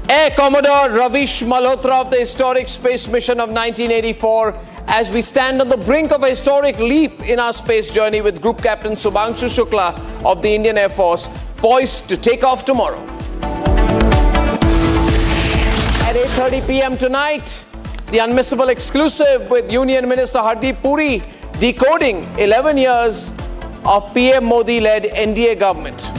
Speaker 17: Air Commodore Ravish Malhotra of the historic space mission of 1984, as we stand on the brink of a historic leap in our space journey with Group Captain Subhangshu Shukla of the Indian Air Force, poised to take off tomorrow. At 8:30 p.m. tonight, the unmissable exclusive with Union Minister Hardeep Puri decoding 11 years of PM Modi-led NDA government.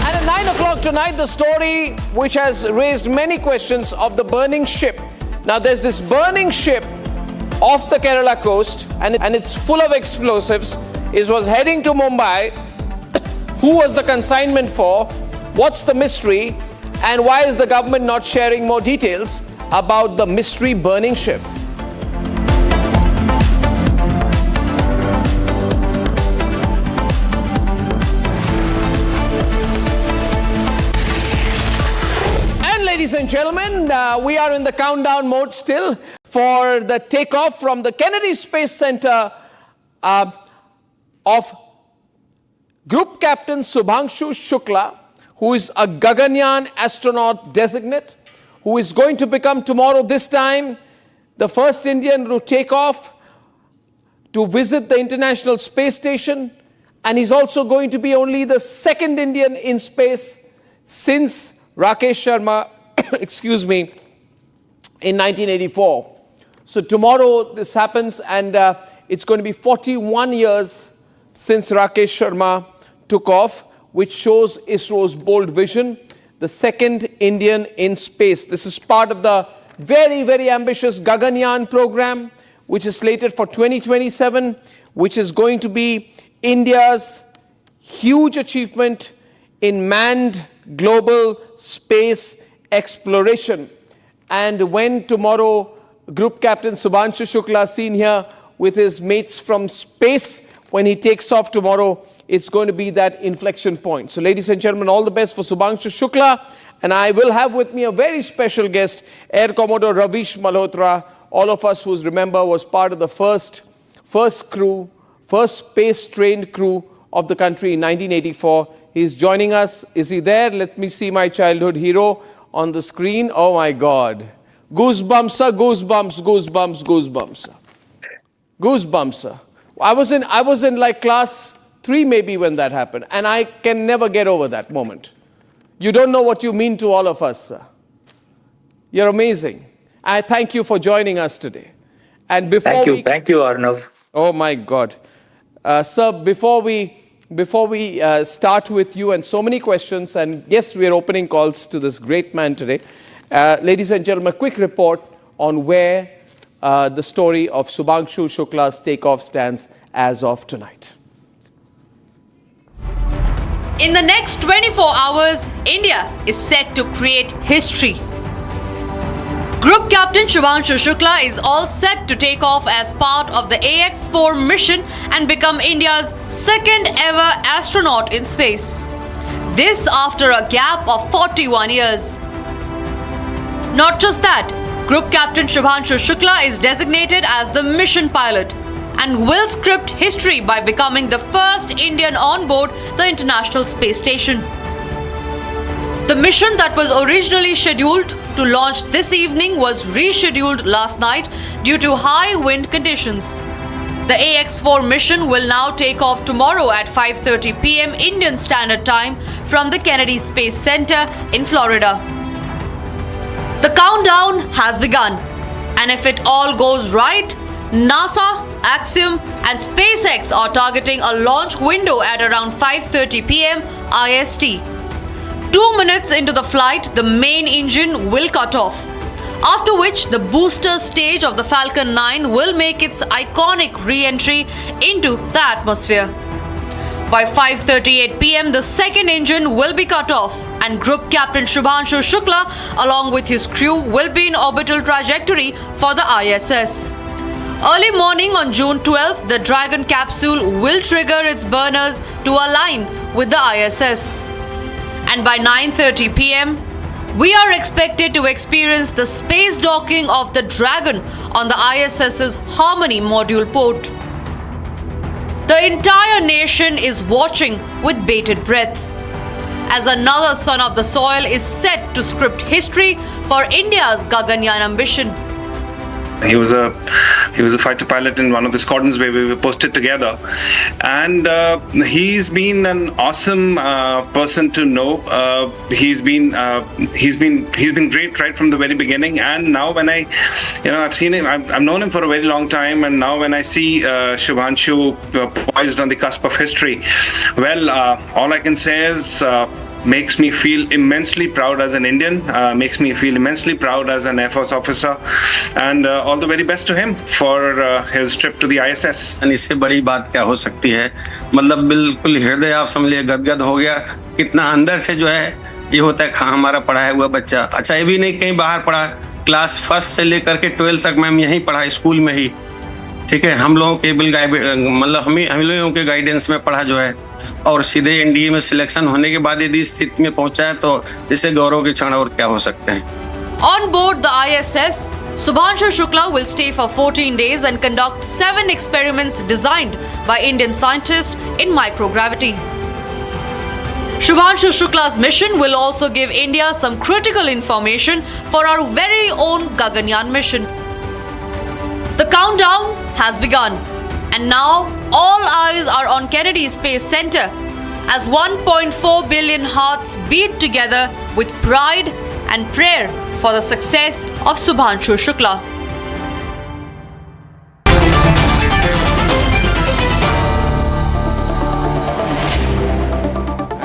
Speaker 17: And at 9 o'clock tonight, the story which has raised many questions of the burning ship. Now, there's this burning ship off the Kerala coast, and it's full of explosives. It was heading to Mumbai. Who was the consignment for? What's the mystery? And why is the government not sharing more details about the mystery burning ship? And ladies and gentlemen, we are in the countdown mode still for the takeoff from the Kennedy Space Center of Group Captain Subhangshu Shukla, who is a Gaganyaan astronaut designate, who is going to become tomorrow this time the first Indian to take off to visit the International Space Station, and he's also going to be only the second Indian in space since Rakesh Sharma, in 1984. So tomorrow this happens, and it's going to be 41 years since Rakesh Sharma took off, which shows ISRO's bold vision, the second Indian in space. This is part of the very, very ambitious Gaganyaan program, which is slated for 2027, which is going to be India's huge achievement in manned global space exploration. And when tomorrow Group Captain Subhangshu Shukla seen here with his mates from space, when he takes off tomorrow, it's going to be that inflection point. So ladies and gentlemen, all the best for Subhangshu Shukla. And I will have with me a very special guest, Air Commodore Ravish Malhotra. All of us who remember was part of the first space-trained crew of the country in 1984. He's joining us. Is he there? Let me see my childhood hero on the screen. Oh my God. Goosebumps, sir, goosebumps, goosebumps, goosebumps. Goosebumps, sir. I was in like class 3 maybe when that happened, and I can never get over that moment. You don't know what you mean to all of us, sir. You're amazing. I thank you for joining us today. And before
Speaker 20: thank you, Arnav.
Speaker 17: Oh my God, sir. Before we start with you, and so many questions, and yes, we are opening calls to this great man today. Ladies and gentlemen, a quick report on where the story of Subhangshu Shukla's takeoff stands as of tonight.
Speaker 1: In the next 24 hours, India is set to create history. Group Captain Shubhanshu Shukla is all set to take off as part of the AX-4 mission and become India's second ever astronaut in space. This after a gap of 41 years. Not just that, Group Captain Shubhanshu Shukla is designated as the mission pilot and will script history by becoming the first Indian on board the International Space Station. The mission that was originally scheduled to launch this evening was rescheduled last night due to high wind conditions. The AX-4 mission will now take off tomorrow at 5:30 p.m. Indian Standard Time from the Kennedy Space Center in Florida. The countdown has begun, and if it all goes right, NASA, Axiom and SpaceX are targeting a launch window at around 5:30 p.m. IST. 2 minutes into the flight, the main engine will cut off, after which the booster stage of the Falcon 9 will make its iconic re-entry into the atmosphere. By 5:38 p.m., the second engine will be cut off and Group Captain Shubhanshu Shukla along with his crew will be in orbital trajectory for the ISS. Early morning on June 12th, the Dragon capsule will trigger its burners to align with the ISS. And by 9:30 p.m., we are expected to experience the space docking of the Dragon on the ISS's Harmony module port. The entire nation is watching with bated breath, as another son of the soil is set to script history for India's Gaganyaan ambition.
Speaker 11: He was a fighter pilot in one of the squadrons where we were posted together, and he's been an awesome person to know. He's been great right from the very beginning. And now when I've seen him, I've known him for a very long time, and now when I see Shubhanshu poised on the cusp of history, well, all I can say is. Makes me feel immensely proud as an Indian, makes me feel immensely proud as an Air Force officer, and all the very best to him for his trip to the ISS.
Speaker 8: इससे बड़ी बात क्या हो सकती है, मतलब बिल्कुल हृदय आप समझिए गदगद हो गया, कितना अंदर से जो है ये होता है हाँ हमारा पढ़ाया हुआ बच्चा, अच्छा ये भी नहीं कहीं बाहर पढ़ा, क्लास 1 से लेकर के 12 तक मैम यहीं पढ़ा स्कूल में ही, ठीक है, हम लोगों के मतलब हम लोगों के गाइडेंस में पढ़ा जो है, और सीधे एनडीए में सिलेक्शन होने के बाद यदि स्थिति में पहुंचा है तो इससे गौरव के क्षण और क्या हो सकते हैं।
Speaker 1: On board the ISS, Shubhanshu Shukla will stay for 14 days and conduct 7 experiments designed by Indian scientists in microgravity. Shubhanshu Shukla's mission will also give India some critical information for our very own Gaganyaan mission. The countdown has begun. And now, all eyes are on Kennedy Space Center as 1.4 billion hearts beat together with pride and prayer for the success of Shubhanshu Shukla.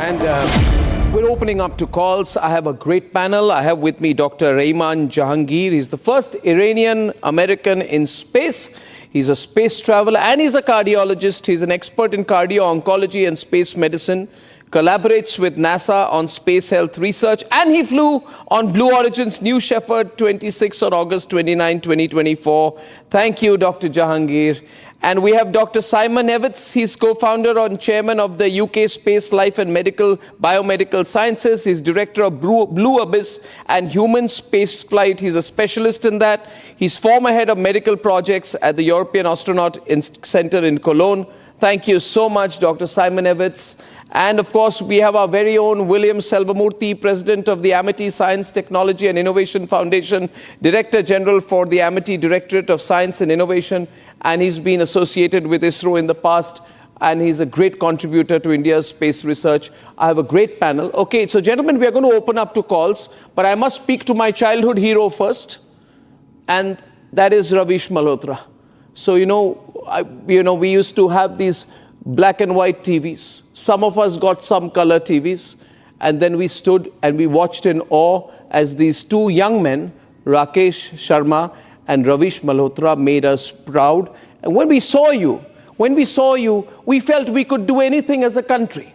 Speaker 17: And we're opening up to calls. I have a great panel. I have with me Dr. Rehman Jahangir. He's the first Iranian American in space. He's a space traveler and he's a cardiologist. He's an expert in cardio-oncology and space medicine, collaborates with NASA on space health research, and he flew on Blue Origin's New Shepard 26 on August 29, 2024. Thank you, Dr. Jahangir. And we have Dr. Simon Evans. He's co-founder and chairman of the UK Space Life and Biomedical Sciences. He's director of Blue Abyss and Human Space Flight. He's a specialist in that. He's former head of medical projects at the European Astronaut Center in Cologne. Thank you so much, Dr. Simon Evans. And of course, we have our very own William Selvamurthy, President of the Amity Science, Technology and Innovation Foundation, Director General for the Amity Directorate of Science and Innovation, and he's been associated with ISRO in the past, and he's a great contributor to India's space research. I have a great panel. Okay, so gentlemen, we are going to open up to calls, but I must speak to my childhood hero first, and that is Ravish Malhotra. So, we used to have these black and white TVs. Some of us got some color TVs, and then we stood and we watched in awe as these two young men, Rakesh Sharma and Ravish Malhotra, made us proud. And when we saw you, we felt we could do anything as a country.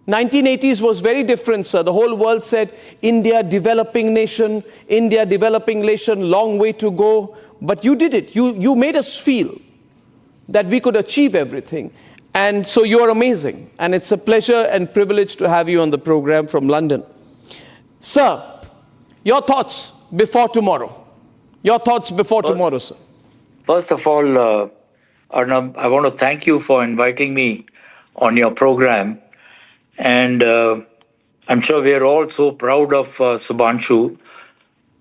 Speaker 17: 1980s was very different, sir. The whole world said, India, developing nation, long way to go. But you did it. You made us feel that we could achieve everything. And so you're amazing. And it's a pleasure and privilege to have you on the program from London. Sir, your thoughts before tomorrow. Your thoughts before tomorrow, sir.
Speaker 2: First of all, Arnab, I want to thank you for inviting me on your program. And I'm sure we are all so proud of Subhanshu,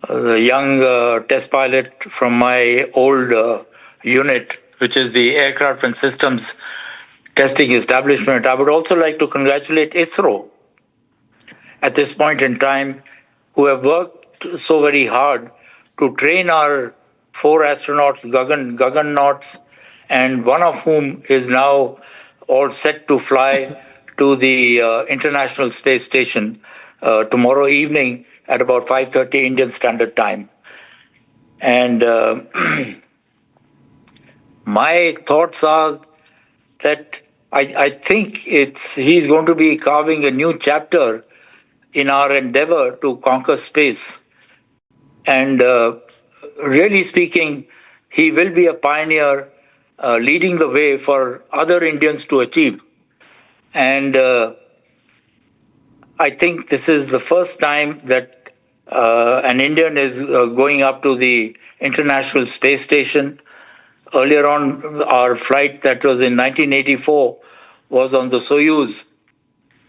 Speaker 2: the young test pilot from my old unit, which is the Aircraft and Systems Testing Establishment. I would also like to congratulate ISRO at this point in time, who have worked so very hard to train our 4 astronauts, Gagannauts, and one of whom is now all set to fly to the International Space Station tomorrow evening at about 5:30 Indian Standard Time. And my thoughts are that I think he's going to be carving a new chapter in our endeavor to conquer space. And really speaking, he will be a pioneer leading the way for other Indians to achieve. And I think this is the first time that an Indian is going up to the International Space Station. Earlier on, our flight that was in 1984 was on the Soyuz,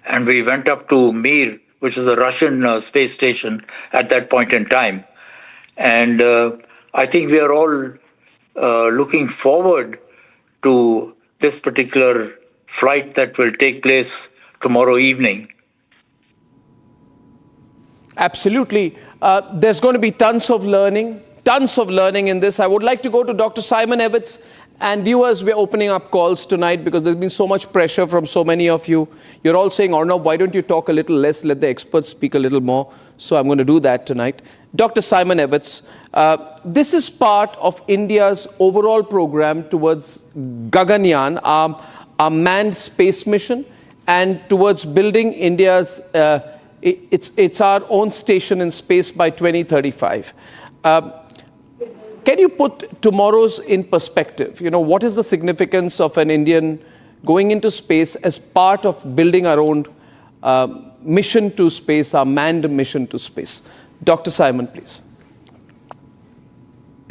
Speaker 2: and we went up to Mir, which is a Russian space station at that point in time. And I think we are all looking forward to this particular flight that will take place tomorrow evening.
Speaker 17: Absolutely. There's going to be tons of learning in this. I would like to go to Dr. Simon Evans. And viewers, we're opening up calls tonight because there's been so much pressure from so many of you. You're all saying, Arnab, why don't you talk a little less, let the experts speak a little more? So I'm going to do that tonight. Dr. Simon Evans, this is part of India's overall program towards Gaganyaan, our manned space mission, and towards building India's, it's our own station in space by 2035. Can you put tomorrow's in perspective? You know, what is the significance of an Indian going into space as part of building our own mission to space, our manned mission to space? Dr. Simon, please.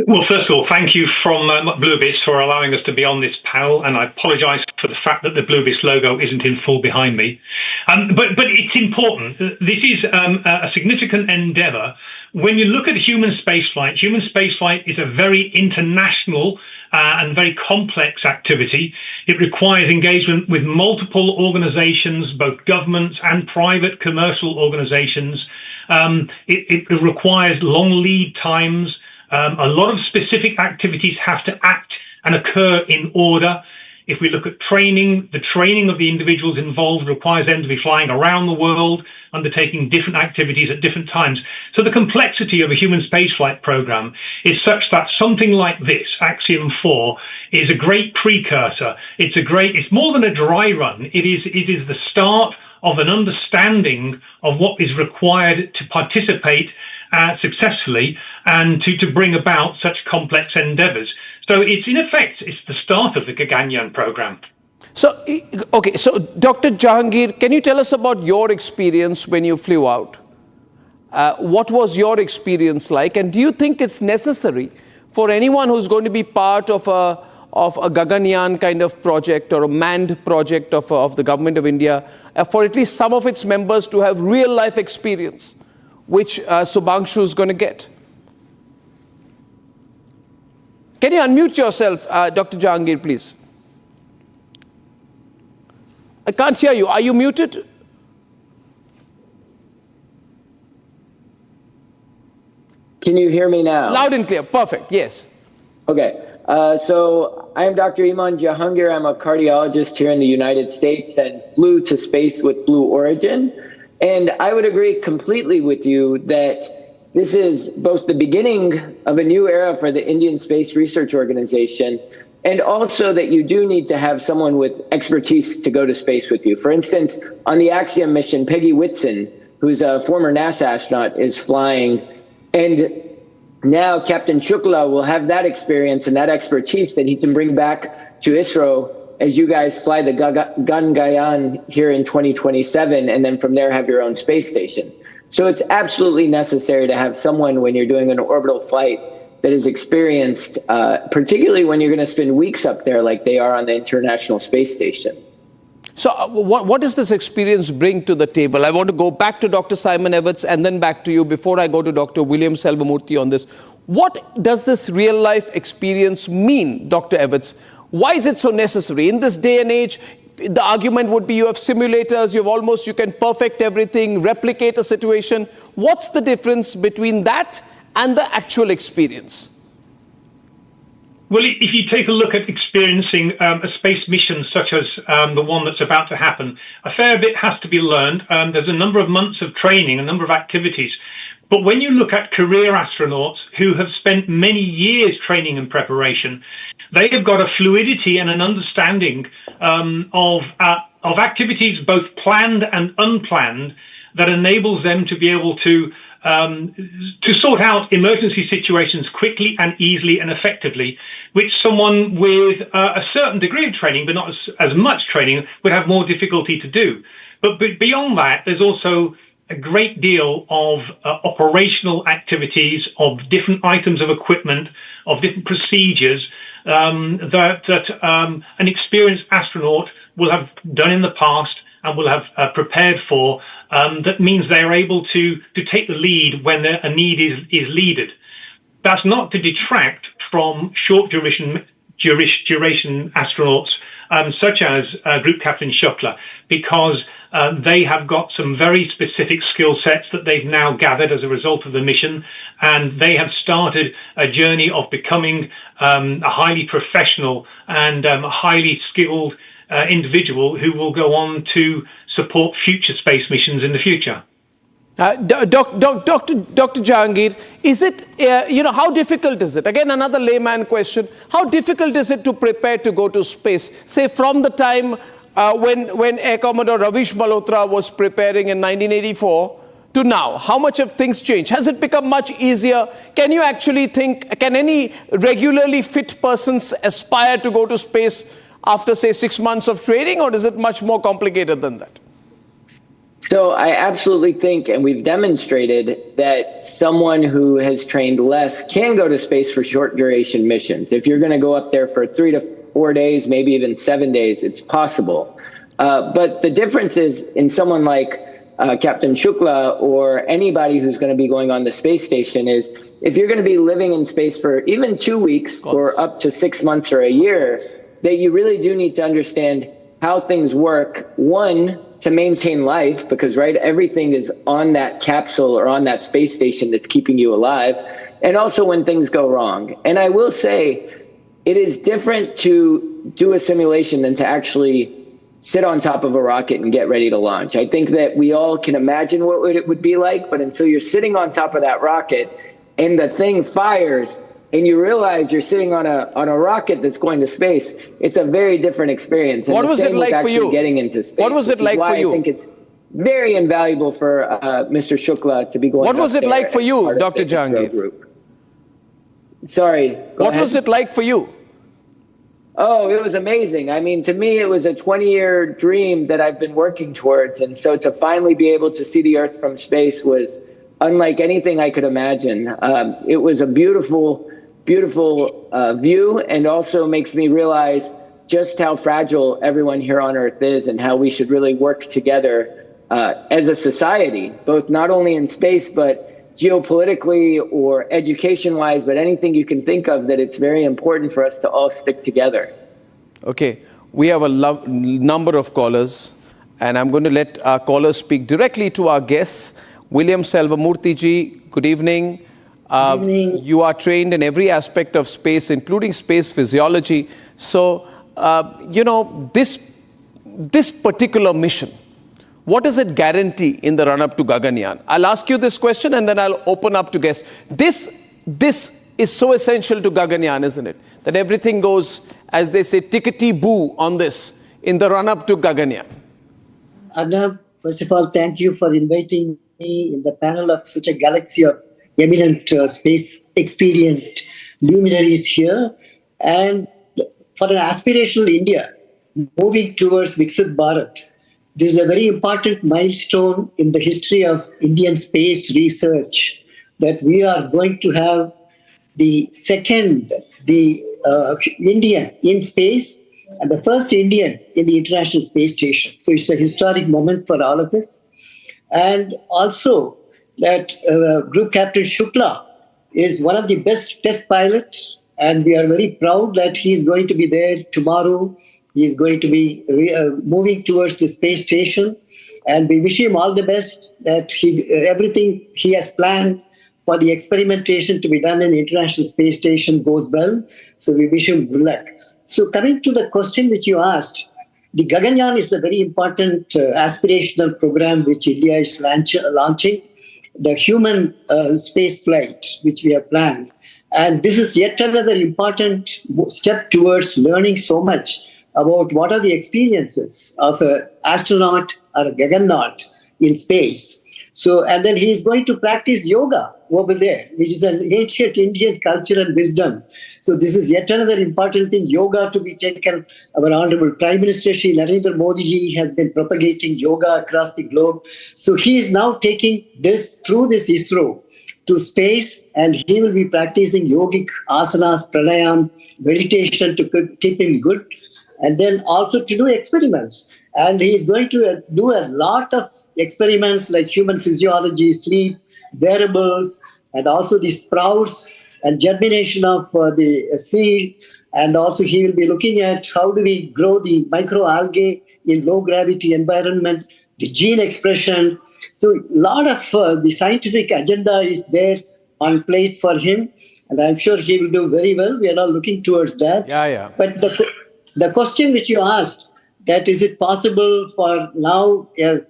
Speaker 20: Well, first of all, thank you from Blue Abyss for allowing us to be on this panel, and I apologise for the fact that the Blue Abyss logo isn't in full behind me. But it's important. This is a significant endeavour. When you look at human spaceflight is a very international and very complex activity. It requires engagement with multiple organisations, both governments and private commercial organisations. It requires long lead times. A lot of specific activities have to act and occur in order. If we look at training, the training of the individuals involved requires them to be flying around the world, undertaking different activities at different times. So the complexity of a human spaceflight program is such that something like this, Axiom 4, is a great precursor. It's more than a dry run. It is the start of an understanding of what is required to participate successfully and to bring about such complex endeavours. So it's, in effect, it's the start of the Gaganyaan program.
Speaker 17: So, okay, so Dr. Jahangir, can you tell us about your experience when you flew out? What was your experience like? And do you think it's necessary for anyone who's going to be part of a Gaganyaan kind of project or a manned project of the government of India, for at least some of its members to have real life experience, which Subhanshu is going to get? Can you unmute yourself, Dr. Jahangir, please? I can't hear you. Are you muted?
Speaker 21: Can you hear me now?
Speaker 17: Loud and clear. Perfect. Yes.
Speaker 21: Okay. So I am Dr. Iman Jahangir. I'm a cardiologist here in the United States and flew to space with Blue Origin. And I would agree completely with you that this is both the beginning of a new era for the Indian Space Research Organization And also that you do need to have someone with expertise to go to space with you. For instance, on the Axiom mission, Peggy Whitson, who's a former NASA astronaut, is flying. And now Captain Shukla will have that experience and that expertise that he can bring back to ISRO as you guys fly the Gaganyaan here in 2027, and then from there have your own space station. So it's absolutely necessary to have someone when you're doing an orbital flight that is experienced, particularly when you're going to spend weeks up there like they are on the International Space Station.
Speaker 17: So what does this experience bring to the table? I want to go back to Dr. Simon Evetts and then back to you before I go to Dr. William Selvamurthy on this. What does this real life experience mean, Dr. Evetts? Why is it so necessary? In this day and age, the argument would be you have simulators, you can perfect everything, replicate a situation. What's the difference between that and the actual experience?
Speaker 20: Well, if you take a look at experiencing a space mission such as the one that's about to happen, a fair bit has to be learned. There's a number of months of training, a number of activities. But when you look at career astronauts who have spent many years training and preparation, they have got a fluidity and an understanding of activities, both planned and unplanned, that enables them to be able to sort out emergency situations quickly and easily and effectively, which someone with a certain degree of training, but not as much training, would have more difficulty to do. But beyond that, there's also a great deal of operational activities, of different items of equipment, of different procedures that an experienced astronaut will have done in the past and will have prepared for. That means they're able to take the lead when a need is needed. That's not to detract from short duration astronauts such as Group Captain Shukla, because they have got some very specific skill sets that they've now gathered as a result of the mission, and they have started a journey of becoming a highly professional and highly skilled individual who will go on to support future space missions in the future.
Speaker 17: Dr. Jahangir, is it, how difficult is it? Again, another layman question. How difficult is it to prepare to go to space? Say from the time when Air Commodore Ravish Malhotra was preparing in 1984 to now, how much have things changed? Has it become much easier? Can you actually think, can any regularly fit persons aspire to go to space after, say, 6 months of training, or is it much more complicated than that?
Speaker 21: So I absolutely think, and we've demonstrated, that someone who has trained less can go to space for short duration missions. If you're going to go up there for 3 to 4 days, maybe even 7 days, it's possible. But the difference is in someone like Captain Shukla or anybody who's going to be going on the space station is if you're going to be living in space for even 2 weeks or up to 6 months or a year, that you really do need to understand how things work. One, to maintain life, because everything is on that capsule or on that space station that's keeping you alive, and also when things go wrong. And I will say, it is different to do a simulation than to actually sit on top of a rocket and get ready to launch. I think that we all can imagine what it would be like, but until you're sitting on top of that rocket and the thing fires, and you realize you're sitting on a rocket that's going to space, it's a very different experience. And
Speaker 17: what was it like for you?
Speaker 21: Getting into space,
Speaker 17: what was it like for you?
Speaker 21: I think it's very invaluable for Mr. Shukla to be going.
Speaker 17: What was it like for you, Dr. Jahangir?
Speaker 21: Sorry.
Speaker 17: What was it like for you?
Speaker 21: Oh, it was amazing. I mean, to me, it was a 20-year dream that I've been working towards. And so to finally be able to see the Earth from space was unlike anything I could imagine. It was a beautiful view, and also makes me realize just how fragile everyone here on Earth is and how we should really work together as a society, both not only in space, but geopolitically or education-wise, but anything you can think of, that it's very important for us to all stick together.
Speaker 17: Okay, we have a number of callers, and I'm going to let our callers speak directly to our guests. William Selvamurthy ji, good evening. You are trained in every aspect of space, including space physiology. So, this particular mission, what does it guarantee in the run-up to Gaganyaan? I'll ask you this question and then I'll open up to guests. This is so essential to Gaganyaan, isn't it? That everything goes, as they say, tickety-boo on this in the run-up to Gaganyaan.
Speaker 4: Arnab, first of all, thank you for inviting me in the panel of such a galaxy of eminent space experienced luminaries here. And for an aspirational India moving towards Viksit Bharat, this is a very important milestone in the history of Indian space research, that we are going to have the second, Indian in space and the first Indian in the International Space Station. So it's a historic moment for all of us. And also that Group Captain Shukla is one of the best test pilots, and we are very proud that he is going to be there tomorrow. He is going to be moving towards the space station, and we wish him all the best, that everything he has planned for the experimentation to be done in the International Space Station goes well. So we wish him good luck. So coming to the question which you asked, the Gaganyaan is a very important aspirational program which India is launching, the human space flight which we have planned. And this is yet another important step towards learning so much about what are the experiences of an astronaut or a Gaganaut in space. So, and then he is going to practice yoga over there, which is an ancient Indian culture and wisdom. So this is yet another important thing, yoga to be taken. Our Honorable Prime Minister Shri Narendra Modi ji has been propagating yoga across the globe. So he is now taking this through this ISRO to space, and he will be practicing yogic asanas, pranayam, meditation to keep him good, and then also to do experiments. And he is going to do a lot of experiments like human physiology, sleep, wearables, and also the sprouts and germination of the seed. And also he will be looking at how do we grow the microalgae in low gravity environment, the gene expression. So a lot of the scientific agenda is there on plate for him, and I'm sure he will do very well. We are all looking towards that. But the question which you asked, that is it possible for now a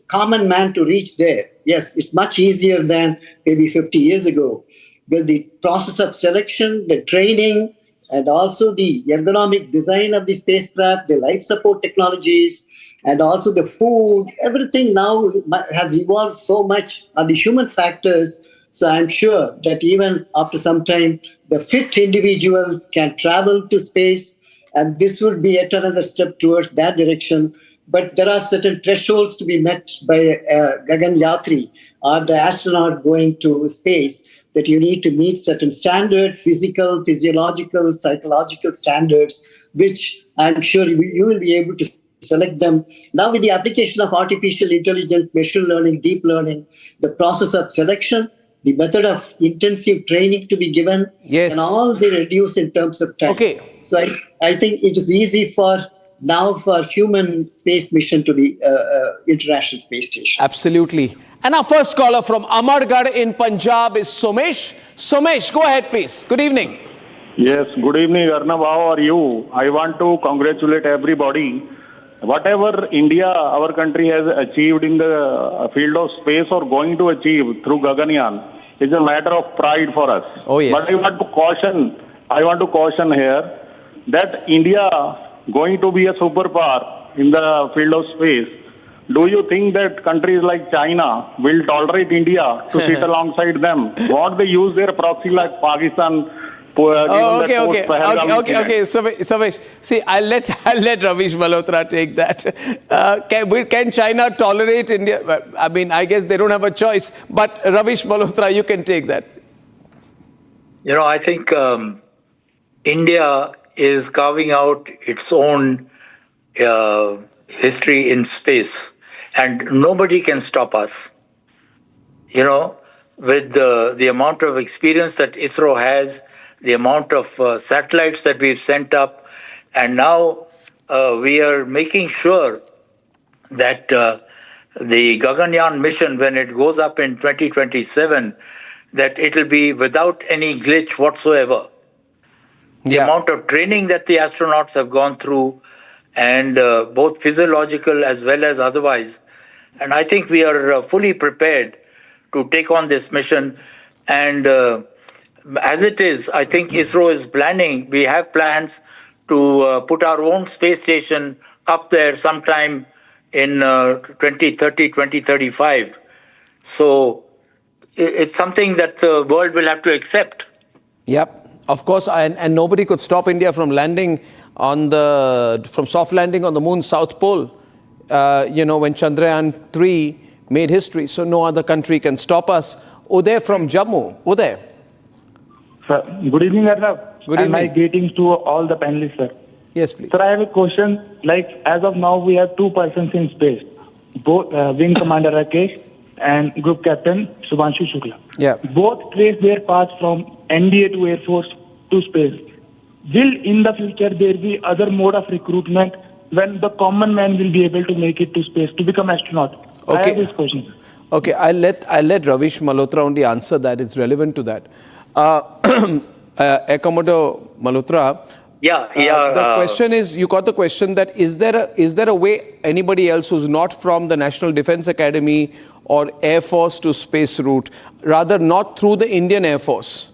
Speaker 4: common man to reach there? Yes, it's much easier than maybe 50 years ago. The process of selection, the training, and also the ergonomic design of the spacecraft, the life support technologies, and also the food, everything now has evolved so much on the human factors. So I'm sure that even after some time, the fit individuals can travel to space, and this would be yet another step towards that direction. But there are certain thresholds to be met by a Gagan Yatri or the astronaut going to space, that you need to meet certain standards, physical, physiological, psychological standards, which I'm sure you will be able to select them. Now with the application of artificial intelligence, machine learning, deep learning, the process of selection, the method of intensive training to be given, can all be reduced in terms of time. So I think it is easy for human space mission to the International Space Station.
Speaker 17: Absolutely. And our first caller from Amargarh in Punjab is Somesh. Somesh, go ahead, please. Good evening.
Speaker 5: Yes, good evening, Arnab. How are you? I want to congratulate everybody. Whatever India, our country has achieved in the field of space or going to achieve through Gaganyaan is a matter of pride for us.
Speaker 17: Oh, yes.
Speaker 5: But I want to caution here that India going to be a superpower in the field of space. Do you think that countries like China will tolerate India to sit alongside them? Won't they use their proxy like Pakistan?
Speaker 17: Okay. Samesh, see, I'll let Ravish Malhotra take that. Can China tolerate India? I mean, I guess they don't have a choice. But Ravish Malhotra, you can take that.
Speaker 2: You know, I think India is carving out its own history in space, and nobody can stop us. You know, with the amount of experience that ISRO has, the amount of satellites that we've sent up, and now we are making sure that the Gaganyaan mission, when it goes up in 2027, that it'll be without any glitch whatsoever. The amount of training that the astronauts have gone through, and both physiological as well as otherwise. And I think we are fully prepared to take on this mission. And as it is, I think ISRO is planning, we have plans to put our own space station up there sometime in 2030, 2035. So it's something that the world will have to accept.
Speaker 17: Yep, of course, and nobody could stop India from landing from soft landing on the moon's south pole, when Chandrayaan 3 made history. So no other country can stop us. Uday from Jammu. Uday.
Speaker 9: Sir, good evening, Arnab.
Speaker 17: Good
Speaker 9: and
Speaker 17: evening.
Speaker 9: my greetings to all the panelists, sir.
Speaker 17: Yes, please.
Speaker 9: Sir, I have a question. Like, as of now, we have 2 persons in space, both Wing Commander Rakesh and Group Captain Subhanshu Shukla.
Speaker 17: Yeah.
Speaker 9: Both trace their paths from NDA to Air Force to space. Will in the future there be other mode of recruitment when the common man will be able to make it to space to become astronaut? I have this question.
Speaker 17: Okay, I'll let Ravish Malhotra only answer that. It's relevant to that. Ekamoto Malhotra. The question is, you got the question that is there a way anybody else who's not from the National Defence Academy or Air Force to space route, rather not through the Indian Air Force?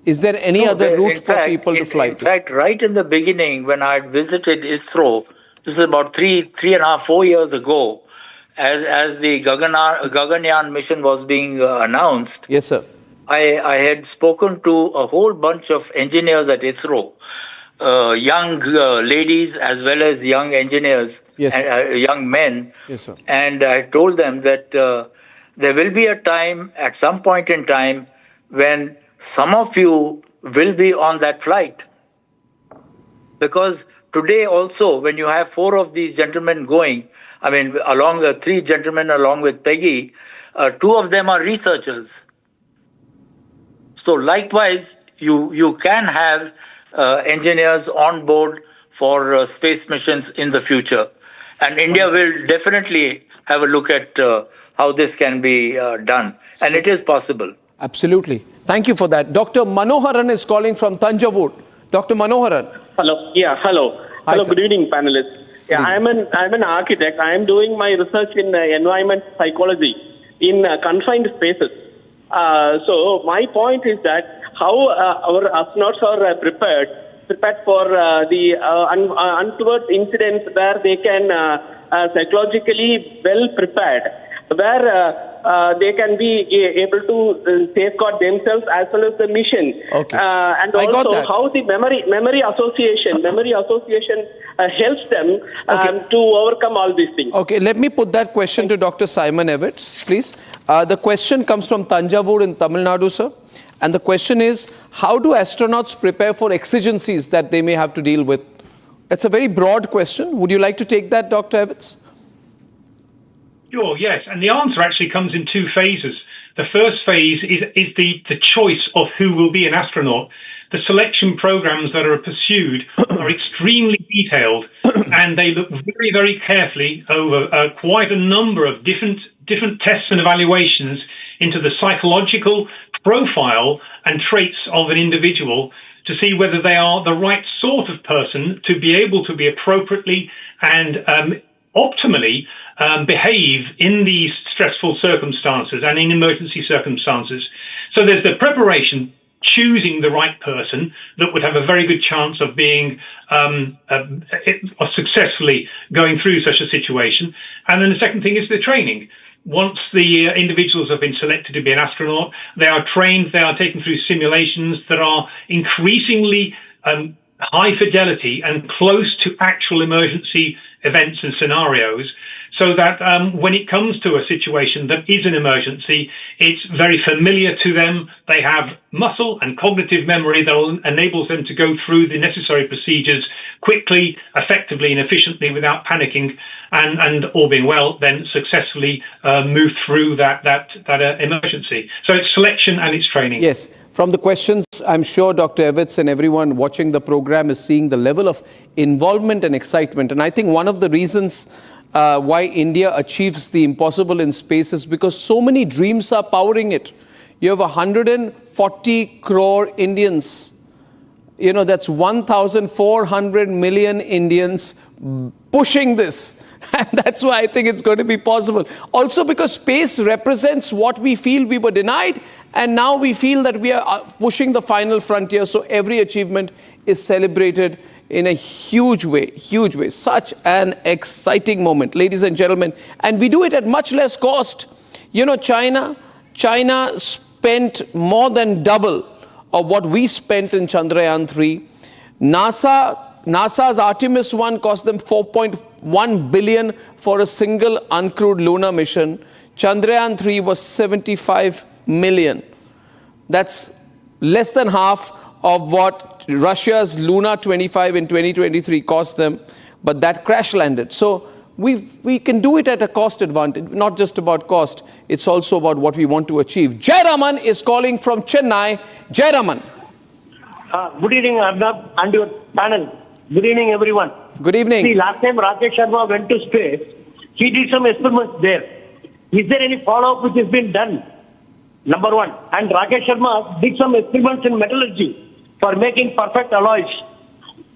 Speaker 17: Is there any other route for people to fly to?
Speaker 2: In fact, right in the beginning, when I visited ISRO, this is about 3.5, 4 years ago, as the Gaganyaan mission was being announced.
Speaker 17: Yes, sir.
Speaker 2: I had spoken to a whole bunch of engineers at ISRO, young ladies as well as young engineers, and young men.
Speaker 17: Yes, sir.
Speaker 2: And I told them that there will be a time, at some point in time, when some of you will be on that flight. Because today also, when you have 4 of these gentlemen going, I mean, 3 gentlemen along with Peggy, 2 of them are researchers. So likewise, you can have engineers on board for space missions in the future. And India will definitely have a look at how this can be done. And it is possible.
Speaker 17: Absolutely. Thank you for that. Dr. Manoharan is calling from Thanjavur. Dr. Manoharan.
Speaker 12: Hello. Yeah, hello.
Speaker 17: Hi,
Speaker 12: hello,
Speaker 17: sir.
Speaker 12: good evening, panelists. Yeah, I'm an architect. I am doing my research in environment psychology in confined spaces. So my point is that how our astronauts are prepared for the untoward incidents where they can psychologically well prepared, where they can be able to safeguard themselves as well as the mission.
Speaker 17: Okay.
Speaker 12: And
Speaker 17: I got
Speaker 12: also
Speaker 17: that.
Speaker 12: how the memory association helps them to overcome all these things.
Speaker 17: Okay, let me put that question to Dr. Simon Evans, please. The question comes from Thanjavur in Tamil Nadu, sir. And the question is, how do astronauts prepare for exigencies that they may have to deal with? It's a very broad question. Would you like to take that, Dr. Evans?
Speaker 20: Sure, yes. And the answer actually comes in 2 phases. The first phase is the choice of who will be an astronaut. The selection programs that are pursued are extremely detailed, and they look very, very carefully over quite a number of different tests and evaluations into the psychological profile and traits of an individual to see whether they are the right sort of person to be able to be appropriately and optimally behave in these stressful circumstances and in emergency circumstances. So there's the preparation, choosing the right person that would have a very good chance of being successfully going through such a situation. And then the second thing is the training. Once the individuals have been selected to be an astronaut, they are trained, they are taken through simulations that are increasingly high fidelity and close to actual emergency events and scenarios, so that when it comes to a situation that is an emergency, it's very familiar to them. They have muscle and cognitive memory that enables them to go through the necessary procedures quickly, effectively and efficiently without panicking, and all being well, then successfully move through that emergency. So it's selection and it's training.
Speaker 17: Yes. From the questions, I'm sure Dr. Evans and everyone watching the program is seeing the level of involvement and excitement. And I think one of the reasons why India achieves the impossible in space is because so many dreams are powering it. You have 140 crore Indians. You know, that's 1,400 million Indians pushing this. And that's why I think it's going to be possible. Also because space represents what we feel we were denied, and now we feel that we are pushing the final frontier. So every achievement is celebrated in a huge way, huge way. Such an exciting moment, ladies and gentlemen. And we do it at much less cost. You know, China spent more than double of what we spent in Chandrayaan 3. NASA's Artemis 1 cost them 4.1 billion for a single uncrewed lunar mission. Chandrayaan 3 was 75 million. That's less than half of what Russia's Luna 25 in 2023 cost them, but that crash landed. So we can do it at a cost advantage, not just about cost, it's also about what we want to achieve. Jayaraman is calling from Chennai. Jayaraman.
Speaker 6: Good evening, Arnab, and your panel. Good evening, everyone.
Speaker 17: Good evening.
Speaker 6: See, last time Rakesh Sharma went to space, he did some experiments there. Is there any follow-up which has been done? Number one. And Rakesh Sharma did some experiments in metallurgy for making perfect alloys.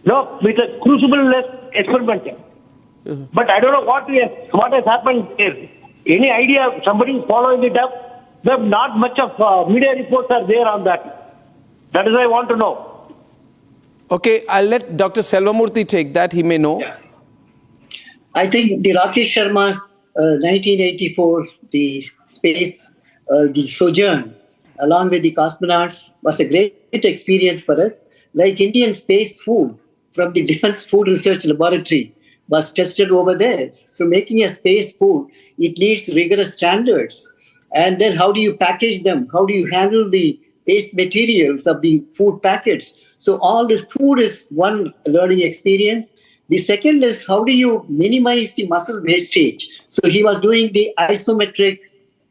Speaker 6: No, with a crucible-less experiment. But I don't know what has happened there. Any idea? Somebody following it up? There not much of media reports are there on that. That is what I want to know.
Speaker 17: Okay, I'll let Dr. Selvamurthy take that. He may know.
Speaker 4: Yeah. I think the Rakesh Sharma's 1984, the space, the sojourn, along with the cosmonauts, was a great experience for us. Like Indian space food from the Defense Food Research Laboratory was tested over there. So making a space food, it needs rigorous standards. And then how do you package them? How do you handle the waste materials of the food packets? So all this food is one learning experience. The second is how do you minimize the muscle wastage? So he was doing the isometric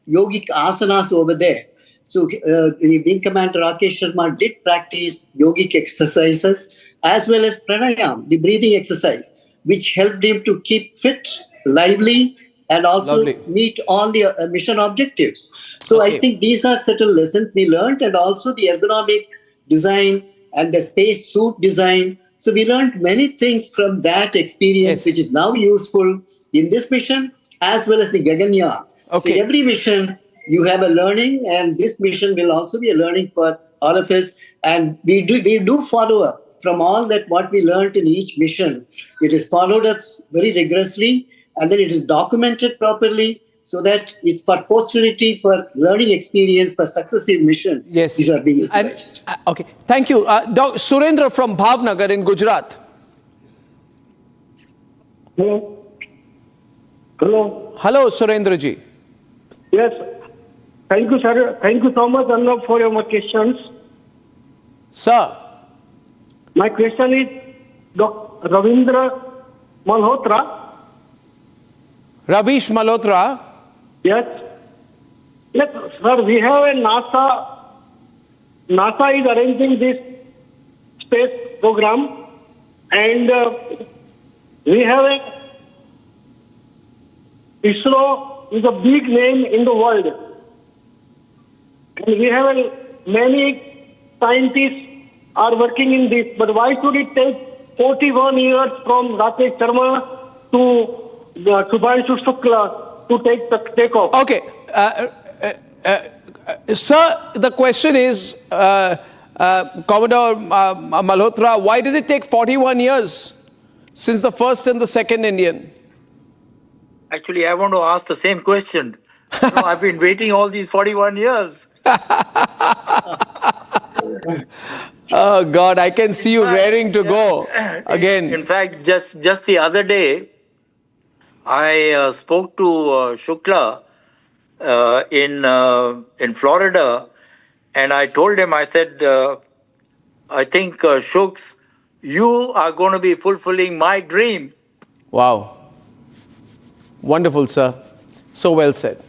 Speaker 4: yogic asanas over there. So the Wing Commander Rakesh Sharma did practice yogic exercises as well as pranayam, the breathing exercise, which helped him to keep fit, lively, and also meet all the mission objectives. So I think these are certain lessons we learned, and also the ergonomic design and the space suit design. So we learned many things from that experience, which is now useful in this mission as well as the Gaganyaan. So every mission, you have a learning, and this mission will also be a learning for all of us. And we do follow up from all that what we learned in each mission. It is followed up very rigorously, and then it is documented properly so that it's for posterity, for learning experience, for successive missions.
Speaker 17: Yes.
Speaker 4: These are being utilized.
Speaker 17: Okay, thank you. Surendra from Bhavnagar in Gujarat.
Speaker 6: Hello. Hello.
Speaker 17: Hello, Surendra ji.
Speaker 6: Yes. Thank you, sir. Thank you so much, Arnab, for your questions.
Speaker 17: Sir.
Speaker 6: My question is Dr. Ravindra Malhotra.
Speaker 17: Ravish Malhotra.
Speaker 6: Yes. Yes, sir, we have a NASA. NASA is arranging this space program, and we have a ISRO is a big name in the world. And we have many scientists are working in this, but why should it take 41 years from Rakesh Sharma to Subhanshu Shukla to take off?
Speaker 17: Okay. Sir, the question is, Commodore Malhotra, why did it take 41 years since the first and the second Indian?
Speaker 2: Actually, I want to ask the same question. I've been waiting all these 41 years.
Speaker 17: Oh, God, I can see you raring to go again.
Speaker 2: In fact, just the other day, I spoke to Shukla in Florida, and I told him, I said, I think, Shuks, you are going to be fulfilling my dream.
Speaker 17: Wow. Wonderful, sir. So well said.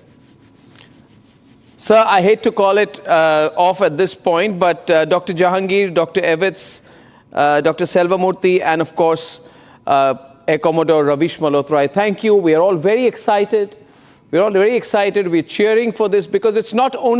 Speaker 17: Sir, I hate to call it off at this point, but Dr. Jahangir, Dr. Evitz, Dr. Selvamurthy, and of course, Air Commodore Ravish Malhotra, I thank you. We are all very excited. We're all very excited. We're cheering for this because it's not only